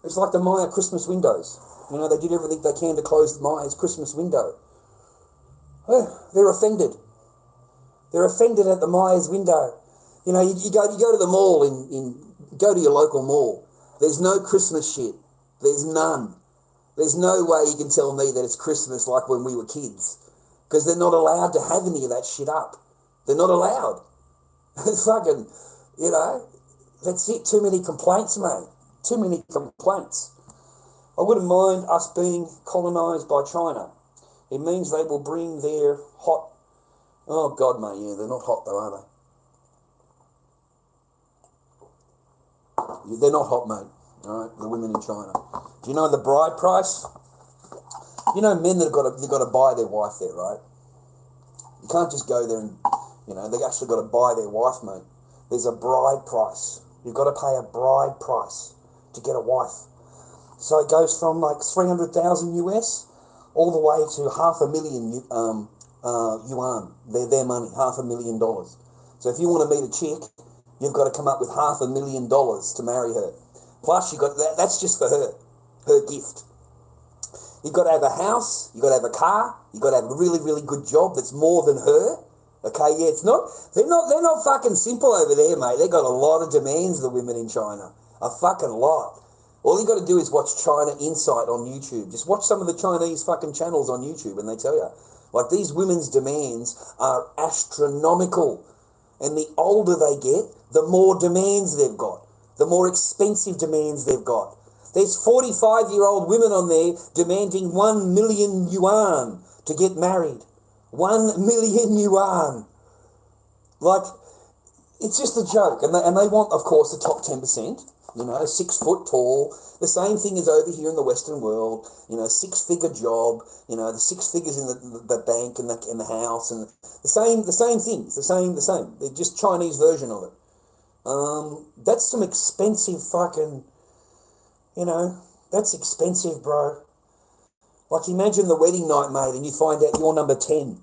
It's like the Maya Christmas windows. They did everything they can to close the Maya's Christmas window. They're offended. They're offended at the Maya's window. You go to the mall go to your local mall. There's no Christmas shit. There's none. There's no way you can tell me that it's Christmas like when we were kids, because they're not allowed to have any of that shit up. They're not allowed. It's fucking, that's it. Too many complaints, mate. Too many complaints. I wouldn't mind us being colonised by China. It means they will bring their hot... Oh, God, mate, yeah, they're not hot, though, are they? They're not hot, mate, all right, the women in China. Do you know the bride price? Men that they've got to buy their wife there, right? You can't just go there and, they actually got to buy their wife, mate. There's a bride price. You've got to pay a bride price to get a wife. So it goes from like 300,000 US all the way to $500,000 yuan. Their money, $500,000. So if you want to meet a chick, you've got to come up with $500,000 to marry her. Plus, that's just for her gift. You've got to have a house, you've got to have a car, you've got to have a really, really good job that's more than her. Okay, yeah, they're not fucking simple over there, mate. They've got a lot of demands, the women in China. A fucking lot. All you got to do is watch China Insight on YouTube. Just watch some of the Chinese fucking channels on YouTube and they tell you. Like, these women's demands are astronomical. And the older they get, the more demands they've got. The more expensive demands they've got. There's 45-year-old women on there demanding 1 million yuan to get married. 1 million yuan. Like, it's just a joke. And they want, of course, the top 10%. 6 foot tall. The same thing as over here in the Western world. 6-figure job. The 6 figures in the bank and the house, and the same things. The same. They're just Chinese version of it. That's some expensive fucking. That's expensive, bro. Like, imagine the wedding night, mate, and you find out you're number 10.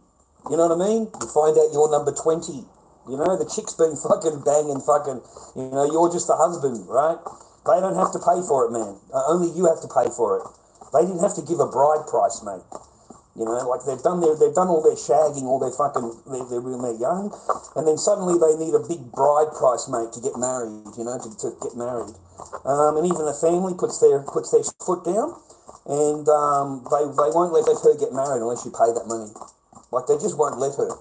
You know what I mean? You find out you're number 20. The chick's been fucking banging fucking, you're just the husband, right? They don't have to pay for it, man. Only you have to pay for it. They didn't have to give a bride price, mate. Like, they've done all their shagging, all their fucking, they're when they're young, and then suddenly they need a big bride price, mate, to get married, to get married. And even the family puts their foot down, and they won't let her get married unless you pay that money. Like, they just won't let her.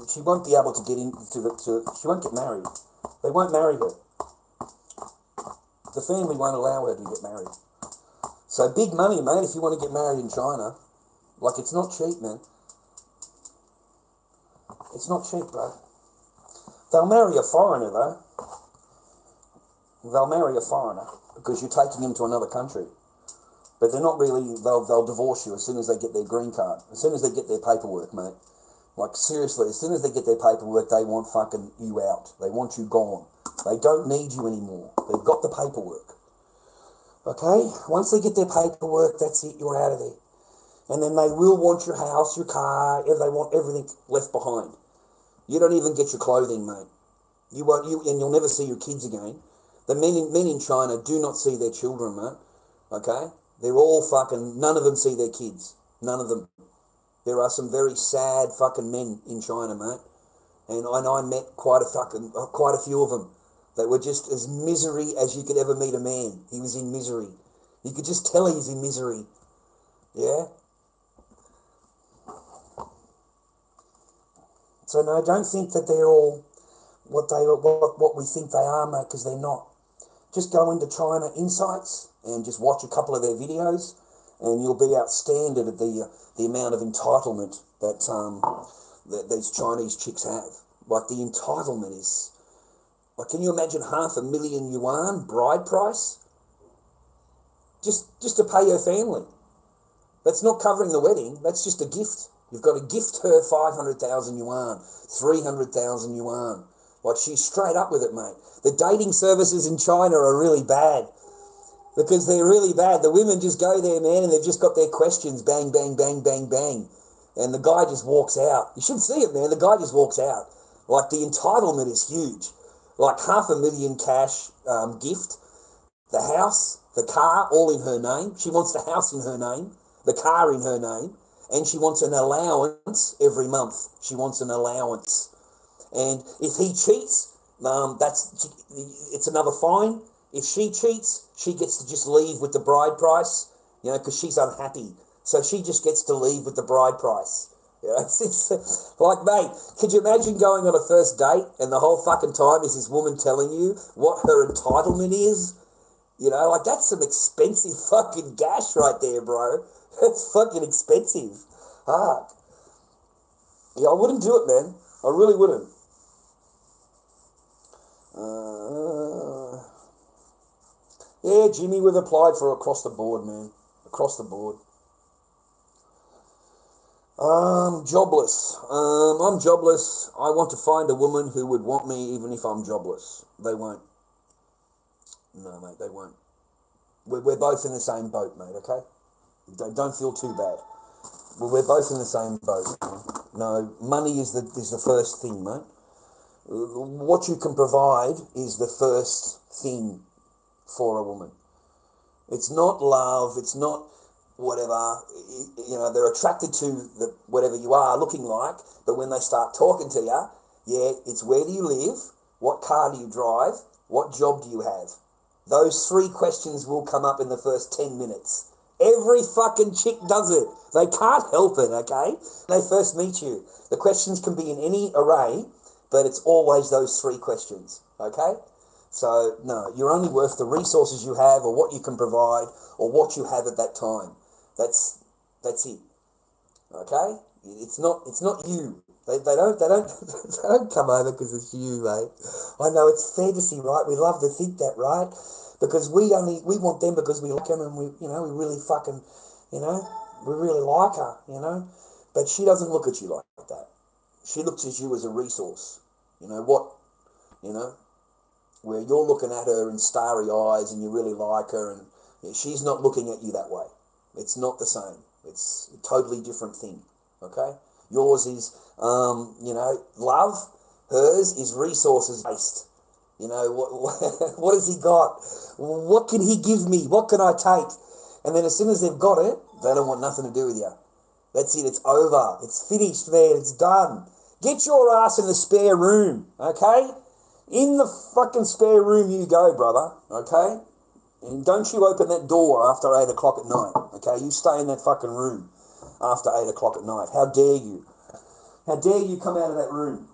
She won't be able to get she won't get married. They won't marry her. The family won't allow her to get married. So big money, mate, if you want to get married in China. Like, it's not cheap, man. It's not cheap, bro. They'll marry a foreigner, though. They'll marry a foreigner because you're taking them to another country. But they're not really, they'll divorce you as soon as they get their green card. As soon as they get their paperwork, mate. Like, seriously, as soon as they get their paperwork, they want fucking you out. They want you gone. They don't need you anymore. They've got the paperwork. Okay? Once they get their paperwork, that's it, you're out of there. And then they will want your house, your car, they want everything left behind. You don't even get your clothing, mate. And you'll never see your kids again. The men in China do not see their children, mate. Okay? They're all fucking, none of them see their kids. None of them. There are some very sad fucking men in China, mate. And I met quite a few of them that were just as misery as you could ever meet a man. He was in misery. You could just tell he's in misery. Yeah? So no, don't think that they're all what we think they are, mate, because they're not. Just go into China Insights and just watch a couple of their videos, and you'll be outstanded at the amount of entitlement that these Chinese chicks have. Like, the entitlement is, like, can you imagine $500,000 bride price just to pay her family? That's not covering the wedding. That's just a gift. You've got to gift her 500,000 yuan, 300,000 yuan. Like, she's straight up with it, mate. The dating services in China are really bad because they're really bad. The women just go there, man, and they've just got their questions, bang, bang, bang, bang, bang. And the guy just walks out. You should see it, man. The guy just walks out. Like, the entitlement is huge. Like, $500,000 cash gift, the house, the car, all in her name. She wants the house in her name, the car in her name, and she wants an allowance every month. She wants an allowance. And if he cheats, it's another fine. If she cheats, she gets to just leave with the bride price, you know, because she's unhappy. So she just gets to leave with the bride price. You know, it's like, mate, could you imagine going on a first date and the whole fucking time is this woman telling you what her entitlement is? You know, like, that's some expensive fucking gash right there, bro. That's fucking expensive. Fuck. Yeah, I wouldn't do it, man. I really wouldn't. Yeah, Jimmy, we've applied for across the board, man. Across the board. Jobless. I'm jobless. I want to find a woman who would want me even if I'm jobless. They won't. No, mate, they won't. We're both in the same boat, mate, okay? Don't feel too bad. We're both in the same boat. No, money is the first thing, mate. What you can provide is the first thing for a woman. It's not love, it's not whatever, you know, they're attracted to whatever you are looking like, but when they start talking to you, yeah, it's where do you live, what car do you drive, what job do you have? Those 3 questions will come up in the first 10 minutes. Every fucking chick does it. They can't help it, okay? They first meet you. The questions can be in any array, but it's always those 3 questions, okay? So, no, you're only worth the resources you have or what you can provide or what you have at that time. That's it, okay? It's not you. They don't they don't come over because it's you, mate. I know it's fantasy, right? We love to think that, right? Because we want them because we like them and we really fucking, we really like her, But she doesn't look at you like that. She looks at you as a resource. Where you're looking at her in starry eyes and you really like her, and she's not looking at you that way. It's not the same. It's a totally different thing, okay? Yours is, love. Hers is resources based. What has he got? What can he give me? What can I take? And then as soon as they've got it, they don't want nothing to do with you. That's it. It's over. It's finished, man. It's done. Get your ass in the spare room, okay? In the fucking spare room you go, brother, okay? And don't you open that door after 8 o'clock at night, okay? You stay in that fucking room after 8 o'clock at night. How dare you? How dare you come out of that room?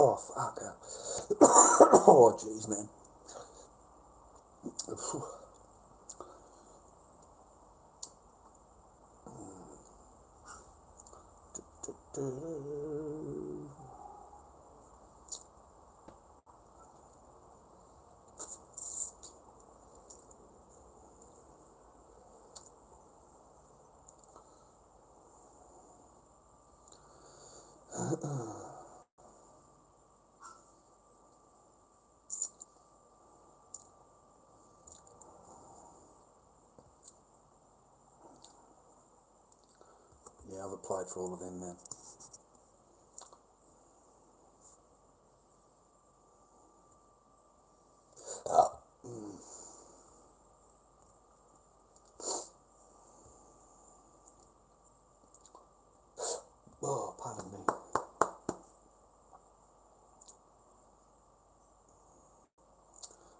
Oh, fuck. Oh, jeez, man. Yeah, I've applied for all of them, man. Oh, pardon me.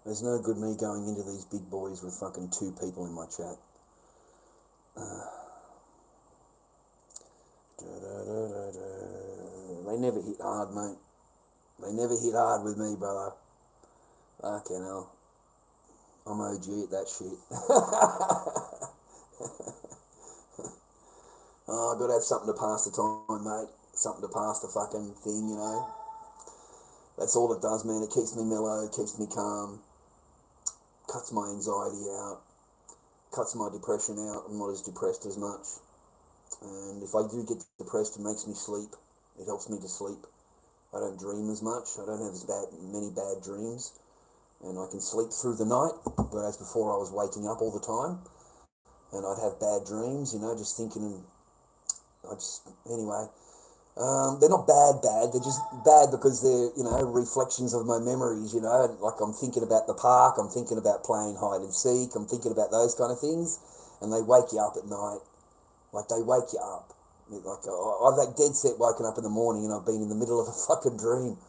There's no good me going into these big boys with fucking 2 people in my chat. They never hit hard, mate. They never hit hard with me, brother. Fucking hell. I'm OG at that shit. Oh, I've got to have something to pass the time, mate. Something to pass the fucking thing, you know. That's all it does, man. It keeps me mellow, keeps me calm, cuts my anxiety out, cuts my depression out. I'm not as depressed as much. And if I do get depressed, it makes me sleep. It helps me to sleep. I don't dream as much. I don't have many bad dreams. And I can sleep through the night, whereas before I was waking up all the time. And I'd have bad dreams, you know, just thinking, anyway. They're not bad, they're just bad because they're, you know, reflections of my memories, you know, like I'm thinking about the park, I'm thinking about playing hide and seek, I'm thinking about those kind of things, and they wake you up at night, like they wake you up. Like I've like dead set woken up in the morning and I've been in the middle of a fucking dream,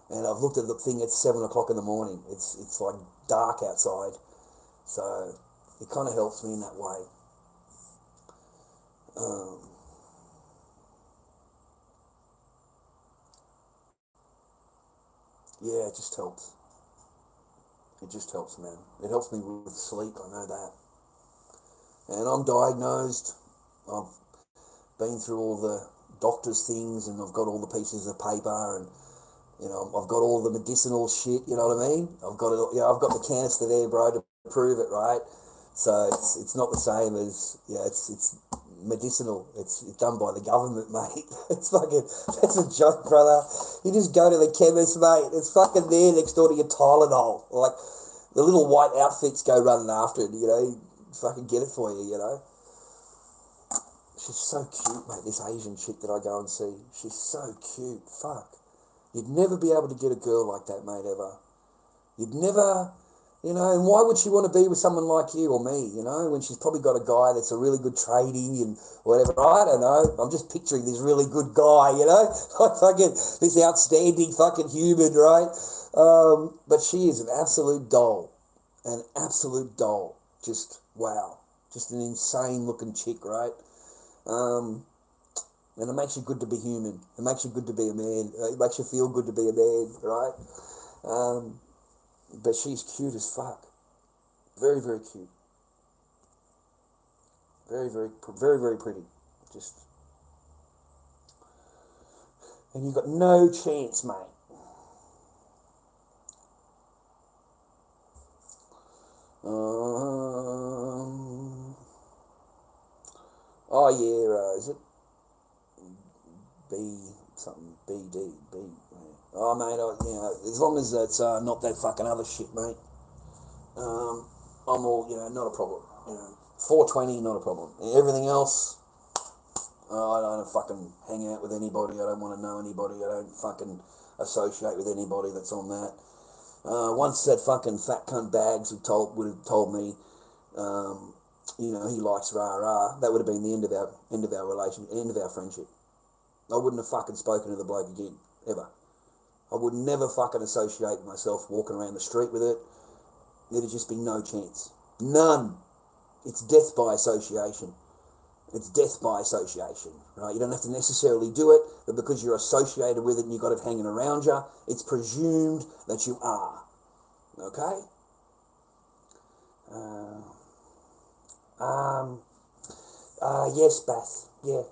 and I've looked at the thing at 7 o'clock in the morning, it's like dark outside, so it kind of helps me in that way. Yeah, it just helps. It just helps, man. It helps me with sleep, I know that. And I'm diagnosed. I've been through all the doctor's things, and I've got all the pieces of paper, and, you know, I've got all the medicinal shit, you know what I mean? I've got it, you know, I've got the canister there, bro, to prove it, right? So it's not the same as, yeah, it's medicinal. It's done by the government, mate. It's fucking, that's a joke, brother. You just go to the chemist, mate. It's fucking there next door to your Tylenol. Like, the little white outfits go running after it, you know. You fucking get it for you, you know. She's so cute, mate, this Asian chick that I go and see. She's so cute. Fuck. You'd never be able to get a girl like that, mate, ever. You'd never, you know, and why would she want to be with someone like you or me, you know, when she's probably got a guy that's a really good tradie and whatever. I don't know. I'm just picturing this really good guy, you know, like fucking this outstanding fucking human, right? But she is an absolute doll. An absolute doll. Just, wow. Just an insane looking chick, right? And it makes you good to be human. It makes you good to be a man. It makes you feel good to be a man, right? But she's cute as fuck. Very, very cute. Very, very, very, very pretty. Just, and you've got no chance, mate. Oh yeah, is it B something BD B? Oh mate, you know, as long as it's not that fucking other shit, mate. I'm all, you know, not a problem. You know, 420, not a problem. Everything else, I don't fucking hang out with anybody. I don't want to know anybody. I don't fucking associate with anybody that's on that. Once that fucking fat cunt Bags would have told me, you know, he likes rah-rah, that would have been the end of our relation, end of our friendship. I wouldn't have fucking spoken to the bloke again, ever. I would never fucking associate myself walking around the street with it. There'd just be no chance. None. It's death by association. It's death by association, right? You don't have to necessarily do it, but because you're associated with it and you've got it hanging around you, it's presumed that you are. Okay? Yes, Bath. Yeah.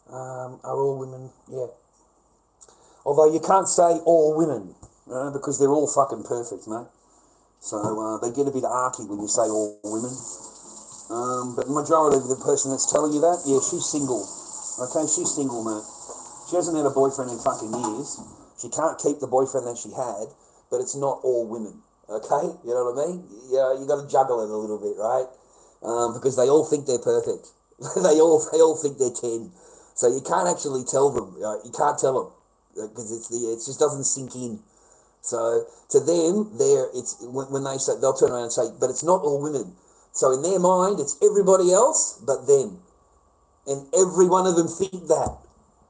Are all women? Yeah. Although you can't say all women, because they're all fucking perfect, mate. So they get a bit arky when you say all women. But the majority of the person that's telling you that, yeah, she's single. Okay, she's single, mate. She hasn't had a boyfriend in fucking years. She can't keep the boyfriend that she had, but it's not all women. Okay, you know what I mean? Yeah, you got to juggle it a little bit, right? Because they all think they're perfect. they all think they're 10. So you can't actually tell them. You can't tell them because it just doesn't sink in. So to them, it's when they say, they'll turn around and say, but it's not all women. So in their mind, it's everybody else but them, and every one of them think that.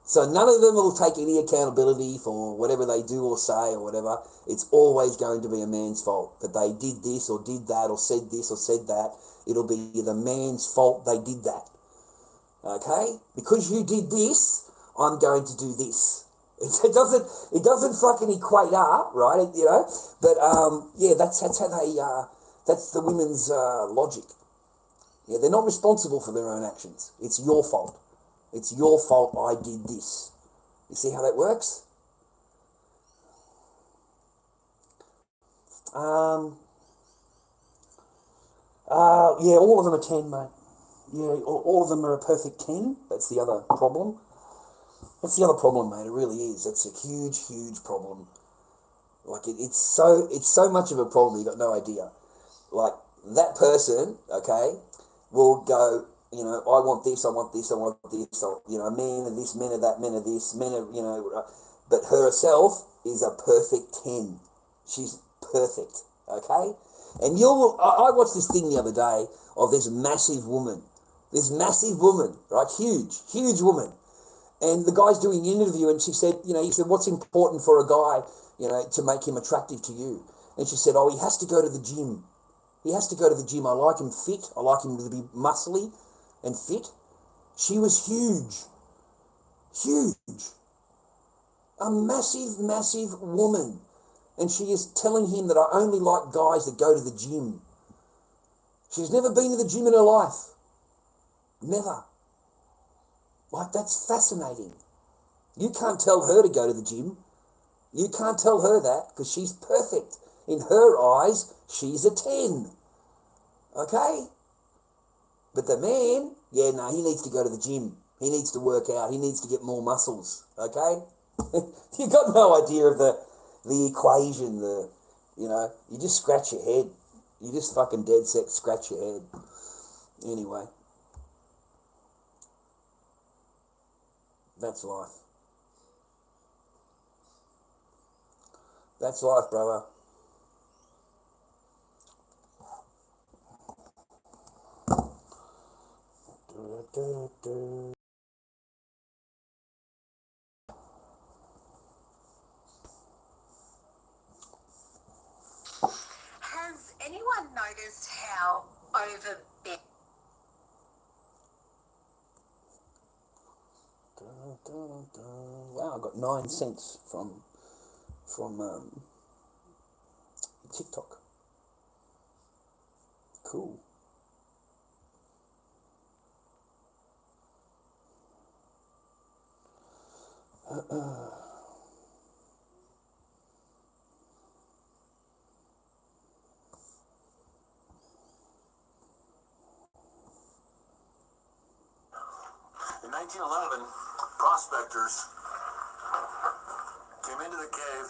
So none of them will take any accountability for whatever they do or say or whatever. It's always going to be a man's fault that they did this or did that or said this or said that. It'll be the man's fault they did that. Okay? Because you did this, I'm going to do this. It doesn't fucking equate up, right? You know? But yeah, that's how they that's the women's logic. Yeah, they're not responsible for their own actions. It's your fault. It's your fault I did this. You see how that works? Yeah, all of them are 10, mate. Yeah, all of them are a perfect 10. That's the other problem. That's the other problem, mate. It really is. It's a huge, huge problem. Like, it's so much of a problem, you got no idea. Like, that person, okay, will go, you know, I want this, I want this, I want this, or, you know, men of this, men of that, men of this, men of, you know, but herself is a perfect 10. She's perfect, okay? And I watched this thing the other day of this massive woman, right, huge woman. And the guy's doing an interview, and she said, you know, he said, what's important for a guy, you know, to make him attractive to you? And she said, oh, he has to go to the gym. He has to go to the gym. I like him fit. I like him to be muscly and fit. She was huge. A massive, massive woman. And she is telling him that I only like guys that go to the gym. She's never been to the gym in her life. Never. Like, that's fascinating. You can't tell her to go to the gym. You can't tell her that because she's perfect. In her eyes, she's a 10. Okay? But the man, yeah, no, he needs to go to the gym. He needs to work out. He needs to get more muscles. Okay? You've got no idea of the equation, you know, you just scratch your head. You just fucking dead set scratch your head. Anyway. That's life. That's life, brother. Has anyone noticed how overbig? Wow, I got 9 cents from TikTok. Cool. In 1911, prospectors came into the cave.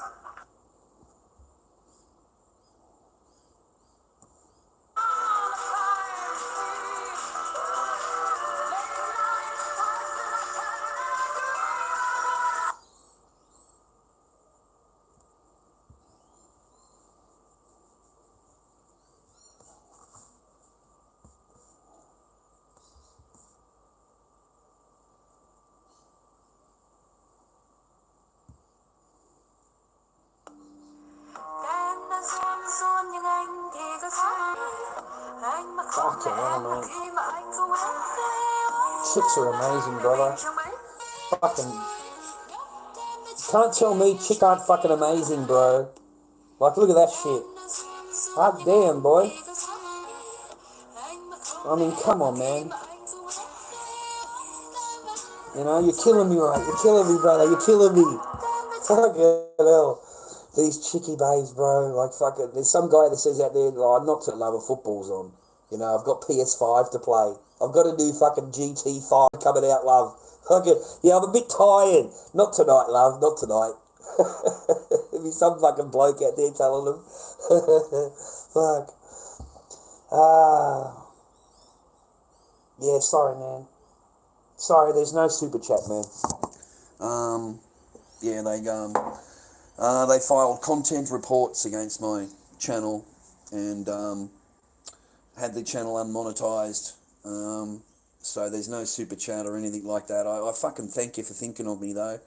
Fucking hell, mate. Chicks are amazing, brother. Fucking... Can't tell me chick aren't fucking amazing, bro. Like, look at that shit. God damn, boy. I mean, come on, man. You know, you're killing me, right? You're killing me, brother. You're killing me. Fucking hell. These chicky babes, bro. Like, fucking... There's some guy that says out there, oh, not to love a football's on. You know, I've got PS5 to play. I've got a new fucking GT5 coming out, love. Fucking, yeah, I'm a bit tired. Not tonight, love. Not tonight. There'll be some fucking bloke out there telling them. Fuck. Yeah, sorry, man. Sorry, there's no super chat, man. Yeah, they filed content reports against my channel and had the channel unmonetized. So there's no super chat or anything like that. I fucking thank you for thinking of me, though.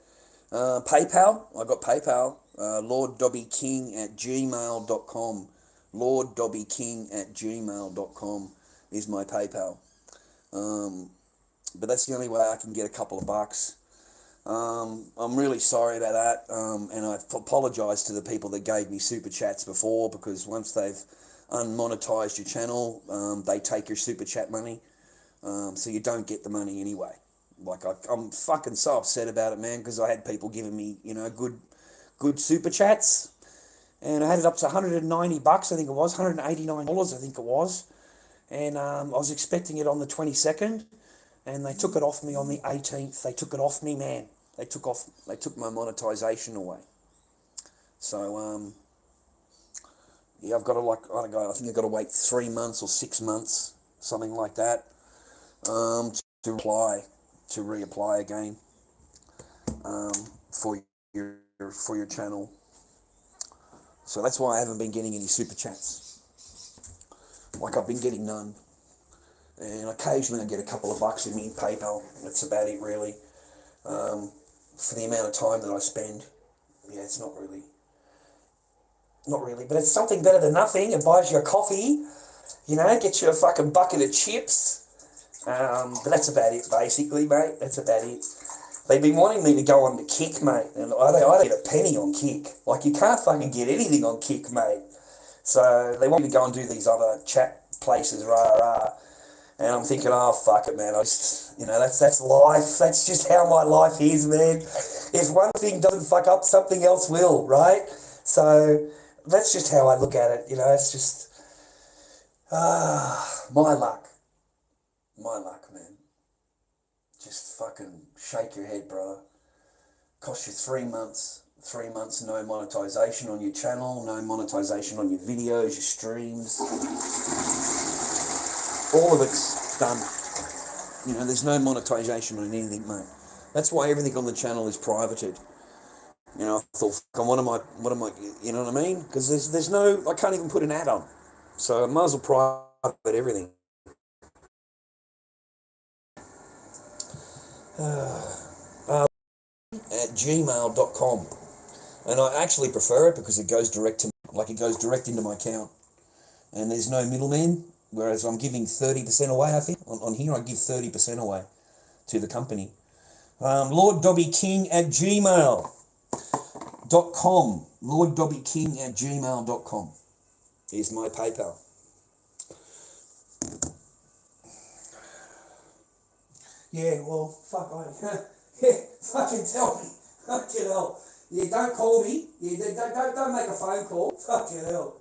PayPal, I got PayPal, lorddobbyking@gmail.com. lorddobbyking@gmail.com is my PayPal. But that's the only way I can get a couple of bucks. I'm really sorry about that, and I apologise to the people that gave me super chats before, because once they've unmonetized your channel, they take your super chat money, so you don't get the money anyway. Like, I'm fucking so upset about it, man, because I had people giving me, good super chats, and I had it up to $190, I think it was, $189, I think it was, and I was expecting it on the 22nd, and they took it off me on the 18th. They took it off me, man. They took my monetization away. So, yeah, I've got to, I think I've got to wait 3 months or 6 months, something like that, to reapply again, for your channel. So that's why I haven't been getting any super chats. Like, I've been getting none. And occasionally I get a couple of bucks in me PayPal. That's about it, really. For the amount of time that I spend, yeah, it's not really. But it's something better than nothing. It buys you a coffee, gets you a fucking bucket of chips. But that's about it, basically, mate. That's about it. They've been wanting me to go on to Kick, mate, and I don't get a penny on Kick. Like, you can't fucking get anything on Kick, mate. So they want me to go and do these other chat places, rah. And I'm thinking, oh, fuck it, man. That's life. That's just how my life is, man. If one thing doesn't fuck up, something else will, right? So that's just how I look at it. It's just, my luck. My luck, man. Just fucking shake your head, brother. Cost you 3 months. 3 months, no monetization on your channel, no monetization on your videos, your streams. All of it's done. There's no monetization on anything, mate. That's why everything on the channel is privated. I thought, what am I, you know what I mean? Because there's no, I can't even put an ad on. So I might as well private everything. At gmail.com. And I actually prefer it because it goes direct into my account. And there's no middleman, whereas I'm giving 30% away, I think. On here, I give 30% away to the company. lorddobbyking@gmail.com. lorddobbyking@gmail.com is my PayPal. Yeah, well, fucking tell me. Fucking hell. Yeah, don't call me. Yeah, don't make a phone call. Fucking hell.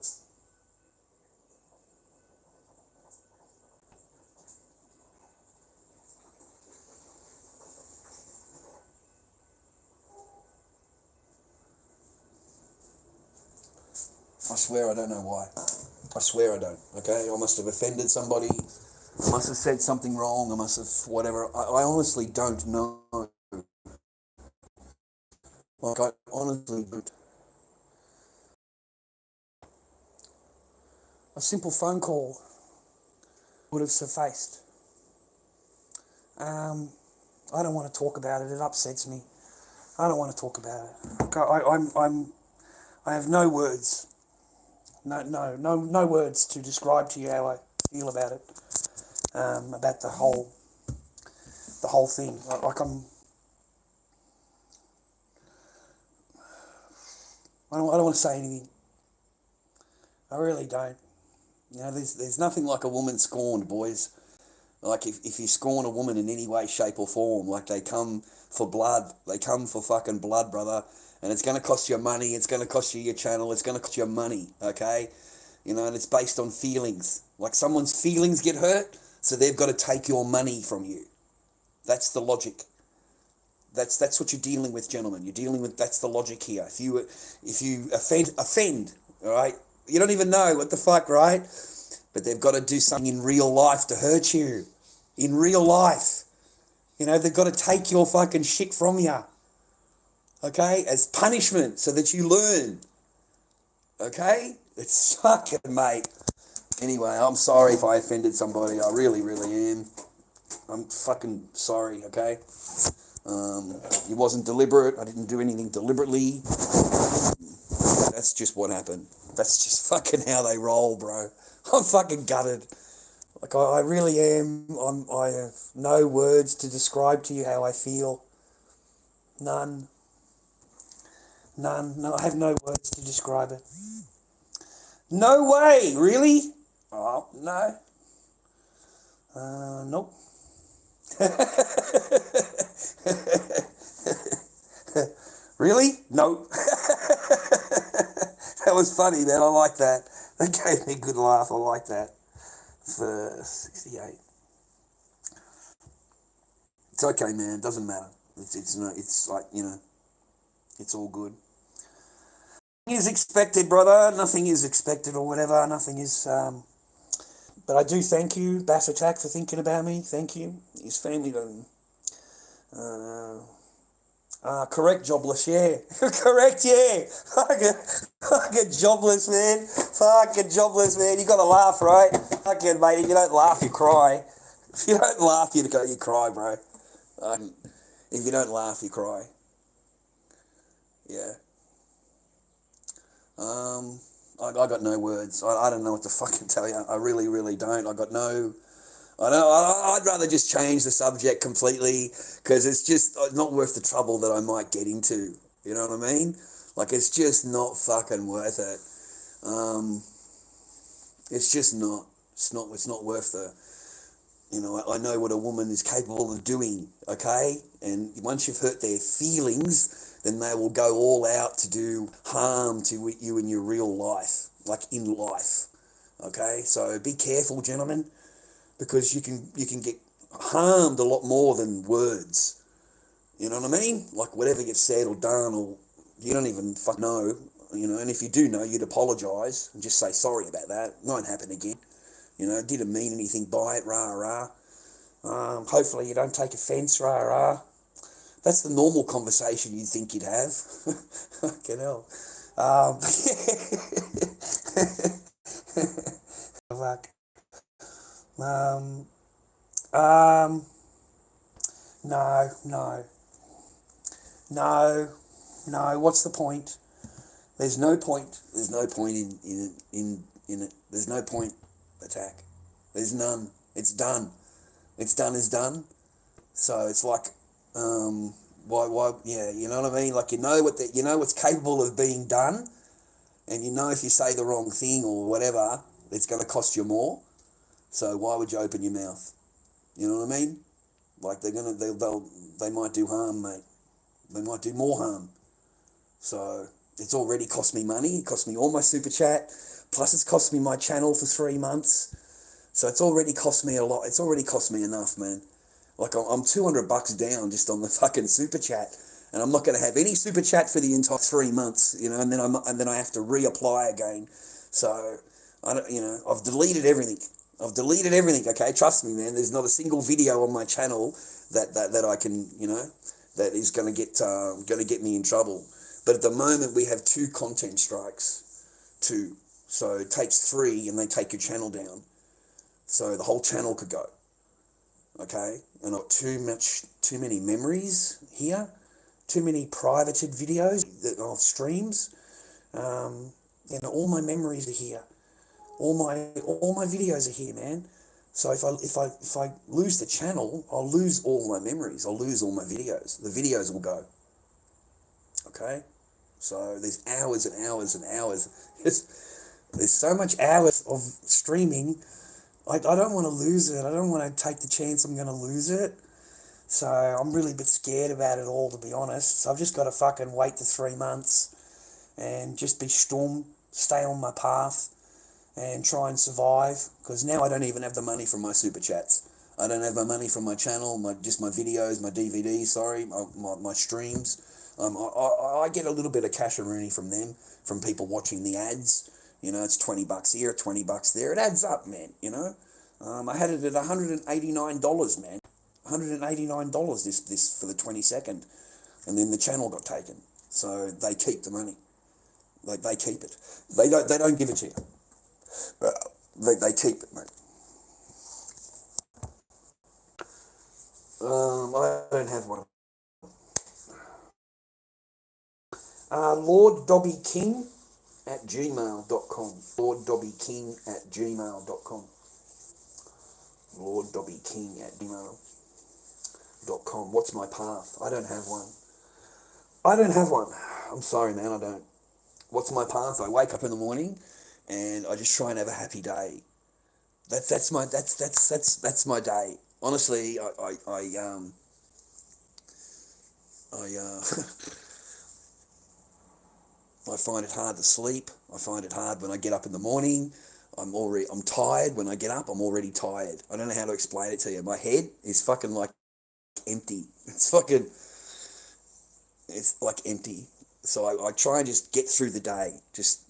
I swear I don't know why. I swear I don't, okay? I must have offended somebody. I must have said something wrong. I must have whatever. I honestly don't know. Like, I honestly don't. A simple phone call would have sufficed. I don't want to talk about it. It upsets me. I don't want to talk about it. I have no words. No words to describe to you how I feel about it. About the whole thing. I don't want to say anything. I really don't. There's nothing like a woman scorned, boys. Like, if you scorn a woman in any way, shape or form, like, they come for blood. They come for fucking blood, brother. And it's going to cost you money. It's going to cost you your channel. It's going to cost you money, okay? And it's based on feelings. Like, someone's feelings get hurt, so they've got to take your money from you. That's the logic. That's what you're dealing with, gentlemen. You're dealing with, that's the logic here. If you offend, all right? You don't even know what the fuck, right? But they've got to do something in real life to hurt you. in real life. You know, they've got to take your fucking shit from you. Okay? As punishment so that you learn. Okay? It's fucking, mate. Anyway, I'm sorry if I offended somebody. I really, really am. I'm fucking sorry, okay? It wasn't deliberate. I didn't do anything deliberately. That's just what happened. That's just fucking how they roll, bro. I'm fucking gutted. Like, I really am. I have no words to describe to you how I feel. None. No, I have no words to describe it. No way, really? Oh, no. Nope. Really? No. That was funny, man. I like that. That gave me a good laugh. I like that. For 68. It's okay, man. Doesn't matter. It's like, you know, it's all good. Nothing is expected, brother. Nothing is expected or whatever. Nothing is. But I do thank you, Bass Attack, for thinking about me. Thank you. His family don't. Correct, jobless, yeah. Correct, yeah. Fucking jobless, man. Fucking jobless, man. You got to laugh, right? Fucking, mate, if you don't laugh, you cry. If you don't laugh, you cry, bro. If you don't laugh, you cry. Yeah. I got no words. I don't know what to fucking tell you. I really, really don't. I'd rather just change the subject completely because it's just not worth the trouble that I might get into. You know what I mean? Like, it's just not fucking worth it. It's just not. It's not worth the. You know, I know what a woman is capable of doing, okay? And once you've hurt their feelings, then they will go all out to do harm to you in your real life, like in life, okay? So be careful, gentlemen, because you can get harmed a lot more than words. You know what I mean? Like, whatever gets said or done, or you don't even fucking know, you know, and if you do know, you'd apologise and just say sorry about that. It won't happen again. You know, didn't mean anything by it, rah. Hopefully you don't take offence, rah. That's the normal conversation you'd think you'd have. Fucking hell. Fuck. No. What's the point? There's no point. There's no point in it. There's no point. Attack. There's none. It's done. It's done is done. So it's like, why? Yeah, you know what I mean. Like, you know what's capable of being done, and you know if you say the wrong thing or whatever, it's going to cost you more. So why would you open your mouth? You know what I mean? Like, they might do harm, mate. They might do more harm. So it's already cost me money. It cost me all my super chat. Plus it's cost me my channel for 3 months. So it's already cost me a lot. It's already cost me enough, man. Like, I'm $200 down just on the fucking super chat. And I'm not going to have any super chat for the entire 3 months, you know, and then I have to reapply again. So, I've deleted everything. Okay? Trust me, man. There's not a single video on my channel that I can, you know, that is going to get me in trouble. But at the moment, we have 2 content strikes. 2. So it takes 3 and they take your channel down. So the whole channel could go. Okay? And I've got too many memories here. Too many privated videos of streams. All my memories are here. All my videos are here, man. So if I lose the channel, I'll lose all my memories. I'll lose all my videos. The videos will go. Okay? So there's hours and hours and hours. There's so much hours of streaming. I don't want to lose it. I don't want to take the chance I'm going to lose it. So I'm really a bit scared about it all, to be honest. So I've just got to fucking wait the 3 months and just be stum, stay on my path and try and survive. Because now I don't even have the money from my super chats. I don't have my money from my channel, just my videos, my DVDs, my streams. I get a little bit of cash-a-rooney from them, from people watching the ads. You know, it's $20 here, $20 there. It adds up, man, you know. I had it at $189, man. $189 this for the 22nd, and then the channel got taken. So they keep the money. Like, they keep it. They don't give it to you. They keep it, mate. I don't have one. lorddobbyking@gmail.com. lorddobbyking@gmail.com. lorddobbyking@gmail.com. What's my path? I don't have one. I'm sorry, man, I don't. What's my path? I wake up in the morning and I just try and have a happy day. That's my day. Honestly, I find it hard to sleep. I find it hard when I get up in the morning. I'm tired when I get up. I'm already tired. I don't know how to explain it to you. My head is fucking like empty. It's like empty. So I try and just get through the day. Just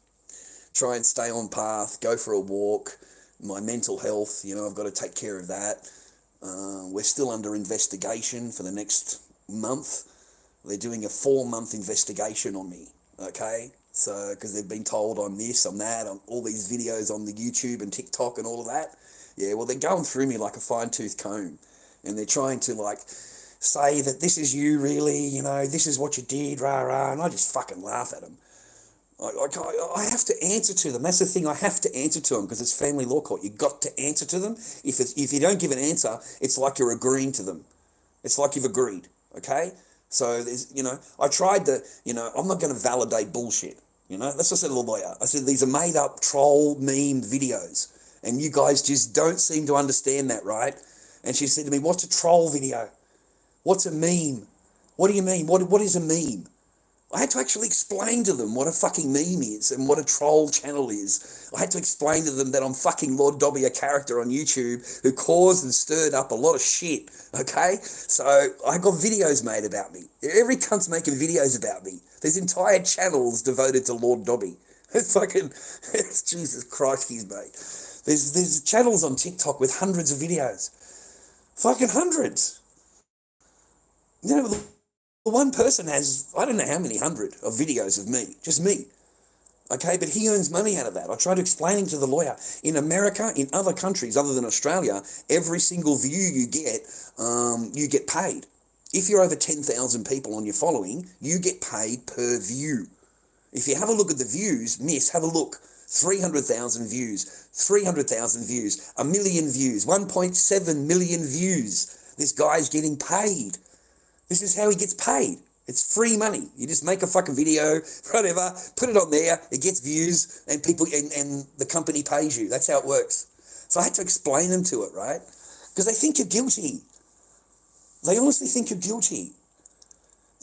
try and stay on path, go for a walk. My mental health, I've got to take care of that. We're still under investigation for the next month. They're doing a 4-month investigation on me, okay? So, because they've been told I'm this, I'm that, I'm all these videos on the YouTube and TikTok and all of that. Yeah, well, they're going through me like a fine-tooth comb. And they're trying to, say that this is you, really, this is what you did, rah-rah, and I just fucking laugh at them. I have to answer to them. That's the thing. I have to answer to them because it's family law court. You've got to answer to them. If you don't give an answer, it's like you're agreeing to them. It's like you've agreed, okay? So, I tried to, I'm not going to validate bullshit, That's what I said to the lawyer. I said, these are made-up troll meme videos, and you guys just don't seem to understand that, right? And she said to me, what's a troll video? What's a meme? What do you mean? What is a meme? I had to actually explain to them what a fucking meme is and what a troll channel is. I had to explain to them that I'm fucking Lord Dobby, a character on YouTube who caused and stirred up a lot of shit, okay? So I got videos made about me. Every cunt's making videos about me. There's entire channels devoted to Lord Dobby. It's Jesus Christ, mate. There's channels on TikTok with hundreds of videos. Fucking hundreds. The one person has, I don't know how many hundred of videos of me, just me. Okay, but he earns money out of that. I tried explaining to the lawyer, in America, in other countries other than Australia, every single view you get paid. If you're over 10,000 people on your following, you get paid per view. If you have a look at the views, have a look. 300,000 views, 300,000 views, 1 million views, 1.7 million views. This guy's getting paid. This is how he gets paid. It's free money. You just make a fucking video, whatever, put it on there, it gets views, and people and the company pays you. That's how it works. So I had to explain them to it, right? Because they think you're guilty. They honestly think you're guilty.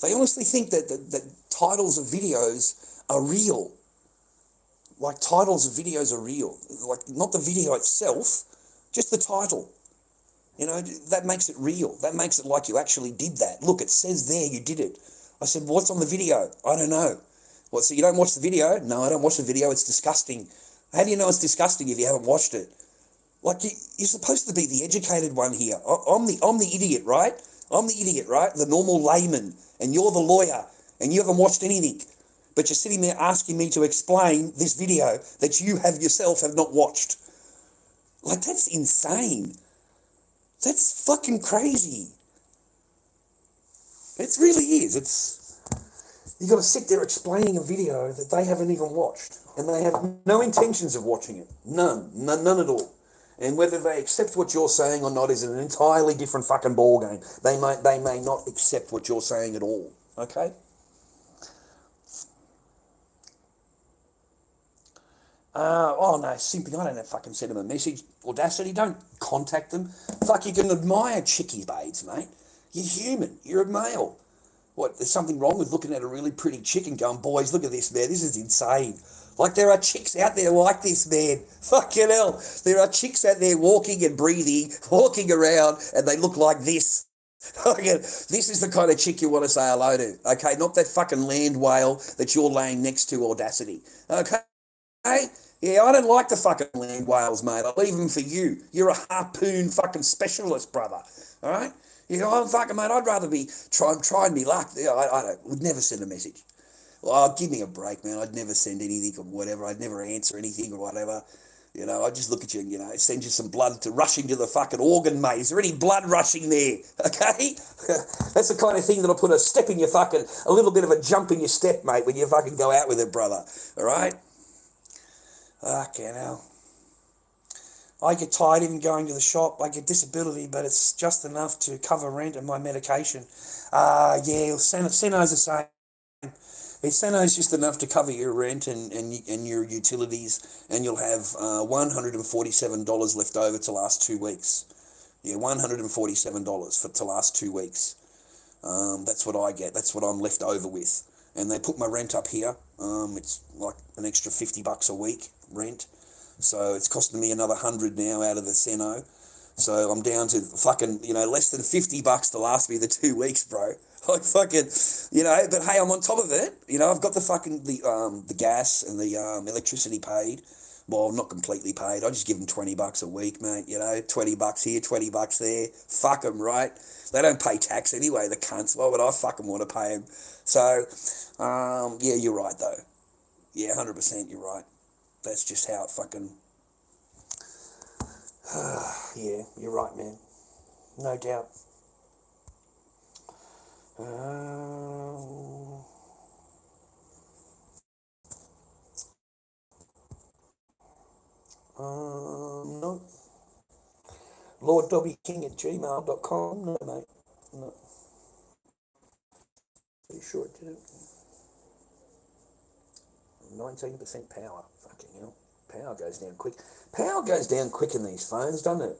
They honestly think that titles of videos are real. Like, titles of videos are real. Like, not the video itself, just the title. That makes it real. That makes it like you actually did that. Look, it says there you did it. I said, what's on the video? I don't know. What, so you don't watch the video? No, I don't watch the video. It's disgusting. How do you know it's disgusting if you haven't watched it? Like, you're supposed to be the educated one here. I'm the idiot, right? I'm the idiot, right? The normal layman. And you're the lawyer. And you haven't watched anything. But you're sitting there asking me to explain this video that you yourself have not watched. Like, that's insane. That's fucking crazy. It really is. You got to sit there explaining a video that they haven't even watched, and they have no intentions of watching it. None at all. And whether they accept what you're saying or not is an entirely different fucking ball game. They may not accept what you're saying at all. Okay. No, simping, I don't fucking send them a message. Audacity, don't contact them. Fuck, you can admire chickie babes, mate. You're human. You're a male. What, there's something wrong with looking at a really pretty chick and going, boys, look at this, man. This is insane. Like, there are chicks out there like this, man. Fucking hell. There are chicks out there walking and breathing, walking around, and they look like this. This is the kind of chick you want to say hello to. Okay, not that fucking land whale that you're laying next to, Audacity. Okay? Yeah, I don't like the fucking land whales, mate. I leave them for you. You're a harpoon fucking specialist, brother. All right? You know, I'm fucking, mate, I'd rather be trying me luck. I would never send a message. Well, give me a break, man. I'd never send anything or whatever. I'd never answer anything or whatever. You know, I'd just look at you and, you know, send you some blood to rushing to the fucking organ, mate. Is there any blood rushing there? Okay? That's the kind of thing that'll put a step in your fucking, a little bit of a jump in your step, mate, when you fucking go out with it, brother. All right? Fucking hell. I get tired even going to the shop. I get disability, but it's just enough to cover rent and my medication. Yeah, Seno's the same. Seno's just enough to cover your rent and your utilities, and you'll have $147 left over to last 2 weeks. Yeah, $147 to last 2 weeks. That's what I get. That's what I'm left over with. And they put my rent up here. It's like an extra $50 a week rent. So it's costing me another $100 now out of the Seno. So I'm down to fucking, you know, less than $50 to last me the 2 weeks, bro. Like fucking, you know, but hey, I'm on top of it. You know, I've got the fucking, the gas and the electricity paid. Well, not completely paid. I just give them $20 a week, mate. You know, $20 here, $20 there. Fuck them, right? They don't pay tax anyway, the cunts. Why would I fucking want to pay them? So, yeah, you're right, though. Yeah, 100% you're right. That's just how it fucking... yeah, you're right, man. No doubt. No. lorddobbyking@gmail.com. No, mate. No. Pretty sure it didn't. 19% power. Fucking hell. Power goes down quick. Power goes down quick in these phones, doesn't it?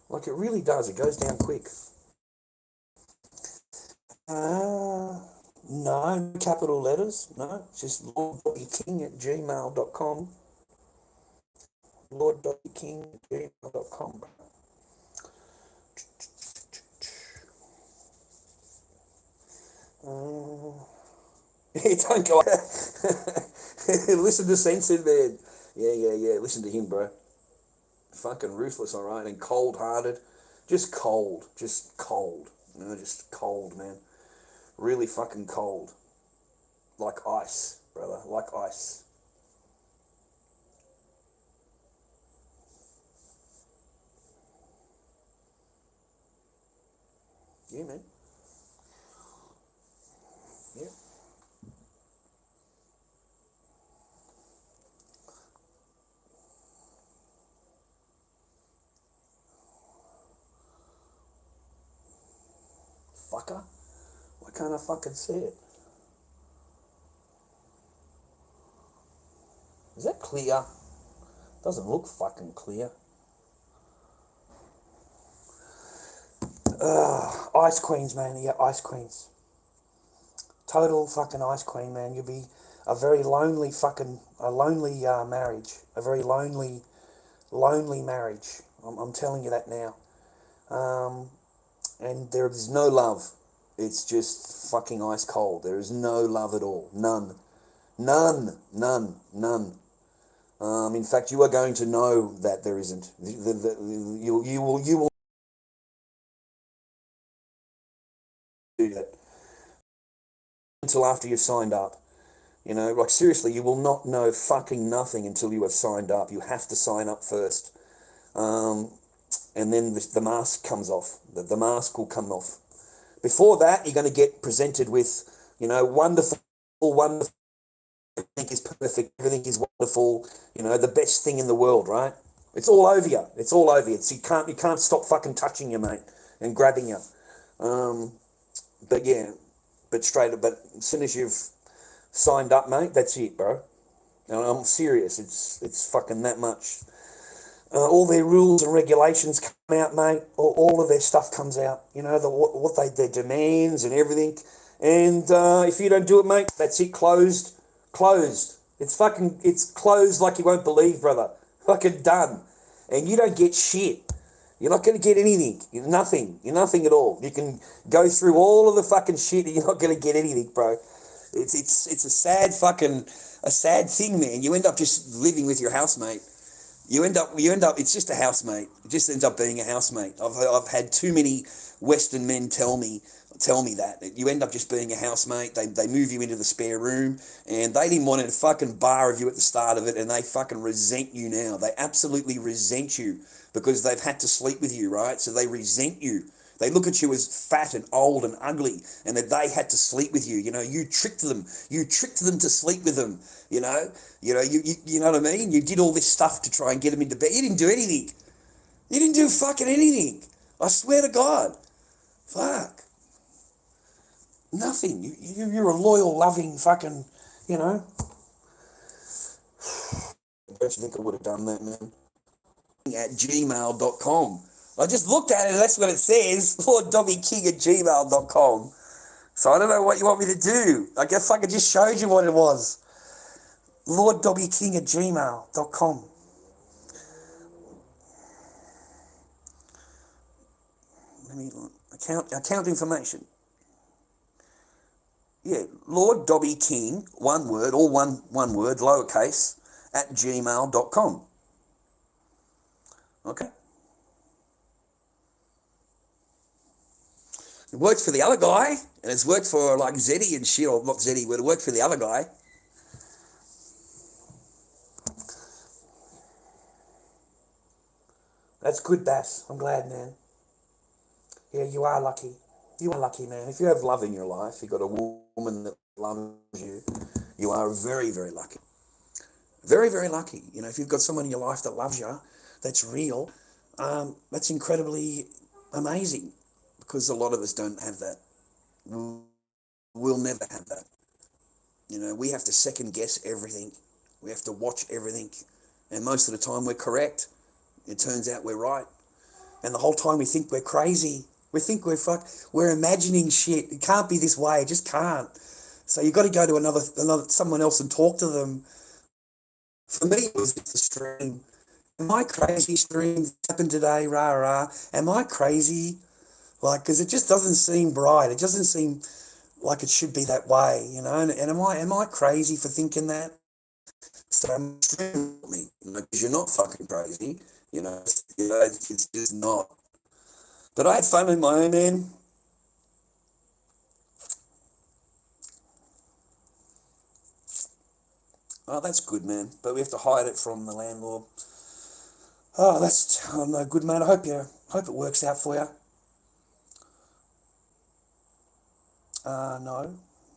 Like it really does. It goes down quick. No capital letters. No. It's just lorddobbyking@gmail.com. lorddobbyking@gmail.com. Don't go. Listen to Censored, man. Yeah. Listen to him, bro. Fucking ruthless, all right, and cold-hearted. Just cold. You know, just cold, man. Really fucking cold. Like ice, brother. Like ice. Yeah, man. Yeah. Fucker. Why can't I fucking see it? Is that clear? Doesn't look fucking clear. Ice queens, man. Yeah, ice queens. Total fucking ice queen, man. You'll be a very lonely marriage. A very lonely marriage. I'm telling you that now. And there is no love. It's just fucking ice cold. There is no love at all. None. In fact, you are going to know that there isn't. You will do that until after you've signed up. You know, like seriously, you will not know fucking nothing until you have signed up. You have to sign up first. And then the mask comes off. The mask will come off. Before that, you're going to get presented with, you know, wonderful, everything is perfect, everything is wonderful, you know, the best thing in the world, right? It's all over you. It's all over you. You can't stop fucking touching you, mate, and grabbing you. But as soon as you've signed up, mate, that's it, bro. And I'm serious. It's fucking that much. All their rules and regulations come out, mate. All of their stuff comes out. You know, their demands and everything. And if you don't do it, mate, that's it. Closed. It's closed like you won't believe, brother. Fucking done. And you don't get shit. You're not going to get anything. You're nothing at all. You can go through all of the fucking shit and you're not going to get anything, bro. It's a sad thing, man. You end up just living with your housemate. You end up. It's just a housemate. It just ends up being a housemate. I've had too many Western men tell me that you end up just being a housemate. They move you into the spare room, and they didn't want a fucking bar of you at the start of it, and they fucking resent you now. They absolutely resent you because they've had to sleep with you, right? So they resent you. They look at you as fat and old and ugly, and that they had to sleep with you. You know, you tricked them. You tricked them to sleep with them. You know, you know what I mean. You did all this stuff to try and get them into bed. You didn't do anything. You didn't do fucking anything. I swear to God. Fuck. Nothing. You're a loyal, loving fucking. You know. Don't you think I would have done that, man? At gmail.com. I just looked at it, and that's what it says, lorddobbyking@gmail.com. So I don't know what you want me to do. I guess I just showed you what it was. lorddobbyking@gmail.com. Let me account information. Yeah, Lord Dobby King, one word, all one word, lowercase, @gmail.com. Okay. It worked for the other guy, and it's worked for like Zeddy and shit, or not Zeddy, but it worked for the other guy. That's good, Bass. I'm glad, man. Yeah, you are lucky. You are lucky, man. If you have love in your life, you've got a woman that loves you, you are very, very lucky. Very, very lucky. You know, if you've got someone in your life that loves you, that's real, that's incredibly amazing, because a lot of us don't have that. We'll never have that. You know, we have to second guess everything. We have to watch everything. And most of the time we're correct. It turns out we're right. And the whole time we think we're crazy. We think we're imagining shit. It can't be this way. It just can't. So you've got to go to someone else and talk to them. For me, it was just a stream. Am I crazy? Stream happened today, rah, rah. Am I crazy? Like, because it just doesn't seem bright. It doesn't seem like it should be that way, you know. And am I crazy for thinking that? So I'm streaming me, you know, because you're not fucking crazy, you know. It's just not. But I had fun with my own, man. Oh, that's good, man. But we have to hide it from the landlord. Oh, that's no good, man. I hope it works out for you.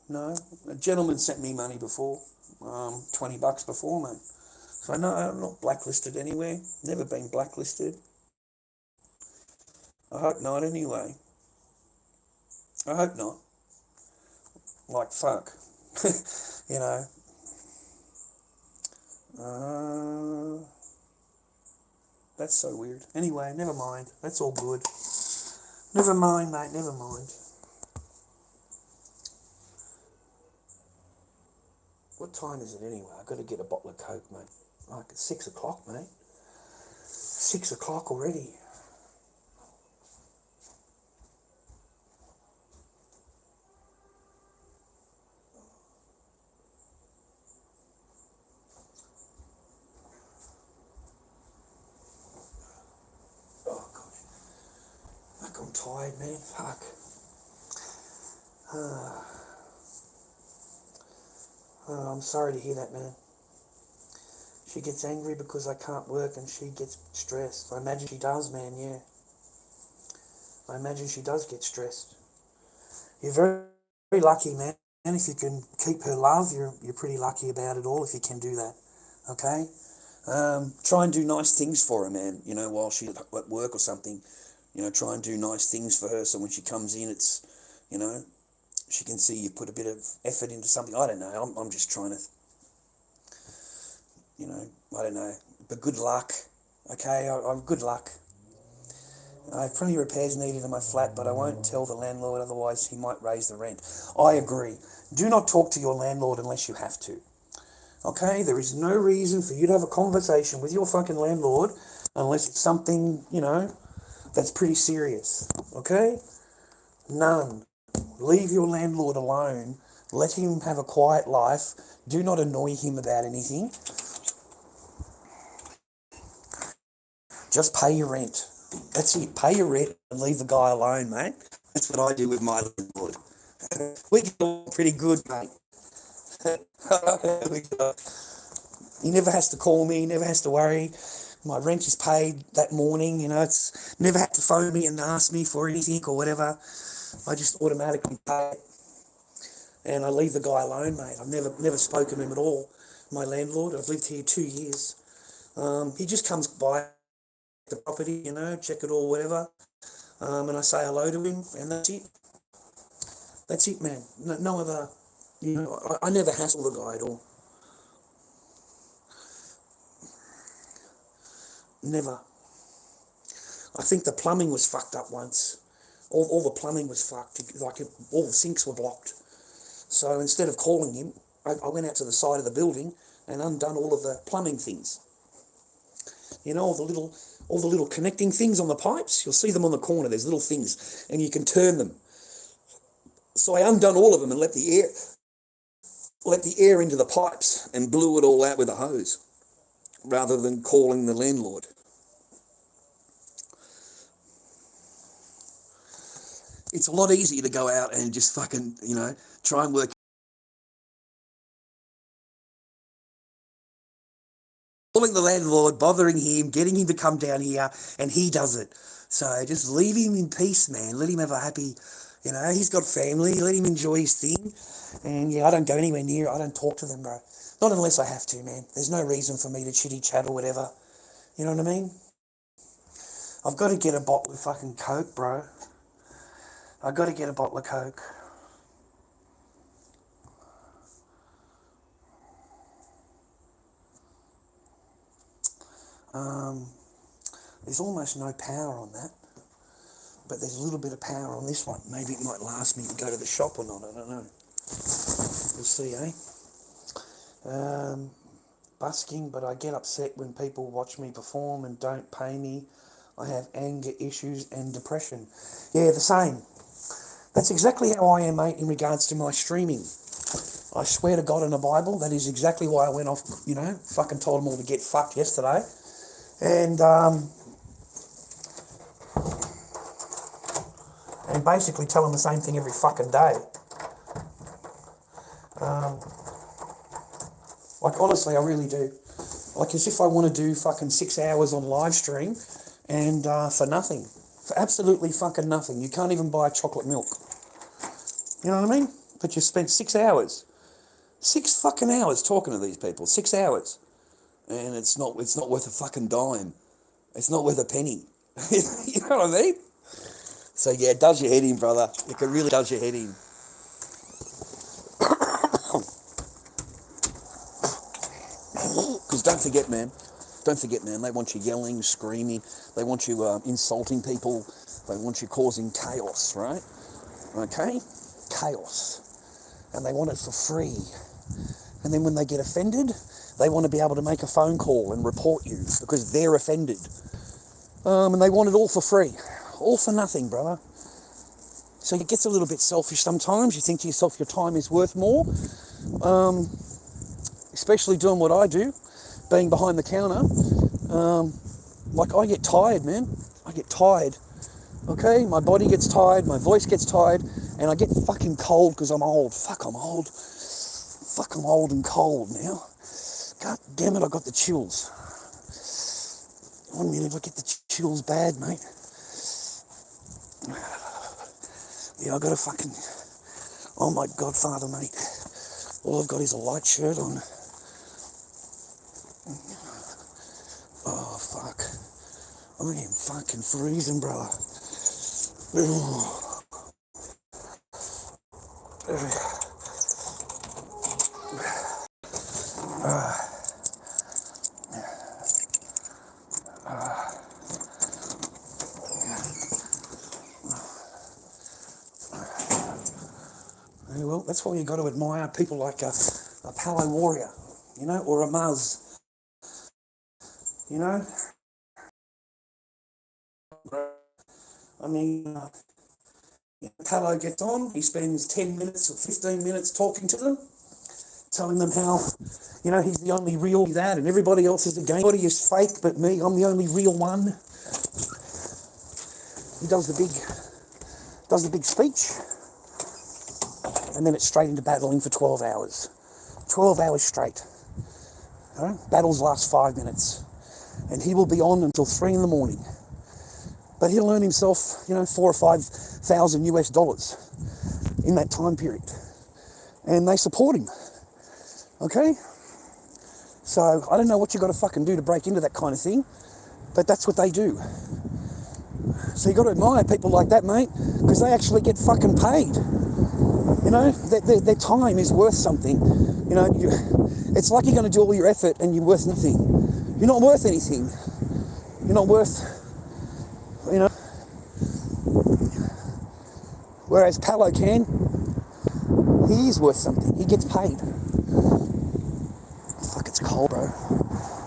No. A gentleman sent me money before, $20 before, mate. So no, I'm not blacklisted anywhere. Never been blacklisted. I hope not, anyway. I hope not. Like, fuck. You know. That's so weird. Anyway, never mind. That's all good. Never mind, mate. Never mind. What time is it anyway? I've got to get a bottle of Coke, mate. Like, it's 6 o'clock, mate. 6 o'clock already. Oh, gosh. Fuck, I'm tired, man. Fuck. I'm sorry to hear that, man. She gets angry because I can't work, and she gets stressed. I imagine she does, man, yeah. I imagine she does get stressed. You're very, very lucky, man. And if you can keep her love, you're pretty lucky about it all if you can do that. Okay? Try and do nice things for her, man, you know, while she's at work or something. You know, try and do nice things for her so when she comes in, it's, you know, she can see you put a bit of effort into something. I don't know. I'm just trying to, you know, I don't know. But good luck, okay? I'm good luck. I have plenty of repairs needed in my flat, but I won't tell the landlord, otherwise he might raise the rent. I agree. Do not talk to your landlord unless you have to. Okay? There is no reason for you to have a conversation with your fucking landlord unless it's something, you know, that's pretty serious. Okay? None. Leave your landlord alone Let him have a quiet life. Do not annoy him about anything. Just pay your rent. That's it. Pay your rent and leave the guy alone, mate. That's what I do with my landlord. We get along pretty good, mate. He never has to call me. He never has to worry. My rent is paid that morning. You know, it's never had to phone me and ask me for anything or whatever. I just automatically pay it. And I leave the guy alone, mate. I've never spoken to him at all. My landlord. I've lived here 2 years. He just comes by the property, you know, check it all, whatever. And I say hello to him, and that's it. That's it, man. No other, you know, I never hassle the guy at all. Never. I think the plumbing was fucked up once. All the plumbing was fucked. All the sinks were blocked. So instead of calling him, I went out to the side of the building and undone all of the plumbing things. You know, all the little connecting things on the pipes. You'll see them on the corner. There's little things, and you can turn them. So I undone all of them and let the air into the pipes and blew it all out with a hose, rather than calling the landlord. It's a lot easier to go out and just fucking, you know, try and work. Calling the landlord, bothering him, getting him to come down here, and he does it. So just leave him in peace, man. Let him have a happy, you know, he's got family. Let him enjoy his thing. And yeah, I don't go anywhere near it. I don't talk to them, bro. Not unless I have to, man. There's no reason for me to chitty chat or whatever. You know what I mean? I've got to get a bottle of fucking Coke, bro. I've got to get a bottle of Coke. There's almost no power on that, but there's a little bit of power on this one. Maybe it might last me to go to the shop or not, I don't know. We'll see, eh? Busking, but I get upset when people watch me perform and don't pay me. I have anger issues and depression. Yeah, the same. That's exactly how I am, mate, in regards to my streaming. I swear to God and the Bible, that is exactly why I went off, you know, fucking told them all to get fucked yesterday. And basically tell them the same thing every fucking day. Like, honestly, I really do. Like, as if I want to do fucking 6 hours on live stream and for nothing. For absolutely fucking nothing. You can't even buy chocolate milk. You know what I mean? But you spent 6 hours. 6 fucking hours talking to these people. 6 hours. And it's not worth a fucking dime. It's not worth a penny. You know what I mean? So yeah, it does your head in, brother. It really does your head in. Because don't forget, man, they want you yelling, screaming, they want you insulting people, they want you causing chaos, right? Okay? Chaos. And they want it for free. And then when they get offended, they want to be able to make a phone call and report you because they're offended. And they want it all for free. All for nothing, brother. So it gets a little bit selfish sometimes. You think to yourself your time is worth more. Especially doing what I do, being behind the counter. Like, I get tired, man. I get tired. Okay? My body gets tired, my voice gets tired, and I get fucking cold because I'm old. Fuck, I'm old. Fuck, I'm old and cold now. God damn it, I got the chills. 1 minute, I get the chills bad, mate. Yeah, I got a fucking... Oh my God, Father, mate. All I've got is a light shirt on. Oh, fuck. I am fucking freezing, brother. Well, that's why you got to admire people like a Palo Warrior, you know, or a Muzz, you know. I mean, Palo gets on, he spends 10 minutes or 15 minutes talking to them, telling them how, he's the only real that and everybody else is a game. Everybody is fake but me, I'm the only real one. He does the big speech, and then it's straight into battling for 12 hours. 12 hours straight. Battles last 5 minutes. And he will be on until 3 in the morning. But he'll earn himself, $4,000 or $5,000 in that time period. And they support him. Okay? So, I don't know what you got to fucking do to break into that kind of thing, but that's what they do. So you got to admire people like that, mate, because they actually get fucking paid. Their time is worth something. It's like you're going to do all your effort and you're worth nothing. You're not worth anything. You're not worth, Whereas Palo can, he is worth something. He gets paid. Fuck, it's cold, bro.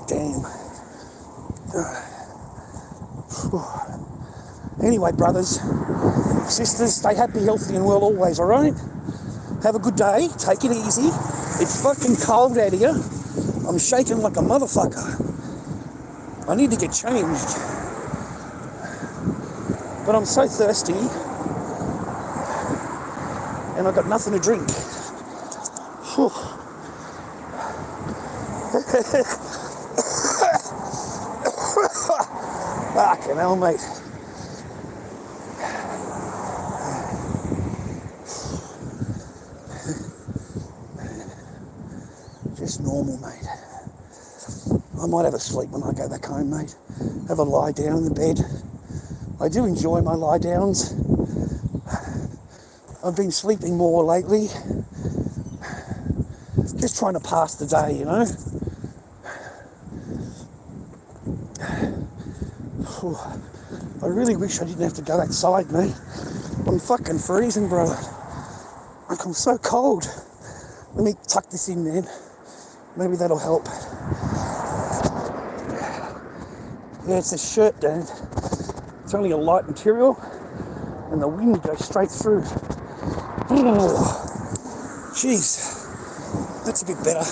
Damn. Anyway, brothers, sisters, stay happy, healthy and well always, alright? Have a good day. Take it easy. It's fucking cold out here. I'm shaking like a motherfucker. I need to get changed. But I'm so thirsty. And I've got nothing to drink. Fucking hell, mate. Just normal, mate. I might have a sleep when I go back home, mate. Have a lie down in the bed. I do enjoy my lie downs. I've been sleeping more lately. Just trying to pass the day, I really wish I didn't have to go outside, mate. I'm fucking freezing, bro. Like, I'm so cold. Let me tuck this in, man. Maybe that'll help. Yeah, it's a shirt, Dad. It's only a light material, and the wind goes straight through. Jeez, that's a bit better.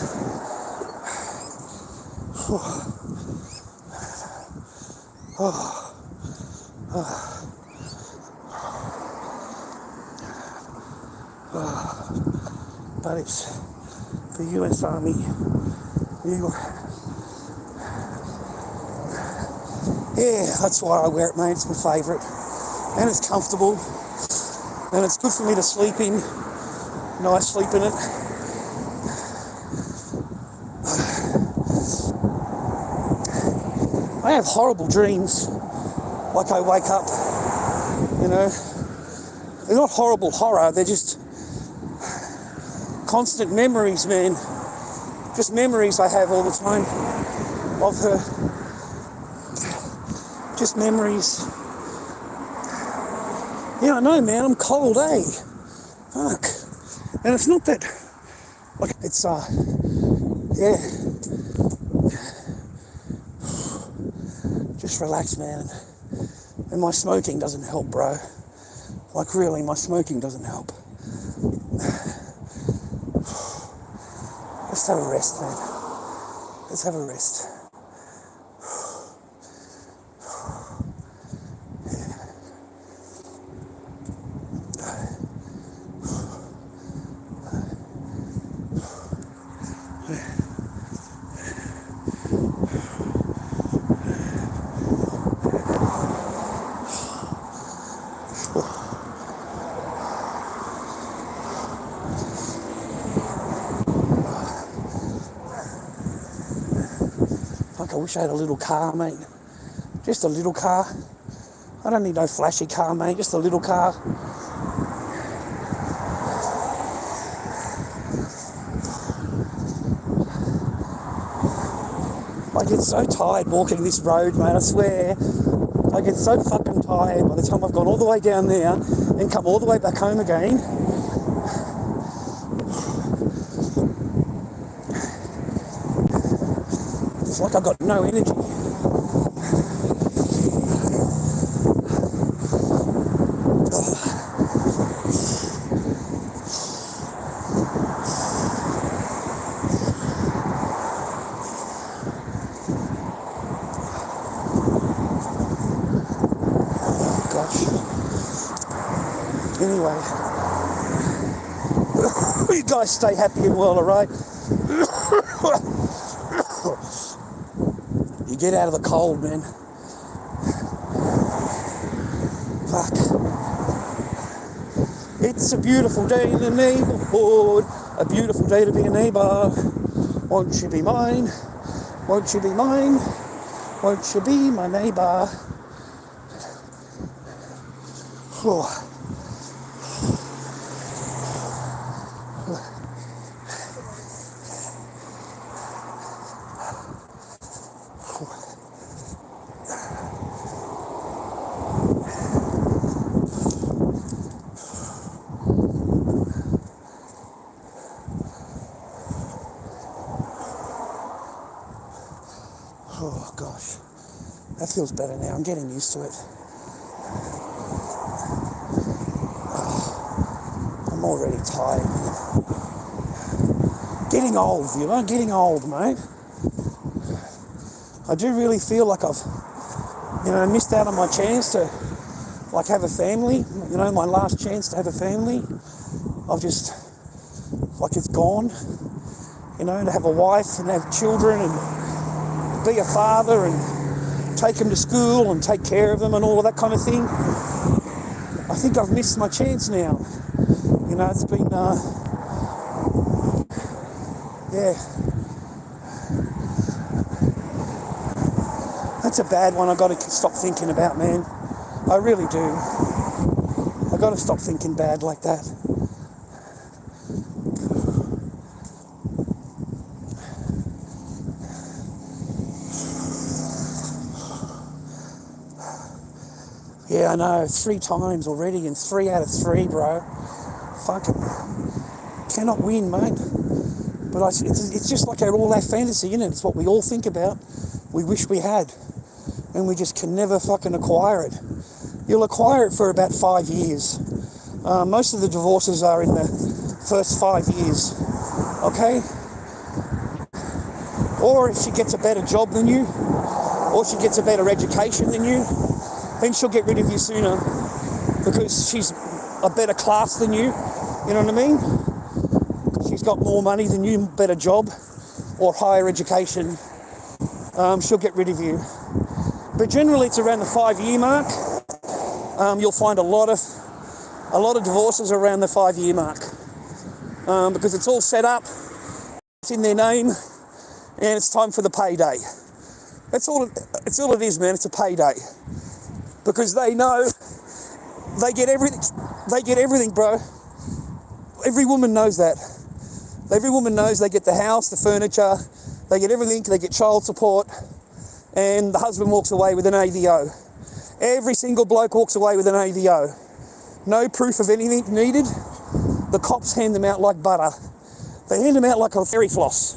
But it's the US Army. Yeah, that's why I wear it, mate. It's my favourite. And it's comfortable. And it's good for me to sleep in. I sleep in it. I have horrible dreams. Like I wake up, They're not horrible horror, they're just constant memories, man. Just memories I have all the time of her. Just memories. Yeah, I know, man, I'm cold, eh? Fuck. And it's not that, like, it's, yeah. Just relax, man. And my smoking doesn't help, bro. Like, really, my smoking doesn't help. Let's have a rest, man. Let's have a rest. I wish I had a little car, mate. Just a little car. I don't need no flashy car, mate. Just a little car. I get so tired walking this road, mate, I swear. I get so fucking tired by the time I've gone all the way down there and come all the way back home again. It's like I've got no energy. Anyway, you guys stay happy and well, alright? You get out of the cold, man. Fuck. It's a beautiful day in the neighborhood, a beautiful day to be a neighbor. Won't you be mine? Won't you be mine? Won't you be my neighbor? Oh. Oh gosh, that feels better now. I'm getting used to it. I'm already tired. Getting old, you know, getting old, mate. I do really feel like I've, missed out on my chance to, like, have a family. My last chance to have a family. I've just, like, it's gone. To have a wife and have children and be a father and take them to school and take care of them and all of that kind of thing. I think I've missed my chance now. It's been, That's a bad one I've got to stop thinking about, man. I really do. I've got to stop thinking bad like that. Yeah, I know, 3 times already, and 3 out of 3, bro. Fucking cannot win, mate. But it's just like all our fantasy, isn't it? It's what we all think about. We wish we had, and we just can never fucking acquire it. You'll acquire it for about 5 years. Most of the divorces are in the first 5 years, okay? Or if she gets a better job than you, or she gets a better education than you, then she'll get rid of you sooner because she's a better class than you. You know what I mean? She's got more money than you, better job, or higher education. She'll get rid of you. But generally, it's around the 5-year mark. You'll find a lot of divorces around the 5-year mark because it's all set up, it's in their name, and it's time for the payday. That's all. It's all it is, man. It's a payday. Because they know they get everything. They get everything, bro. Every woman knows that. Every woman knows they get the house, the furniture, they get everything. They get child support, and the husband walks away with an AVO. Every single bloke walks away with an AVO. No proof of anything needed. The cops hand them out like butter. They hand them out like a fairy floss,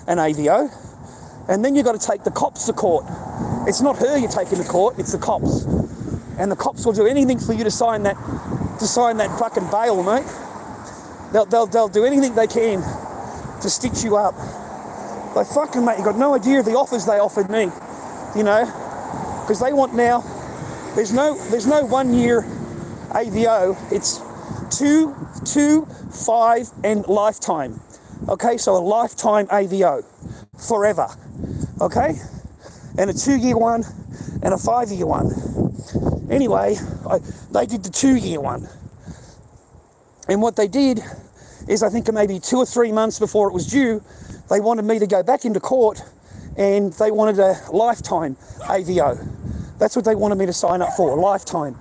an AVO, and then you've got to take the cops to court. It's not her you're taking to court, it's the cops. And the cops will do anything for you to sign that fucking bail, mate. They'll do anything they can to stitch you up. Like, fucking mate, you got no idea of the offers they offered me, because they want now. There's no 1 year AVO. It's 2, 5, and lifetime. Okay, so a lifetime AVO, forever. Okay, and a 2-year one and a 5-year one. Anyway, they did the 2-year one. And what they did is, I think maybe 2 or 3 months before it was due, they wanted me to go back into court and they wanted a lifetime AVO. That's what they wanted me to sign up for, a lifetime.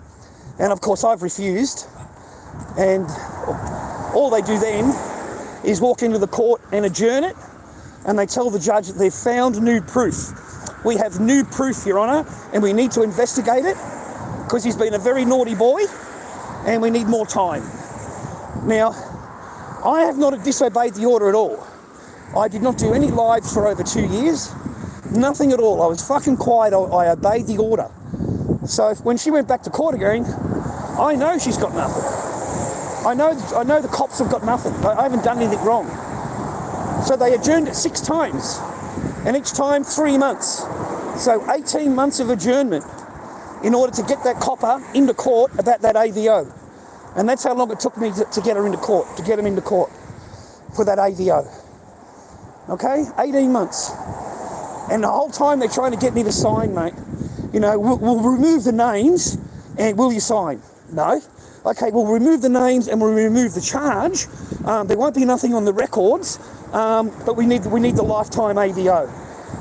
And of course I've refused. And all they do then is walk into the court and adjourn it, and they tell the judge that they've found new proof. We have new proof, Your Honour, and we need to investigate it because he's been a very naughty boy and we need more time. Now, I have not disobeyed the order at all. I did not do any lives for over 2 years. Nothing at all. I was fucking quiet. I obeyed the order. So when she went back to court again, I know she's got nothing. I know the cops have got nothing. I haven't done anything wrong. So they adjourned it 6 times, and each time 3 months. So 18 months of adjournment in order to get that copper into court about that AVO. And that's how long it took me to get her into court, to get him into court for that AVO. Okay, 18 months. And the whole time they're trying to get me to sign, mate. You know, we'll remove the names and will you sign? No. Okay, we'll remove the names and we'll remove the charge. There won't be nothing on the records, but we need the lifetime AVO.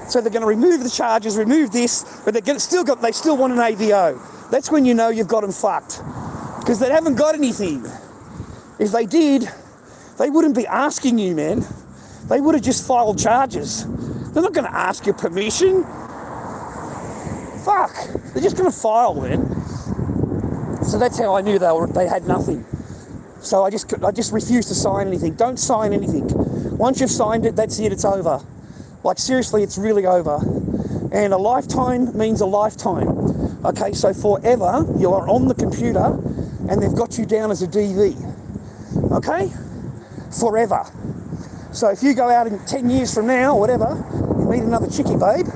So they're going to remove the charges, remove this, but they still want an AVO. That's when you know you've got them fucked, because they haven't got anything. If they did, they wouldn't be asking you, man. They would have just filed charges. They're not going to ask your permission. Fuck, they're just going to file, man. So that's how I knew they had nothing. So I just refused to sign anything. Don't sign anything. Once you've signed it, that's it, it's over. Like, seriously, it's really over. And a lifetime means a lifetime. Okay, so forever, you are on the computer and they've got you down as a DV. Okay? Forever. So if you go out in 10 years from now, or whatever, you meet another chickie babe,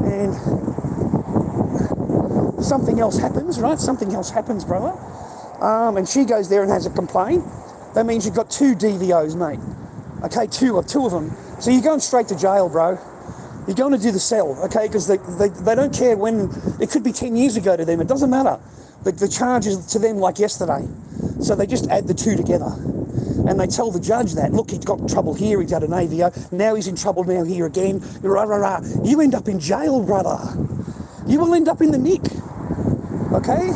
and something else happens, right? Something else happens, brother. And she goes there and has a complaint. That means you've got 2 DVOs, mate. Okay, two of them. So you're going straight to jail, bro. You're going to do the cell, okay? Because they don't care when. It could be 10 years ago to them. It doesn't matter. The charge is to them like yesterday. So they just add the 2 together. And they tell the judge that, look, he's got trouble here, he's had an AVO, now he's in trouble now here again. Rah, rah, rah. You end up in jail, brother. You will end up in the nick. Okay?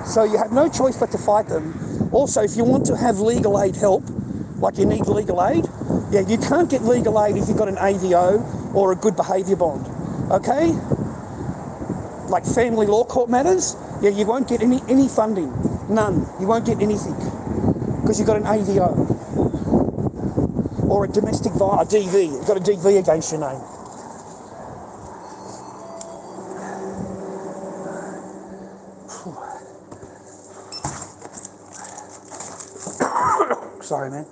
So you have no choice but to fight them. Also, if you want to have legal aid help, like you need legal aid, yeah, you can't get legal aid if you've got an AVO or a good behaviour bond. Okay? Like family law court matters, yeah, you won't get any funding. None. You won't get anything. Because you've got an AVO. Or a domestic a DV. You've got a DV against your name. Sorry, man.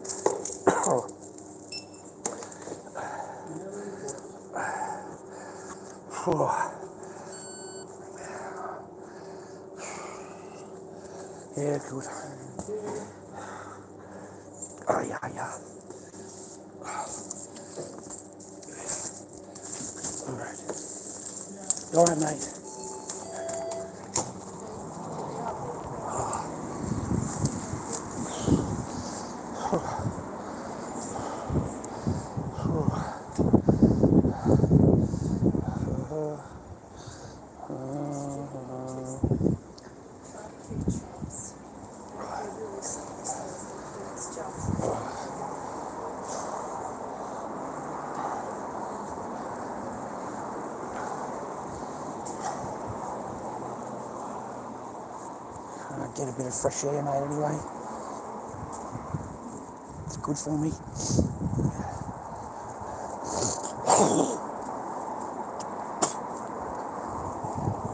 Yeah, good. Oh, yeah. All right, mate. Get a bit of fresh air, mate, anyway. It's good for me.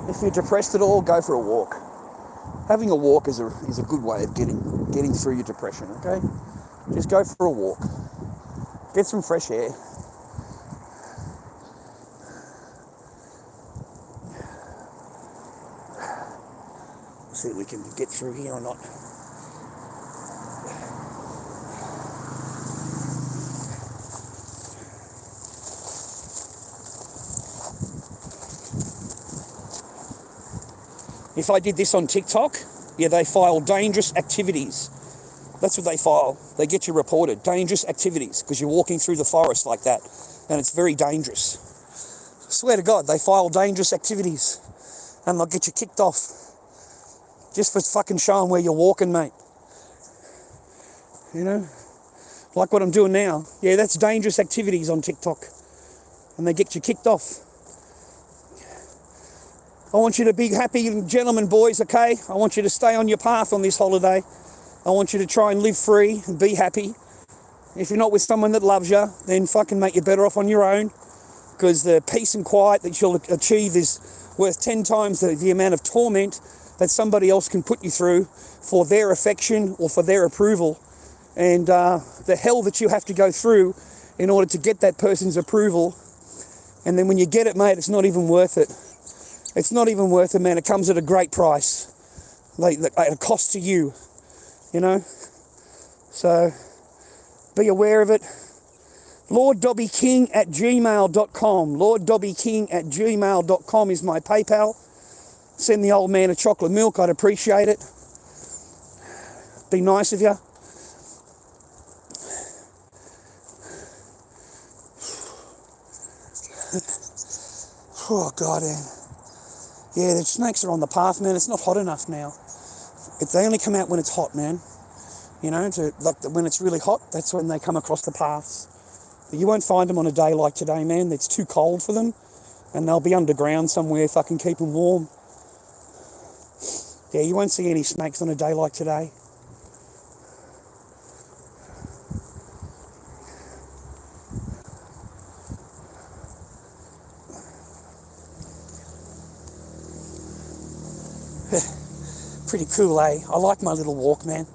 If you're depressed at all, go for a walk. Having a walk is a good way of getting through your depression, okay? Just go for a walk. Get some fresh air. See if we can get through here or not. If I did this on TikTok, yeah, they file dangerous activities. That's what they file. They get you reported. Dangerous activities, because you're walking through the forest like that, and it's very dangerous. I swear to God, they file dangerous activities, and they'll get you kicked off. Just for fucking showing where you're walking, mate. You know? Like what I'm doing now. Yeah, that's dangerous activities on TikTok. And they get you kicked off. I want you to be happy, gentlemen, boys, okay? I want you to stay on your path on this holiday. I want you to try and live free and be happy. If you're not with someone that loves you, then fucking mate, you're better off on your own. Because the peace and quiet that you'll achieve is worth 10 times the amount of torment that somebody else can put you through for their affection or for their approval. And the hell that you have to go through in order to get that person's approval. And then when you get it, mate, it's not even worth it. It's not even worth it, man. It comes at a great price. Like, at a cost to you, you know? So, be aware of it. lorddobbyking@gmail.com. lorddobbyking@gmail.com is my PayPal. Send the old man a chocolate milk. I'd appreciate it. Be nice of you. Oh, God, man. Yeah, the snakes are on the path, man. It's not hot enough now. They only come out when it's hot, man. You know, when it's really hot, that's when they come across the paths. But you won't find them on a day like today, man. It's too cold for them. And they'll be underground somewhere, fucking keep them warm. Yeah, you won't see any snakes on a day like today. Pretty cool, eh? I like my little walk, man.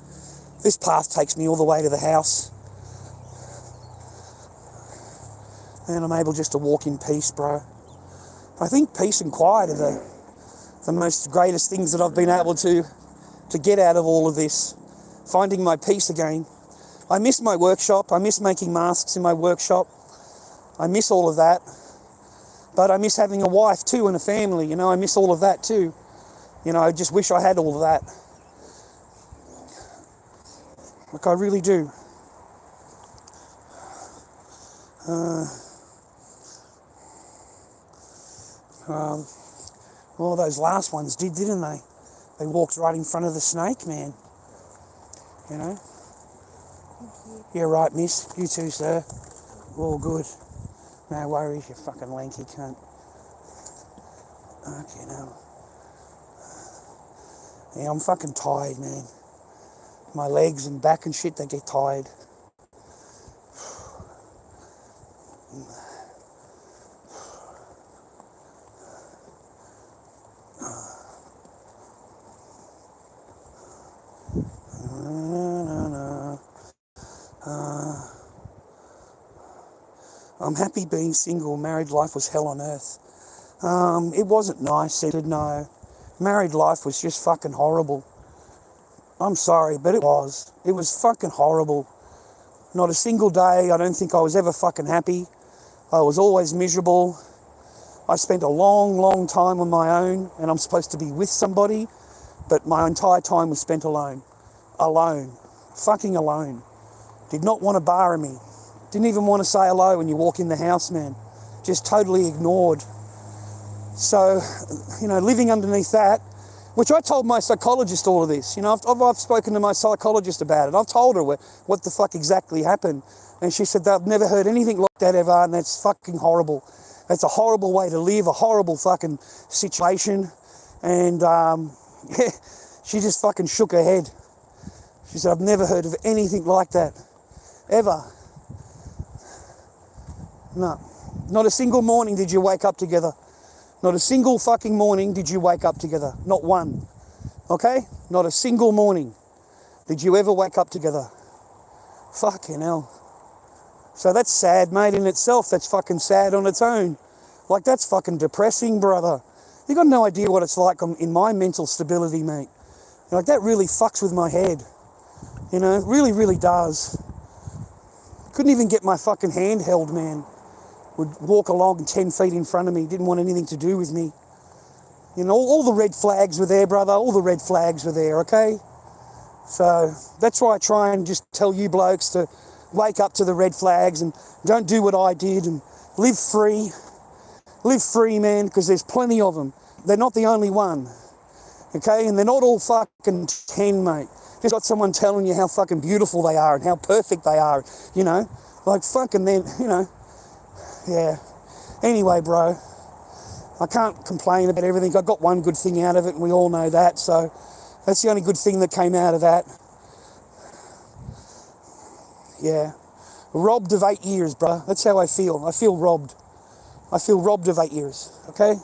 This path takes me all the way to the house. And I'm able just to walk in peace, bro. I think peace and quiet are the most greatest things that I've been able to get out of all of this. Finding my peace again. I miss my workshop. I miss making masks in my workshop. I miss all of that. But I miss having a wife too and a family, you know. I miss all of that too. You know, I just wish I had all of that. Like, I really do. All those last ones didn't they? They walked right in front of the snake, man. You know? Yeah, right, miss. You too, sir. All good. No worries, you fucking lanky cunt. Okay, now. Yeah, I'm fucking tired, man. My legs and back and shit, they get tired. I'm happy being single. Married life was hell on earth. It wasn't nice, no. Married life was just fucking horrible. I'm sorry, but it was. It was fucking horrible. Not a single day, I don't think I was ever fucking happy. I was always miserable. I spent a long, long time on my own, and I'm supposed to be with somebody, but my entire time was spent alone. Alone. Fucking alone. Did not want to bar me. Didn't even want to say hello when you walk in the house, man. Just totally ignored. So, you know, living underneath that, which I told my psychologist all of this. You know, I've spoken to my psychologist about it. I've told her what the fuck exactly happened. And she said, they've never heard anything like that ever, and that's fucking horrible. That's a horrible way to live, a horrible fucking situation. And, yeah, she just fucking shook her head. She said, I've never heard of anything like that. Ever. No. Not a single morning did you wake up together. Not a single fucking morning did you wake up together. Not one. Okay? Not a single morning did you ever wake up together. Fucking hell. So that's sad, mate, in itself. That's fucking sad on its own. Like, that's fucking depressing, brother. You got no idea what it's like in my mental stability, mate. Like, that really fucks with my head. You know, it really, really does. Couldn't even get my fucking hand held, man. Would walk along 10 feet in front of me, didn't want anything to do with me. You know, all the red flags were there, brother. All the red flags were there, okay? So that's why I try and just tell you blokes to wake up to the red flags and don't do what I did and live free. Live free, man, because there's plenty of them. They're not the only one, okay? And they're not all fucking 10, mate. Just got someone telling you how fucking beautiful they are and how perfect they are, you know? Like, fucking then, you know. Yeah. Anyway, bro, I can't complain about everything. I got one good thing out of it, and we all know that. So that's the only good thing that came out of that. Yeah. Robbed of 8 years, bro. That's how I feel. I feel robbed. I feel robbed of 8 years, okay?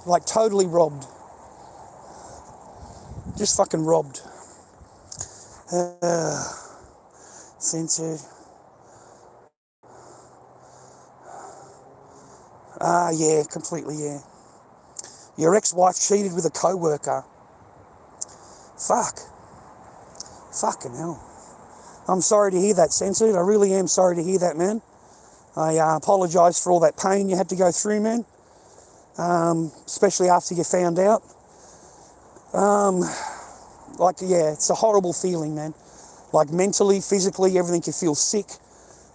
Like, totally robbed. Just fucking robbed. Censored. Yeah, completely, yeah. Your ex-wife cheated with a co-worker. Fucking hell. I'm sorry to hear that, Censored. I really am sorry to hear that, man. I apologise for all that pain you had to go through, man. Especially after you found out. It's a horrible feeling, man. Like mentally, physically, everything, you feel sick.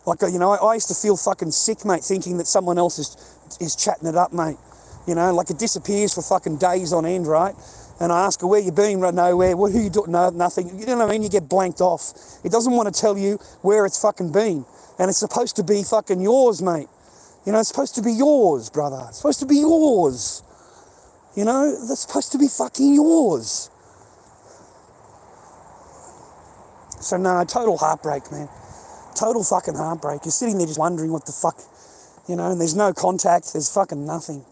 Like, you know, I used to feel fucking sick, mate, thinking that someone else is chatting it up, mate. You know, like it disappears for fucking days on end, right? And I ask her, where you been? Right, nowhere. Who you doing? No, nothing. You know what I mean? You get blanked off. It doesn't want to tell you where it's fucking been. And it's supposed to be fucking yours, mate. You know, it's supposed to be yours, brother. It's supposed to be yours. You know, that's supposed to be fucking yours. So no, total heartbreak, man. Total fucking heartbreak. You're sitting there just wondering what the fuck, you know, and there's no contact. There's fucking nothing.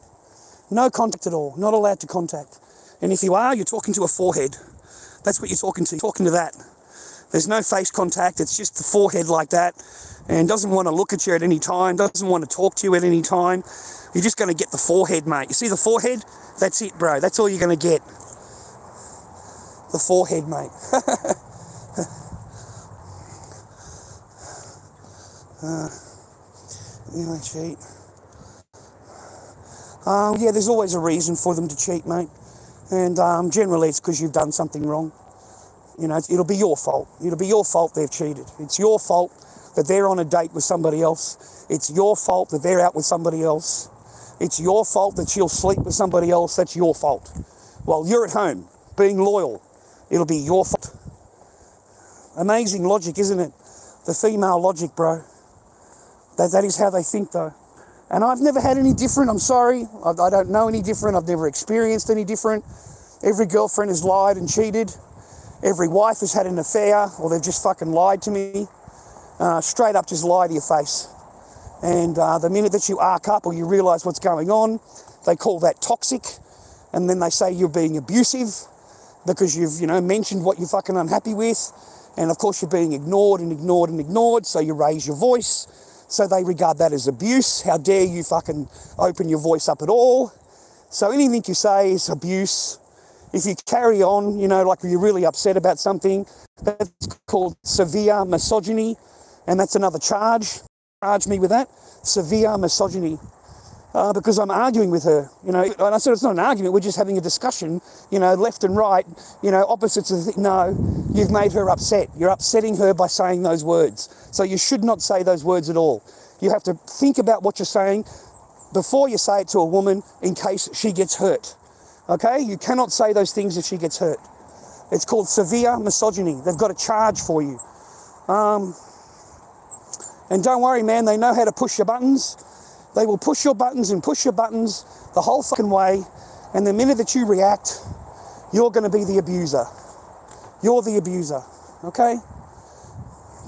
No contact at all. Not allowed to contact. And if you are, you're talking to a forehead. That's what you're talking to. You're talking to that. There's no face contact. It's just the forehead like that. And doesn't want to look at you at any time. Doesn't want to talk to you at any time. You're just going to get the forehead, mate. You see the forehead? That's it, bro. That's all you're going to get. The forehead, mate. They cheat. Yeah, there's always a reason for them to cheat, mate. And generally it's because you've done something wrong. You know, it'll be your fault. It'll be your fault they've cheated. It's your fault that they're on a date with somebody else. It's your fault that they're out with somebody else. It's your fault that she'll sleep with somebody else. That's your fault. While you're at home, being loyal, it'll be your fault. Amazing logic, isn't it? The female logic, bro. That is how they think, though. And I've never had any different, I'm sorry. I don't know any different. I've never experienced any different. Every girlfriend has lied and cheated. Every wife has had an affair, or they've just fucking lied to me. Straight up just lie to your face. And the minute that you arc up or you realise what's going on, they call that toxic. And then they say you're being abusive because you've, you know, mentioned what you're fucking unhappy with. And of course you're being ignored and ignored and ignored, so you raise your voice. So they regard that as abuse. How dare you fucking open your voice up at all? So anything you say is abuse. If you carry on, you know, like you're really upset about something, that's called severe misogyny. And that's another charge. Charge me with that. Severe misogyny. Because I'm arguing with her, you know. And I said, it's not an argument, we're just having a discussion, you know, left and right, you know, opposites of the thing. No, you've made her upset. You're upsetting her by saying those words. So you should not say those words at all. You have to think about what you're saying before you say it to a woman in case she gets hurt. Okay? You cannot say those things if she gets hurt. It's called severe misogyny. They've got a charge for you. And don't worry, man, they know how to push your buttons. They will push your buttons and push your buttons the whole fucking way. And the minute that you react, you're going to be the abuser. You're the abuser. Okay?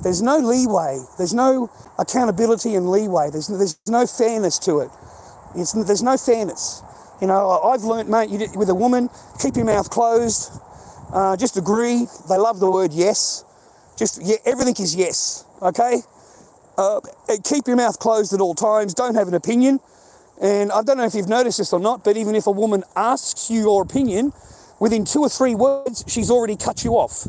There's no leeway. There's no accountability and leeway. There's no fairness to it. There's no fairness. You know, I've learnt, mate, with a woman, keep your mouth closed. Just agree. They love the word yes. Everything is yes. Okay? Keep your mouth closed at all times. Don't have an opinion. And I don't know if you've noticed this or not, but even if a woman asks you your opinion, within 2 or 3 words, she's already cut you off.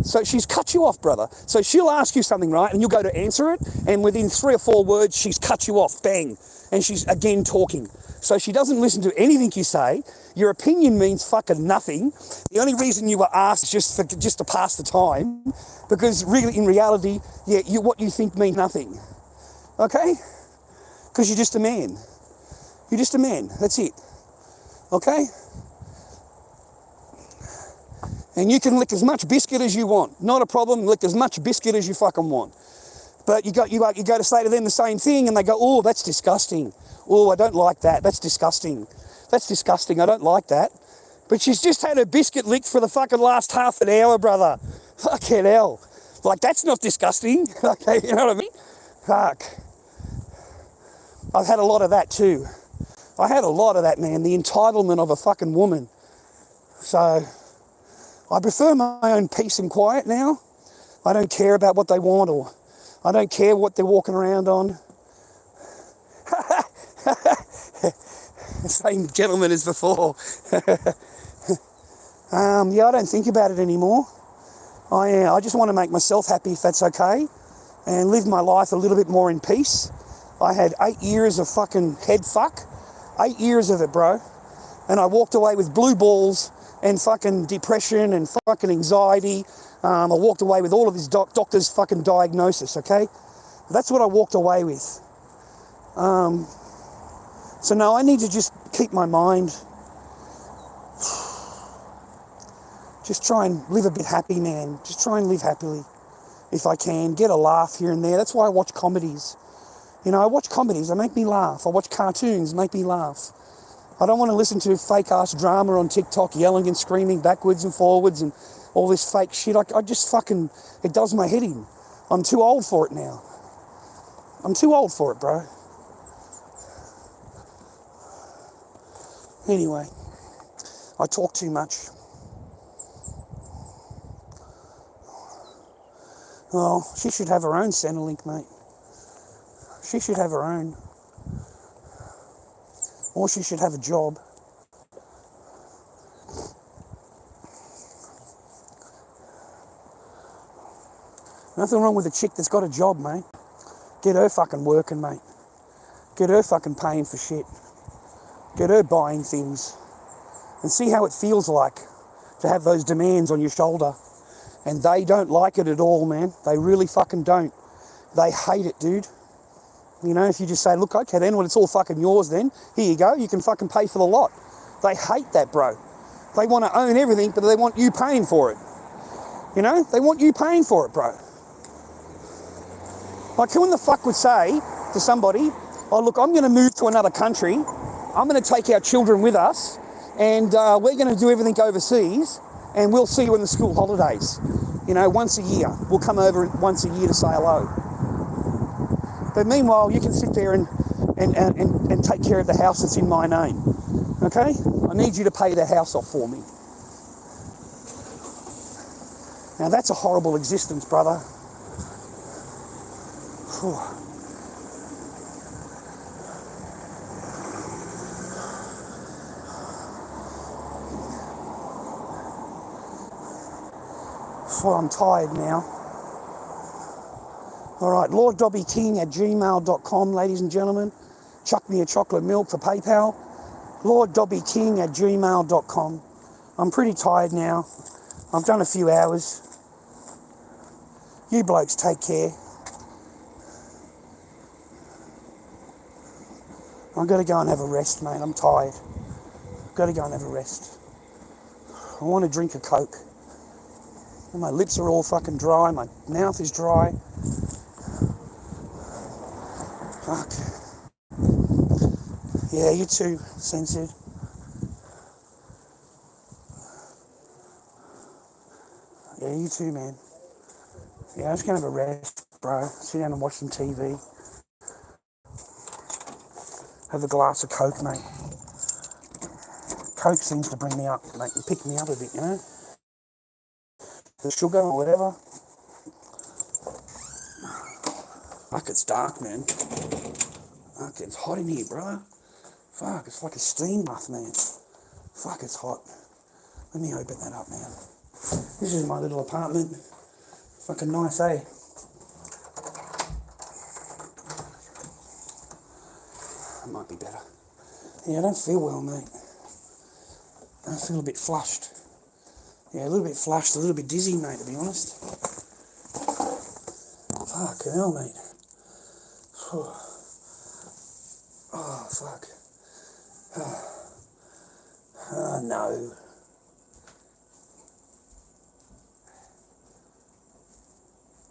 So she's cut you off, brother. So she'll ask you something, right, and you'll go to answer it, and within 3 or 4 words, she's cut you off, bang, and she's again talking. So she doesn't listen to anything you say. Your opinion means fucking nothing. The only reason you were asked is just to pass the time, because really, in reality, yeah, what you think means nothing. Okay? Because you're just a man. You're just a man. That's it. Okay? And you can lick as much biscuit as you want. Not a problem. Lick as much biscuit as you fucking want. But you go to say to them the same thing, and they go, oh, that's disgusting. Oh, I don't like that. That's disgusting. That's disgusting. I don't like that. But she's just had her biscuit licked for the fucking last half an hour, brother. Fucking hell. Like, that's not disgusting. Okay, you know what I mean? Fuck. I've had a lot of that too. I had a lot of that, man. The entitlement of a fucking woman. So I prefer my own peace and quiet now. I don't care about what they want, or I don't care what they're walking around on. Same gentleman as before. Yeah, I don't think about it anymore. I just want to make myself happy, if that's okay, and live my life a little bit more in peace. I had 8 years of fucking head fuck. 8 years of it, bro. And I walked away with blue balls and fucking depression and fucking anxiety. I walked away with all of this doctor's fucking diagnosis, okay? That's what I walked away with. So no, I need to just keep my mind. Just try and live a bit happy, man. Just try and live happily if I can. Get a laugh here and there. That's why I watch comedies. You know, I watch comedies. They make me laugh. I watch cartoons. Make me laugh. I don't want to listen to fake-ass drama on TikTok, yelling and screaming backwards and forwards and all this fake shit. I just fucking, it does my head in. I'm too old for it now. I'm too old for it, bro. Anyway, I talk too much. Well, she should have her own Centrelink, mate. She should have her own. Or she should have a job. Nothing wrong with a chick that's got a job, mate. Get her fucking working, mate. Get her fucking paying for shit. Get her buying things. And see how it feels like to have those demands on your shoulder. And they don't like it at all, man. They really fucking don't. They hate it, dude. You know, if you just say, look, okay then, well, it's all fucking yours then. Here you go, you can fucking pay for the lot. They hate that, bro. They want to own everything, but they want you paying for it. You know, they want you paying for it, bro. Like, who in the fuck would say to somebody, oh, look, I'm going to move to another country. I'm going to take our children with us, and we're going to do everything overseas, and we'll see you in the school holidays. You know, once a year. We'll come over once a year to say hello. But meanwhile, you can sit there and take care of the house that's in my name. Okay? I need you to pay the house off for me. Now that's a horrible existence, brother. Whew. Well, I'm tired now. All right, lorddobbyking@gmail.com, ladies and gentlemen. Chuck me a chocolate milk for PayPal. lorddobbyking@gmail.com. I'm pretty tired now. I've done a few hours. You blokes take care. I've got to go and have a rest, mate. I'm tired. I've got to go and have a rest. I want to drink a Coke. My lips are all fucking dry. My mouth is dry. Fuck. Yeah, you too, censored. Yeah, you too, man. Yeah, I'm just going to have a rest, bro. Sit down and watch some TV. Have a glass of Coke, mate. Coke seems to bring me up, pick me up a bit, you know? The sugar or whatever. Fuck, it's dark, man. Fuck, it's hot in here, bro. Fuck, it's like a steam bath, man. Fuck, it's hot. Let me open that up, man. This is my little apartment. Fucking nice, eh? It might be better. Yeah, I don't feel well, mate. I feel a bit flushed. Yeah, a little bit flushed, a little bit dizzy, mate, to be honest. Fucking hell, mate. Oh, fuck. Oh, no.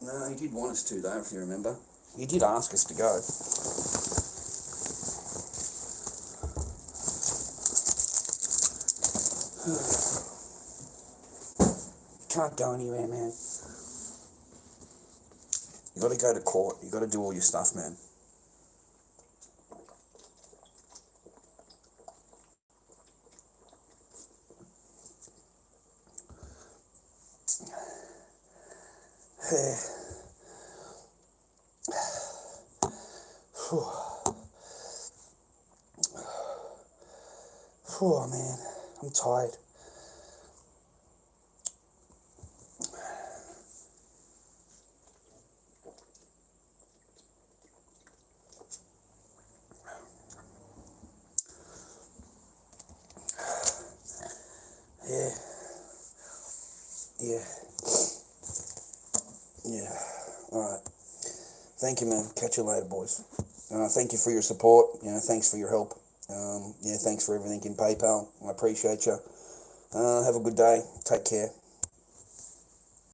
No, he did want us to, though, if you remember. He did ask us to go. Can't go anywhere, man. You got to go to court. You got to do all your stuff, man. Oh man, I'm tired. Yeah. Alright. Thank you, man. Catch you later, boys. Thank you for your support. Thanks for your help. Thanks for everything in PayPal. I appreciate you. Have a good day. Take care.